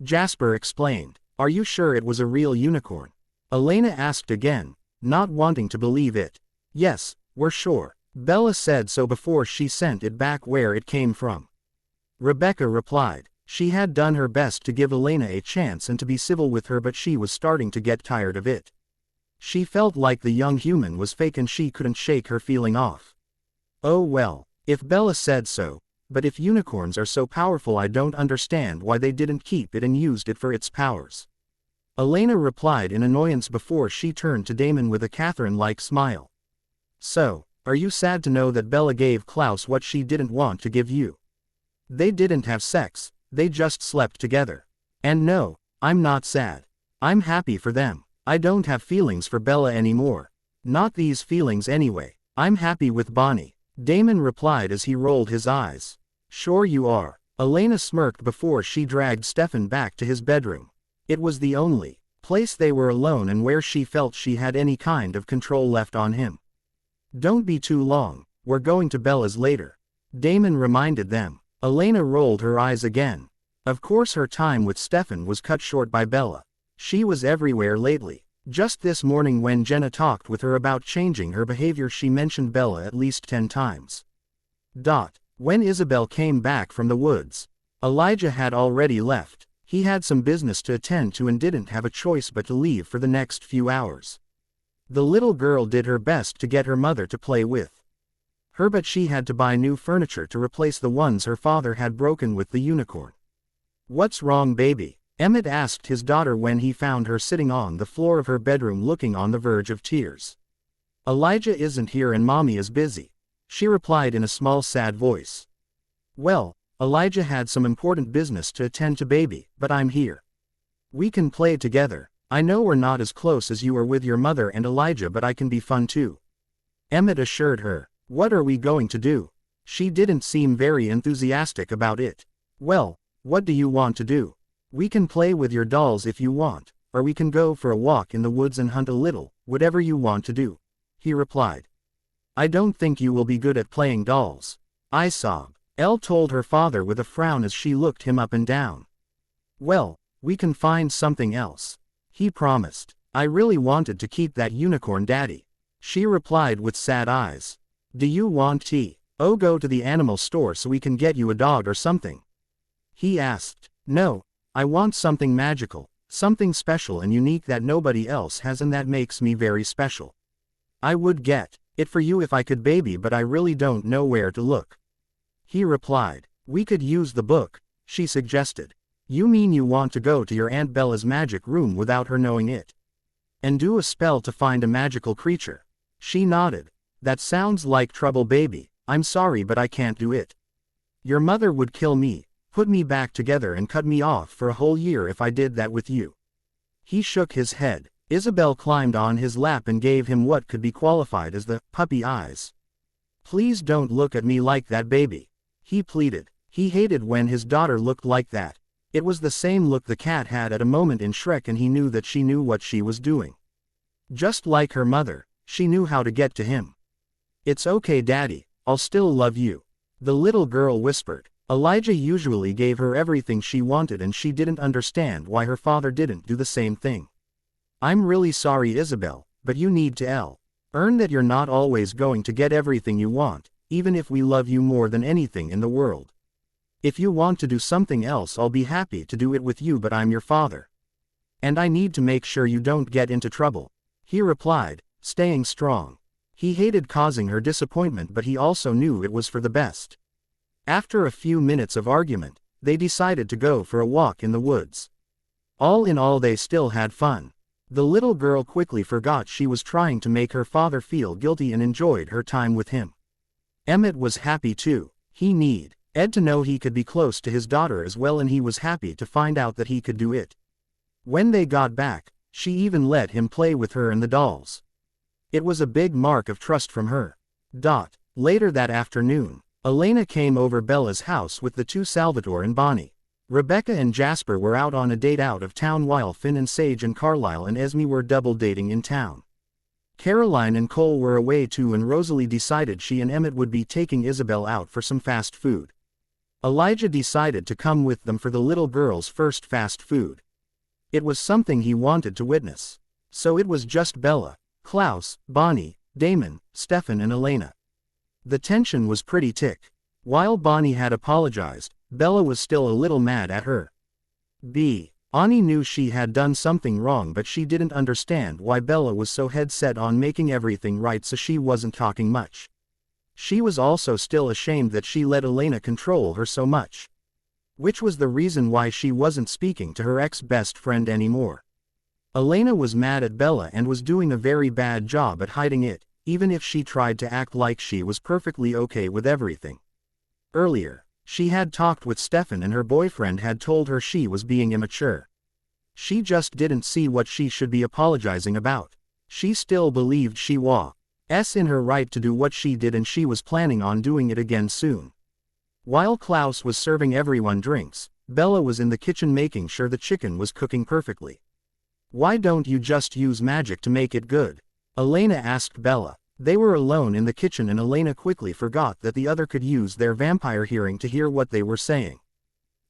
Speaker 1: Jasper explained. "Are you sure it was a real unicorn?" Elena asked again, not wanting to believe it. "Yes, we're sure. Bella said so before she sent it back where it came from," Rebecca replied. She had done her best to give Elena a chance and to be civil with her, but she was starting to get tired of it. She felt like the young human was fake and she couldn't shake her feeling off. "Oh well, if Bella said so, but if unicorns are so powerful I don't understand why they didn't keep it and used it for its powers," Elena replied in annoyance before she turned to Damon with a Catherine-like smile. "So, are you sad to know that Bella gave Klaus what she didn't want to give you? They didn't have sex, they just slept together. And no, I'm not sad. I'm happy for them. I don't have feelings for Bella anymore. Not these feelings anyway. I'm happy with Bonnie," Damon replied as he rolled his eyes. "Sure you are," Elena smirked before she dragged Stefan back to his bedroom. It was the only place they were alone and where she felt she had any kind of control left on him. "Don't be too long, we're going to Bella's later," Damon reminded them. Elena rolled her eyes again. Of course her time with Stefan was cut short by Bella. She was everywhere lately. Just this morning when Jenna talked with her about changing her behavior she mentioned Bella at least 10 times. When Isabel came back from the woods, Elijah had already left. He had some business to attend to and didn't have a choice but to leave for the next few hours. The little girl did her best to get her mother to play with her, but she had to buy new furniture to replace the ones her father had broken with the unicorn. "What's wrong, baby?" Emmett asked his daughter when he found her sitting on the floor of her bedroom looking on the verge of tears. "Elijah isn't here and Mommy is busy," she replied in a small sad voice. "Well, Elijah had some important business to attend to, baby, but I'm here. We can play together. I know we're not as close as you are with your mother and Elijah, but I can be fun too," Emmett assured her. "What are we going to do?" She didn't seem very enthusiastic about it. "Well, what do you want to do? We can play with your dolls if you want, or we can go for a walk in the woods and hunt a little, whatever you want to do," he replied. "I don't think you will be good at playing dolls," I sobbed. Elle told her father with a frown as she looked him up and down. "Well, we can find something else," he promised. "I really wanted to keep that unicorn, Daddy," she replied with sad eyes. "Do you want tea? Oh, go to the animal store so we can get you a dog or something," he asked. "No, I want something magical, something special and unique that nobody else has and that makes me very special. I would get it for you if I could, baby, but I really don't know where to look," he replied. "We could use the book," she suggested. "You mean you want to go to your Aunt Bella's magic room without her knowing it? And do a spell to find a magical creature?" She nodded. "That sounds like trouble, baby. I'm sorry but I can't do it. Your mother would kill me, put me back together and cut me off for a whole year if I did that with you." He shook his head. Isabel climbed on his lap and gave him what could be qualified as the puppy eyes. "Please don't look at me like that, baby," he pleaded. He hated when his daughter looked like that. It was the same look the cat had at a moment in Shrek, and he knew that she knew what she was doing. Just like her mother, she knew how to get to him. "It's okay, Daddy, I'll still love you," the little girl whispered. Elijah usually gave her everything she wanted and she didn't understand why her father didn't do the same thing. "I'm really sorry, Isabel, but you need to Earn that you're not always going to get everything you want, even if we love you more than anything in the world. If you want to do something else, I'll be happy to do it with you, but I'm your father. And I need to make sure you don't get into trouble," he replied, staying strong. He hated causing her disappointment, but he also knew it was for the best. After a few minutes of argument, they decided to go for a walk in the woods. All in all, they still had fun. The little girl quickly forgot she was trying to make her father feel guilty and enjoyed her time with him. Emmett was happy too. He needed Ed to know he could be close to his daughter as well, and he was happy to find out that he could do it. When they got back, she even let him play with her and the dolls. It was a big mark of trust from her. Later that afternoon, Elena came over Bella's house with the two, Salvatore and Bonnie. Rebecca and Jasper were out on a date out of town, while Finn and Sage and Carlisle and Esme were double dating in town. Caroline and Cole were away too, and Rosalie decided she and Emmett would be taking Isabel out for some fast food. Elijah decided to come with them for the little girl's first fast food. It was something he wanted to witness. So it was just Bella, Klaus, Bonnie, Damon, Stefan and Elena. The tension was pretty thick. While Bonnie had apologized, Bella was still a little mad at her. Ani knew she had done something wrong, but she didn't understand why Bella was so head-set on making everything right, so she wasn't talking much. She was also still ashamed that she let Elena control her so much. Which was the reason why she wasn't speaking to her ex-best friend anymore. Elena was mad at Bella and was doing a very bad job at hiding it, even if she tried to act like she was perfectly okay with everything. Earlier, she had talked with Stefan and her boyfriend had told her she was being immature. She just didn't see what she should be apologizing about. She still believed she was in her right to do what she did, and she was planning on doing it again soon. While Klaus was serving everyone drinks, Bella was in the kitchen making sure the chicken was cooking perfectly. "Why don't you just use magic to make it good?" Elena asked Bella. They were alone in the kitchen, and Elena quickly forgot that the other could use their vampire hearing to hear what they were saying.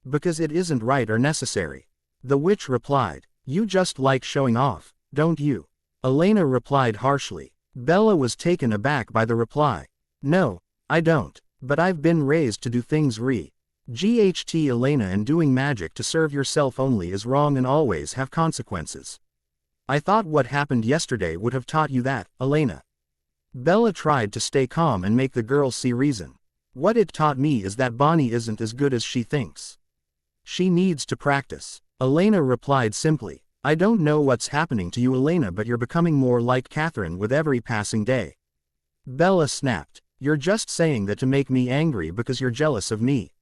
Speaker 1: "Because it isn't right or necessary." The witch replied. "You just like showing off, don't you?" Elena replied harshly. Bella was taken aback by the reply. "No, I don't, but I've been raised to do things GHT Elena, and doing magic to serve yourself only is wrong and always have consequences. I thought what happened yesterday would have taught you that, Elena." Bella tried to stay calm and make the girl see reason. "What it taught me is that Bonnie isn't as good as she thinks. She needs to practice." Elena replied simply. "I don't know what's happening to you, Elena, but you're becoming more like Catherine with every passing day." Bella snapped. "You're just saying that to make me angry because you're jealous of me."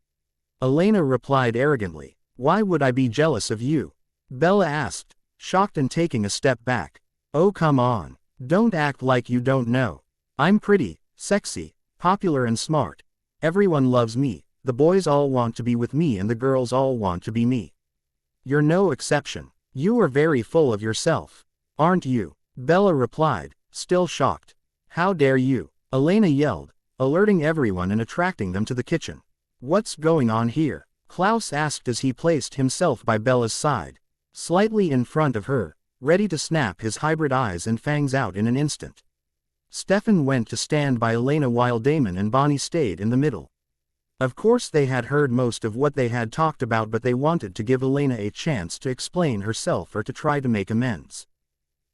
Speaker 1: Elena replied arrogantly. "Why would I be jealous of you?" Bella asked, shocked and taking a step back. "Oh, come on. Don't act like you don't know. I'm pretty, sexy, popular and smart. Everyone loves me, the boys all want to be with me and the girls all want to be me. You're no exception. You are very full of yourself, aren't you?" Bella replied, still shocked. "How dare you?" Elena yelled, alerting everyone and attracting them to the kitchen. "What's going on here?" Klaus asked as he placed himself by Bella's side, slightly in front of her, ready to snap his hybrid eyes and fangs out in an instant. Stefan went to stand by Elena while Damon and Bonnie stayed in the middle. Of course they had heard most of what they had talked about, but they wanted to give Elena a chance to explain herself or to try to make amends.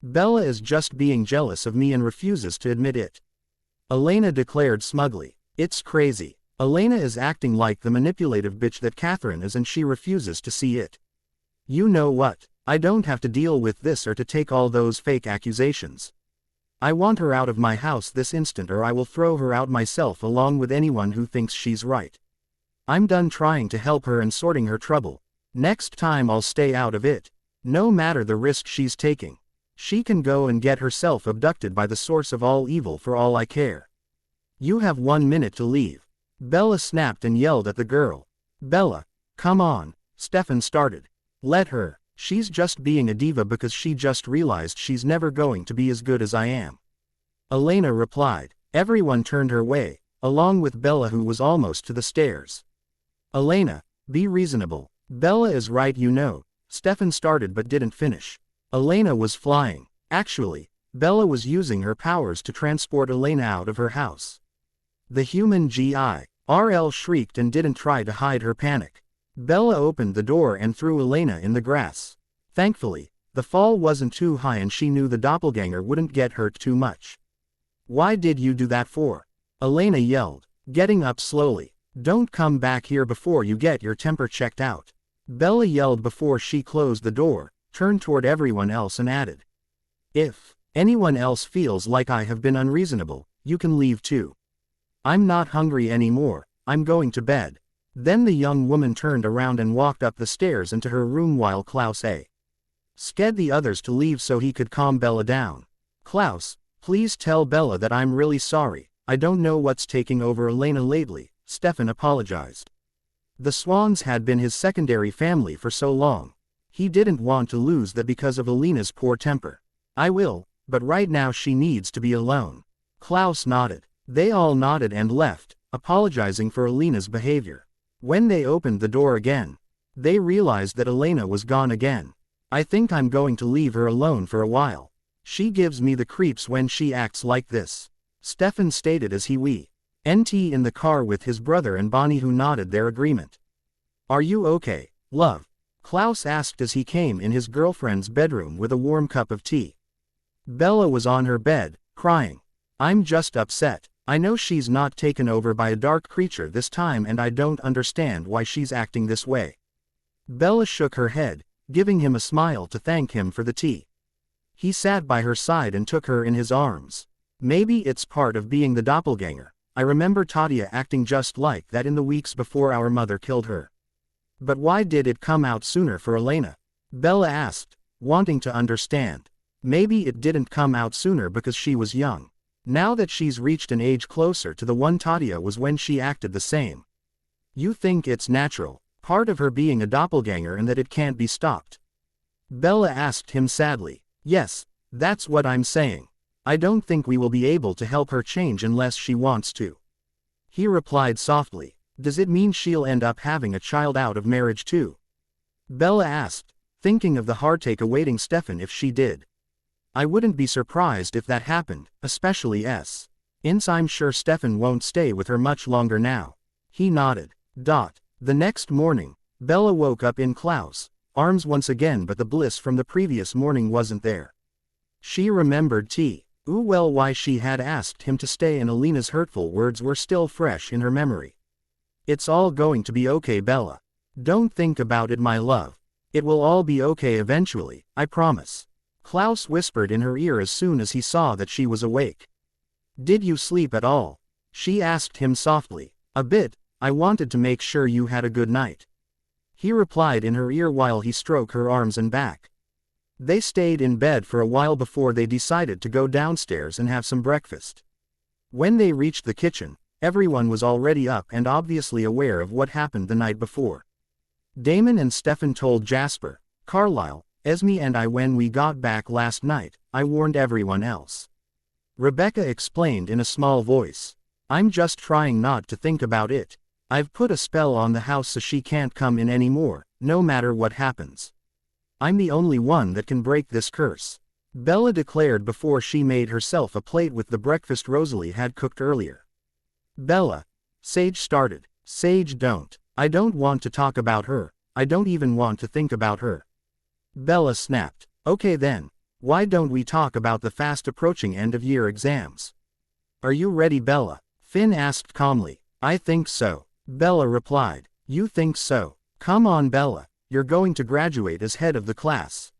Speaker 1: "Bella is just being jealous of me and refuses to admit it," Elena declared smugly. "It's crazy. Elena is acting like the manipulative bitch that Catherine is, and she refuses to see it. You know what? I don't have to deal with this or to take all those fake accusations. I want her out of my house this instant, or I will throw her out myself along with anyone who thinks she's right. I'm done trying to help her and sorting her trouble. Next time I'll stay out of it. No matter the risk she's taking. She can go and get herself abducted by the source of all evil for all I care. You have 1 minute to leave." Bella snapped and yelled at the girl. "Bella, come on," Stefan started. "Let her. She's just being a diva because she just realized she's never going to be as good as I am," Elena replied. Everyone turned her way, along with Bella, who was almost to the stairs. "Elena, be reasonable. Bella is right, you know," Stefan started but didn't finish. Elena was flying. Actually, Bella was using her powers to transport Elena out of her house. The human GI-RL shrieked and didn't try to hide her panic. Bella opened the door and threw Elena in the grass. Thankfully, the fall wasn't too high and she knew the doppelganger wouldn't get hurt too much. "Why did you do that for?" Elena yelled, getting up slowly. "Don't come back here before you get your temper checked out." Bella yelled before she closed the door, turned toward everyone else and added, "If anyone else feels like I have been unreasonable, you can leave too. I'm not hungry anymore, I'm going to bed." Then the young woman turned around and walked up the stairs into her room while Klaus sked the others to leave so he could calm Bella down. "Klaus, please tell Bella that I'm really sorry, I don't know what's taking over Elena lately," Stefan apologized. The Swans had been his secondary family for so long. He didn't want to lose that because of Elena's poor temper. "I will, but right now she needs to be alone." Klaus nodded. They all nodded and left, apologizing for Elena's behavior. When they opened the door again, they realized that Elena was gone again. "I think I'm going to leave her alone for a while. She gives me the creeps when she acts like this," Stefan stated as he went in the car with his brother and Bonnie, who nodded their agreement. "Are you okay, love?" Klaus asked as he came in his girlfriend's bedroom with a warm cup of tea. Bella was on her bed, crying. "I'm just upset. I know she's not taken over by a dark creature this time and I don't understand why she's acting this way." Bella shook her head, giving him a smile to thank him for the tea. He sat by her side and took her in his arms. "Maybe it's part of being the doppelganger. I remember Tatia acting just like that in the weeks before our mother killed her." "But why did it come out sooner for Elena?" Bella asked, wanting to understand. "Maybe it didn't come out sooner because she was young. Now that she's reached an age closer to the one Tatia was when she acted the same." "You think it's natural, part of her being a doppelganger and that it can't be stopped?" Bella asked him sadly. "Yes, that's what I'm saying. I don't think we will be able to help her change unless she wants to." He replied softly. "Does it mean she'll end up having a child out of marriage too?" Bella asked, thinking of the heartache awaiting Stefan if she did. "I wouldn't be surprised if that happened, especially since I'm sure Stefan won't stay with her much longer now." He nodded. The next morning, Bella woke up in Klaus' arms once again, but the bliss from the previous morning wasn't there. She remembered why she had asked him to stay, and Elena's hurtful words were still fresh in her memory. "It's all going to be okay, Bella. Don't think about it, my love. It will all be okay eventually, I promise." Klaus whispered in her ear as soon as he saw that she was awake. "Did you sleep at all?" she asked him softly. "A bit, I wanted to make sure you had a good night," he replied in her ear while he stroked her arms and back. They stayed in bed for a while before they decided to go downstairs and have some breakfast. When they reached the kitchen, everyone was already up and obviously aware of what happened the night before. Damon and Stefan told Jasper, Carlisle, Esme and I when we got back last night. I warned everyone else. Rebecca explained in a small voice. "I'm just trying not to think about it. I've put a spell on the house so she can't come in anymore, no matter what happens. I'm the only one that can break this curse," Bella declared before she made herself a plate with the breakfast Rosalie had cooked earlier. "Bella," Sage started. "Sage, I don't want to talk about her. I don't even want to think about her." Bella snapped. "Okay then, why don't we talk about the fast approaching end-of-year exams?" "Are you ready, Bella?" Finn asked calmly. "I think so," Bella replied. "You think so? Come on, Bella, you're going to graduate as head of the class,"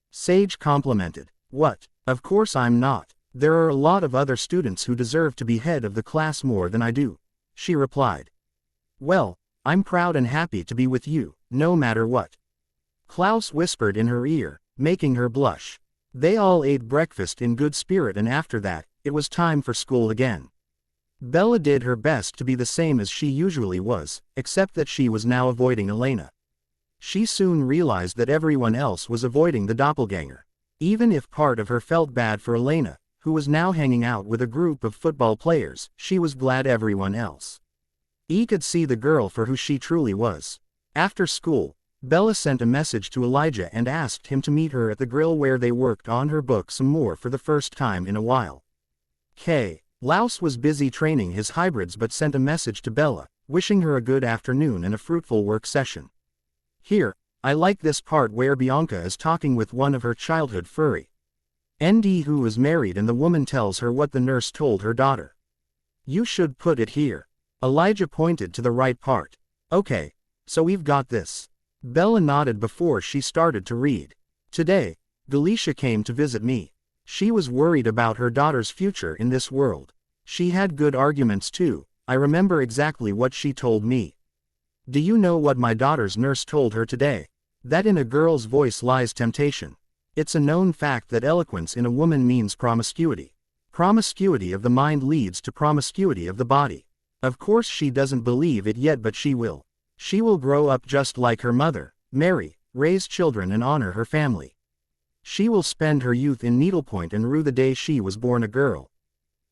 Speaker 1: Sage complimented. "What? Of course I'm not. There are a lot of other students who deserve to be head of the class more than I do," she replied. "Well, I'm proud and happy to be with you, no matter what," Klaus whispered in her ear, making her blush. They all ate breakfast in good spirit, and after that, it was time for school again. Bella did her best to be the same as she usually was, except that she was now avoiding Elena. She soon realized that everyone else was avoiding the doppelganger. Even if part of her felt bad for Elena, who was now hanging out with a group of football players, she was glad everyone else could see the girl for who she truly was. After school, Bella sent a message to Elijah and asked him to meet her at the grill where they worked on her book some more for the first time in a while. Klaus was busy training his hybrids but sent a message to Bella, wishing her a good afternoon and a fruitful work session. Here, I like this part where Bianca is talking with one of her childhood furry ND who is married and the woman tells her what the nurse told her daughter. You should put it here. Elijah pointed to the right part. Okay, so we've got this. Bella nodded before she started to read. Today, Galicia came to visit me. She was worried about her daughter's future in this world. She had good arguments too. I remember exactly what she told me. Do you know what my daughter's nurse told her today? That in a girl's voice lies temptation. It's a known fact that eloquence in a woman means promiscuity. Promiscuity of the mind leads to promiscuity of the body. Of course she doesn't believe it yet, but she will. She will grow up just like her mother, marry, raise children and honor her family. She will spend her youth in needlepoint and rue the day she was born a girl.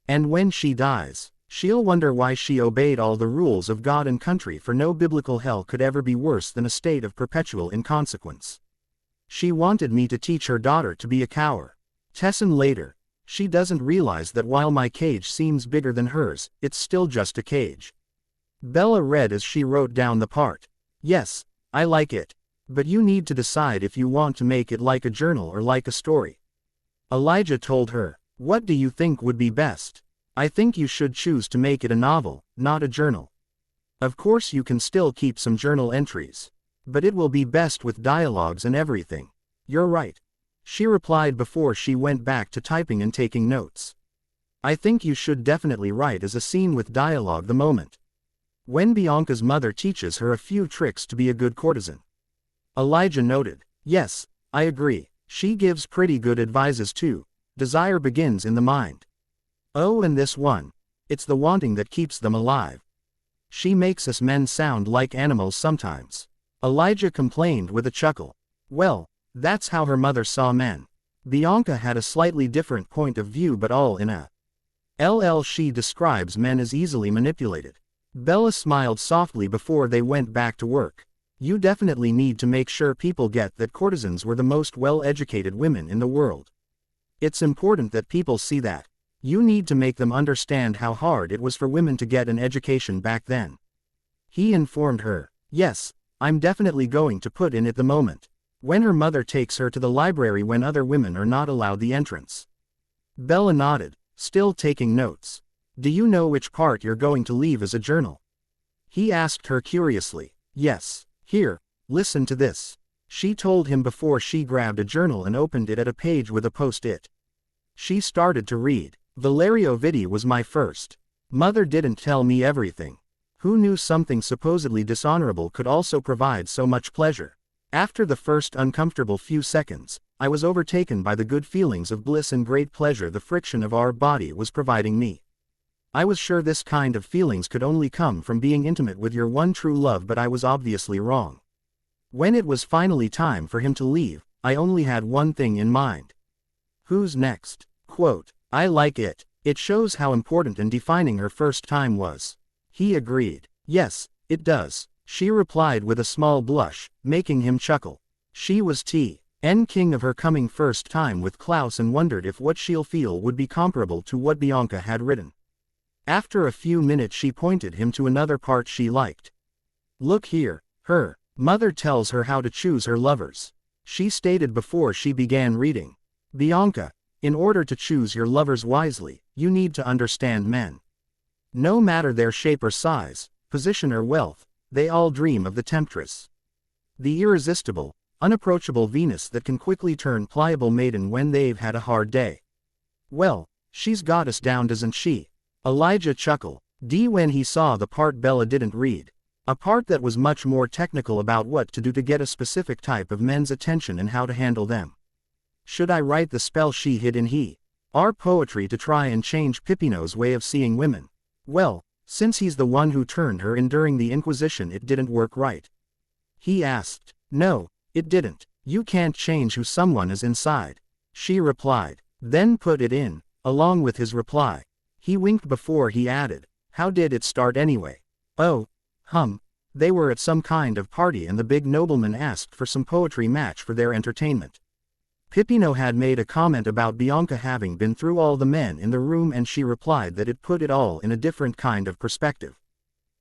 Speaker 1: And when she dies, she'll wonder why she obeyed all the rules of God and country, for no biblical hell could ever be worse than a state of perpetual inconsequence. She wanted me to teach her daughter to be a coward. Tessin later. She doesn't realize that while my cage seems bigger than hers, it's still just a cage. Bella read as she wrote down the part. Yes, I like it. But you need to decide if you want to make it like a journal or like a story. Elijah told her, what do you think would be best? I think you should choose to make it a novel, not a journal. Of course you can still keep some journal entries. But it will be best with dialogues and everything. You're right. She replied before she went back to typing and taking notes. I think you should definitely write as a scene with dialogue the moment when Bianca's mother teaches her a few tricks to be a good courtesan. Elijah noted, yes, I agree. She gives pretty good advices too. Desire begins in the mind. Oh, and this one. It's the wanting that keeps them alive. She makes us men sound like animals sometimes. Elijah complained with a chuckle. Well, that's how her mother saw men. Bianca had a slightly different point of view, but all in a she describes men as easily manipulated. Bella smiled softly before they went back to work. You definitely need to make sure people get that courtesans were the most well-educated women in the world. It's important that people see that. You need to make them understand how hard it was for women to get an education back then. He informed her, yes, I'm definitely going to put in it the moment when her mother takes her to the library when other women are not allowed the entrance. Bella nodded, still taking notes. Do you know which part you're going to leave as a journal? He asked her curiously. Yes. Here, listen to this. She told him before she grabbed a journal and opened it at a page with a post-it. She started to read. Valerio Vitti was my first. Mother didn't tell me everything. Who knew something supposedly dishonorable could also provide so much pleasure? After the first uncomfortable few seconds, I was overtaken by the good feelings of bliss and great pleasure the friction of our body was providing me. I was sure this kind of feelings could only come from being intimate with your one true love, but I was obviously wrong. When it was finally time for him to leave, I only had one thing in mind. Who's next? Quote, I like it. It shows how important and defining her first time was. He agreed. Yes, it does. She replied with a small blush, making him chuckle. She was T.N. king of her coming first time with Klaus and wondered if what she'll feel would be comparable to what Bianca had written. After a few minutes she pointed him to another part she liked. Look here, her mother tells her how to choose her lovers. She stated before she began reading. Bianca, in order to choose your lovers wisely, you need to understand men. No matter their shape or size, position or wealth, they all dream of the temptress. The irresistible, unapproachable Venus that can quickly turn pliable maiden when they've had a hard day. Well, she's got us down, doesn't she? Elijah chuckled. When he saw the part Bella didn't read. A part that was much more technical about what to do to get a specific type of men's attention and how to handle them. Should I write the spell she hid in our poetry to try and change Peppino's way of seeing women? Well, since he's the one who turned her in during the Inquisition, it didn't work right. He asked. No, it didn't. You can't change who someone is inside. She replied. Then put it in, along with his reply. He winked before he added, how did it start anyway? Oh, They were at some kind of party and the big nobleman asked for some poetry match for their entertainment. Peppino had made a comment about Bianca having been through all the men in the room and she replied that it put it all in a different kind of perspective.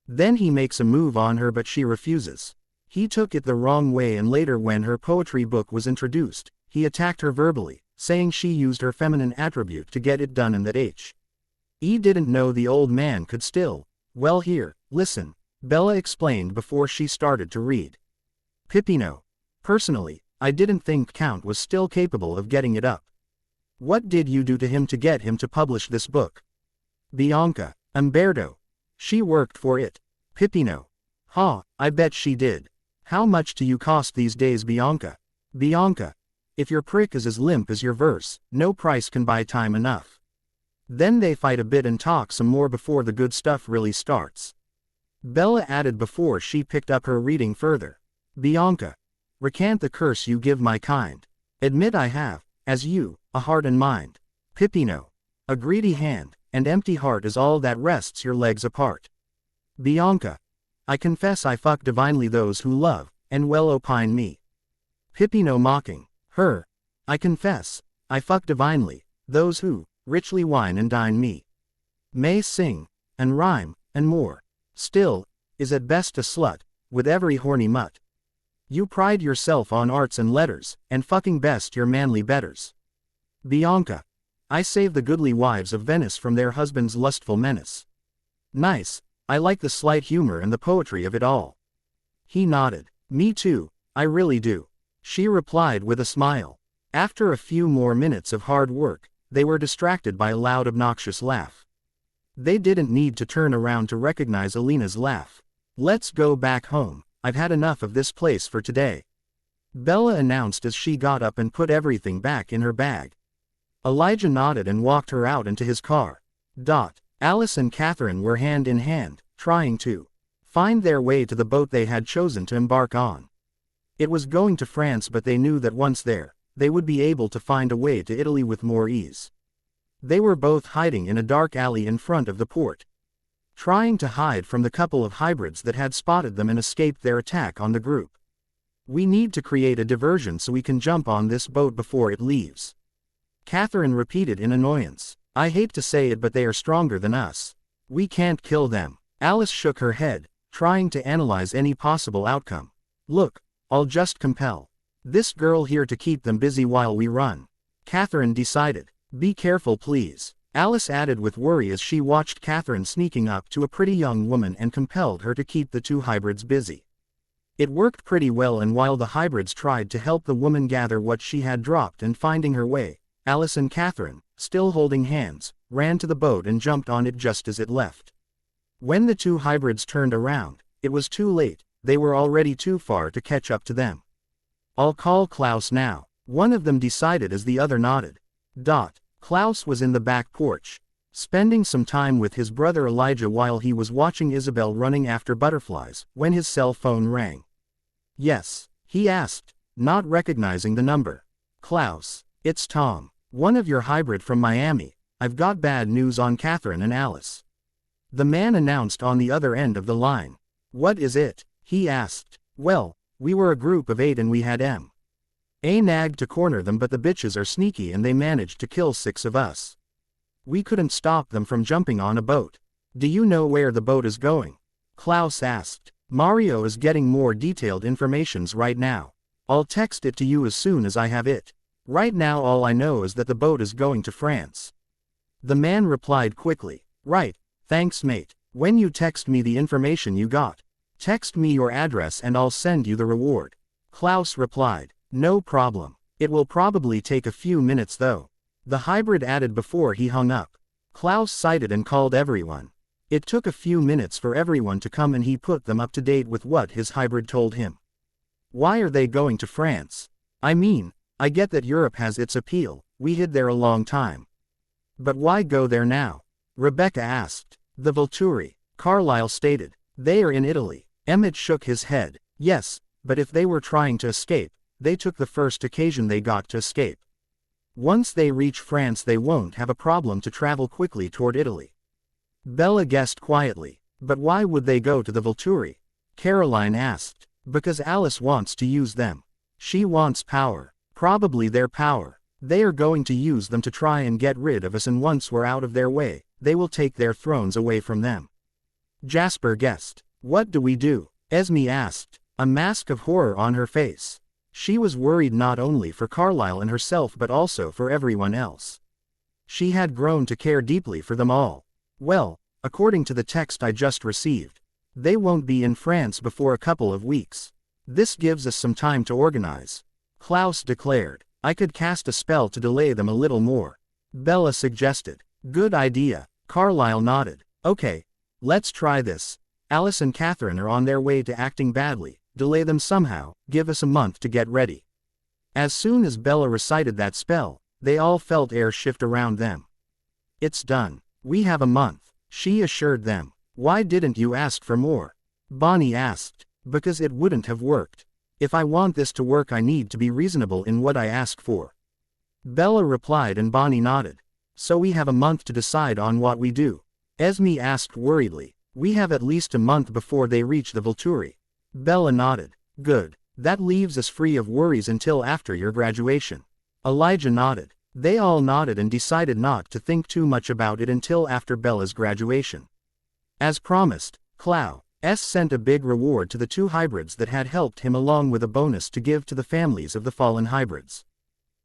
Speaker 1: Then he makes a move on her but she refuses. He took it the wrong way and later when her poetry book was introduced, he attacked her verbally, saying she used her feminine attribute to get it done and that he didn't know the old man could still. Well here, listen, Bella explained before she started to read. Peppino. Personally, I didn't think Count was still capable of getting it up. What did you do to him to get him to publish this book? Bianca. Umberto. She worked for it. Peppino. Ha, I bet she did. How much do you cost these days, Bianca? Bianca. If your prick is as limp as your verse, no price can buy time enough. Then they fight a bit and talk some more before the good stuff really starts. Bella added before she picked up her reading further. Bianca. Recant the curse you give my kind. Admit I have, as you, a heart and mind. Peppino. A greedy hand, and empty heart is all that rests your legs apart. Bianca. I confess I fuck divinely those who love, and well opine me. Peppino mocking. Her. I confess, I fuck divinely, those who, richly wine and dine me. May sing, and rhyme, and more. Still, is at best a slut, with every horny mutt. You pride yourself on arts and letters, and fucking best your manly betters. Bianca. I save the goodly wives of Venice from their husbands' lustful menace. Nice, I like the slight humor and the poetry of it all. He nodded. Me too, I really do. She replied with a smile. After a few more minutes of hard work, they were distracted by a loud obnoxious laugh. They didn't need to turn around to recognize Alina's laugh. Let's go back home, I've had enough of this place for today. Bella announced as she got up and put everything back in her bag. Elijah nodded and walked her out into his car. Alice and Catherine were hand in hand, trying to find their way to the boat they had chosen to embark on. It was going to France but they knew that once there, they would be able to find a way to Italy with more ease. They were both hiding in a dark alley in front of the port, trying to hide from the couple of hybrids that had spotted them and escaped their attack on the group. We need to create a diversion so we can jump on this boat before it leaves. Catherine repeated in annoyance. I hate to say it but they are stronger than us. We can't kill them. Alice shook her head, trying to analyze any possible outcome. Look, I'll just compel this girl here to keep them busy while we run. Catherine decided. Be careful please, Alice added with worry as she watched Catherine sneaking up to a pretty young woman and compelled her to keep the two hybrids busy. It worked pretty well and while the hybrids tried to help the woman gather what she had dropped and finding her way, Alice and Catherine, still holding hands, ran to the boat and jumped on it just as it left. When the two hybrids turned around, it was too late, they were already too far to catch up to them. I'll call Klaus now, one of them decided as the other nodded. Klaus was in the back porch, spending some time with his brother Elijah while he was watching Isabel running after butterflies, when his cell phone rang. Yes, he asked, not recognizing the number. Klaus, it's Tom, one of your hybrid from Miami. I've got bad news on Catherine and Alice. The man announced on the other end of the line. What is it? He asked. Well, we were a group of 8 and we had a nag to corner them but the bitches are sneaky and they managed to kill 6 of us. We couldn't stop them from jumping on a boat. Do you know where the boat is going? Klaus asked. Mario is getting more detailed informations right now. I'll text it to you as soon as I have it. Right now all I know is that the boat is going to France. The man replied quickly. Right, thanks mate. When you text me the information you got, text me your address and I'll send you the reward. Klaus replied. No problem. It will probably take a few minutes though. The hybrid added before he hung up. Klaus sighed and called everyone. It took a few minutes for everyone to come and he put them up to date with what his hybrid told him. Why are they going to France? I mean, I get that Europe has its appeal, we hid there a long time. But why go there now? Rebecca asked. The Volturi, Carlyle stated. They are in Italy. Emmett shook his head. Yes, but if they were trying to escape, they took the first occasion they got to escape. Once they reach France they won't have a problem to travel quickly toward Italy. Bella guessed quietly. But why would they go to the Volturi? Caroline asked. Because Alice wants to use them. She wants power. Probably their power. They are going to use them to try and get rid of us, and once we're out of their way, they will take their thrones away from them. Jasper guessed. What do we do? Esme asked, a mask of horror on her face. She was worried not only for Carlisle and herself but also for everyone else. She had grown to care deeply for them all. Well, according to the text I just received, they won't be in France before a couple of weeks. This gives us some time to organize. Klaus declared. I could cast a spell to delay them a little more. Bella suggested. Good idea. Carlisle nodded. Okay, let's try this. Alice and Catherine are on their way to acting badly. Delay them somehow, give us a month to get ready. As soon as Bella recited that spell, they all felt air shift around them. It's done. We have a month, she assured them. Why didn't you ask for more? Bonnie asked. Because it wouldn't have worked. If I want this to work, I need to be reasonable in what I ask for. Bella replied and Bonnie nodded. So we have a month to decide on what we do. Esme asked worriedly. We have at least a month before they reach the Volturi. Bella nodded. Good. That leaves us free of worries until after your graduation. Elijah nodded. They all nodded and decided not to think too much about it until after Bella's graduation. As promised, Klaus sent a big reward to the 2 hybrids that had helped him, along with a bonus to give to the families of the fallen hybrids.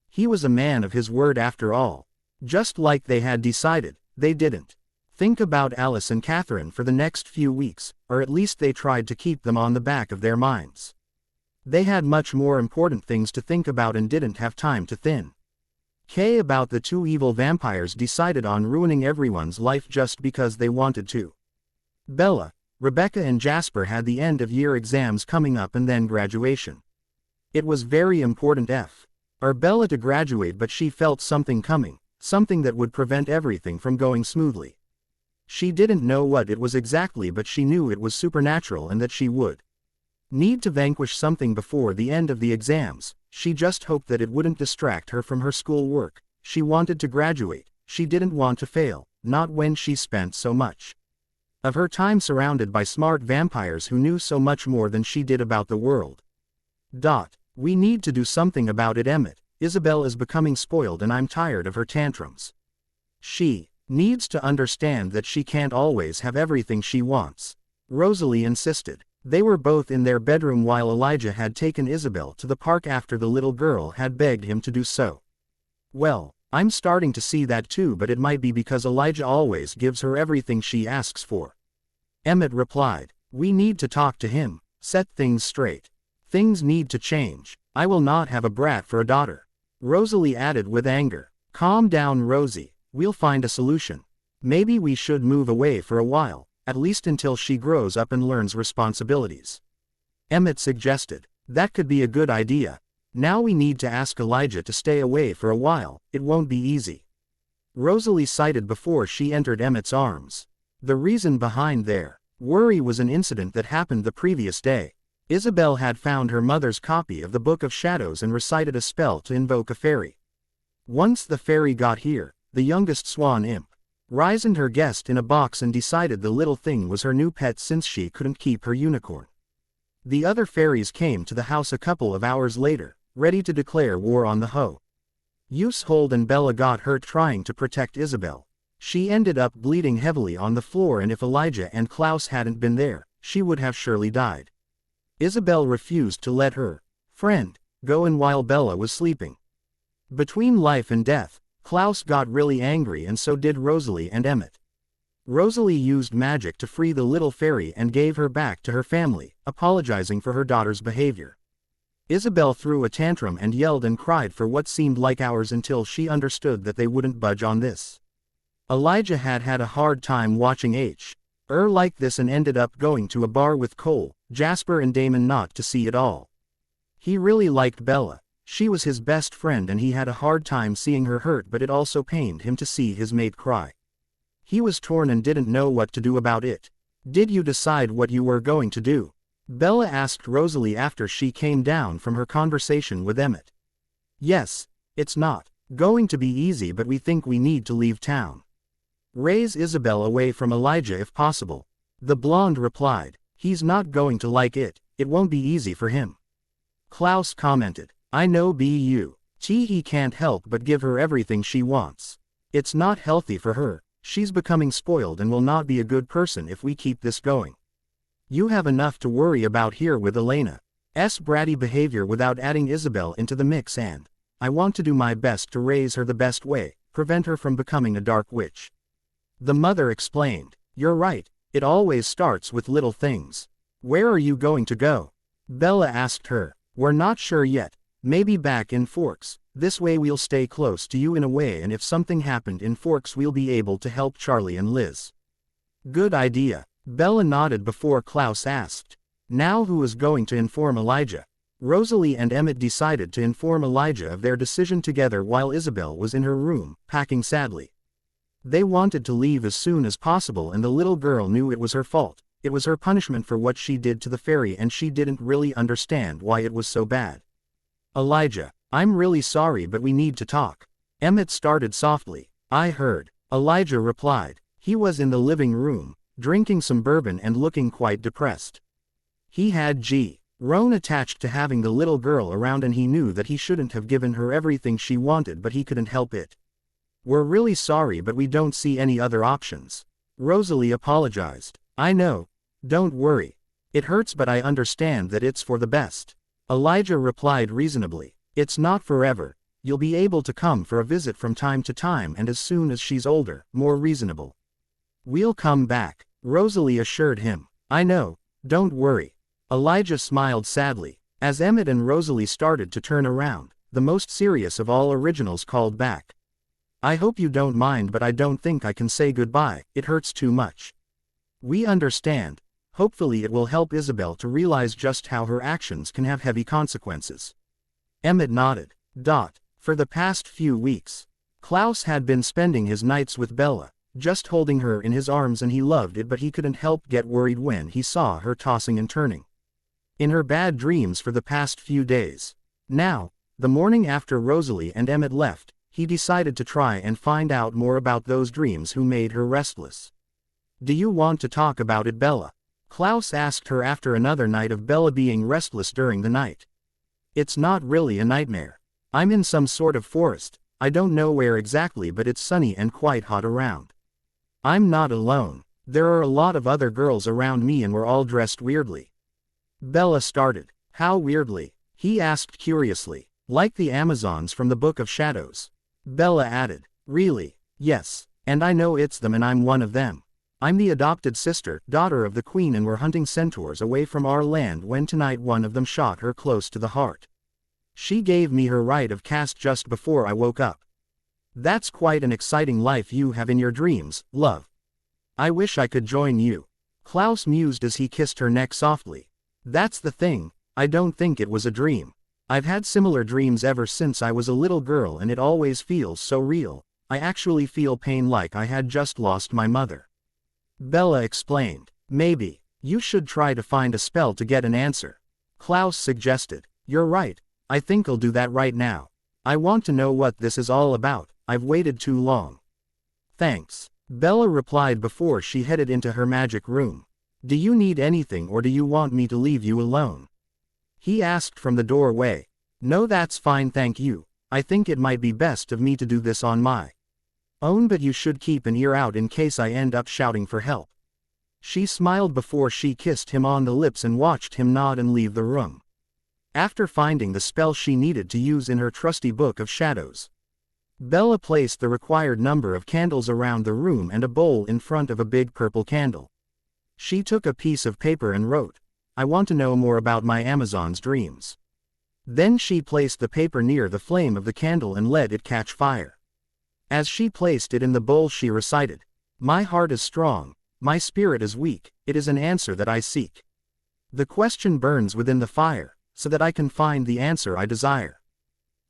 Speaker 1: He was a man of his word after all. Just like they had decided, they didn't think about Alice and Catherine for the next few weeks, or at least they tried to keep them on the back of their minds. They had much more important things to think about and didn't have time to think about the 2 evil vampires decided on ruining everyone's life just because they wanted to. Bella, Rebecca and Jasper had the end-of-year exams coming up and then graduation. It was very important for Bella to graduate, but she felt something coming, something that would prevent everything from going smoothly. She didn't know what it was exactly, but she knew it was supernatural and that she would need to vanquish something before the end of the exams. She just hoped that it wouldn't distract her from her school work. She wanted to graduate. She didn't want to fail, not when she spent so much of her time surrounded by smart vampires who knew so much more than she did about the world. We need to do something about it, Emmett. Isabel is becoming spoiled and I'm tired of her tantrums. She needs to understand that she can't always have everything she wants. Rosalie insisted. They were both in their bedroom while Elijah had taken Isabel to the park after the little girl had begged him to do so. Well, I'm starting to see that too, but it might be because Elijah always gives her everything she asks for. Emmett replied. We need to talk to him, set things straight. Things need to change. I will not have a brat for a daughter. Rosalie added with anger. Calm down, Rosie. We'll find a solution. Maybe we should move away for a while, at least until she grows up and learns responsibilities. Emmett suggested. That could be a good idea. Now we need to ask Elijah to stay away for a while. It won't be easy. Rosalie sighed before she entered Emmett's arms. The reason behind their worry was an incident that happened the previous day. Isabel had found her mother's copy of the Book of Shadows and recited a spell to invoke a fairy. Once the fairy got here, the youngest Swan imp risen her guest in a box and decided the little thing was her new pet since she couldn't keep her unicorn. The other fairies came to the house a couple of hours later, ready to declare war on the hoe. Yushold and Bella got hurt trying to protect Isabel. She ended up bleeding heavily on the floor, and if Elijah and Klaus hadn't been there, she would have surely died. Isabel refused to let her friend go in while Bella was sleeping. Between life and death, Klaus got really angry and so did Rosalie and Emmett. Rosalie used magic to free the little fairy and gave her back to her family, apologizing for her daughter's behavior. Isabel threw a tantrum and yelled and cried for what seemed like hours until she understood that they wouldn't budge on this. Elijah had had a hard time watching like this and ended up going to a bar with Cole, Jasper and Damon not to see it all. He really liked Bella. She was his best friend and he had a hard time seeing her hurt, but it also pained him to see his mate cry. He was torn and didn't know what to do about it. Did you decide what you were going to do? Bella asked Rosalie after she came down from her conversation with Emmett. Yes, it's not going to be easy, but we think we need to leave town. Raise Isabel away from Elijah if possible. The blonde replied. He's not going to like it, it won't be easy for him. Klaus commented. I know bu. He can't help but give her everything she wants. It's not healthy for her, she's becoming spoiled and will not be a good person if we keep this going. You have enough to worry about here with Elena's bratty behavior without adding Isabel into the mix, and I want to do my best to raise her the best way, prevent her from becoming a dark witch. The mother explained. You're right, it always starts with little things. Where are you going to go? Bella asked her. We're not sure yet, maybe back in Forks, this way we'll stay close to you in a way, and if something happened in Forks we'll be able to help Charlie and Liz. Good idea. Bella nodded before Klaus asked. Now who is going to inform Elijah? Rosalie and Emmett decided to inform Elijah of their decision together while Isabel was in her room, packing sadly. They wanted to leave as soon as possible, and the little girl knew it was her fault. It was her punishment for what she did to the fairy, and she didn't really understand why it was so bad. Elijah, I'm really sorry, but we need to talk. Emmett started softly. I heard. Elijah replied. He was in the living room, drinking some bourbon and looking quite depressed. He had grown attached to having the little girl around, and he knew that he shouldn't have given her everything she wanted, but he couldn't help it. We're really sorry, but we don't see any other options. Rosalie apologized. I know. Don't worry. It hurts, but I understand that it's for the best. Elijah replied reasonably. It's not forever. You'll be able to come for a visit from time to time, and as soon as she's older, more reasonable. We'll come back, Rosalie assured him. I know. Don't worry. Elijah smiled sadly. As Emmett and Rosalie started to turn around, the most serious of all originals called back. I hope you don't mind, but I don't think I can say goodbye, it hurts too much. We understand. Hopefully it will help Isabel to realize just how her actions can have heavy consequences. Emmett nodded. For the past few weeks, Klaus had been spending his nights with Bella, just holding her in his arms, and he loved it, but he couldn't help get worried when he saw her tossing and turning in her bad dreams for the past few days. Now, the morning after Rosalie and Emmett left, he decided to try and find out more about those dreams who made her restless. Do you want to talk about it, Bella? Klaus asked her after another night of Bella being restless during the night. It's not really a nightmare. I'm in some sort of forest, I don't know where exactly, but it's sunny and quite hot around. I'm not alone. There are a lot of other girls around me and we're all dressed weirdly. Bella started. How weirdly? He asked curiously. Like the Amazons from the Book of Shadows. Bella added. Really? Yes. And I know it's them, and I'm one of them. I'm the adopted sister, daughter of the queen, and we're hunting centaurs away from our land when tonight one of them shot her close to the heart. She gave me her rite of caste just before I woke up. That's quite an exciting life you have in your dreams, love. I wish I could join you. Klaus mused as he kissed her neck softly. That's the thing, I don't think it was a dream. I've had similar dreams ever since I was a little girl, and it always feels so real. I actually feel pain, like I had just lost my mother. Bella explained. Maybe you should try to find a spell to get an answer. Klaus suggested. You're right, I think I'll do that right now. I want to know what this is all about, I've waited too long. Thanks, Bella replied before she headed into her magic room. Do you need anything, or do you want me to leave you alone? He asked from the doorway. No, that's fine, thank you. I think it might be best of me to do this on my own, but you should keep an ear out in case I end up shouting for help. She smiled before she kissed him on the lips and watched him nod and leave the room. After finding the spell she needed to use in her trusty Book of Shadows, Bella placed the required number of candles around the room and a bowl in front of a big purple candle. She took a piece of paper and wrote, I want to know more about my Amazon's dreams. Then she placed the paper near the flame of the candle and let it catch fire. As she placed it in the bowl, she recited, My heart is strong, my spirit is weak, it is an answer that I seek. The question burns within the fire, so that I can find the answer I desire.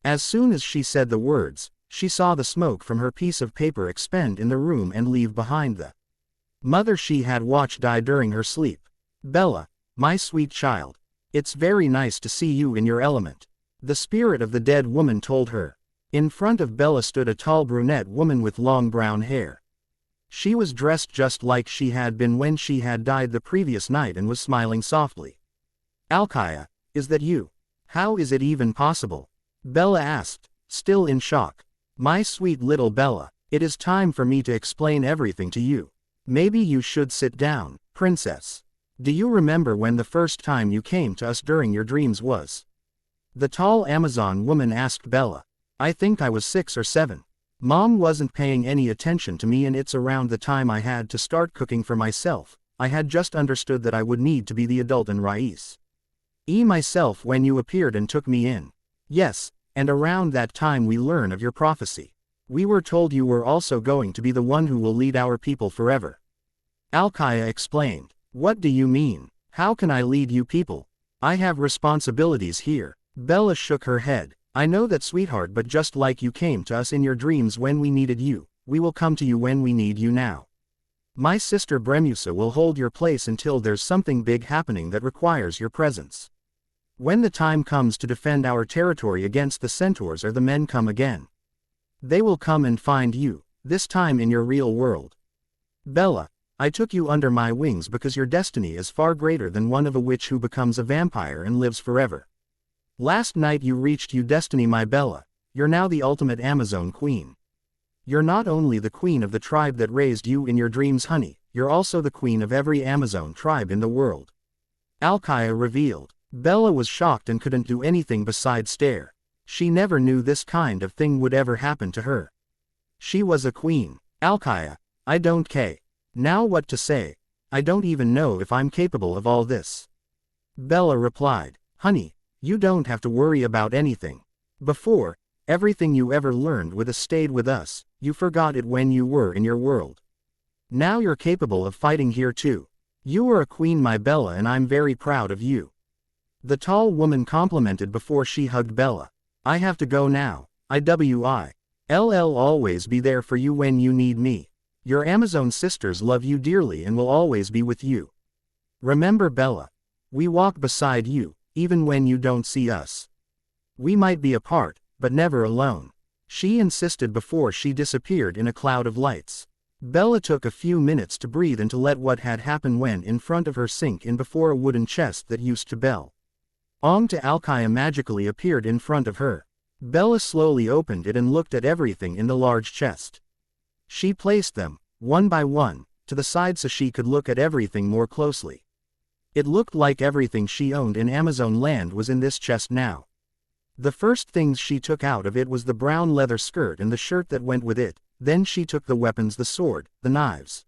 Speaker 1: As soon as she said the words, she saw the smoke from her piece of paper expand in the room and leave behind the mother she had watched die during her sleep. Bella, my sweet child, it's very nice to see you in your element, the spirit of the dead woman told her. In front of Bella stood a tall brunette woman with long brown hair. She was dressed just like she had been when she had died the previous night and was smiling softly. "Alkaya, is that you? How is it even possible?" Bella asked, still in shock. "My sweet little Bella, it is time for me to explain everything to you. Maybe you should sit down, princess. Do you remember when the first time you came to us during your dreams was?" The tall Amazon woman asked Bella. "I think I was 6 or 7. Mom wasn't paying any attention to me, and it's around the time I had to start cooking for myself. I had just understood that I would need to be the adult in Rais. Myself when you appeared and took me in. Yes, and around that time we learn of your prophecy. We were told you were also going to be the one who will lead our people forever." Alkaya explained. "What do you mean? How can I lead you people? I have responsibilities here." Bella shook her head. "I know that, sweetheart, but just like you came to us in your dreams when we needed you, we will come to you when we need you now. My sister Bremusa will hold your place until there's something big happening that requires your presence. When the time comes to defend our territory against the centaurs or the men come again, they will come and find you, this time in your real world. Bella, I took you under my wings because your destiny is far greater than one of a witch who becomes a vampire and lives forever. Last night you reached your destiny, my Bella. You're now the ultimate Amazon queen. You're not only the queen of the tribe that raised you in your dreams, honey, you're also the queen of every Amazon tribe in the world." Alkaya revealed. Bella was shocked and couldn't do anything besides stare. She never knew this kind of thing would ever happen to her. She was a queen. "Alkaya, I don't care. Now what to say? I don't even know if I'm capable of all this." Bella replied. "Honey, you don't have to worry about anything. Before, everything you ever learned would have stayed with us. You forgot it when you were in your world. Now you're capable of fighting here too. You are a queen, my Bella, and I'm very proud of you." The tall woman complimented before she hugged Bella. "I have to go now. I'll always be there for you when you need me. Your Amazon sisters love you dearly and will always be with you. Remember, Bella, we walk beside you, even when you don't see us. We might be apart, but never alone," she insisted before she disappeared in a cloud of lights. Bella took a few minutes to breathe and to let what had happened when in front of her sink in before a wooden chest that used to bell. To Alkaya magically appeared in front of her. Bella slowly opened it and looked at everything in the large chest. She placed them, one by one, to the side so she could look at everything more closely. It looked like everything she owned in Amazon land was in this chest now. The first things she took out of it was the brown leather skirt and the shirt that went with it, then she took the weapons, the sword, the knives.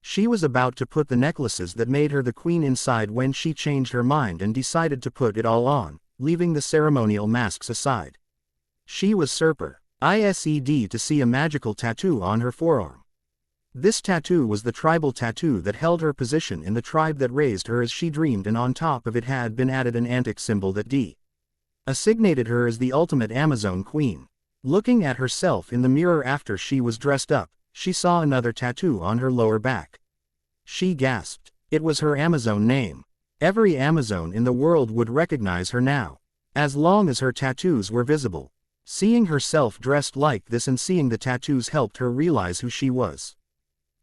Speaker 1: She was about to put the necklaces that made her the queen inside when she changed her mind and decided to put it all on, leaving the ceremonial masks aside. She was surprised to see a magical tattoo on her forearm. This tattoo was the tribal tattoo that held her position in the tribe that raised her as she dreamed, and on top of it had been added an antic symbol that designated her as the ultimate Amazon queen. Looking at herself in the mirror after she was dressed up, she saw another tattoo on her lower back. She gasped. It was her Amazon name. Every Amazon in the world would recognize her now, as long as her tattoos were visible. Seeing herself dressed like this and seeing the tattoos helped her realize who she was.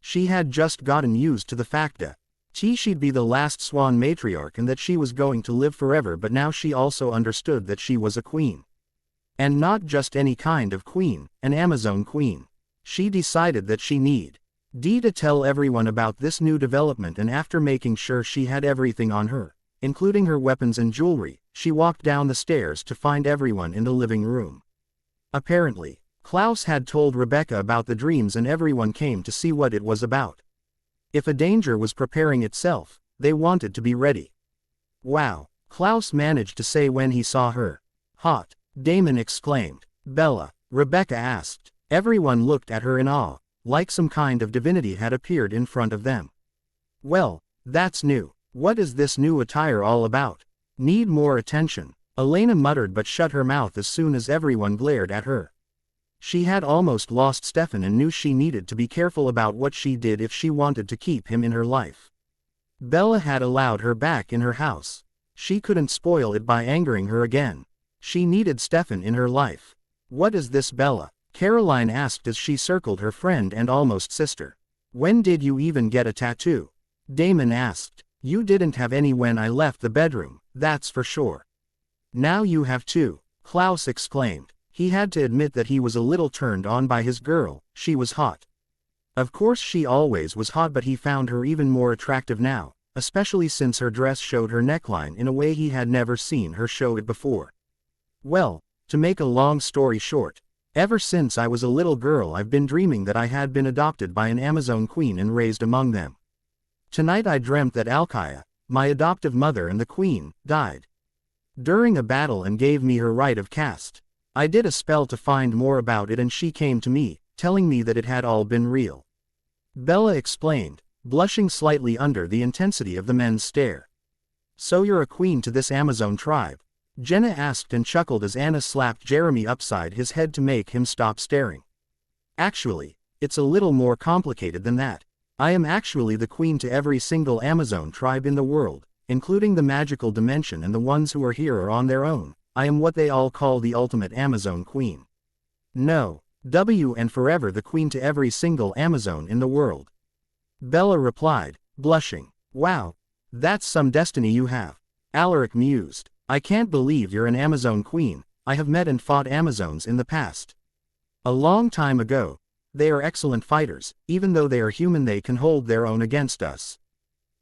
Speaker 1: She had just gotten used to the fact that she'd be the last Swan matriarch and that she was going to live forever, but now she also understood that she was a queen. And not just any kind of queen, an Amazon queen. She decided that she needed to tell everyone about this new development, and after making sure she had everything on her, including her weapons and jewelry, she walked down the stairs to find everyone in the living room. Apparently, Klaus had told Rebecca about the dreams and everyone came to see what it was about. If a danger was preparing itself, they wanted to be ready. "Wow," Klaus managed to say when he saw her. "Hot," Damon exclaimed. "Bella," Rebecca asked. Everyone looked at her in awe, like some kind of divinity had appeared in front of them. "Well, that's new. What is this new attire all about? Need more attention," Elena muttered, but shut her mouth as soon as everyone glared at her. She had almost lost Stefan and knew she needed to be careful about what she did if she wanted to keep him in her life. Bella had allowed her back in her house. She couldn't spoil it by angering her again. She needed Stefan in her life. "What is this, Bella?" Caroline asked as she circled her friend and almost sister. When did you even get a tattoo? Damon asked. You didn't have any when I left the bedroom, that's for sure. Now you have two, Klaus exclaimed. He had to admit that he was a little turned on by his girl, she was hot. Of course she always was hot, but he found her even more attractive now, especially since her dress showed her neckline in a way he had never seen her show it before. Well, to make a long story short, ever since I was a little girl I've been dreaming that I had been adopted by an Amazon queen and raised among them. Tonight I dreamt that Alkaya, my adoptive mother and the queen, died during a battle and gave me her rite of caste. I did a spell to find more about it and she came to me, telling me that it had all been real. Bella explained, blushing slightly under the intensity of the men's stare. So you're a queen to this Amazon tribe? Jenna asked and chuckled as Anna slapped Jeremy upside his head to make him stop staring. Actually, it's a little more complicated than that. I am actually the queen to every single Amazon tribe in the world, including the magical dimension, and the ones who are here are on their own. I am what they all call the ultimate Amazon queen. No, and forever the queen to every single Amazon in the world. Bella replied, blushing. Wow, that's some destiny you have. Alaric mused. I can't believe you're an Amazon queen. I have met and fought Amazons in the past. A long time ago. They are excellent fighters, even though they are human they can hold their own against us.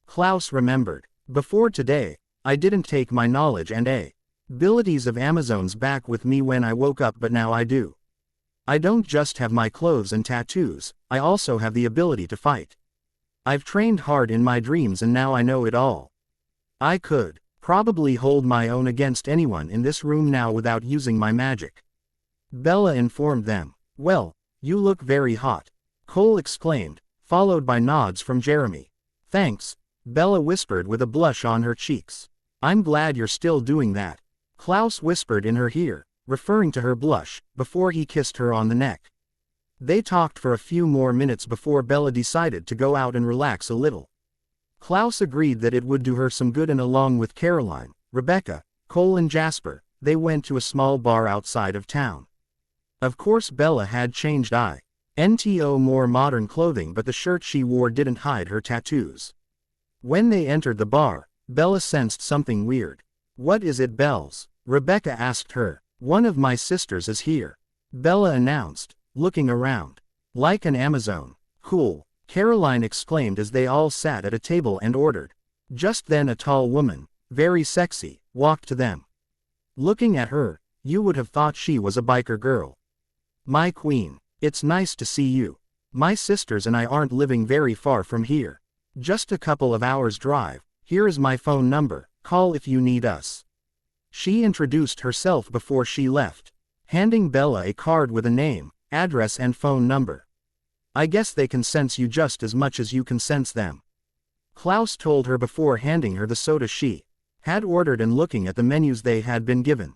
Speaker 1: Klaus remembered. Before today, I didn't take my knowledge and abilities of Amazons back with me when I woke up, but now I do. I don't just have my clothes and tattoos, I also have the ability to fight. I've trained hard in my dreams and now I know it all. I could probably hold my own against anyone in this room now without using my magic. Bella informed them. Well, you look very hot, Cole exclaimed, followed by nods from Jeremy. Thanks, Bella whispered with a blush on her cheeks. I'm glad you're still doing that, Klaus whispered in her ear, referring to her blush, before he kissed her on the neck. They talked for a few more minutes before Bella decided to go out and relax a little. Klaus agreed that it would do her some good, and along with Caroline, Rebecca, Cole and Jasper, they went to a small bar outside of town. Of course Bella had changed into more modern clothing, but the shirt she wore didn't hide her tattoos. When they entered the bar, Bella sensed something weird. What is it, Bells? Rebecca asked her. One of my sisters is here, Bella announced, looking around. Like an Amazon. Cool, Caroline exclaimed as they all sat at a table and ordered. Just then a tall woman, very sexy, walked to them. Looking at her, you would have thought she was a biker girl. My queen, it's nice to see you. My sisters and I aren't living very far from here. Just a couple of hours drive. Here is my phone number, call if you need us. She introduced herself before she left, handing Bella a card with a name, address and phone number. I guess they can sense you just as much as you can sense them, Klaus told her before handing her the soda she had ordered and looking at the menus they had been given.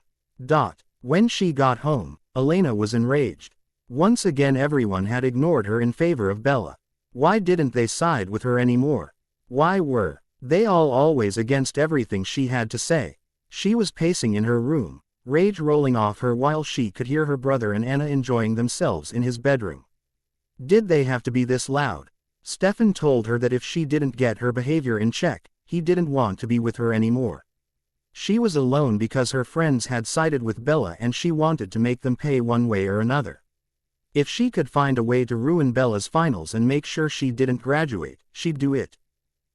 Speaker 1: When she got home, Elena was enraged. Once again everyone had ignored her in favor of Bella. Why didn't they side with her anymore? Why were they all always against everything she had to say? She was pacing in her room, rage rolling off her while she could hear her brother and Anna enjoying themselves in his bedroom. Did they have to be this loud? Stefan told her that if she didn't get her behavior in check, he didn't want to be with her anymore. She was alone because her friends had sided with Bella and she wanted to make them pay one way or another. If she could find a way to ruin Bella's finals and make sure she didn't graduate, she'd do it.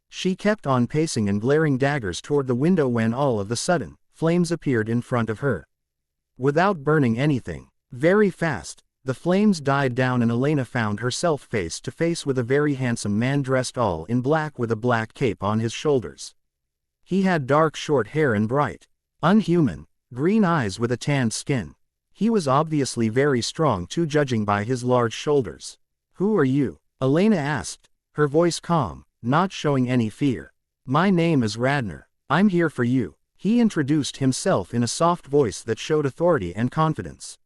Speaker 1: She kept on pacing and glaring daggers toward the window when all of a sudden, flames appeared in front of her. Without burning anything, very fast, the flames died down and Elena found herself face to face with a very handsome man dressed all in black with a black cape on his shoulders. He had dark short hair and bright, unhuman, green eyes with a tanned skin. He was obviously very strong too, judging by his large shoulders. Who are you? Elena asked, her voice calm, not showing any fear. My name is Radner. I'm here for you. He introduced himself in a soft voice that showed authority and confidence.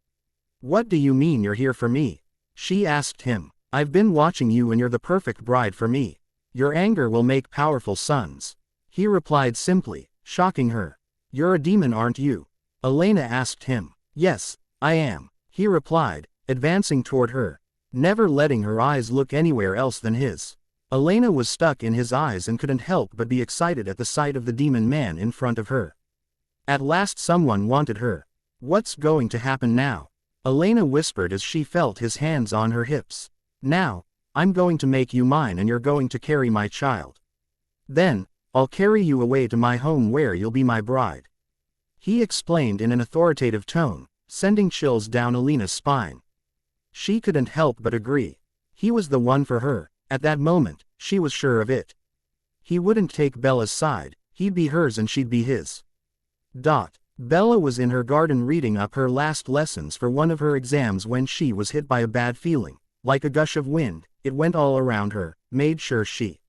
Speaker 1: What do you mean you're here for me? She asked him. I've been watching you and you're the perfect bride for me. Your anger will make powerful sons. He replied simply, shocking her. You're a demon, aren't you? Elena asked him. Yes, I am, he replied, advancing toward her. never letting her eyes look anywhere else than his. Elena was stuck in his eyes and couldn't help but be excited at the sight of the demon man in front of her. At last someone wanted her. What's going to happen now? Elena whispered as she felt his hands on her hips. Now, I'm going to make you mine and you're going to carry my child. Then, I'll carry you away to my home where you'll be my bride. He explained in an authoritative tone, sending chills down Elena's spine. She couldn't help but agree. He was the one for her. At that moment, she was sure of it. He wouldn't take Bella's side, he'd be hers and she'd be his. Bella was in her garden reading up her last lessons for one of her exams when she was hit by a bad feeling. Like a gush of wind, it went all around her, made sure she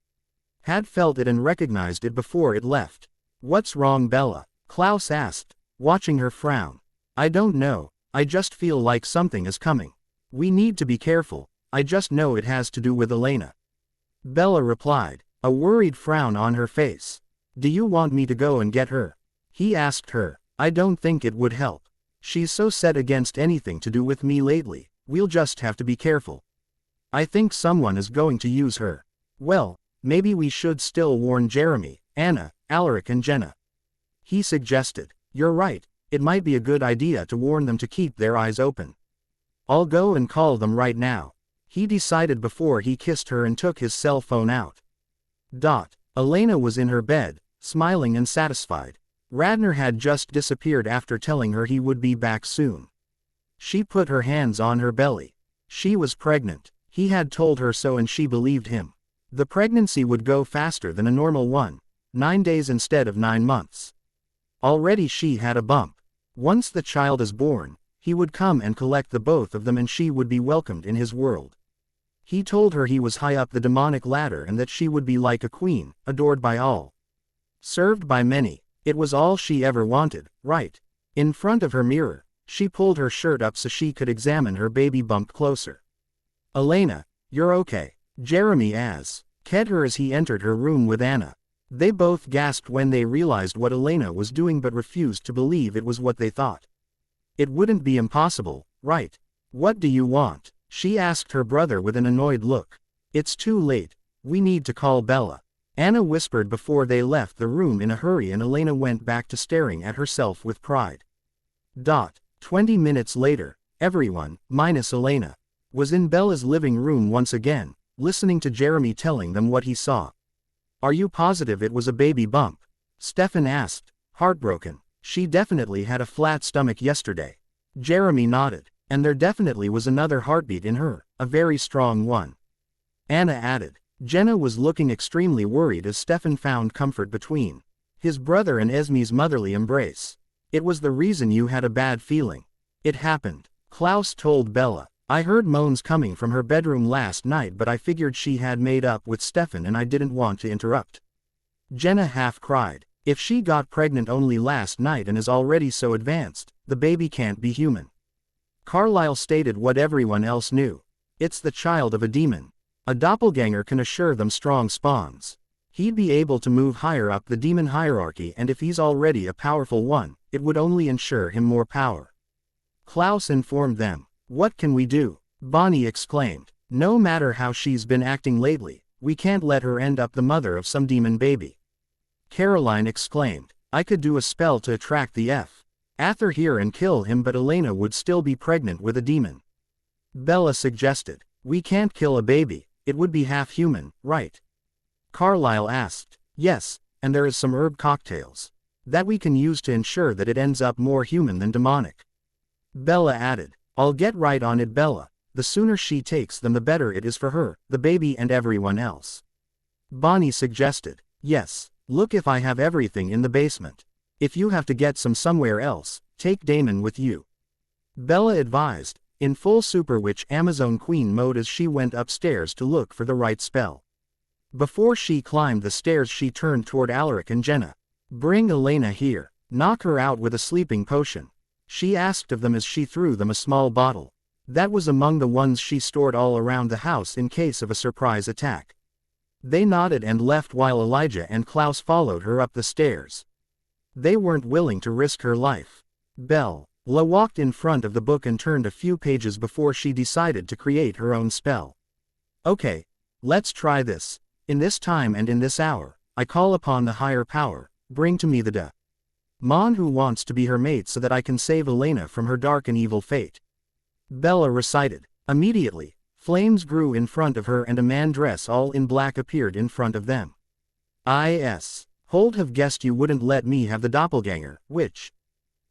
Speaker 1: had felt it and recognized it before it left. What's wrong, Bella? Klaus asked, watching her frown. I don't know, I just feel like something is coming. We need to be careful, I just know it has to do with Elena. Bella replied, a worried frown on her face. Do you want me to go and get her? He asked her. I don't think it would help. She's so set against anything to do with me lately, we'll just have to be careful. I think someone is going to use her. Well, maybe we should still warn Jeremy, Anna, Alaric and Jenna. He suggested. You're right, it might be a good idea to warn them to keep their eyes open. I'll go and call them right now. He decided before he kissed her and took his cell phone out. Elena was in her bed, smiling and satisfied. Radner had just disappeared after telling her he would be back soon. She put her hands on her belly. She was pregnant. He had told her so and she believed him. The pregnancy would go faster than a normal one, 9 days instead of 9 months. Already she had a bump. Once the child is born, he would come and collect the both of them and she would be welcomed in his world. He told her he was high up the demonic ladder and that she would be like a queen, adored by all. Served by many. It was all she ever wanted, right? In front of her mirror, she pulled her shirt up so she could examine her baby bump closer. Elena, you're okay. Jeremy asked her as he entered her room with Anna. They both gasped when they realized what Elena was doing but refused to believe it was what they thought. It wouldn't be impossible, right? What do you want? She asked her brother with an annoyed look. It's too late. We need to call Bella. Anna whispered before they left the room in a hurry and Elena went back to staring at herself with pride. 20 minutes later, everyone, minus Elena, was in Bella's living room once again, listening to Jeremy telling them what he saw. Are you positive it was a baby bump? Stefan asked, heartbroken. She definitely had a flat stomach yesterday. Jeremy nodded. And there definitely was another heartbeat in her, a very strong one. Anna added. Jenna was looking extremely worried as Stefan found comfort between his brother and Esme's motherly embrace. It was the reason you had a bad feeling. It happened. Klaus told Bella. I heard moans coming from her bedroom last night but I figured she had made up with Stefan and I didn't want to interrupt. Jenna half cried. If she got pregnant only last night and is already so advanced, the baby can't be human. Carlyle stated what everyone else knew. It's the child of a demon. A doppelganger can assure them strong spawns. He'd be able to move higher up the demon hierarchy and if he's already a powerful one, it would only ensure him more power. Klaus informed them. What can we do? Bonnie exclaimed. No matter how she's been acting lately, we can't let her end up the mother of some demon baby. Caroline exclaimed. I could do a spell to attract the Ather here and kill him but Elena would still be pregnant with a demon. Bella suggested. We can't kill a baby, it would be half human, right? Carlyle asked. Yes, and there is some herb cocktails that we can use to ensure that it ends up more human than demonic. Bella added. I'll get right on it, Bella. The sooner she takes them the better it is for her, the baby and everyone else. Bonnie suggested. Yes, look if I have everything in the basement. If you have to get some somewhere else, take Damon with you. Bella advised, in full Super Witch Amazon Queen mode as she went upstairs to look for the right spell. Before she climbed the stairs she turned toward Alaric and Jenna. Bring Elena here. Knock her out with a sleeping potion. She asked of them as she threw them a small bottle. That was among the ones she stored all around the house in case of a surprise attack. They nodded and left while Elijah and Klaus followed her up the stairs. They weren't willing to risk her life. Belle, La walked in front of the book and turned a few pages before she decided to create her own spell. Okay, let's try this. In this time and in this hour, I call upon the higher power, bring to me the man who wants to be her mate so that I can save Elena from her dark and evil fate. Bella recited. Immediately, flames grew in front of her and a man dressed all in black appeared in front of them. Hold have guessed you wouldn't let me have the doppelganger, which?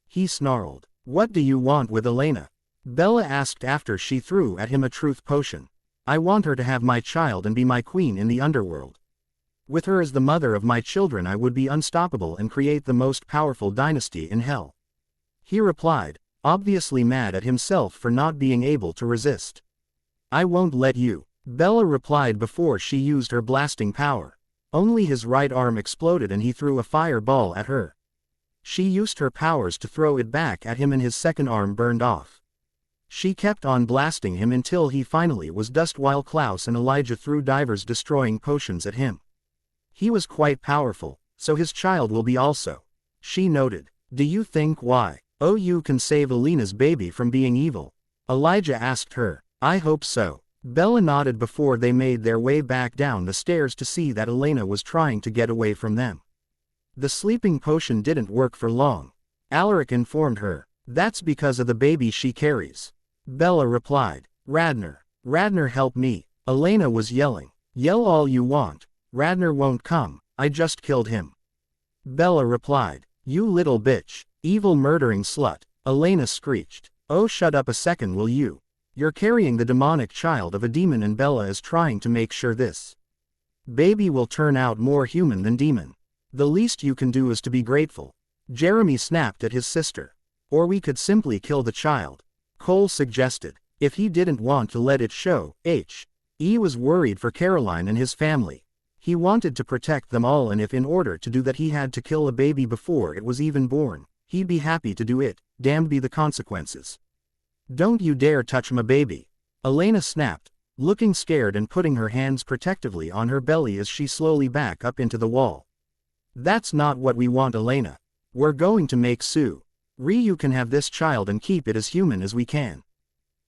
Speaker 1: He snarled. What do you want with Elena? Bella asked after she threw at him a truth potion. I want her to have my child and be my queen in the underworld. With her as the mother of my children I would be unstoppable and create the most powerful dynasty in hell. He replied, obviously mad at himself for not being able to resist. I won't let you. Bella replied before she used her blasting power. Only his right arm exploded and he threw a fireball at her. She used her powers to throw it back at him and his second arm burned off. She kept on blasting him until he finally was dust while Klaus and Elijah threw divers destroying potions at him. He was quite powerful, so his child will be also. She noted. Do you think why? Oh, you can save Elena's baby from being evil? Elijah asked her. I hope so. Bella nodded before they made their way back down the stairs to see that Elena was trying to get away from them. The sleeping potion didn't work for long. Alaric informed her. That's because of the baby she carries. Bella replied. Radner help me. Elena was yelling. Yell all you want. Radner won't come, I just killed him. Bella replied. You little bitch. Evil murdering slut. Elena screeched. Oh, shut up a second will you? You're carrying the demonic child of a demon and Bella is trying to make sure this baby will turn out more human than demon. The least you can do is to be grateful. Jeremy snapped at his sister. Or we could simply kill the child. Cole suggested. If he didn't want to let it show, He was worried for Caroline and his family. He wanted to protect them all and if in order to do that he had to kill a baby before it was even born, he'd be happy to do it, damned be the consequences. Don't you dare touch my baby. Elena snapped, looking scared and putting her hands protectively on her belly as she slowly backed up into the wall. That's not what we want, Elena. We're going to make Sue. You can have this child and keep it as human as we can.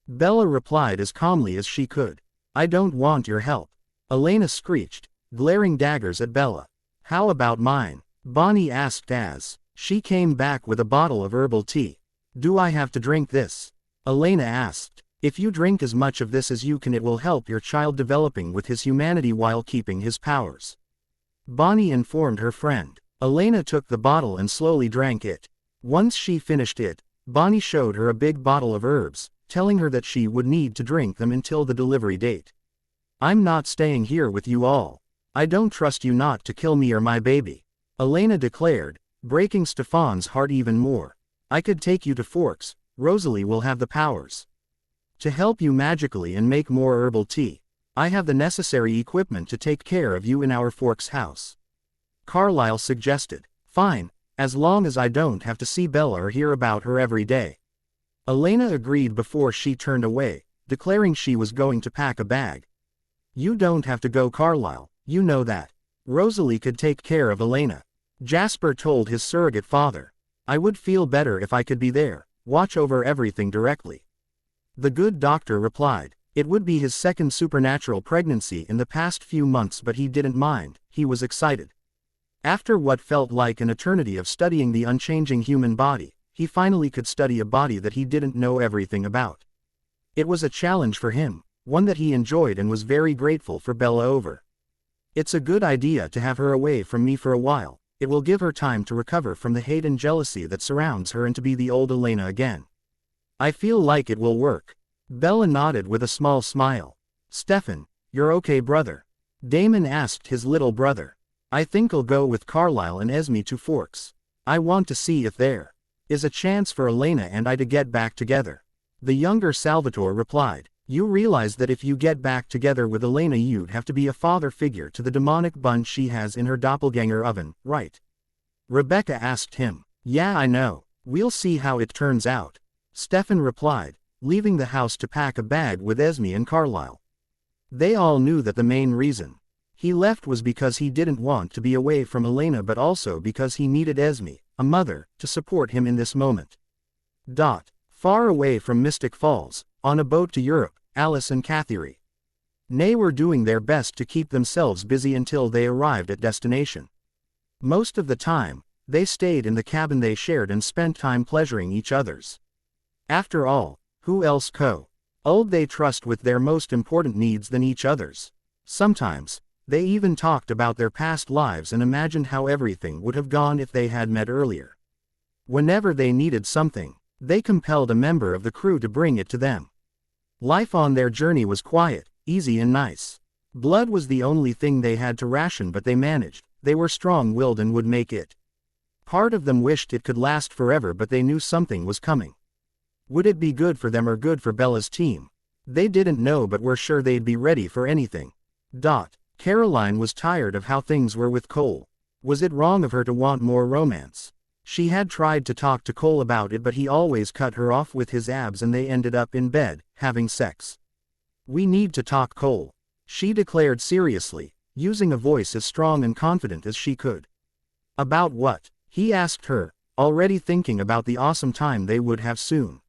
Speaker 1: Bella replied as calmly as she could. I don't want your help. Elena screeched, glaring daggers at Bella. How about mine? Bonnie asked as she came back with a bottle of herbal tea. Do I have to drink this? Elena asked. If you drink as much of this as you can it will help your child developing with his humanity while keeping his powers. Bonnie informed her friend. Elena took the bottle and slowly drank it. Once she finished it, Bonnie showed her a big bottle of herbs, telling her that she would need to drink them until the delivery date. I'm not staying here with you all. I don't trust you not to kill me or my baby. Elena declared, breaking Stefan's heart even more. I could take you to Forks. Rosalie will have the powers to help you magically and make more herbal tea. I have the necessary equipment to take care of you in our Forks house. Carlisle suggested. Fine, as long as I don't have to see Bella or hear about her every day. Elena agreed before she turned away, declaring she was going to pack a bag. You don't have to go, Carlisle, you know that. Rosalie could take care of Elena. Jasper told his surrogate father. I would feel better if I could be there, watch over everything directly. The good doctor replied. It would be his second supernatural pregnancy in the past few months but he didn't mind, he was excited. After what felt like an eternity of studying the unchanging human body, he finally could study a body that he didn't know everything about. It was a challenge for him, one that he enjoyed and was very grateful for Bella over. It's a good idea to have her away from me for a while, it will give her time to recover from the hate and jealousy that surrounds her and to be the old Elena again. I feel like it will work. Bella nodded with a small smile. Stefan, you're okay, brother? Damon asked his little brother. I think I'll go with Carlisle and Esme to Forks. I want to see if there is a chance for Elena and I to get back together. The younger Salvatore replied. You realize that if you get back together with Elena you'd have to be a father figure to the demonic bunch she has in her doppelganger oven, right? Rebecca asked him. Yeah, I know. We'll see how it turns out. Stefan replied, leaving the house to pack a bag with Esme and Carlisle. They all knew that the main reason he left was because he didn't want to be away from Elena but also because he needed Esme, a mother, to support him in this moment. Far away from Mystic Falls, on a boat to Europe, Alice and Catherine were doing their best to keep themselves busy until they arrived at destination. Most of the time, they stayed in the cabin they shared and spent time pleasuring each other's. After all, who else could they trust with their most important needs than each other's? Sometimes, they even talked about their past lives and imagined how everything would have gone if they had met earlier. Whenever they needed something, they compelled a member of the crew to bring it to them. Life on their journey was quiet, easy and nice. Blood was the only thing they had to ration, but they managed. They were strong-willed and would make it. Part of them wished it could last forever, but they knew something was coming. Would it be good for them or good for Bella's team? They didn't know, but were sure they'd be ready for anything. Caroline was tired of how things were with Cole. Was it wrong of her to want more romance? She had tried to talk to Cole about it, but he always cut her off with his abs and they ended up in bed, having sex. "We need to talk, Cole," she declared seriously, using a voice as strong and confident as she could. "About what?" he asked her, already thinking about the awesome time they would have soon.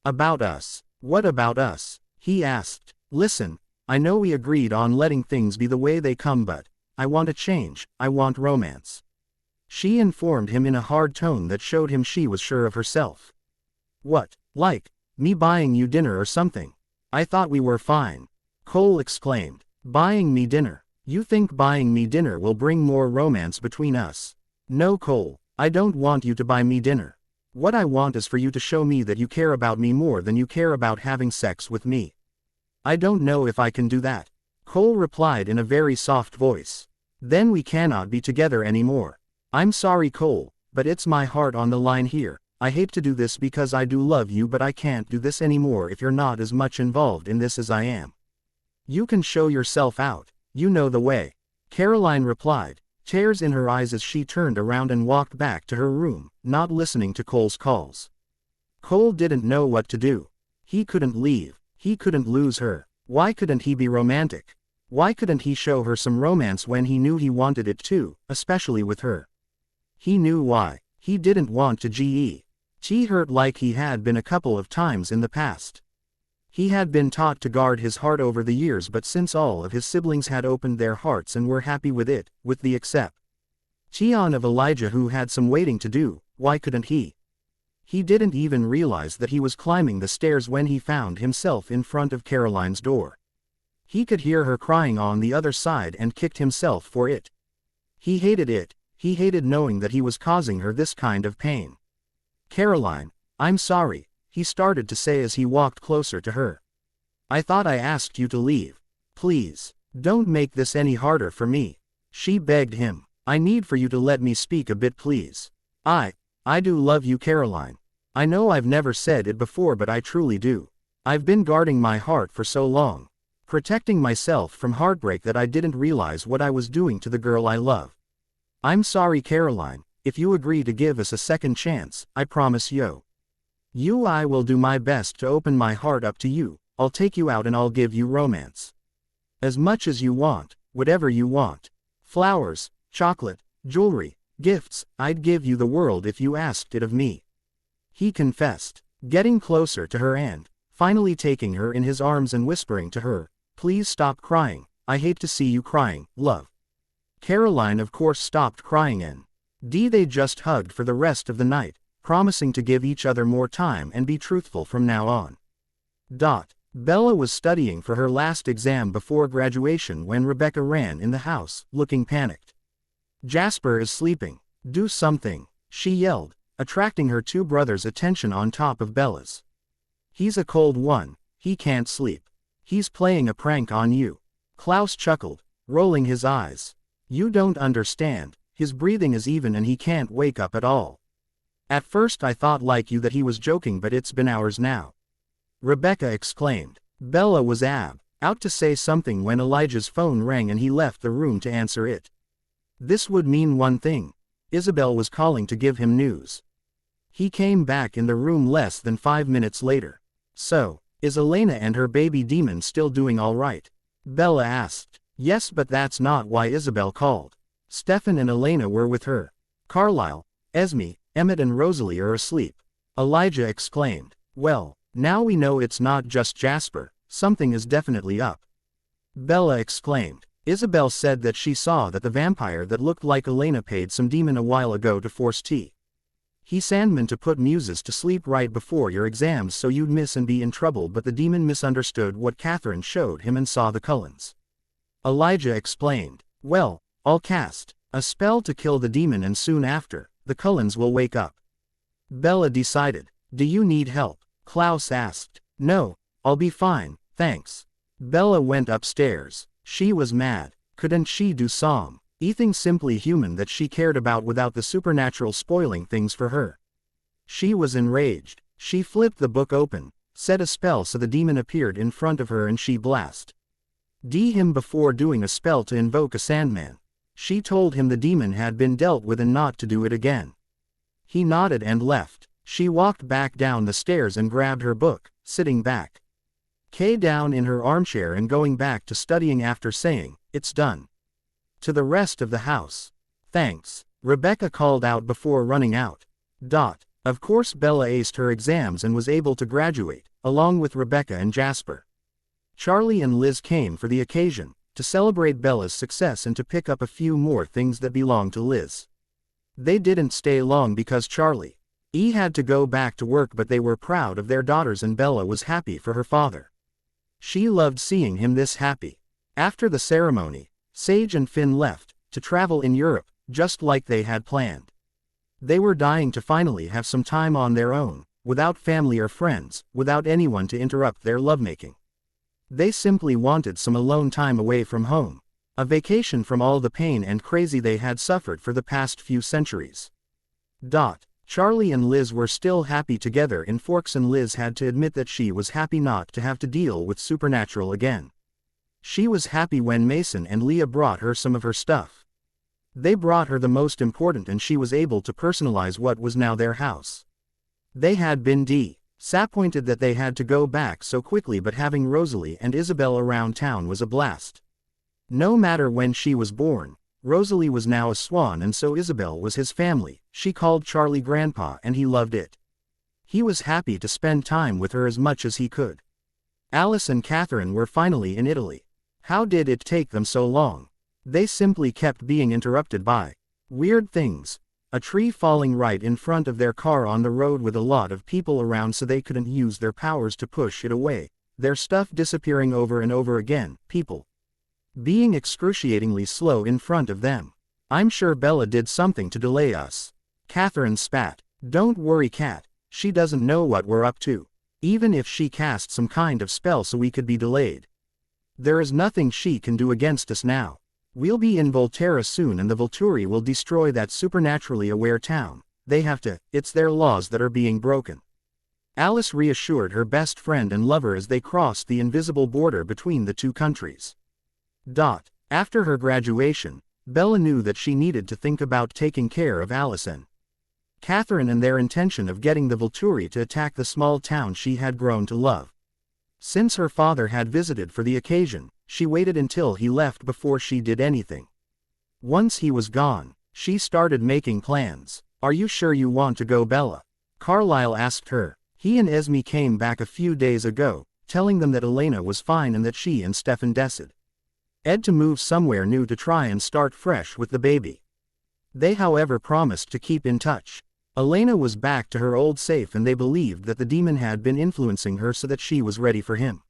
Speaker 1: "About us." "What about us?" he asked. "Listen, I know we agreed on letting things be the way they come, but I want a change. I want romance," she informed him in a hard tone that showed him she was sure of herself. "What, like me buying you dinner or something? I thought we were fine," Cole exclaimed. "Buying me dinner? You think buying me dinner will bring more romance between us? No, Cole, I don't want you to buy me dinner. What I want is for you to show me that you care about me more than you care about having sex with me." "I don't know if I can do that," Cole replied in a very soft voice. "Then we cannot be together anymore. I'm sorry, Cole, but it's my heart on the line here. I hate to do this because I do love you, but I can't do this anymore if you're not as much involved in this as I am. You can show yourself out, you know the way," Caroline replied, tears in her eyes as she turned around and walked back to her room, not listening to Cole's calls. Cole didn't know what to do. He couldn't leave. He couldn't lose her. Why couldn't he be romantic? Why couldn't he show her some romance when he knew he wanted it too, especially with her? He knew why. He didn't want to get hurt like he had been a couple of times in the past. He had been taught to guard his heart over the years, but since all of his siblings had opened their hearts and were happy with it, with the exception of Elijah who had some waiting to do, why couldn't he? He didn't even realize that he was climbing the stairs when he found himself in front of Caroline's door. He could hear her crying on the other side and kicked himself for it. He hated it. He hated knowing that he was causing her this kind of pain. "Caroline, I'm sorry," he started to say as he walked closer to her. "I thought I asked you to leave. Please, don't make this any harder for me," she begged him. "I need for you to let me speak a bit, please. I do love you, Caroline. I know I've never said it before, but I truly do. I've been guarding my heart for so long, protecting myself from heartbreak, that I didn't realize what I was doing to the girl I love. I'm sorry, Caroline. If you agree to give us a second chance, I promise I will do my best to open my heart up to you. I'll take you out and I'll give you romance. As much as you want, whatever you want. Flowers, chocolate, jewelry, gifts, I'd give you the world if you asked it of me," he confessed, getting closer to her and finally taking her in his arms and whispering to her, "Please stop crying. I hate to see you crying, love." Caroline of course stopped crying and they just hugged for the rest of the night, promising to give each other more time and be truthful from now on. Bella was studying for her last exam before graduation when Rebecca ran in the house, looking panicked. "Jasper is sleeping. Do something," she yelled, attracting her two brothers' attention on top of Bella's. "He's a cold one. He can't sleep. He's playing a prank on you." Klaus chuckled, rolling his eyes. "You don't understand. His breathing is even and he can't wake up at all. At first I thought like you that he was joking, but it's been hours now," Rebecca exclaimed. Bella was out to say something when Elijah's phone rang and he left the room to answer it. This would mean one thing. Isabel was calling to give him news. He came back in the room less than 5 minutes later. "So, is Elena and her baby demon still doing all right?" Bella asked. "Yes, but that's not why Isabel called. Stefan and Elena were with her. Carlisle, Esme, Emmett and Rosalie are asleep. Elijah exclaimed. Well, now we know it's not just Jasper, something is definitely up. Bella exclaimed. Isabel said that she saw that the vampire that looked like Elena paid some demon a while ago to force tea. He Sandman to put muses to sleep right before your exams so you'd miss and be in trouble, but the demon misunderstood what Catherine showed him and saw the Cullens. Elijah explained. Well, I'll cast a spell to kill the demon and soon after, the Cullens will wake up. Bella decided. Do you need help? Klaus asked. No, I'll be fine, thanks. Bella went upstairs. She was mad. Couldn't she do something simply human that she cared about without the supernatural spoiling things for her? She was enraged. She flipped the book open, said a spell so the demon appeared in front of her and she blasted him before doing a spell to invoke a Sandman. She told him the demon had been dealt with and not to do it again. He nodded and left. She walked back down the stairs and grabbed her book, sitting back down in her armchair and going back to studying after saying, "It's done." To the rest of the house. "Thanks," Rebecca called out before running out. Of course Bella aced her exams and was able to graduate, along with Rebecca and Jasper. Charlie and Liz came for the occasion, to celebrate Bella's success and to pick up a few more things that belonged to Liz. They didn't stay long because Charlie had to go back to work, but they were proud of their daughters and Bella was happy for her father. She loved seeing him this happy. After the ceremony, Sage and Finn left, to travel in Europe, just like they had planned. They were dying to finally have some time on their own, without family or friends, without anyone to interrupt their lovemaking. They simply wanted some alone time away from home. A vacation from all the pain and crazy they had suffered for the past few centuries. Charlie and Liz were still happy together in Forks, and Liz had to admit that she was happy not to have to deal with supernatural again. She was happy when Mason and Leah brought her some of her stuff. They brought her the most important and she was able to personalize what was now their house. They had been disappointed that they had to go back so quickly, but having Rosalie and Isabel around town was a blast. No matter when she was born, Rosalie was now a Swan and so Isabel was his family. She called Charlie Grandpa and he loved it. He was happy to spend time with her as much as he could. Alice and Catherine were finally in Italy. How did it take them so long? They simply kept being interrupted by weird things. A tree falling right in front of their car on the road with a lot of people around so they couldn't use their powers to push it away. Their stuff disappearing over and over again. People being excruciatingly slow in front of them. I'm sure Bella did something to delay us. Catherine spat. Don't worry, Cat. She doesn't know what we're up to. Even if she cast some kind of spell so we could be delayed, there is nothing she can do against us now. We'll be in Volterra soon and the Volturi will destroy that supernaturally aware town. They have to. It's their laws that are being broken. Alice reassured her best friend and lover as they crossed the invisible border between the two countries. After her graduation, Bella knew that she needed to think about taking care of Alice and Catherine and their intention of getting the Volturi to attack the small town she had grown to love. Since her father had visited for the occasion, she waited until he left before she did anything. Once he was gone, she started making plans. Are you sure you want to go, Bella? Carlisle asked her. He and Esme came back a few days ago, telling them that Elena was fine and that she and Stefan decided to move somewhere new to try and start fresh with the baby. They however promised to keep in touch. Elena was back to her old safe and they believed that the demon had been influencing her so that she was ready for him.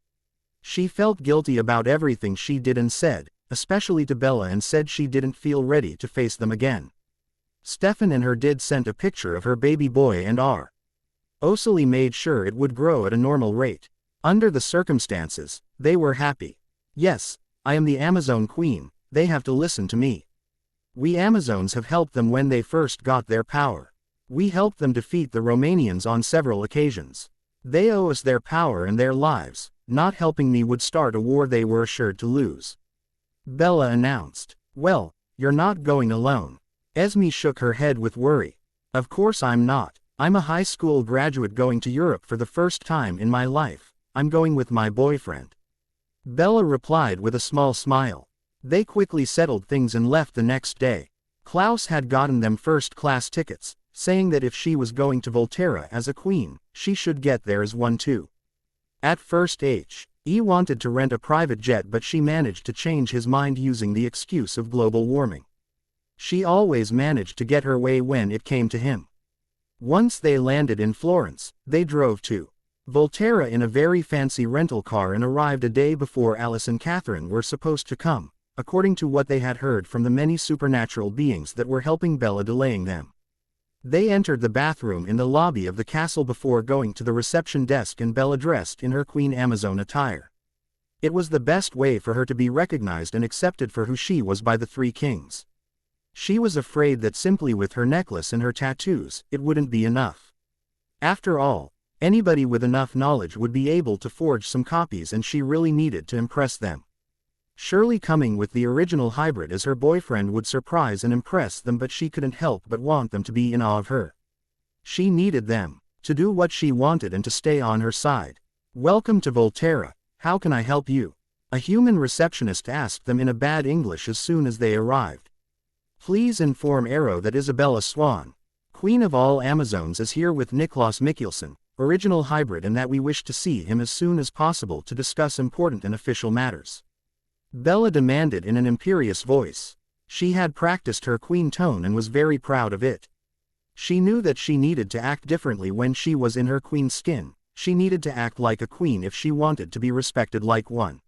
Speaker 1: She felt guilty about everything she did and said, especially to Bella, and said she didn't feel ready to face them again. Stefan and her did sent a picture of her baby boy and Osily made sure it would grow at a normal rate. Under the circumstances, they were happy. Yes, I am the Amazon Queen, they have to listen to me. We Amazons have helped them when they first got their power. We helped them defeat the Romanians on several occasions. They owe us their power and their lives. Not helping me would start a war they were assured to lose. Bella announced. Well, you're not going alone. Esme shook her head with worry. Of course I'm not. I'm a high school graduate going to Europe for the first time in my life. I'm going with my boyfriend. Bella replied with a small smile. They quickly settled things and left the next day. Klaus had gotten them first-class tickets, saying that if she was going to Volterra as a queen, she should get there as one too. At first he wanted to rent a private jet, but she managed to change his mind using the excuse of global warming. She always managed to get her way when it came to him. Once they landed in Florence, they drove to Volterra in a very fancy rental car and arrived a day before Alice and Catherine were supposed to come, according to what they had heard from the many supernatural beings that were helping Bella, delaying them. They entered the bathroom in the lobby of the castle before going to the reception desk, and Bella dressed in her Queen Amazon attire. It was the best way for her to be recognized and accepted for who she was by the three kings. She was afraid that simply with her necklace and her tattoos, it wouldn't be enough. After all, anybody with enough knowledge would be able to forge some copies, and she really needed to impress them. Surely coming with the original hybrid as her boyfriend would surprise and impress them, but she couldn't help but want them to be in awe of her. She needed them to do what she wanted and to stay on her side. "Welcome to Volterra, how can I help you?" a human receptionist asked them in a bad English as soon as they arrived. "Please inform Arrow that Isabella Swan, Queen of all Amazons, is here with Klaus Mikkelsen, original hybrid, and that we wish to see him as soon as possible to discuss important and official matters," Bella demanded in an imperious voice. She had practiced her queen tone and was very proud of it. She knew that she needed to act differently when she was in her queen skin. She needed to act like a queen if she wanted to be respected like one.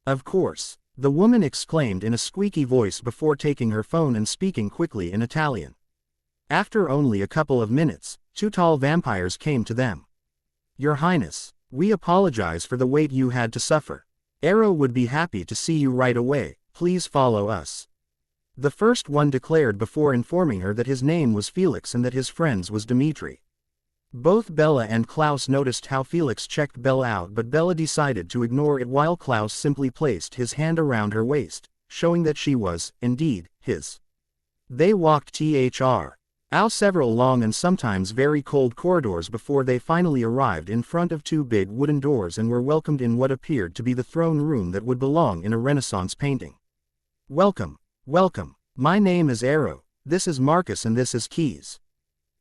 Speaker 1: "Of course," the woman exclaimed in a squeaky voice before taking her phone and speaking quickly in Italian. After only a couple of minutes, two tall vampires came to them. "Your Highness, we apologize for the wait you had to suffer. Arrow would be happy to see you right away, please follow us," the first one declared before informing her that his name was Felix and that his friend's was Dimitri. Both Bella and Klaus noticed how Felix checked Bella out, but Bella decided to ignore it while Klaus simply placed his hand around her waist, showing that she was, indeed, his. They walked out several long and sometimes very cold corridors before they finally arrived in front of two big wooden doors and were welcomed in what appeared to be the throne room that would belong in a Renaissance painting. "Welcome, welcome. My name is Arrow, this is Marcus, and this is Keys.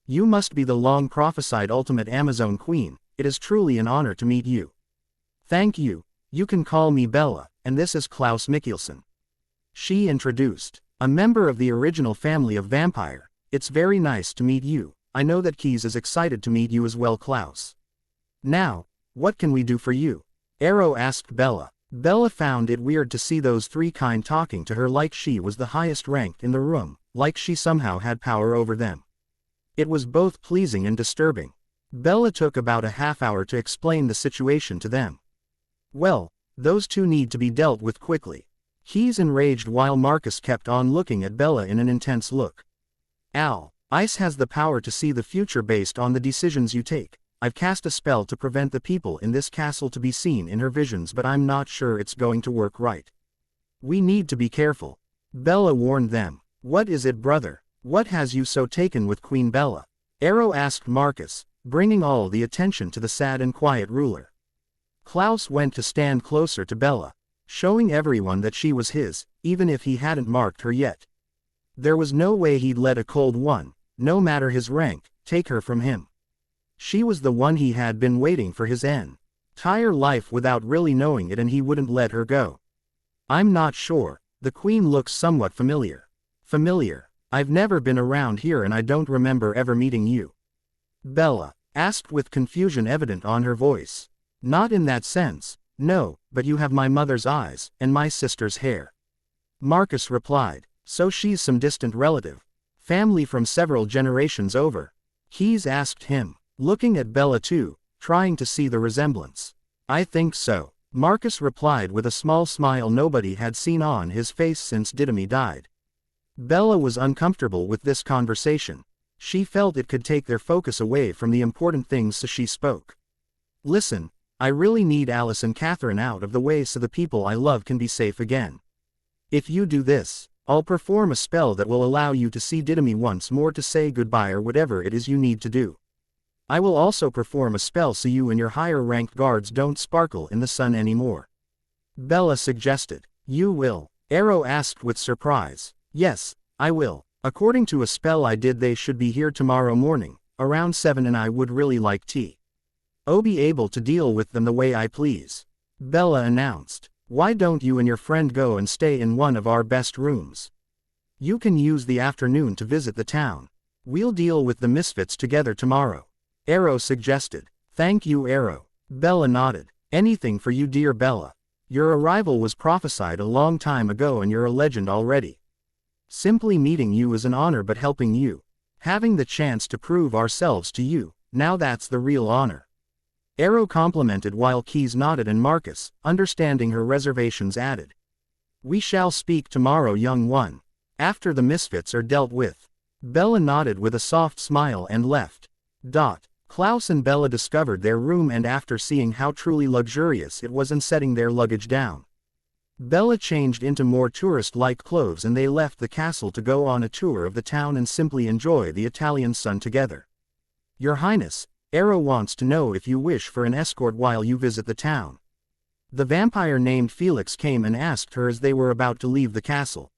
Speaker 1: You must be the long prophesied ultimate Amazon queen. It is truly an honor to meet you." "Thank you. You can call me Bella, and this is Klaus Mikkelsen," she introduced, "a member of the original family of vampire. It's very nice to meet you. I know that Keys is excited to meet you as well, Klaus. Now, what can we do for you?" Arrow asked Bella. Bella found it weird to see those three kind talking to her like she was the highest ranked in the room, like she somehow had power over them. It was both pleasing and disturbing. Bella took about a half hour to explain the situation to them. "Well, those two need to be dealt with quickly." Keys enraged while Marcus kept on looking at Bella in an intense look. "Ice has the power to see the future based on the decisions you take. I've cast a spell to prevent the people in this castle to be seen in her visions, but I'm not sure it's going to work right. We need to be careful," Bella warned them. "What is it, brother? What has you so taken with Queen Bella?" Arrow asked Marcus, bringing all the attention to the sad and quiet ruler. Klaus went to stand closer to Bella, showing everyone that she was his, even if he hadn't marked her yet. There was no way he'd let a cold one, no matter his rank, take her from him. She was the one he had been waiting for his entire life without really knowing it, and he wouldn't let her go. "I'm not sure, the queen looks somewhat familiar." "Familiar? I've never been around here and I don't remember ever meeting you," Bella asked with confusion evident on her voice. "Not in that sense, no, but you have my mother's eyes, and my sister's hair," Marcus replied. "So she's some distant relative? Family from several generations over?" Keys asked him, looking at Bella too, trying to see the resemblance. "I think so," Marcus replied with a small smile nobody had seen on his face since Didymi died. Bella was uncomfortable with this conversation. She felt it could take their focus away from the important things, so she spoke. "Listen, I really need Alice and Catherine out of the way so the people I love can be safe again. If you do this, I'll perform a spell that will allow you to see Didymi once more to say goodbye or whatever it is you need to do. I will also perform a spell so you and your higher-ranked guards don't sparkle in the sun anymore," Bella suggested. "You will?" Arrow asked with surprise. "Yes, I will. According to a spell I did, they should be here tomorrow morning, around 7, and I would really like tea. I'll be able to deal with them the way I please. Bella announced. Why don't you and your friend go and stay in one of our best rooms? You can use the afternoon to visit the town. We'll deal with the misfits together tomorrow. Arrow suggested. Thank you, Arrow. Bella nodded. Anything for you, dear Bella. Your arrival was prophesied a long time ago and you're a legend already. Simply meeting you is an honor, but helping you, having the chance to prove ourselves to you, now that's the real honor. Arrow complimented while Keys nodded, and Marcus, understanding her reservations, added. We shall speak tomorrow, young one, after the misfits are dealt with. Bella nodded with a soft smile and left. Klaus and Bella discovered their room, and after seeing how truly luxurious it was and setting their luggage down, Bella changed into more tourist-like clothes and they left the castle to go on a tour of the town and simply enjoy the Italian sun together. Your Highness, Arrow wants to know if you wish for an escort while you visit the town. The vampire named Felix came and asked her as they were about to leave the castle.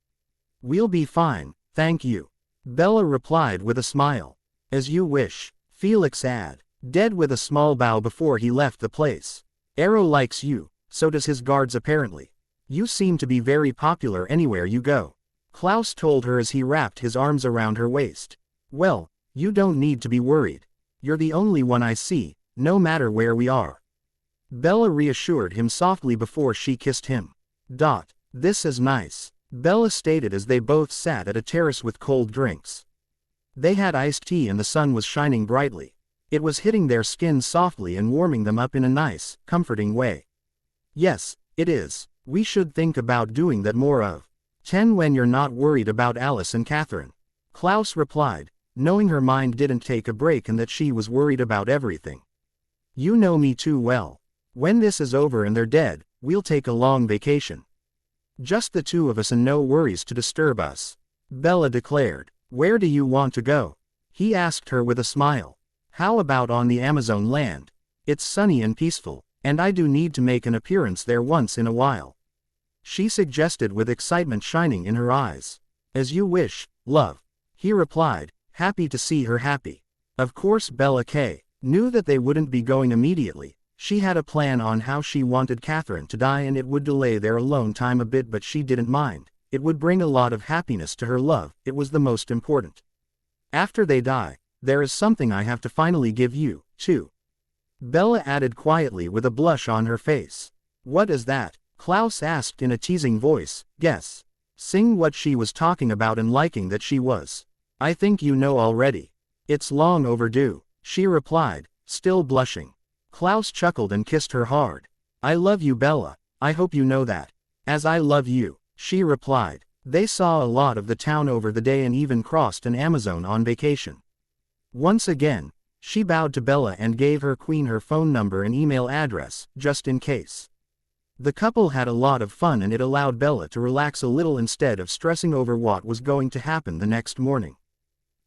Speaker 1: We'll be fine, thank you. Bella replied with a smile. As you wish. Felix added with a small bow before he left the place. Arrow likes you, so does his guards apparently. You seem to be very popular anywhere you go. Klaus told her as he wrapped his arms around her waist. Well, you don't need to be worried. You're the only one I see, no matter where we are. Bella reassured him softly before she kissed him. This is nice, Bella stated as they both sat at a terrace with cold drinks. They had iced tea and the sun was shining brightly. It was hitting their skin softly and warming them up in a nice, comforting way. Yes, it is. We should think about doing that more of. 10 when you're not worried about Alice and Catherine. Klaus replied, knowing her mind didn't take a break and that she was worried about everything. You know me too well. When this is over and they're dead, we'll take a long vacation. Just the two of us and no worries to disturb us. Bella declared. Where do you want to go? He asked her with a smile. How about on the Amazon land? It's sunny and peaceful, and I do need to make an appearance there once in a while. She suggested with excitement shining in her eyes. As you wish, love. He replied, happy to see her happy. Of course Bella knew that they wouldn't be going immediately. She had a plan on how she wanted Catherine to die and it would delay their alone time a bit, but she didn't mind. It would bring a lot of happiness to her love, it was the most important. After they die, there is something I have to finally give you, too. Bella added quietly with a blush on her face. What is that? Klaus asked in a teasing voice. Guess. Seeing what she was talking about and liking that she was. I think you know already. It's long overdue, she replied, still blushing. Klaus chuckled and kissed her hard. I love you, Bella, I hope you know that. As I love you. She replied. They saw a lot of the town over the day and even crossed an Amazon on vacation. Once again, she bowed to Bella and gave her queen her phone number and email address, just in case. The couple had a lot of fun and it allowed Bella to relax a little instead of stressing over what was going to happen the next morning.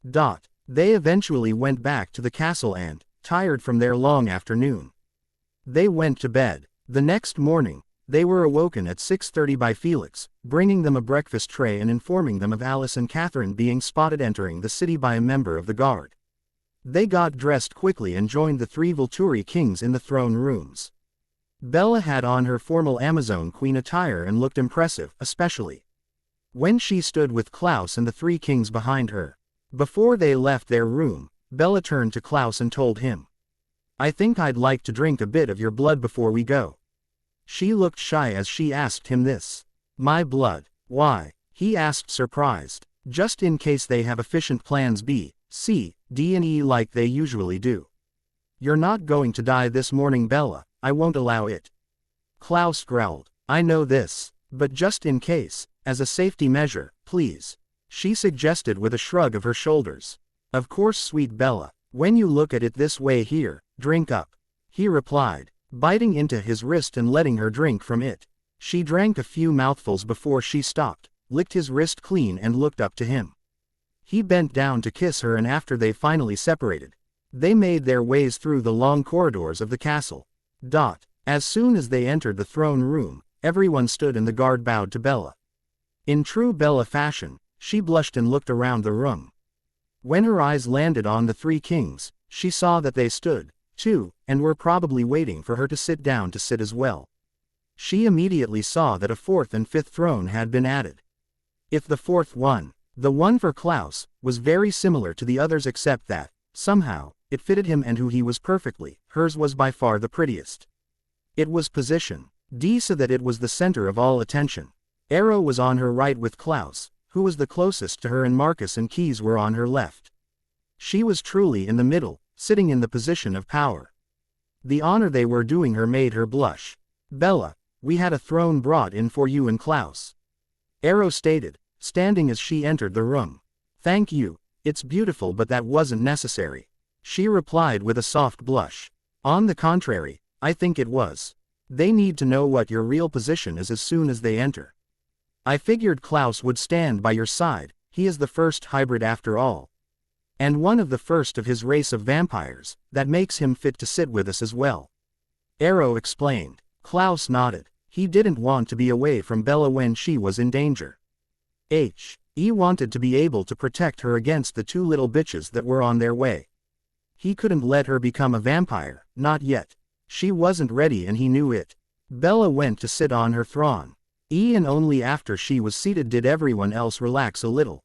Speaker 1: They eventually went back to the castle and, tired from their long afternoon, they went to bed. The next morning, they were awoken at 6:30 by Felix, bringing them a breakfast tray and informing them of Alice and Catherine being spotted entering the city by a member of the guard. They got dressed quickly and joined the 3 Volturi kings in the throne rooms. Bella had on her formal Amazon queen attire and looked impressive, especially when she stood with Klaus and the 3 kings behind her. Before they left their room, Bella turned to Klaus and told him, I think I'd like to drink a bit of your blood before we go. She looked shy as she asked him this. My blood? Why? He asked surprised. Just in case they have efficient plans B, C, D and E like they usually do. You're not going to die this morning, Bella, I won't allow it. Klaus growled. I know this, but just in case, as a safety measure, please. She suggested with a shrug of her shoulders. Of course, sweet Bella, when you look at it this way, here, drink up. He replied, biting into his wrist and letting her drink from it. She drank a few mouthfuls before she stopped, licked his wrist clean and looked up to him. He bent down to kiss her, and after they finally separated, they made their ways through the long corridors of the castle. As soon as they entered the throne room, everyone stood and the guard bowed to Bella. In true Bella fashion, She blushed and looked around the room. When her eyes landed on the three kings, she saw that they stood, too, and were probably waiting for her to sit down to sit as well. She immediately saw that a fourth and fifth throne had been added. If the fourth one, the one for Klaus, was very similar to the others except that, somehow, it fitted him and who he was perfectly, hers was by far the prettiest. It was position D so that it was the center of all attention. Arrow was on her right with Klaus, who was the closest to her, and Marcus and Keys were on her left. She was truly in the middle, sitting in the position of power. The honor they were doing her made her blush. Bella, we had a throne brought in for you and Klaus. Arrow stated, standing as she entered the room. Thank you, it's beautiful, but that wasn't necessary. She replied with a soft blush. On the contrary, I think it was. They need to know what your real position is as soon as they enter. I figured Klaus would stand by your side, he is the first hybrid after all. And one of the first of his race of vampires, that makes him fit to sit with us as well. Arrow explained. Klaus nodded. He didn't want to be away from Bella when she was in danger. He wanted to be able to protect her against the two little bitches that were on their way. He couldn't let her become a vampire, not yet. She wasn't ready and he knew it. Bella went to sit on her throne. And only after she was seated did everyone else relax a little.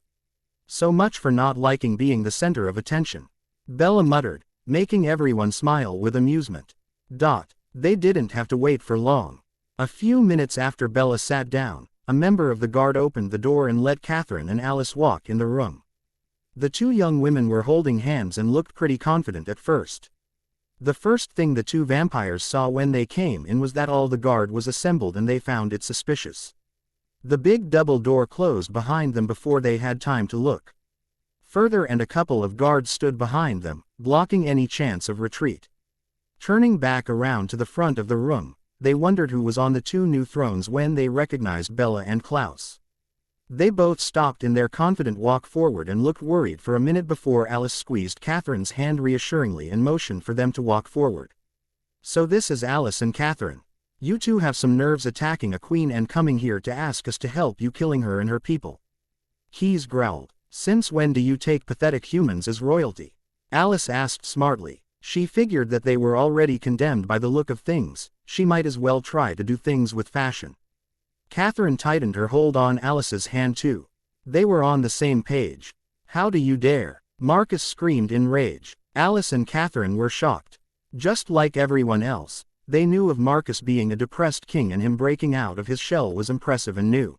Speaker 1: So much for not liking being the center of attention. Bella muttered, making everyone smile with amusement. They didn't have to wait for long. A few minutes after Bella sat down, a member of the guard opened the door and let Catherine and Alice walk in the room. The two young women were holding hands and looked pretty confident at first. The first thing the two vampires saw when they came in was that all the guard was assembled, and they found it suspicious. The big double door closed behind them before they had time to look further, and a couple of guards stood behind them, blocking any chance of retreat. Turning back around to the front of the room, they wondered who was on the two new thrones when they recognized Bella and Klaus. They both stopped in their confident walk forward and looked worried for a minute before Alice squeezed Catherine's hand reassuringly and motioned for them to walk forward. So this is Alice and Catherine. You two have some nerves attacking a queen and coming here to ask us to help you killing her and her people. Keys growled. Since when do you take pathetic humans as royalty? Alice asked smartly. She figured that they were already condemned by the look of things. She might as well try to do things with fashion. Catherine tightened her hold on Alice's hand too. They were on the same page. How do you dare? Marcus screamed in rage. Alice and Catherine were shocked. Just like everyone else, they knew of Marcus being a depressed king, and him breaking out of his shell was impressive and new.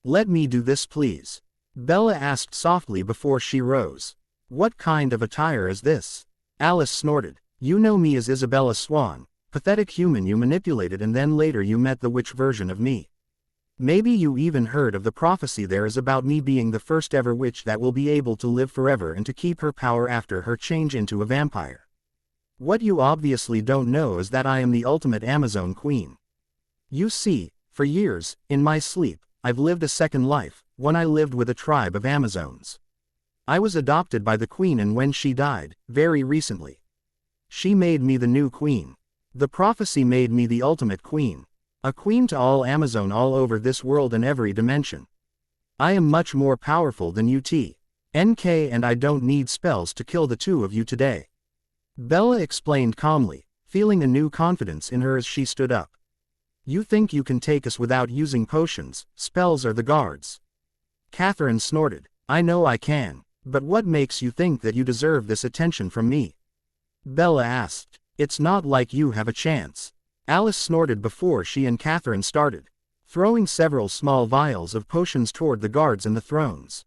Speaker 1: Let me do this, please. Bella asked softly before she rose. What kind of attire is this? Alice snorted. You know me as Isabella Swan, pathetic human you manipulated, and then later you met the witch version of me. Maybe you even heard of the prophecy there is about me being the first ever witch that will be able to live forever and to keep her power after her change into a vampire. What you obviously don't know is that I am the ultimate Amazon queen. You see, for years, in my sleep, I've lived a second life, one I lived with a tribe of Amazons. I was adopted by the queen, and when she died, very recently, she made me the new queen. The prophecy made me the ultimate queen. A queen to all Amazon all over this world and every dimension. I am much more powerful than NK, and I don't need spells to kill the two of you today. Bella explained calmly, feeling a new confidence in her as she stood up. You think you can take us without using potions, spells, or the guards? Catherine snorted. I know I can, but what makes you think that you deserve this attention from me? Bella asked. It's not like you have a chance. Alice snorted before she and Catherine started, throwing several small vials of potions toward the guards and the thrones.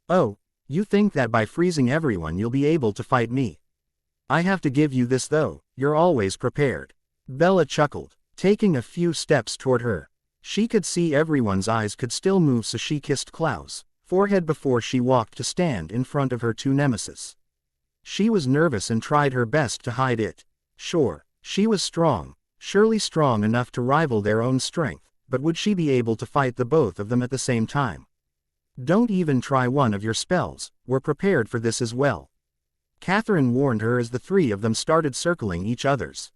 Speaker 1: Oh, you think that by freezing everyone you'll be able to fight me? I have to give you this though, you're always prepared. Bella chuckled, taking a few steps toward her. She could see everyone's eyes could still move, so she kissed Klaus' forehead before she walked to stand in front of her two nemesis. She was nervous and tried her best to hide it. Sure, she was strong. Surely strong enough to rival their own strength, but would she be able to fight the both of them at the same time? Don't even try one of your spells, we're prepared for this as well. Catherine warned her as the three of them started circling each other's.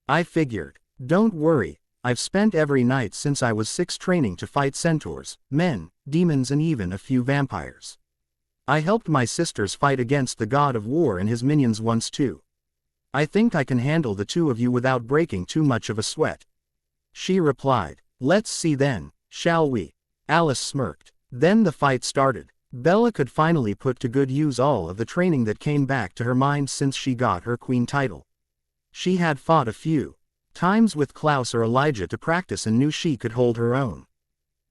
Speaker 1: I figured. Don't worry, I've spent every night since I was 6 training to fight centaurs, men, demons and even a few vampires. I helped my sisters fight against the god of war and his minions once too. I think I can handle the 2 of you without breaking too much of a sweat. She replied. Let's see then, shall we? Alice smirked. Then the fight started. Bella could finally put to good use all of the training that came back to her mind since she got her queen title. She had fought a few times with Klaus or Elijah to practice and knew she could hold her own.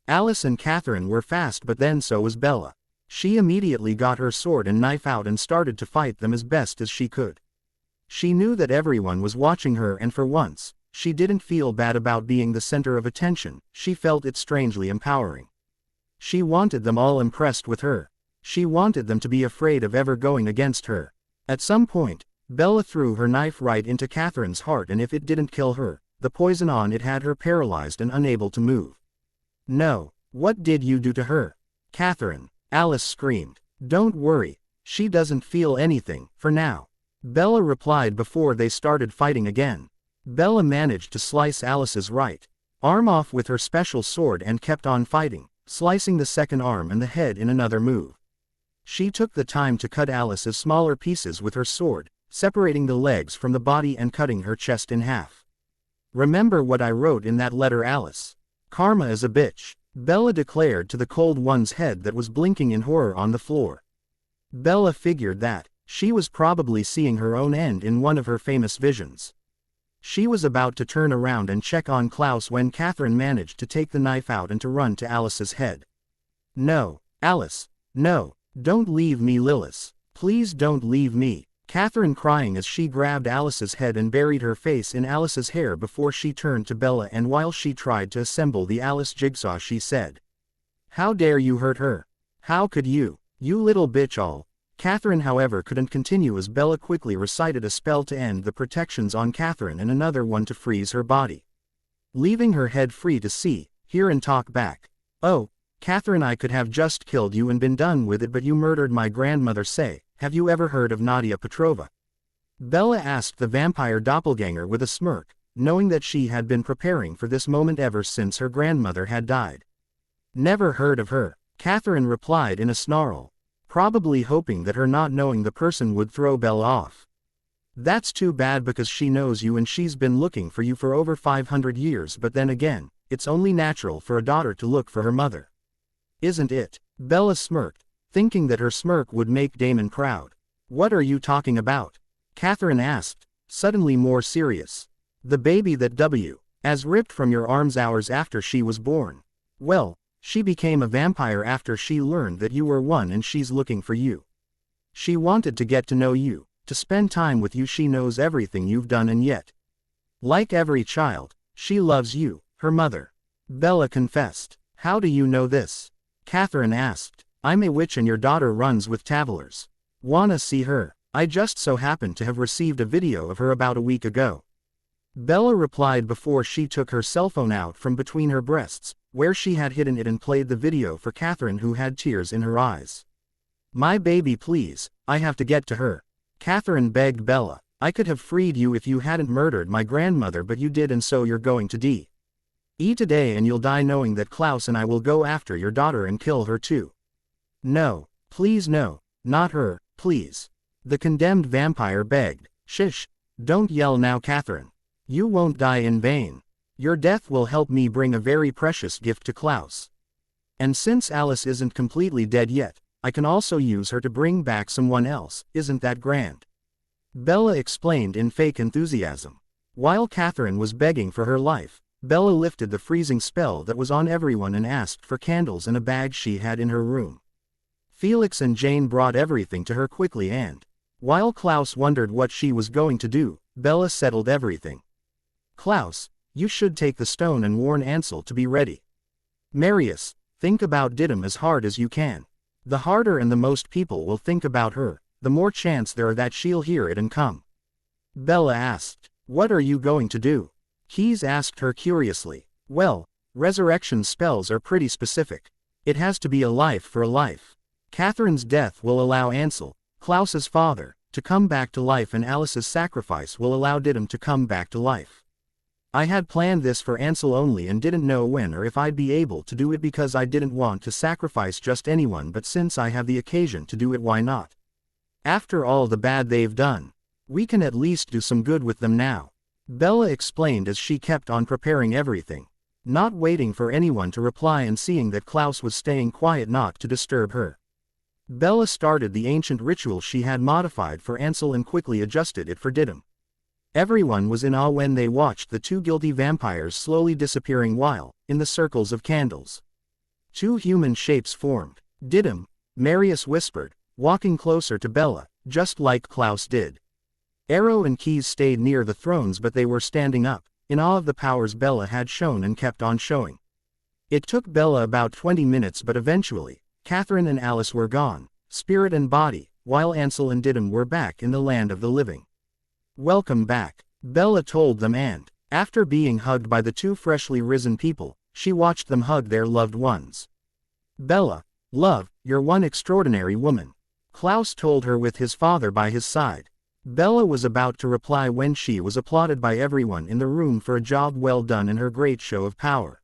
Speaker 1: Alice and Catherine were fast, but then so was Bella. She immediately got her sword and knife out and started to fight them as best as she could. She knew that everyone was watching her, and for once, she didn't feel bad about being the center of attention. She felt it strangely empowering. She wanted them all impressed with her. She wanted them to be afraid of ever going against her. At some point, Bella threw her knife right into Catherine's heart, and if it didn't kill her, the poison on it had her paralyzed and unable to move. No, what did you do to her? Catherine, Alice screamed. Don't worry, she doesn't feel anything, for now. Bella replied before they started fighting again. Bella managed to slice Alice's right arm off with her special sword and kept on fighting, slicing the second arm and the head in another move. She took the time to cut Alice's smaller pieces with her sword, separating the legs from the body and cutting her chest in half. Remember what I wrote in that letter, Alice? Karma is a bitch, Bella declared to the cold one's head that was blinking in horror on the floor. Bella figured that she was probably seeing her own end in one of her famous visions. She was about to turn around and check on Klaus when Catherine managed to take the knife out and to run to Alice's head. No, Alice, no, don't leave me, Lilith. Please don't leave me. Catherine crying as she grabbed Alice's head and buried her face in Alice's hair before she turned to Bella, and while she tried to assemble the Alice jigsaw she said, "How dare you hurt her? How could you, you little bitch all." Catherine however couldn't continue as Bella quickly recited a spell to end the protections on Catherine and another one to freeze her body, leaving her head free to see, hear and talk back. "Oh, Catherine, I could have just killed you and been done with it, but you murdered my grandmother. Say, have you ever heard of Nadia Petrova?" Bella asked the vampire doppelganger with a smirk, knowing that she had been preparing for this moment ever since her grandmother had died. "Never heard of her," Catherine replied in a snarl, probably hoping that her not knowing the person would throw Bella off. "That's too bad because she knows you and she's been looking for you for over 500 years, but then again, it's only natural for a daughter to look for her mother. Isn't it?" Bella smirked, thinking that her smirk would make Damon proud. "What are you talking about?" Catherine asked, suddenly more serious. "The baby that as ripped from your arms hours after she was born. Well, she became a vampire after she learned that you were one and she's looking for you. She wanted to get to know you, to spend time with you. She knows everything you've done, and yet, like every child, she loves you, her mother," Bella confessed. "How do you know this?" Catherine asked. "I'm a witch and your daughter runs with travelers. Wanna see her? I just so happened to have received a video of her about a week ago," Bella replied before she took her cell phone out from between her breasts, where she had hidden it, and played the video for Catherine, who had tears in her eyes. "My baby, please, I have to get to her," Catherine begged Bella. "I could have freed you if you hadn't murdered my grandmother, but you did, and so you're going to die today and you'll die knowing that Klaus and I will go after your daughter and kill her too." "No, please no, not her, please," the condemned vampire begged. "Shish, don't yell now, Catherine. You won't die in vain. Your death will help me bring a very precious gift to Klaus. And since Alice isn't completely dead yet, I can also use her to bring back someone else. Isn't that grand?" Bella explained in fake enthusiasm. While Catherine was begging for her life, Bella lifted the freezing spell that was on everyone and asked for candles and a bag she had in her room. Felix and Jane brought everything to her quickly, and while Klaus wondered what she was going to do, Bella settled everything. "Klaus, you should take the stone and warn Ansel to be ready. Marius, think about Didim as hard as you can. The harder and the most people will think about her, the more chance there are that she'll hear it and come." Bella asked. "What are you going to do?" Keys asked her curiously. "Well, resurrection spells are pretty specific. It has to be a life for a life. Catherine's death will allow Ansel, Klaus's father, to come back to life, and Alice's sacrifice will allow Didim to come back to life. I had planned this for Ansel only and didn't know when or if I'd be able to do it because I didn't want to sacrifice just anyone, but since I have the occasion to do it, why not? After all the bad they've done, we can at least do some good with them now," Bella explained as she kept on preparing everything, not waiting for anyone to reply and seeing that Klaus was staying quiet not to disturb her. Bella started the ancient ritual she had modified for Ansel and quickly adjusted it for Didim. Everyone was in awe when they watched the two guilty vampires slowly disappearing while, in the circles of candles, two human shapes formed. "Didim," Marius whispered, walking closer to Bella, just like Klaus did. Arrow and Keys stayed near the thrones, but they were standing up, in awe of the powers Bella had shown and kept on showing. It took Bella about 20 minutes, but eventually, Catherine and Alice were gone, spirit and body, while Ansel and Didim were back in the land of the living. "Welcome back," Bella told them, and, after being hugged by the two freshly risen people, she watched them hug their loved ones. "Bella, love, you're one extraordinary woman," Klaus told her with his father by his side. Bella was about to reply when she was applauded by everyone in the room for a job well done in her great show of power.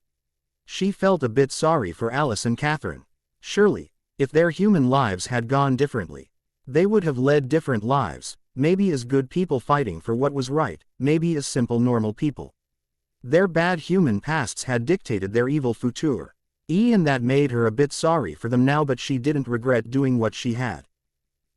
Speaker 1: She felt a bit sorry for Alice and Catherine. Surely, if their human lives had gone differently, they would have led different lives, maybe as good people fighting for what was right, maybe as simple normal people. Their bad human pasts had dictated their evil future, and that made her a bit sorry for them now, but she didn't regret doing what she had.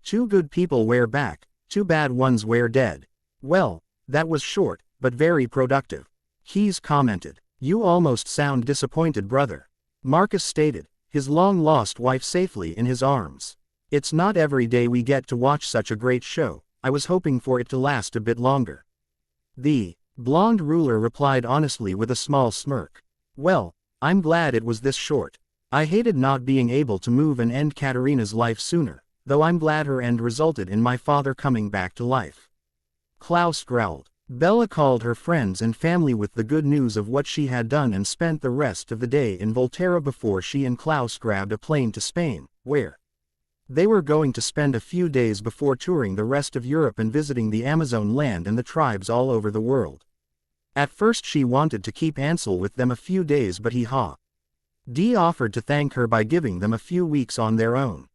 Speaker 1: Two good people were back, two bad ones were dead. Well, that was short, but very productive. Keys commented. "You almost sound disappointed, brother," Marcus stated, his long-lost wife safely in his arms. "It's not every day we get to watch such a great show. I was hoping for it to last a bit longer." The blonde ruler replied honestly with a small smirk. "Well, I'm glad it was this short. I hated not being able to move and end Katerina's life sooner, though I'm glad her end resulted in my father coming back to life." Klaus growled. Bella called her friends and family with the good news of what she had done and spent the rest of the day in Volterra before she and Klaus grabbed a plane to Spain, where they were going to spend a few days before touring the rest of Europe and visiting the Amazon land and the tribes all over the world. At first she wanted to keep Ansel with them a few days, but he offered to thank her by giving them a few weeks on their own.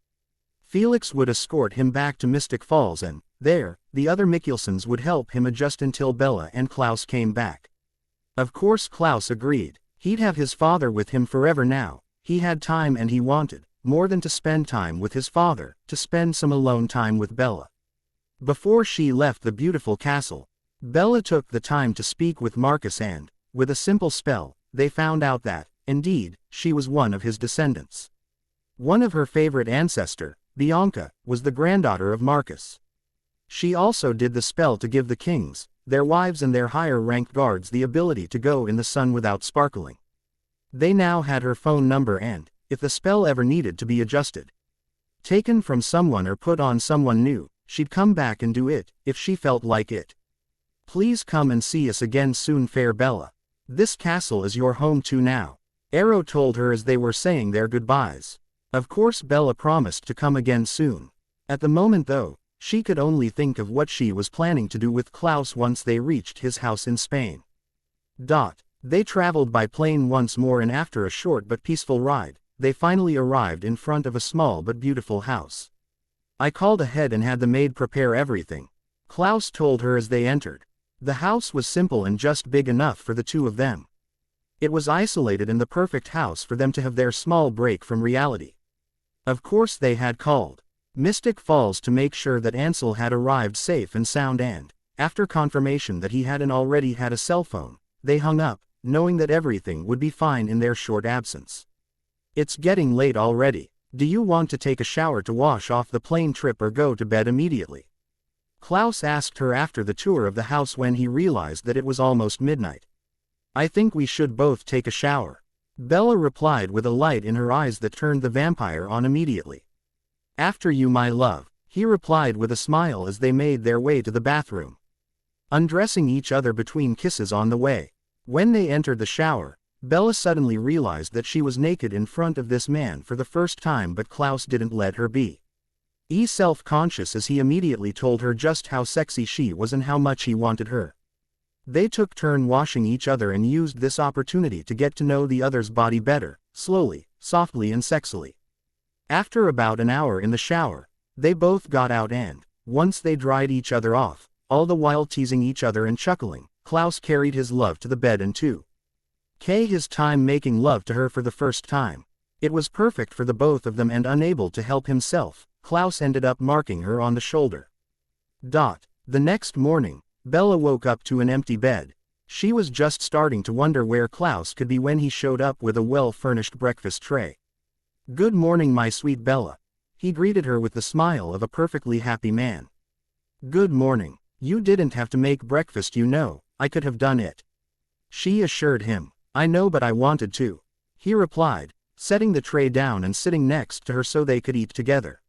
Speaker 1: Felix would escort him back to Mystic Falls and, there, the other Mikkelsons would help him adjust until Bella and Klaus came back. Of course Klaus agreed. He'd have his father with him forever now. He had time and he wanted, more than to spend time with his father, to spend some alone time with Bella. Before she left the beautiful castle, Bella took the time to speak with Marcus and, with a simple spell, they found out that, indeed, she was one of his descendants. One of her favorite ancestor, Bianca, was the granddaughter of Marcus. She also did the spell to give the kings, their wives and their higher-ranked guards the ability to go in the sun without sparkling. They now had her phone number and, if the spell ever needed to be adjusted, taken from someone or put on someone new, she'd come back and do it, if she felt like it. "Please come and see us again soon, fair Bella. This castle is your home too now," Arrow told her as they were saying their goodbyes. Of course Bella promised to come again soon. At the moment though, she could only think of what she was planning to do with Klaus once they reached his house in Spain. They traveled by plane once more and after a short but peaceful ride, they finally arrived in front of a small but beautiful house. "I called ahead and had the maid prepare everything," Klaus told her as they entered. The house was simple and just big enough for the two of them. It was isolated and the perfect house for them to have their small break from reality. Of course they had called Mystic Falls to make sure that Ansel had arrived safe and sound and, after confirmation that he hadn't already had a cell phone, they hung up, knowing that everything would be fine in their short absence. "It's getting late already. Do you want to take a shower to wash off the plane trip or go to bed immediately?" Klaus asked her after the tour of the house when he realized that it was almost midnight. "I think we should both take a shower," Bella replied with a light in her eyes that turned the vampire on immediately. "After you, my love," he replied with a smile as they made their way to the bathroom, undressing each other between kisses on the way. When they entered the shower, Bella suddenly realized that she was naked in front of this man for the first time, but Klaus didn't let her be self-conscious as he immediately told her just how sexy she was and how much he wanted her. They took turn washing each other and used this opportunity to get to know the other's body better, slowly, softly and sexily. After about an hour in the shower, they both got out and, once they dried each other off, all the while teasing each other and chuckling, Klaus carried his love to the bed and took his time making love to her for the first time. It was perfect for the both of them, and unable to help himself, Klaus ended up marking her on the shoulder. The next morning, Bella woke up to an empty bed. She was just starting to wonder where Klaus could be when he showed up with a well-furnished breakfast tray. "Good morning, my sweet Bella." He greeted her with the smile of a perfectly happy man. "Good morning. You didn't have to make breakfast, you know, I could have done it." She assured him. "I know, but I wanted to," he replied, setting the tray down and sitting next to her so they could eat together.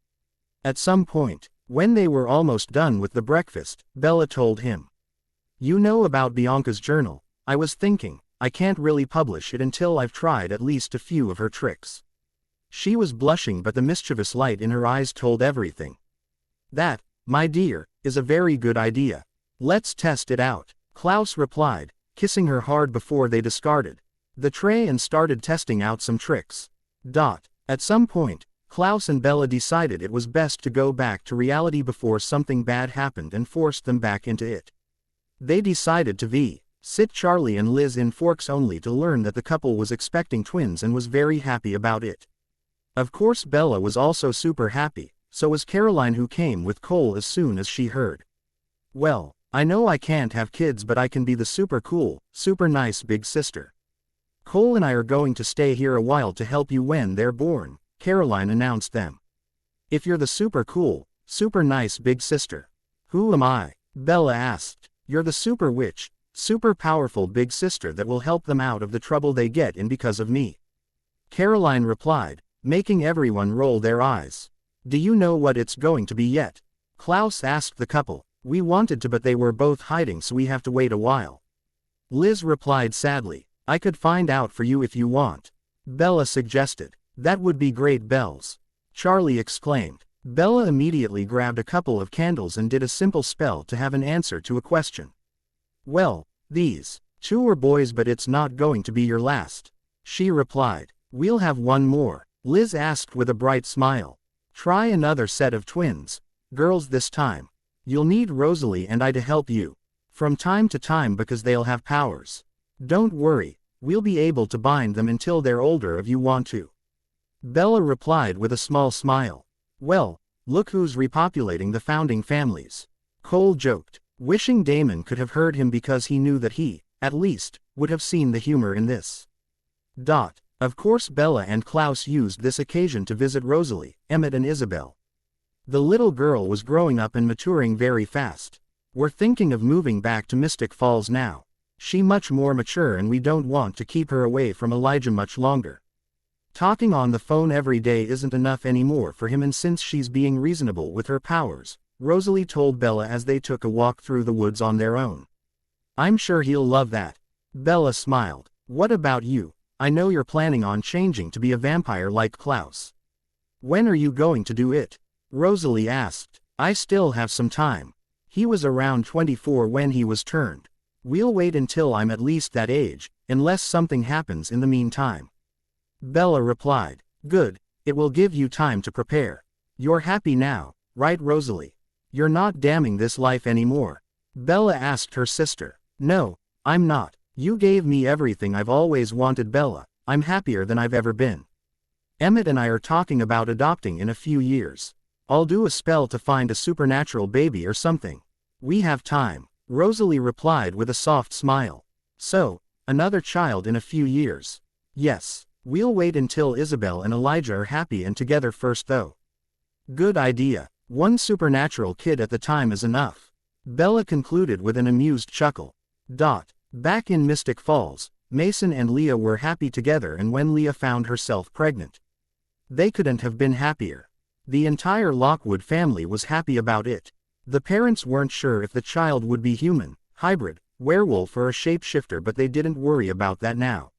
Speaker 1: At some point, when they were almost done with the breakfast, Bella told him, "You know about Bianca's journal? I was thinking, I can't really publish it until I've tried at least a few of her tricks." She was blushing, but the mischievous light in her eyes told everything. "That, my dear, is a very good idea. Let's test it out," Klaus replied, kissing her hard before they discarded the tray and started testing out some tricks. At some point, Klaus and Bella decided it was best to go back to reality before something bad happened and forced them back into it. They decided to sit Charlie and Liz in forks only to learn that the couple was expecting twins and was very happy about it. Of course, Bella was also super happy, so was Caroline, who came with Cole as soon as she heard. "Well, I know I can't have kids, but I can be the super cool, super nice big sister. Cole and I are going to stay here a while to help you when they're born," Caroline announced them. "If you're the super cool, super nice big sister, who am I?" Bella asked. "You're the super witch, super powerful big sister that will help them out of the trouble they get in because of me," Caroline replied, making everyone roll their eyes. "Do you know what it's going to be yet?" Klaus asked the couple. "We wanted to, but they were both hiding, so we have to wait a while." Liz replied sadly. "I could find out for you if you want," Bella suggested. "That would be great, Bells," Charlie exclaimed. Bella immediately grabbed a couple of candles and did a simple spell to have an answer to a question. "Well, these two are boys, but it's not going to be your last," she replied. "We'll have one more," Liz asked with a bright smile. "Try another set of twins, girls this time. You'll need Rosalie and I to help you from time to time because they'll have powers. Don't worry, we'll be able to bind them until they're older if you want to," Bella replied with a small smile. "Well, look who's repopulating the founding families," Cole joked, wishing Damon could have heard him because he knew that he, at least, would have seen the humor in this. Of course, Bella and Klaus used this occasion to visit Rosalie, Emmett and Isabel. The little girl was growing up and maturing very fast. "We're thinking of moving back to Mystic Falls now. She's much more mature and we don't want to keep her away from Elijah much longer. Talking on the phone every day isn't enough anymore for him, and since she's being reasonable with her powers," Rosalie told Bella as they took a walk through the woods on their own. "I'm sure he'll love that." Bella smiled. "What about you? I know you're planning on changing to be a vampire like Klaus. When are you going to do it?" Rosalie asked. "I still have some time. He was around 24 when he was turned. We'll wait until I'm at least that age, unless something happens in the meantime," Bella replied. "Good, it will give you time to prepare. You're happy now, right, Rosalie? You're not damning this life anymore?" Bella asked her sister. "No, I'm not. You gave me everything I've always wanted, Bella. I'm happier than I've ever been. Emmett and I are talking about adopting in a few years. I'll do a spell to find a supernatural baby or something. We have time," Rosalie replied with a soft smile. "So, another child in a few years?" "Yes. We'll wait until Isabel and Elijah are happy and together first though." "Good idea. One supernatural kid at the time is enough," Bella concluded with an amused chuckle. Back in Mystic Falls, Mason and Leah were happy together, and when Leah found herself pregnant, they couldn't have been happier. The entire Lockwood family was happy about it. The parents weren't sure if the child would be human, hybrid, werewolf or a shapeshifter, but they didn't worry about that now.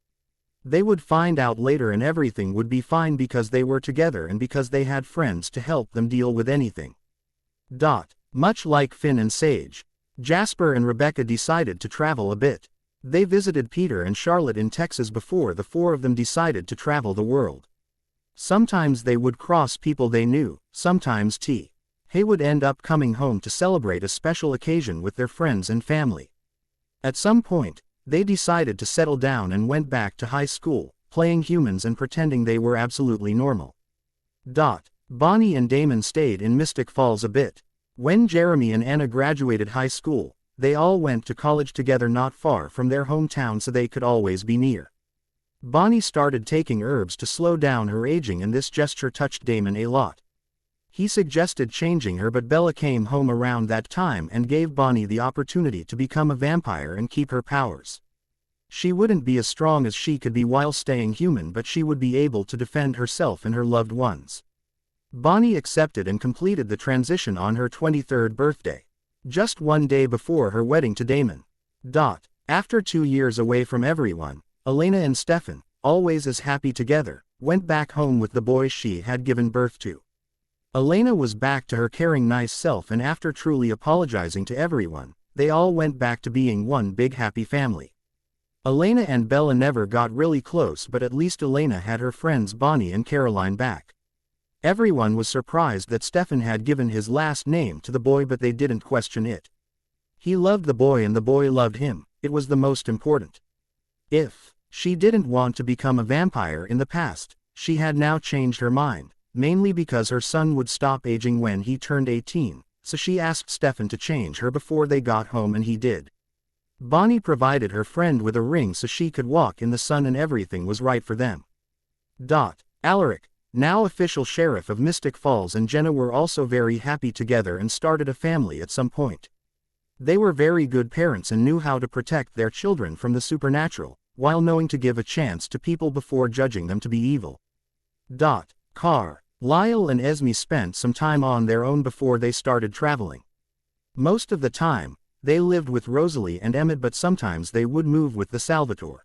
Speaker 1: They would find out later and everything would be fine because they were together and because they had friends to help them deal with anything. Much like Finn and Sage, Jasper and Rebecca decided to travel a bit. They visited Peter and Charlotte in Texas before the four of them decided to travel the world. Sometimes they would cross people they knew, sometimes They would end up coming home to celebrate a special occasion with their friends and family. At some point, they decided to settle down and went back to high school, playing humans and pretending they were absolutely normal. Bonnie and Damon stayed in Mystic Falls a bit. When Jeremy and Anna graduated high school, they all went to college together not far from their hometown so they could always be near. Bonnie started taking herbs to slow down her aging, and this gesture touched Damon a lot. He suggested changing her, but Bella came home around that time and gave Bonnie the opportunity to become a vampire and keep her powers. She wouldn't be as strong as she could be while staying human, but she would be able to defend herself and her loved ones. Bonnie accepted and completed the transition on her 23rd birthday, just one day before her wedding to Damon. After 2 years away from everyone, Elena and Stefan, always as happy together, went back home with the boys she had given birth to. Elena was back to her caring nice self, and after truly apologizing to everyone, they all went back to being one big happy family. Elena and Bella never got really close, but at least Elena had her friends Bonnie and Caroline back. Everyone was surprised that Stefan had given his last name to the boy, but they didn't question it. He loved the boy and the boy loved him. It was the most important. If she didn't want to become a vampire in the past, she had now changed her mind, mainly because her son would stop aging when he turned 18, so she asked Stefan to change her before they got home, and he did. Bonnie provided her friend with a ring so she could walk in the sun, and everything was right for them. Alaric, now official sheriff of Mystic Falls, and Jenna were also very happy together and started a family at some point. They were very good parents and knew how to protect their children from the supernatural, while knowing to give a chance to people before judging them to be evil. Lyle and Esme spent some time on their own before they started traveling. Most of the time, they lived with Rosalie and Emmett, but sometimes they would move with the Salvatore.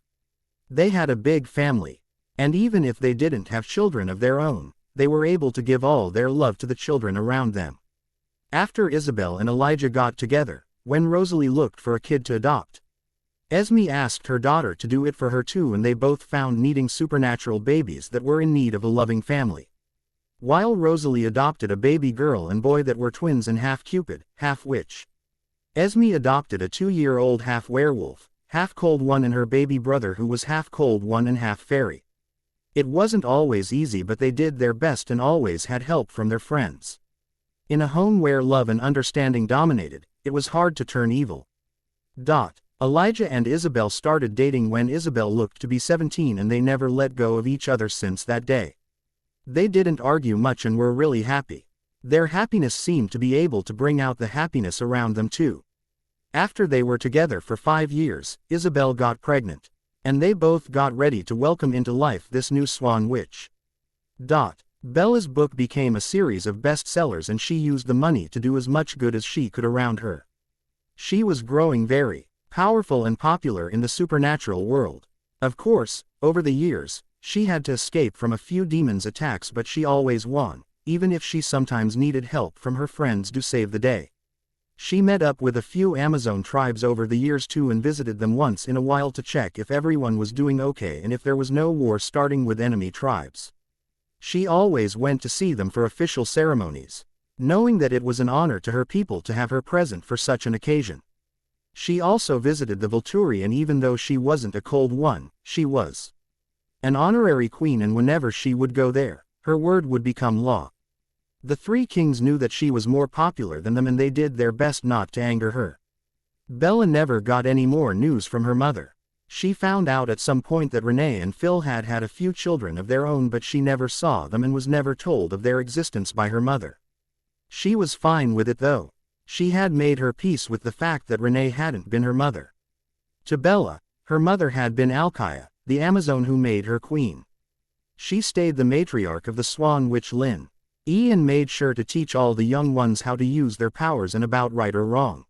Speaker 1: They had a big family, and even if they didn't have children of their own, they were able to give all their love to the children around them. After Isabel and Elijah got together, when Rosalie looked for a kid to adopt, Esme asked her daughter to do it for her too, and they both found needing supernatural babies that were in need of a loving family. While Rosalie adopted a baby girl and boy that were twins and half Cupid, half witch. Esme adopted a 2-year-old half werewolf, half cold one, and her baby brother who was half cold one and half fairy. It wasn't always easy, but they did their best and always had help from their friends. In a home where love and understanding dominated, it was hard to turn evil. Elijah and Isabel started dating when Isabel looked to be 17, and they never let go of each other since that day. They didn't argue much and were really happy. Their happiness seemed to be able to bring out the happiness around them too. After they were together for 5 years, Isabel got pregnant, and they both got ready to welcome into life this new Swan witch. Bella's book became a series of bestsellers, and she used the money to do as much good as she could around her. She was growing very powerful and popular in the supernatural world. Of course, over the years, she had to escape from a few demons' attacks, but she always won, even if she sometimes needed help from her friends to save the day. She met up with a few Amazon tribes over the years too, and visited them once in a while to check if everyone was doing okay and if there was no war starting with enemy tribes. She always went to see them for official ceremonies, knowing that it was an honor to her people to have her present for such an occasion. She also visited the Volturi, and even though she wasn't a cold one, she was an honorary queen, and whenever she would go there, her word would become law. The 3 kings knew that she was more popular than them, and they did their best not to anger her. Bella never got any more news from her mother. She found out at some point that Renee and Phil had had a few children of their own, but she never saw them and was never told of their existence by her mother. She was fine with it though. She had made her peace with the fact that Renee hadn't been her mother. To Bella, her mother had been Alkaya, the Amazon who made her queen. She stayed the matriarch of the Swan witch Lynn. Ian made sure to teach all the young ones how to use their powers and about right or wrong.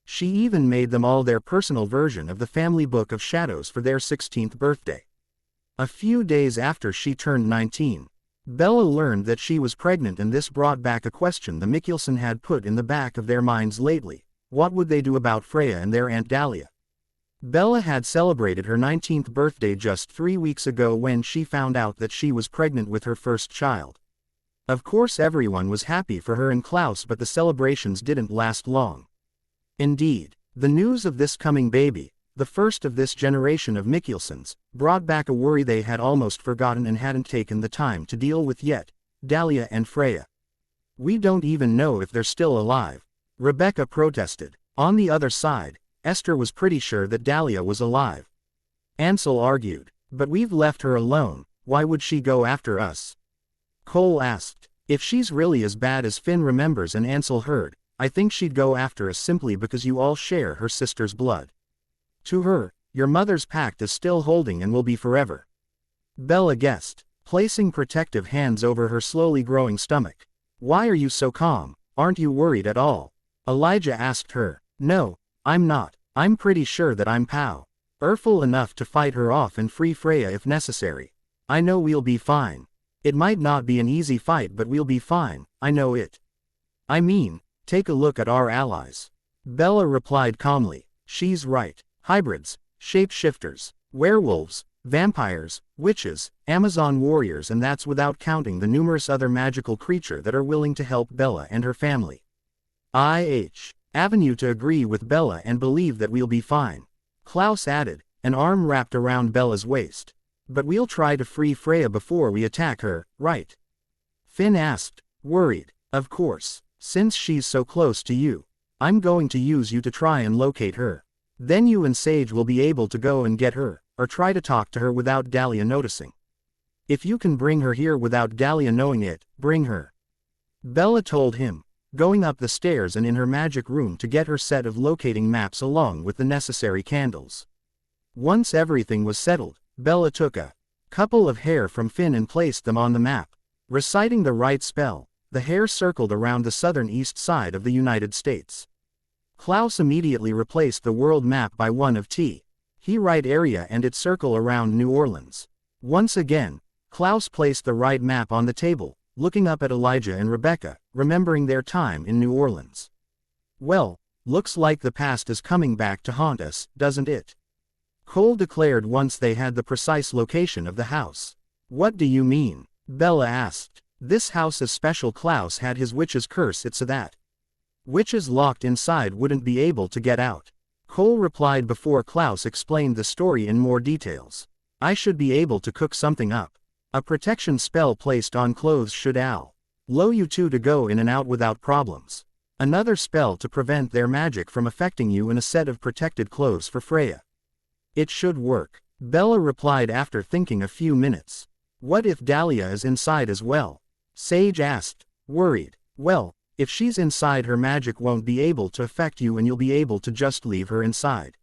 Speaker 1: She even made them all their personal version of the family book of shadows for their 16th birthday. A few days after she turned 19, Bella learned that she was pregnant, and this brought back a question the Mikkelsen had put in the back of their minds lately. What would they do about Freya and their Aunt Dahlia? Bella had celebrated her 19th birthday just 3 weeks ago when she found out that she was pregnant with her first child. Of course everyone was happy for her and Klaus, but the celebrations didn't last long. Indeed, the news of this coming baby, the first of this generation of Mikkelsons, brought back a worry they had almost forgotten and hadn't taken the time to deal with yet: Dahlia and Freya. We don't even know if they're still alive, Rebecca protested. On the other side, Esther was pretty sure that Dahlia was alive. Ansel argued, but we've left her alone, why would she go after us? Cole asked, if she's really as bad as Finn remembers and Ansel heard, I think she'd go after us simply because you all share her sister's blood. To her, your mother's pact is still holding and will be forever. Bella guessed, placing protective hands over her slowly growing stomach. Why are you so calm? Aren't you worried at all? Elijah asked her. No, I'm not. I'm pretty sure that I'm powerful enough to fight her off and free Freya if necessary. I know we'll be fine. It might not be an easy fight, but we'll be fine, I know it. I mean, take a look at our allies. Bella replied calmly. She's right. Hybrids, shapeshifters, werewolves, vampires, witches, Amazon warriors, and that's without counting the numerous other magical creatures that are willing to help Bella and her family. Avenue to agree with Bella and believe that we'll be fine. Klaus added, an arm wrapped around Bella's waist. But we'll try to free Freya before we attack her, right? Finn asked, worried. Of course, since she's so close to you. I'm going to use you to try and locate her. Then you and Sage will be able to go and get her, or try to talk to her without Dahlia noticing. If you can bring her here without Dahlia knowing it, bring her. Bella told him, going up the stairs and in her magic room to get her set of locating maps along with the necessary candles. Once everything was settled, Bella took a couple of hair from Finn and placed them on the map. Reciting the right spell, the hair circled around the southern east side of the United States. Klaus immediately replaced the world map by one of T. He right area and its circle around New Orleans. Once again, Klaus placed the right map on the table, looking up at Elijah and Rebecca, remembering their time in New Orleans. Well, looks like the past is coming back to haunt us, doesn't it? Cole declared once they had the precise location of the house. What do you mean? Bella asked. This house is special. Klaus had his witch's curse it so that witches locked inside wouldn't be able to get out. Cole replied before Klaus explained the story in more details. I should be able to cook something up. A protection spell placed on clothes should allow you two to go in and out without problems. Another spell to prevent their magic from affecting you and a set of protected clothes for Freya. It should work, Bella replied after thinking a few minutes. What if Dahlia is inside as well? Sage asked, worried. Well, if she's inside her magic won't be able to affect you and you'll be able to just leave her inside.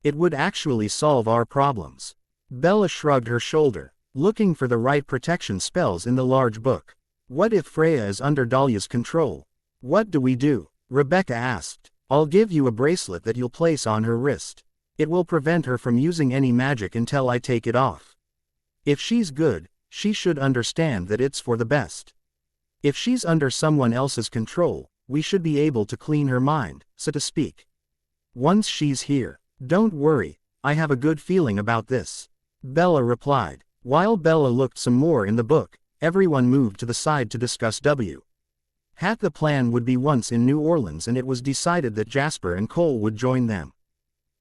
Speaker 1: It would actually solve our problems. Bella shrugged her shoulder, looking for the right protection spells in the large book. What if Freya is under Dahlia's control? What do we do? Rebecca asked. I'll give you a bracelet that you'll place on her wrist. It will prevent her from using any magic until I take it off. If she's good, she should understand that it's for the best. If she's under someone else's control, we should be able to clean her mind, so to speak. Once she's here, don't worry, I have a good feeling about this. Bella replied. While Bella looked some more in the book, everyone moved to the side to discuss the plan would be once in New Orleans, and it was decided that Jasper and Cole would join them.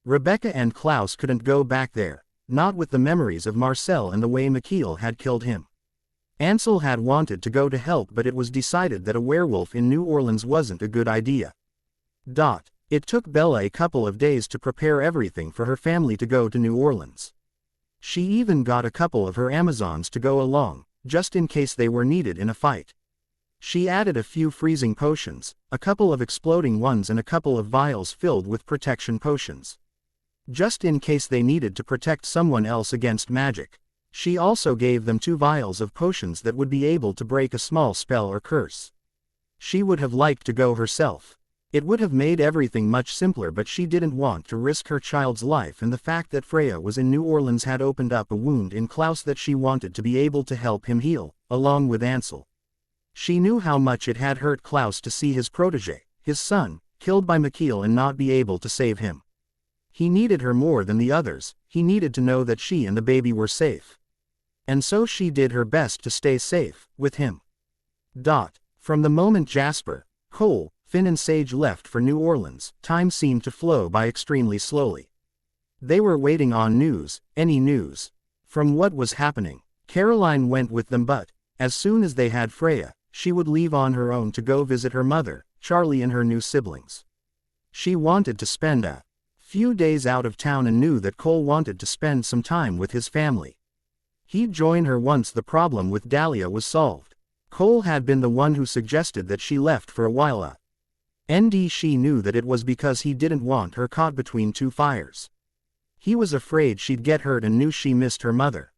Speaker 1: Rebecca and Klaus couldn't go back there, not with the memories of Marcel and the way Mikhail had killed him. Ansel had wanted to go to help, but it was decided that a werewolf in New Orleans wasn't a good idea. It took Bella a couple of days to prepare everything for her family to go to New Orleans. She even got a couple of her Amazons to go along, just in case they were needed in a fight. She added a few freezing potions, a couple of exploding ones and a couple of vials filled with protection potions. Just in case they needed to protect someone else against magic. She also gave them 2 vials of potions that would be able to break a small spell or curse. She would have liked to go herself. It would have made everything much simpler, but she didn't want to risk her child's life, and the fact that Freya was in New Orleans had opened up a wound in Klaus that she wanted to be able to help him heal, along with Ansel. She knew how much it had hurt Klaus to see his protege, his son, killed by Mikhail and not be able to save him. He needed her more than the others, he needed to know that she and the baby were safe. And so she did her best to stay safe, with him. From the moment Jasper, Cole, Finn and Sage left for New Orleans, time seemed to flow by extremely slowly. They were waiting on news, any news. From what was happening. Caroline went with them, but, as soon as they had Freya, she would leave on her own to go visit her mother, Charlie and her new siblings. She wanted to spend a few days out of town and knew that Cole wanted to spend some time with his family. He'd join her once the problem with Dahlia was solved. Cole had been the one who suggested that she left for a while. She knew that it was because he didn't want her caught between two fires. He was afraid she'd get hurt and knew she missed her mother.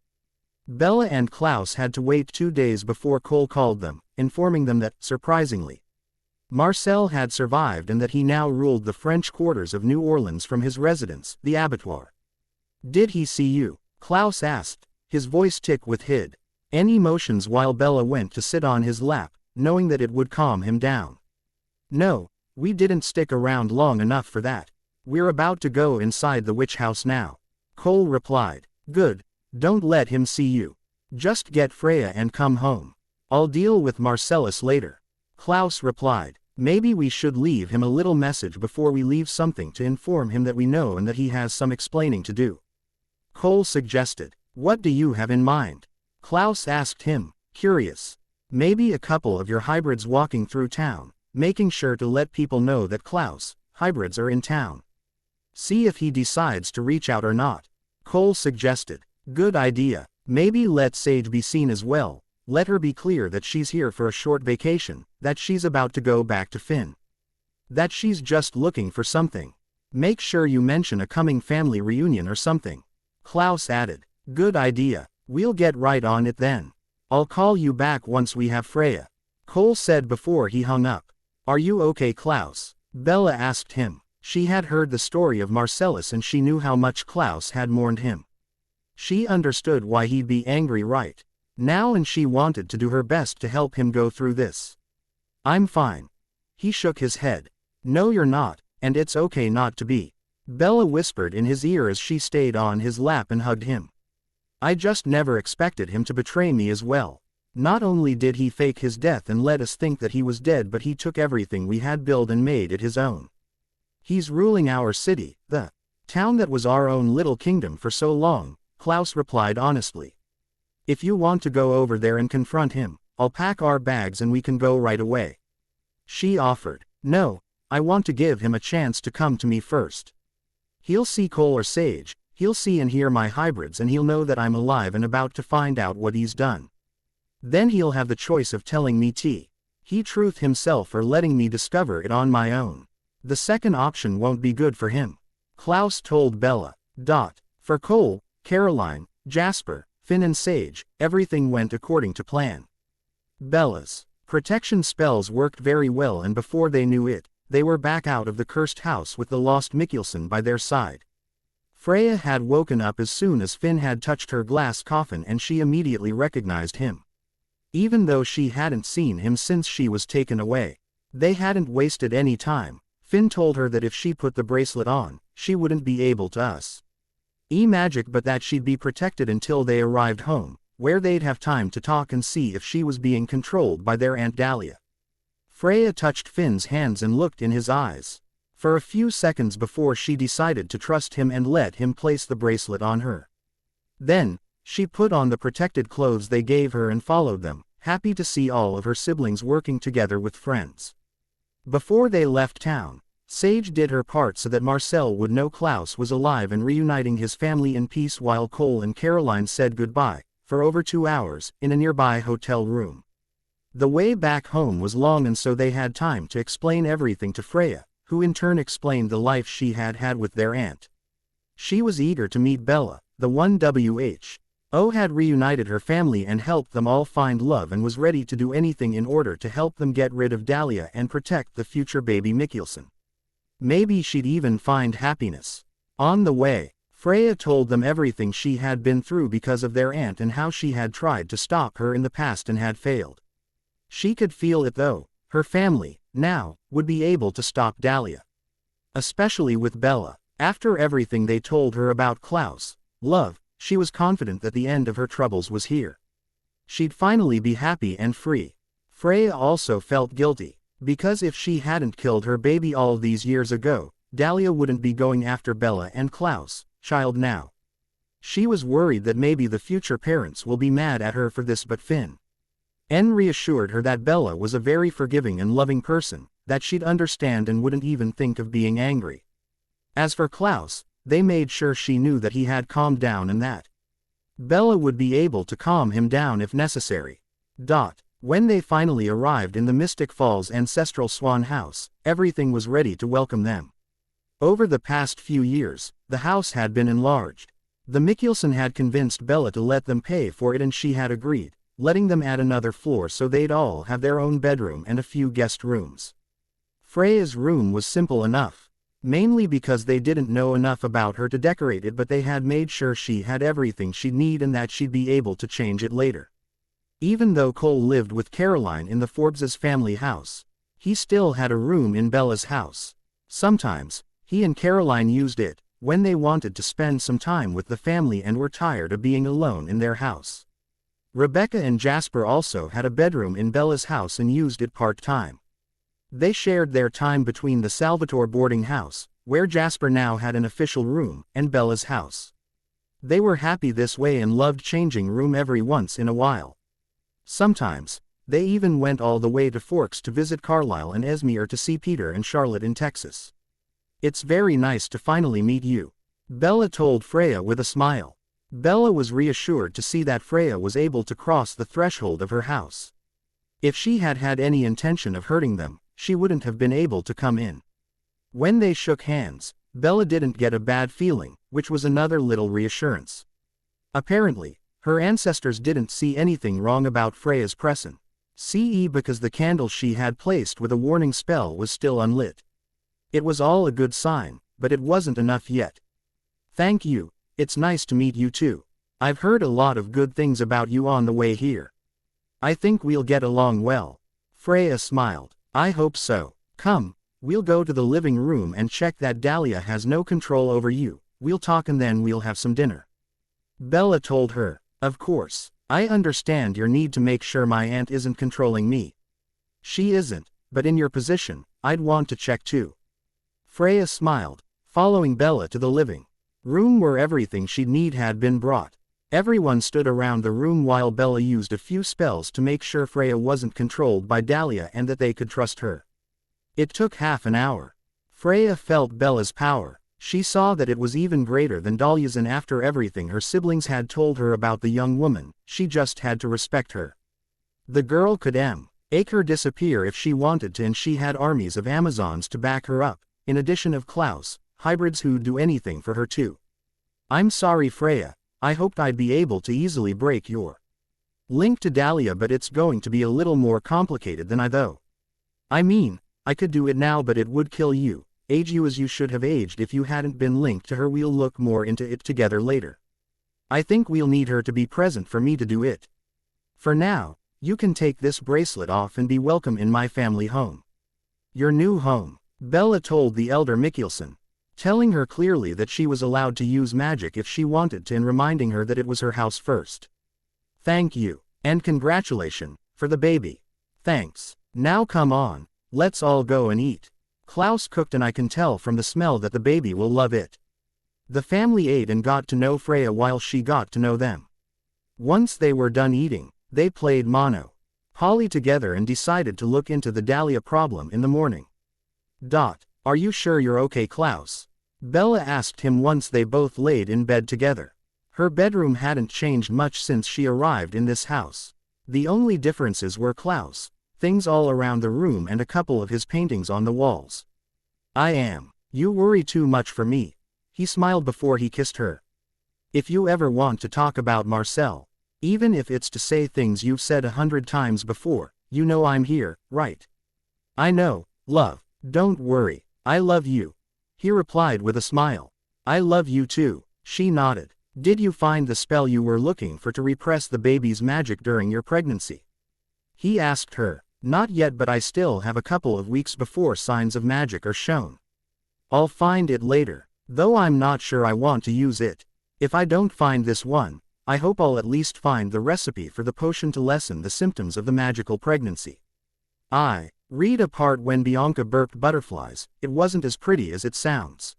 Speaker 1: Bella and Klaus had to wait 2 days before Cole called them, informing them that, surprisingly, Marcel had survived and that he now ruled the French quarters of New Orleans from his residence, the abattoir. "Did he see you?" Klaus asked, his voice thick with any emotions while Bella went to sit on his lap, knowing that it would calm him down. "No, we didn't stick around long enough for that. We're about to go inside the witch house now." Cole replied. "Good, don't let him see you. Just get Freya and come home. I'll deal with Marcellus later." Klaus replied. "Maybe we should leave him a little message before we leave, something to inform him that we know and that he has some explaining to do." Cole suggested. "What do you have in mind?" Klaus asked him, curious. "Maybe a couple of your hybrids walking through town, making sure to let people know that Klaus, hybrids are in town. See if he decides to reach out or not." Cole suggested. "Good idea. Maybe let Sage be seen as well. Let her be clear that she's here for a short vacation, that she's about to go back to Finn. That she's just looking for something. Make sure you mention a coming family reunion or something." Klaus added. "Good idea. We'll get right on it then. I'll call you back once we have Freya." Cole said before he hung up. "Are you okay, Klaus?" Bella asked him. She had heard the story of Marcellus and she knew how much Klaus had mourned him. She understood why he'd be angry right now, and she wanted to do her best to help him go through this. "I'm fine." He shook his head. "No, you're not, and it's okay not to be." Bella whispered in his ear as she stayed on his lap and hugged him. "I just never expected him to betray me as well. Not only did he fake his death and let us think that he was dead, but he took everything we had built and made it his own. He's ruling our city, the town that was our own little kingdom for so long," Klaus replied honestly. "If you want to go over there and confront him, I'll pack our bags and we can go right away." She offered. "No, I want to give him a chance to come to me first. He'll see Cole or Sage, he'll see and hear my hybrids, and he'll know that I'm alive and about to find out what he's done. Then he'll have the choice of telling me he truth himself or letting me discover it on my own. The second option won't be good for him," Klaus told Bella. For Cole, Caroline, Jasper, Finn and Sage, everything went according to plan. Bella's protection spells worked very well, and before they knew it, they were back out of the cursed house with the lost Mikkelsen by their side. Freya had woken up as soon as Finn had touched her glass coffin, and she immediately recognized him. Even though she hadn't seen him since she was taken away. They hadn't wasted any time. Finn told her that if she put the bracelet on, she wouldn't be able to magic, but that she'd be protected until they arrived home, where they'd have time to talk and see if she was being controlled by their Aunt Dahlia. Freya touched Finn's hands and looked in his eyes for a few seconds before she decided to trust him and let him place the bracelet on her. Then, she put on the protected clothes they gave her and followed them, happy to see all of her siblings working together with friends. Before they left town, Sage did her part so that Marcel would know Klaus was alive and reuniting his family in peace, while Cole and Caroline said goodbye, for over 2 hours, in a nearby hotel room. The way back home was long, and so they had time to explain everything to Freya, who in turn explained the life she had had with their aunt. She was eager to meet Bella, the one who had reunited her family and helped them all find love, and was ready to do anything in order to help them get rid of Dahlia and protect the future baby Mikkelsen. Maybe she'd even find happiness. On the way, Freya told them everything she had been through because of their aunt and how she had tried to stop her in the past and had failed. She could feel it though. Her family, now, would be able to stop Dahlia. Especially with Bella. After everything they told her about Klaus, love, she was confident that the end of her troubles was here. She'd finally be happy and free. Freya also felt guilty, because if she hadn't killed her baby all these years ago, Dahlia wouldn't be going after Bella and Klaus' child now. She was worried that maybe the future parents will be mad at her for this, but Finn reassured her that Bella was a very forgiving and loving person, that she'd understand and wouldn't even think of being angry. As for Klaus, they made sure she knew that he had calmed down and that Bella would be able to calm him down if necessary. When they finally arrived in the Mystic Falls ancestral Swan house, everything was ready to welcome them. Over the past few years, the house had been enlarged. The Mikkelsen had convinced Bella to let them pay for it and she had agreed, letting them add another floor so they'd all have their own bedroom and a few guest rooms. Freya's room was simple enough. Mainly because they didn't know enough about her to decorate it, but they had made sure she had everything she'd need and that she'd be able to change it later. Even though Cole lived with Caroline in the Forbes' family house, he still had a room in Bella's house. Sometimes, he and Caroline used it when they wanted to spend some time with the family and were tired of being alone in their house. Rebecca and Jasper also had a bedroom in Bella's house and used it part-time. They shared their time between the Salvatore boarding house, where Jasper now had an official room, and Bella's house. They were happy this way and loved changing room every once in a while. Sometimes, they even went all the way to Forks to visit Carlisle and Esme or to see Peter and Charlotte in Texas. "It's very nice to finally meet you," Bella told Freya with a smile. Bella was reassured to see that Freya was able to cross the threshold of her house. If she had had any intention of hurting them, she wouldn't have been able to come in. When they shook hands, Bella didn't get a bad feeling, which was another little reassurance. Apparently, her ancestors didn't see anything wrong about Freya's present, because the candle she had placed with a warning spell was still unlit. It was all a good sign, but it wasn't enough yet. "Thank you, it's nice to meet you too. I've heard a lot of good things about you on the way here. I think we'll get along well." Freya smiled. "I hope so. Come, we'll go to the living room and check that Dahlia has no control over you. We'll talk and then we'll have some dinner." Bella told her, "Of course, I understand your need to make sure my aunt isn't controlling me. She isn't, but in your position, I'd want to check too." Freya smiled, following Bella to the living room where everything she'd need had been brought. Everyone stood around the room while Bella used a few spells to make sure Freya wasn't controlled by Dahlia and that they could trust her. It took half an hour. Freya felt Bella's power. She saw that it was even greater than Dahlia's, and after everything her siblings had told her about the young woman, she just had to respect her. The girl could make her disappear if she wanted to, and she had armies of Amazons to back her up, in addition of Klaus, hybrids who'd do anything for her too. "I'm sorry Freya, I hoped I'd be able to easily break your link to Dahlia, but it's going to be a little more complicated than I thought. I mean, I could do it now, but it would kill you, age you as you should have aged if you hadn't been linked to her. We'll look more into it together later. I think we'll need her to be present for me to do it. For now, you can take this bracelet off and be welcome in my family home." "Your new home," Bella told the elder Mikkelsen, telling her clearly that she was allowed to use magic if she wanted to and reminding her that it was her house first. "Thank you, and congratulations, for the baby." "Thanks. Now come on, let's all go and eat. Klaus cooked and I can tell from the smell that the baby will love it." The family ate and got to know Freya while she got to know them. Once they were done eating, they played Monopoly together and decided to look into the Dahlia problem in the morning. "Are you sure you're okay, Klaus?" Bella asked him once they both laid in bed together. Her bedroom hadn't changed much since she arrived in this house. The only differences were Klaus, things all around the room, and a couple of his paintings on the walls. "I am. You worry too much for me." He smiled before he kissed her. "If you ever want to talk about Marcel, even if it's to say things you've said 100 times before, you know I'm here, right?" "I know, love. Don't worry. I love you," he replied with a smile. "I love you too," she nodded. "Did you find the spell you were looking for to repress the baby's magic during your pregnancy?" he asked her. Not yet, but I still have a couple of weeks before signs of magic are shown. I'll find it later, though I'm not sure I want to use it. If I don't find this one, I hope I'll at least find the recipe for the potion to lessen the symptoms of the magical pregnancy. Read a part when Bianca burped butterflies. It wasn't as pretty as it sounds.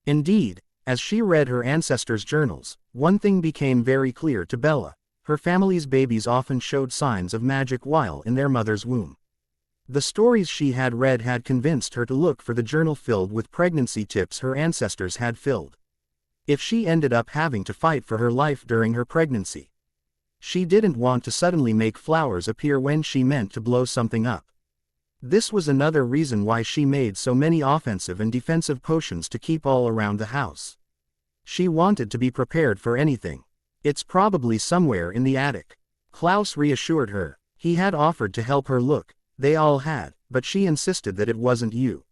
Speaker 1: Indeed, as she read her ancestors' journals, one thing became very clear to Bella. Her family's babies often showed signs of magic while in their mother's womb. The stories she had read had convinced her to look for the journal filled with pregnancy tips her ancestors had filled. If she ended up having to fight for her life during her pregnancy, she didn't want to suddenly make flowers appear when she meant to blow something up. This was another reason why she made so many offensive and defensive potions to keep all around the house. She wanted to be prepared for anything. It's probably somewhere in the attic. Klaus reassured her. He had offered to help her look. They all had, but she insisted that it wasn't you.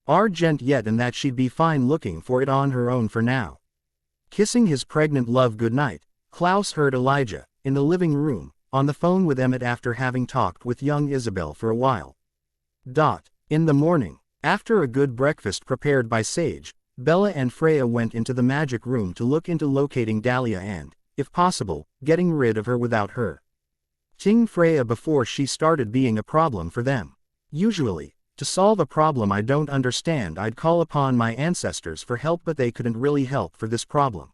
Speaker 1: Argent yet and that she'd be fine looking for it on her own for now. Kissing his pregnant love goodnight, Klaus heard Elijah, in the living room, on the phone with Emmett after having talked with young Isabel for a while. In the morning, after a good breakfast prepared by Sage, Bella and Freya went into the magic room to look into locating Dahlia and, if possible, getting rid of her without her. Ting Freya before she started being a problem for them. Usually, to solve a problem I don't understand I'd call upon my ancestors for help, but they couldn't really help for this problem.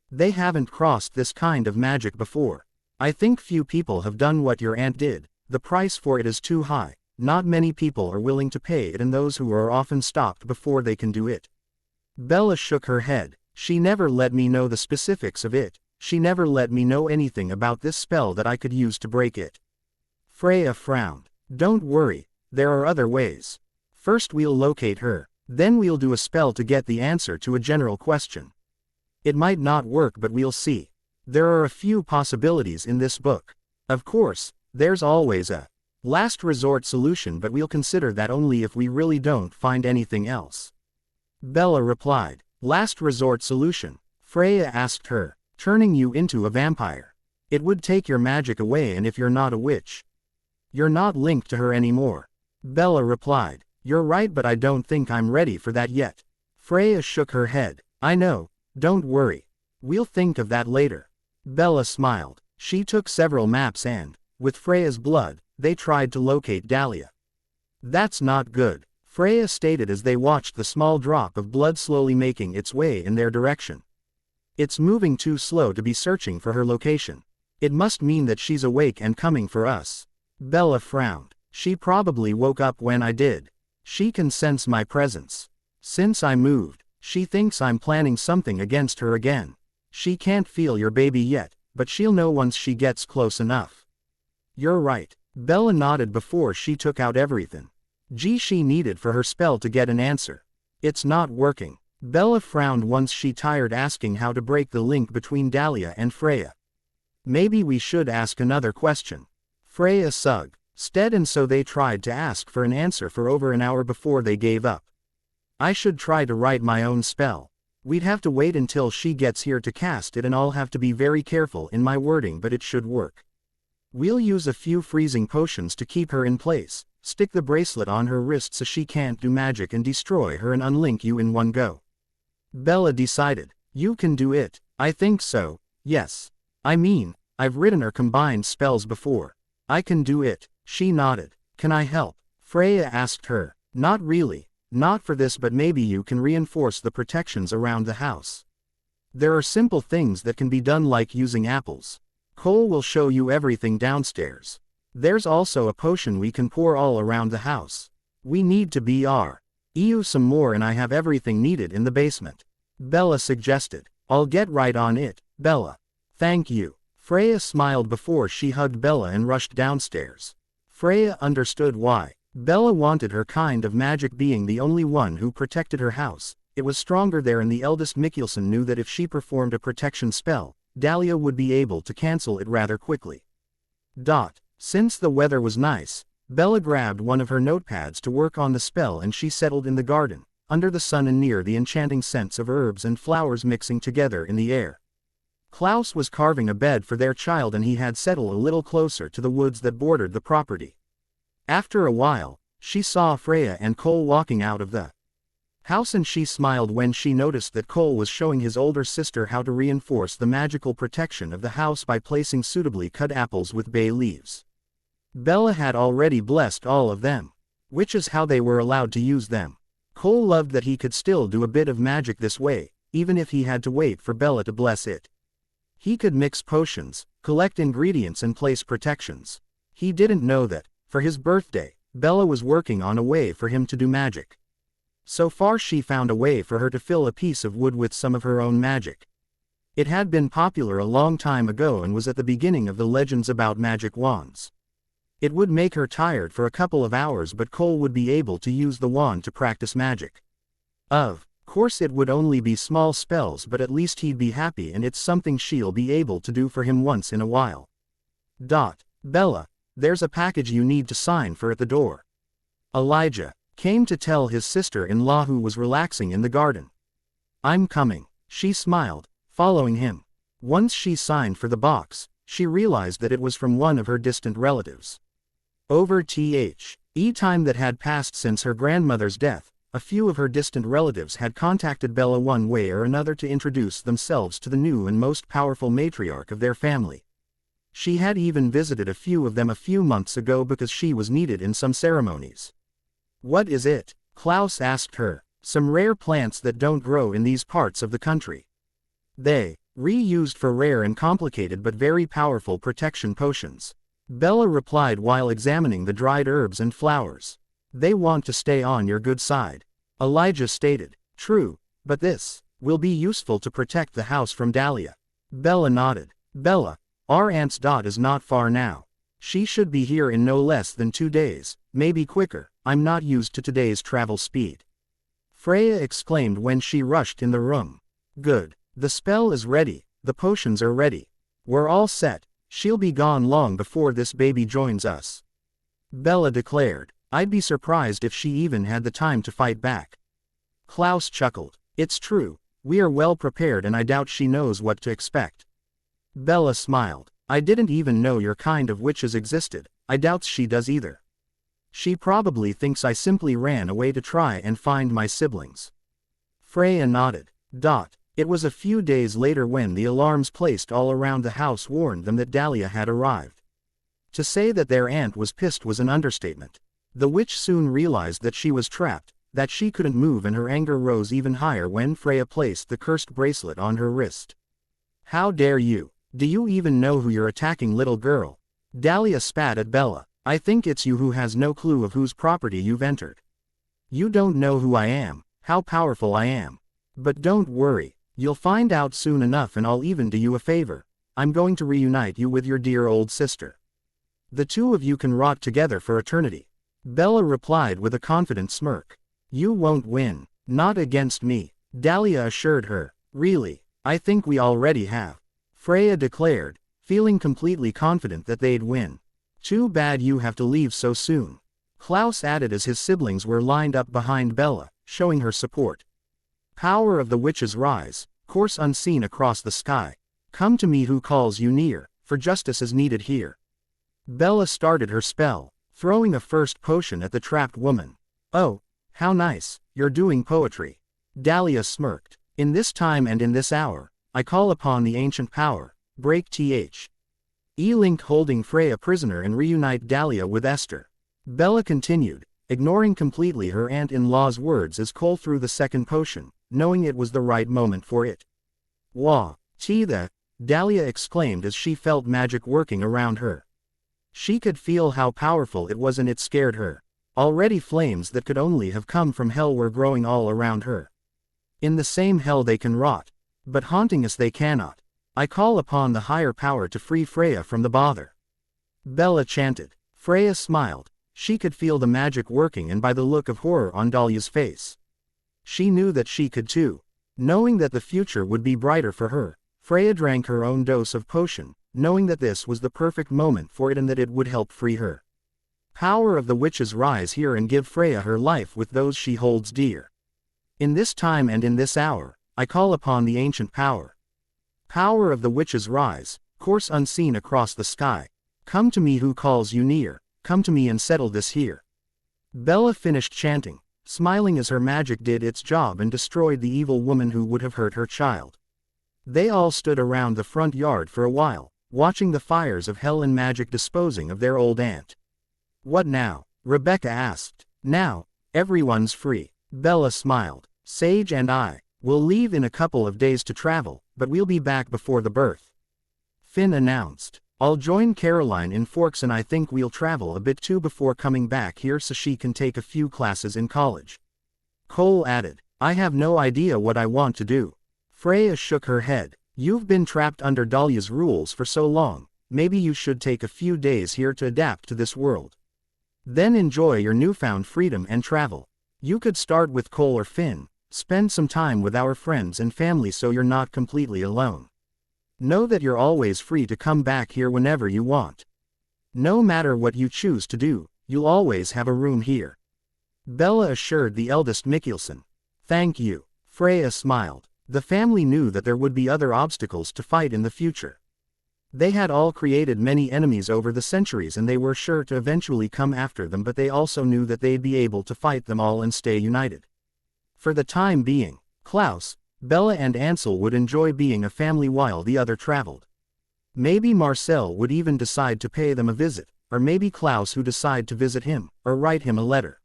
Speaker 1: They haven't crossed this kind of magic before. I think few people have done what your aunt did. The price for it is too high. Not many people are willing to pay it, and those who are often stopped before they can do it. Bella shook her head. She never let me know the specifics of it. She never let me know anything about this spell that I could use to break it. Freya frowned. Don't worry, there are other ways. First we'll locate her, then we'll do a spell to get the answer to a general question. It might not work, but we'll see. There are a few possibilities in this book. Of course, there's always a last resort solution, but we'll consider that only if we really don't find anything else. Bella replied. Last resort solution? Freya asked her. Turning you into a vampire. It would take your magic away, and if you're not a witch, you're not linked to her anymore. Bella replied. You're right, but I don't think I'm ready for that yet. Freya shook her head. I know, don't worry. We'll think of that later. Bella smiled. She took several maps and, with Freya's blood, they tried to locate Dahlia. That's not good, Freya stated as they watched the small drop of blood slowly making its way in their direction. It's moving too slow to be searching for her location. It must mean that she's awake and coming for us. Bella frowned. She probably woke up when I did. She can sense my presence. Since I moved, she thinks I'm planning something against her again. She can't feel your baby yet, but she'll know once she gets close enough. You're right. Bella nodded before she took out everything she needed for her spell to get an answer. It's not working. Bella frowned once she tired asking how to break the link between Dahlia and Freya. Maybe we should ask another question. Freya shrugged. And so they tried to ask for an answer for over an hour before they gave up. I should try to write my own spell. We'd have to wait until she gets here to cast it, and I'll have to be very careful in my wording, but it should work. We'll use a few freezing potions to keep her in place, stick the bracelet on her wrist so she can't do magic, and destroy her and unlink you in one go. Bella decided. You can do it. I think so, yes. I mean, I've written or combined spells before. I can do it. She nodded. Can I help? Freya asked her. Not really. Not for this, but maybe you can reinforce the protections around the house. There are simple things that can be done, like using apples. Cole will show you everything downstairs. There's also a potion we can pour all around the house. We need to EU some more, and I have everything needed in the basement. Bella suggested. I'll get right on it, Bella. Thank you. Freya smiled before she hugged Bella and rushed downstairs. Freya understood why. Bella wanted her kind of magic being the only one who protected her house. It was stronger there, and the eldest Mikkelsen knew that if she performed a protection spell, Dahlia would be able to cancel it rather quickly. Since the weather was nice, Bella grabbed one of her notepads to work on the spell, and she settled in the garden, under the sun and near the enchanting scents of herbs and flowers mixing together in the air. Klaus was carving a bed for their child, and he had settled a little closer to the woods that bordered the property. After a while, she saw Freya and Cole walking out of the house, and she smiled when she noticed that Cole was showing his older sister how to reinforce the magical protection of the house by placing suitably cut apples with bay leaves. Bella had already blessed all of them, which is how they were allowed to use them. Cole loved that he could still do a bit of magic this way, even if he had to wait for Bella to bless it. He could mix potions, collect ingredients and place protections. He didn't know that, for his birthday, Bella was working on a way for him to do magic. So far she found a way for her to fill a piece of wood with some of her own magic. It had been popular a long time ago and was at the beginning of the legends about magic wands. It would make her tired for a couple of hours, but Cole would be able to use the wand to practice magic. Of course it would only be small spells, but at least he'd be happy, and it's something she'll be able to do for him once in a while. Bella, there's a package you need to sign for at the door. Elijah came to tell his sister-in-law, who was relaxing in the garden. I'm coming, she smiled, following him. Once she signed for the box, she realized that it was from one of her distant relatives. Over time that had passed since her grandmother's death, a few of her distant relatives had contacted Bella one way or another to introduce themselves to the new and most powerful matriarch of their family. She had even visited a few of them a few months ago because she was needed in some ceremonies. What is it? Klaus asked her. Some rare plants that don't grow in these parts of the country. They reused for rare and complicated but very powerful protection potions. Bella replied while examining the dried herbs and flowers. They want to stay on your good side. Elijah stated. True, but this will be useful to protect the house from Dahlia. Bella nodded. Bella, our aunt's dot is not far now. She should be here in no less than 2 days, maybe quicker. I'm not used to today's travel speed. Freya exclaimed when she rushed in the room. Good. The spell is ready, the potions are ready. We're all set. She'll be gone long before this baby joins us. Bella declared. I'd be surprised if she even had the time to fight back. Klaus chuckled. It's true, we are well prepared, and I doubt she knows what to expect. Bella smiled. I didn't even know your kind of witches existed. I doubt she does either. She probably thinks I simply ran away to try and find my siblings. Freya nodded. It was a few days later when the alarms placed all around the house warned them that Dahlia had arrived. To say that their aunt was pissed was an understatement. The witch soon realized that she was trapped, that she couldn't move, and her anger rose even higher when Freya placed the cursed bracelet on her wrist. How dare you? Do you even know who you're attacking, little girl? Dahlia spat at Bella. I think it's you who has no clue of whose property you've entered. You don't know who I am, how powerful I am. But don't worry, you'll find out soon enough, and I'll even do you a favor. I'm going to reunite you with your dear old sister. The two of you can rot together for eternity. Bella replied with a confident smirk. You won't win. Not against me, Dahlia assured her. Really, I think we already have. Freya declared, feeling completely confident that they'd win. Too bad you have to leave so soon. Klaus added as his siblings were lined up behind Bella, showing her support. Power of the witches rise, course unseen across the sky. Come to me who calls you near, for justice is needed here. Bella started her spell, throwing a first potion at the trapped woman. Oh, how nice, you're doing poetry. Dahlia smirked. In this time and in this hour, I call upon the ancient power, break E-Link holding Freya prisoner and reunite Dahlia with Esther. Bella continued, ignoring completely her aunt-in-law's words as Cole threw the second potion, knowing it was the right moment for it. Wah, that, Dahlia exclaimed as she felt magic working around her. She could feel how powerful it was, and it scared her. Already flames that could only have come from hell were growing all around her. In the same hell they can rot, but haunting us they cannot. I call upon the higher power to free Freya from the bother. Bella chanted. Freya smiled. She could feel the magic working, and by the look of horror on Dahlia's face, she knew that she could too. Knowing that the future would be brighter for her, Freya drank her own dose of potion, knowing that this was the perfect moment for it and that it would help free her. Power of the witches rise here and give Freya her life with those she holds dear. In this time and in this hour, I call upon the ancient power. Power of the witches rise, course unseen across the sky. Come to me who calls you near, come to me and settle this here. Bella finished chanting, smiling as her magic did its job and destroyed the evil woman who would have hurt her child. They all stood around the front yard for a while, watching the fires of hell and magic disposing of their old aunt. What now? Rebecca asked. Now, everyone's free. Bella smiled. Sage and I will leave in a couple of days to travel, but we'll be back before the birth. Finn announced. I'll join Caroline in Forks and I think we'll travel a bit too before coming back here so she can take a few classes in college. Cole added. I have no idea what I want to do. Freya shook her head. You've been trapped under Dahlia's rules for so long, maybe you should take a few days here to adapt to this world. Then enjoy your newfound freedom and travel. You could start with Cole or Finn, spend some time with our friends and family so you're not completely alone. Know that you're always free to come back here whenever you want. No matter what you choose to do, you'll always have a room here. Bella assured the eldest Mikkelsen. Thank you. Freya smiled. The family knew that there would be other obstacles to fight in the future. They had all created many enemies over the centuries and they were sure to eventually come after them, but they also knew that they'd be able to fight them all and stay united. For the time being, Klaus, Bella and Ansel would enjoy being a family while the other traveled. Maybe Marcel would even decide to pay them a visit, or maybe Klaus who decide to visit him, or write him a letter.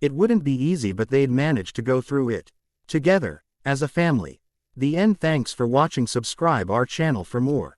Speaker 1: It wouldn't be easy, but they'd manage to go through it together, as a family. The end. Thanks for watching. Subscribe our channel for more.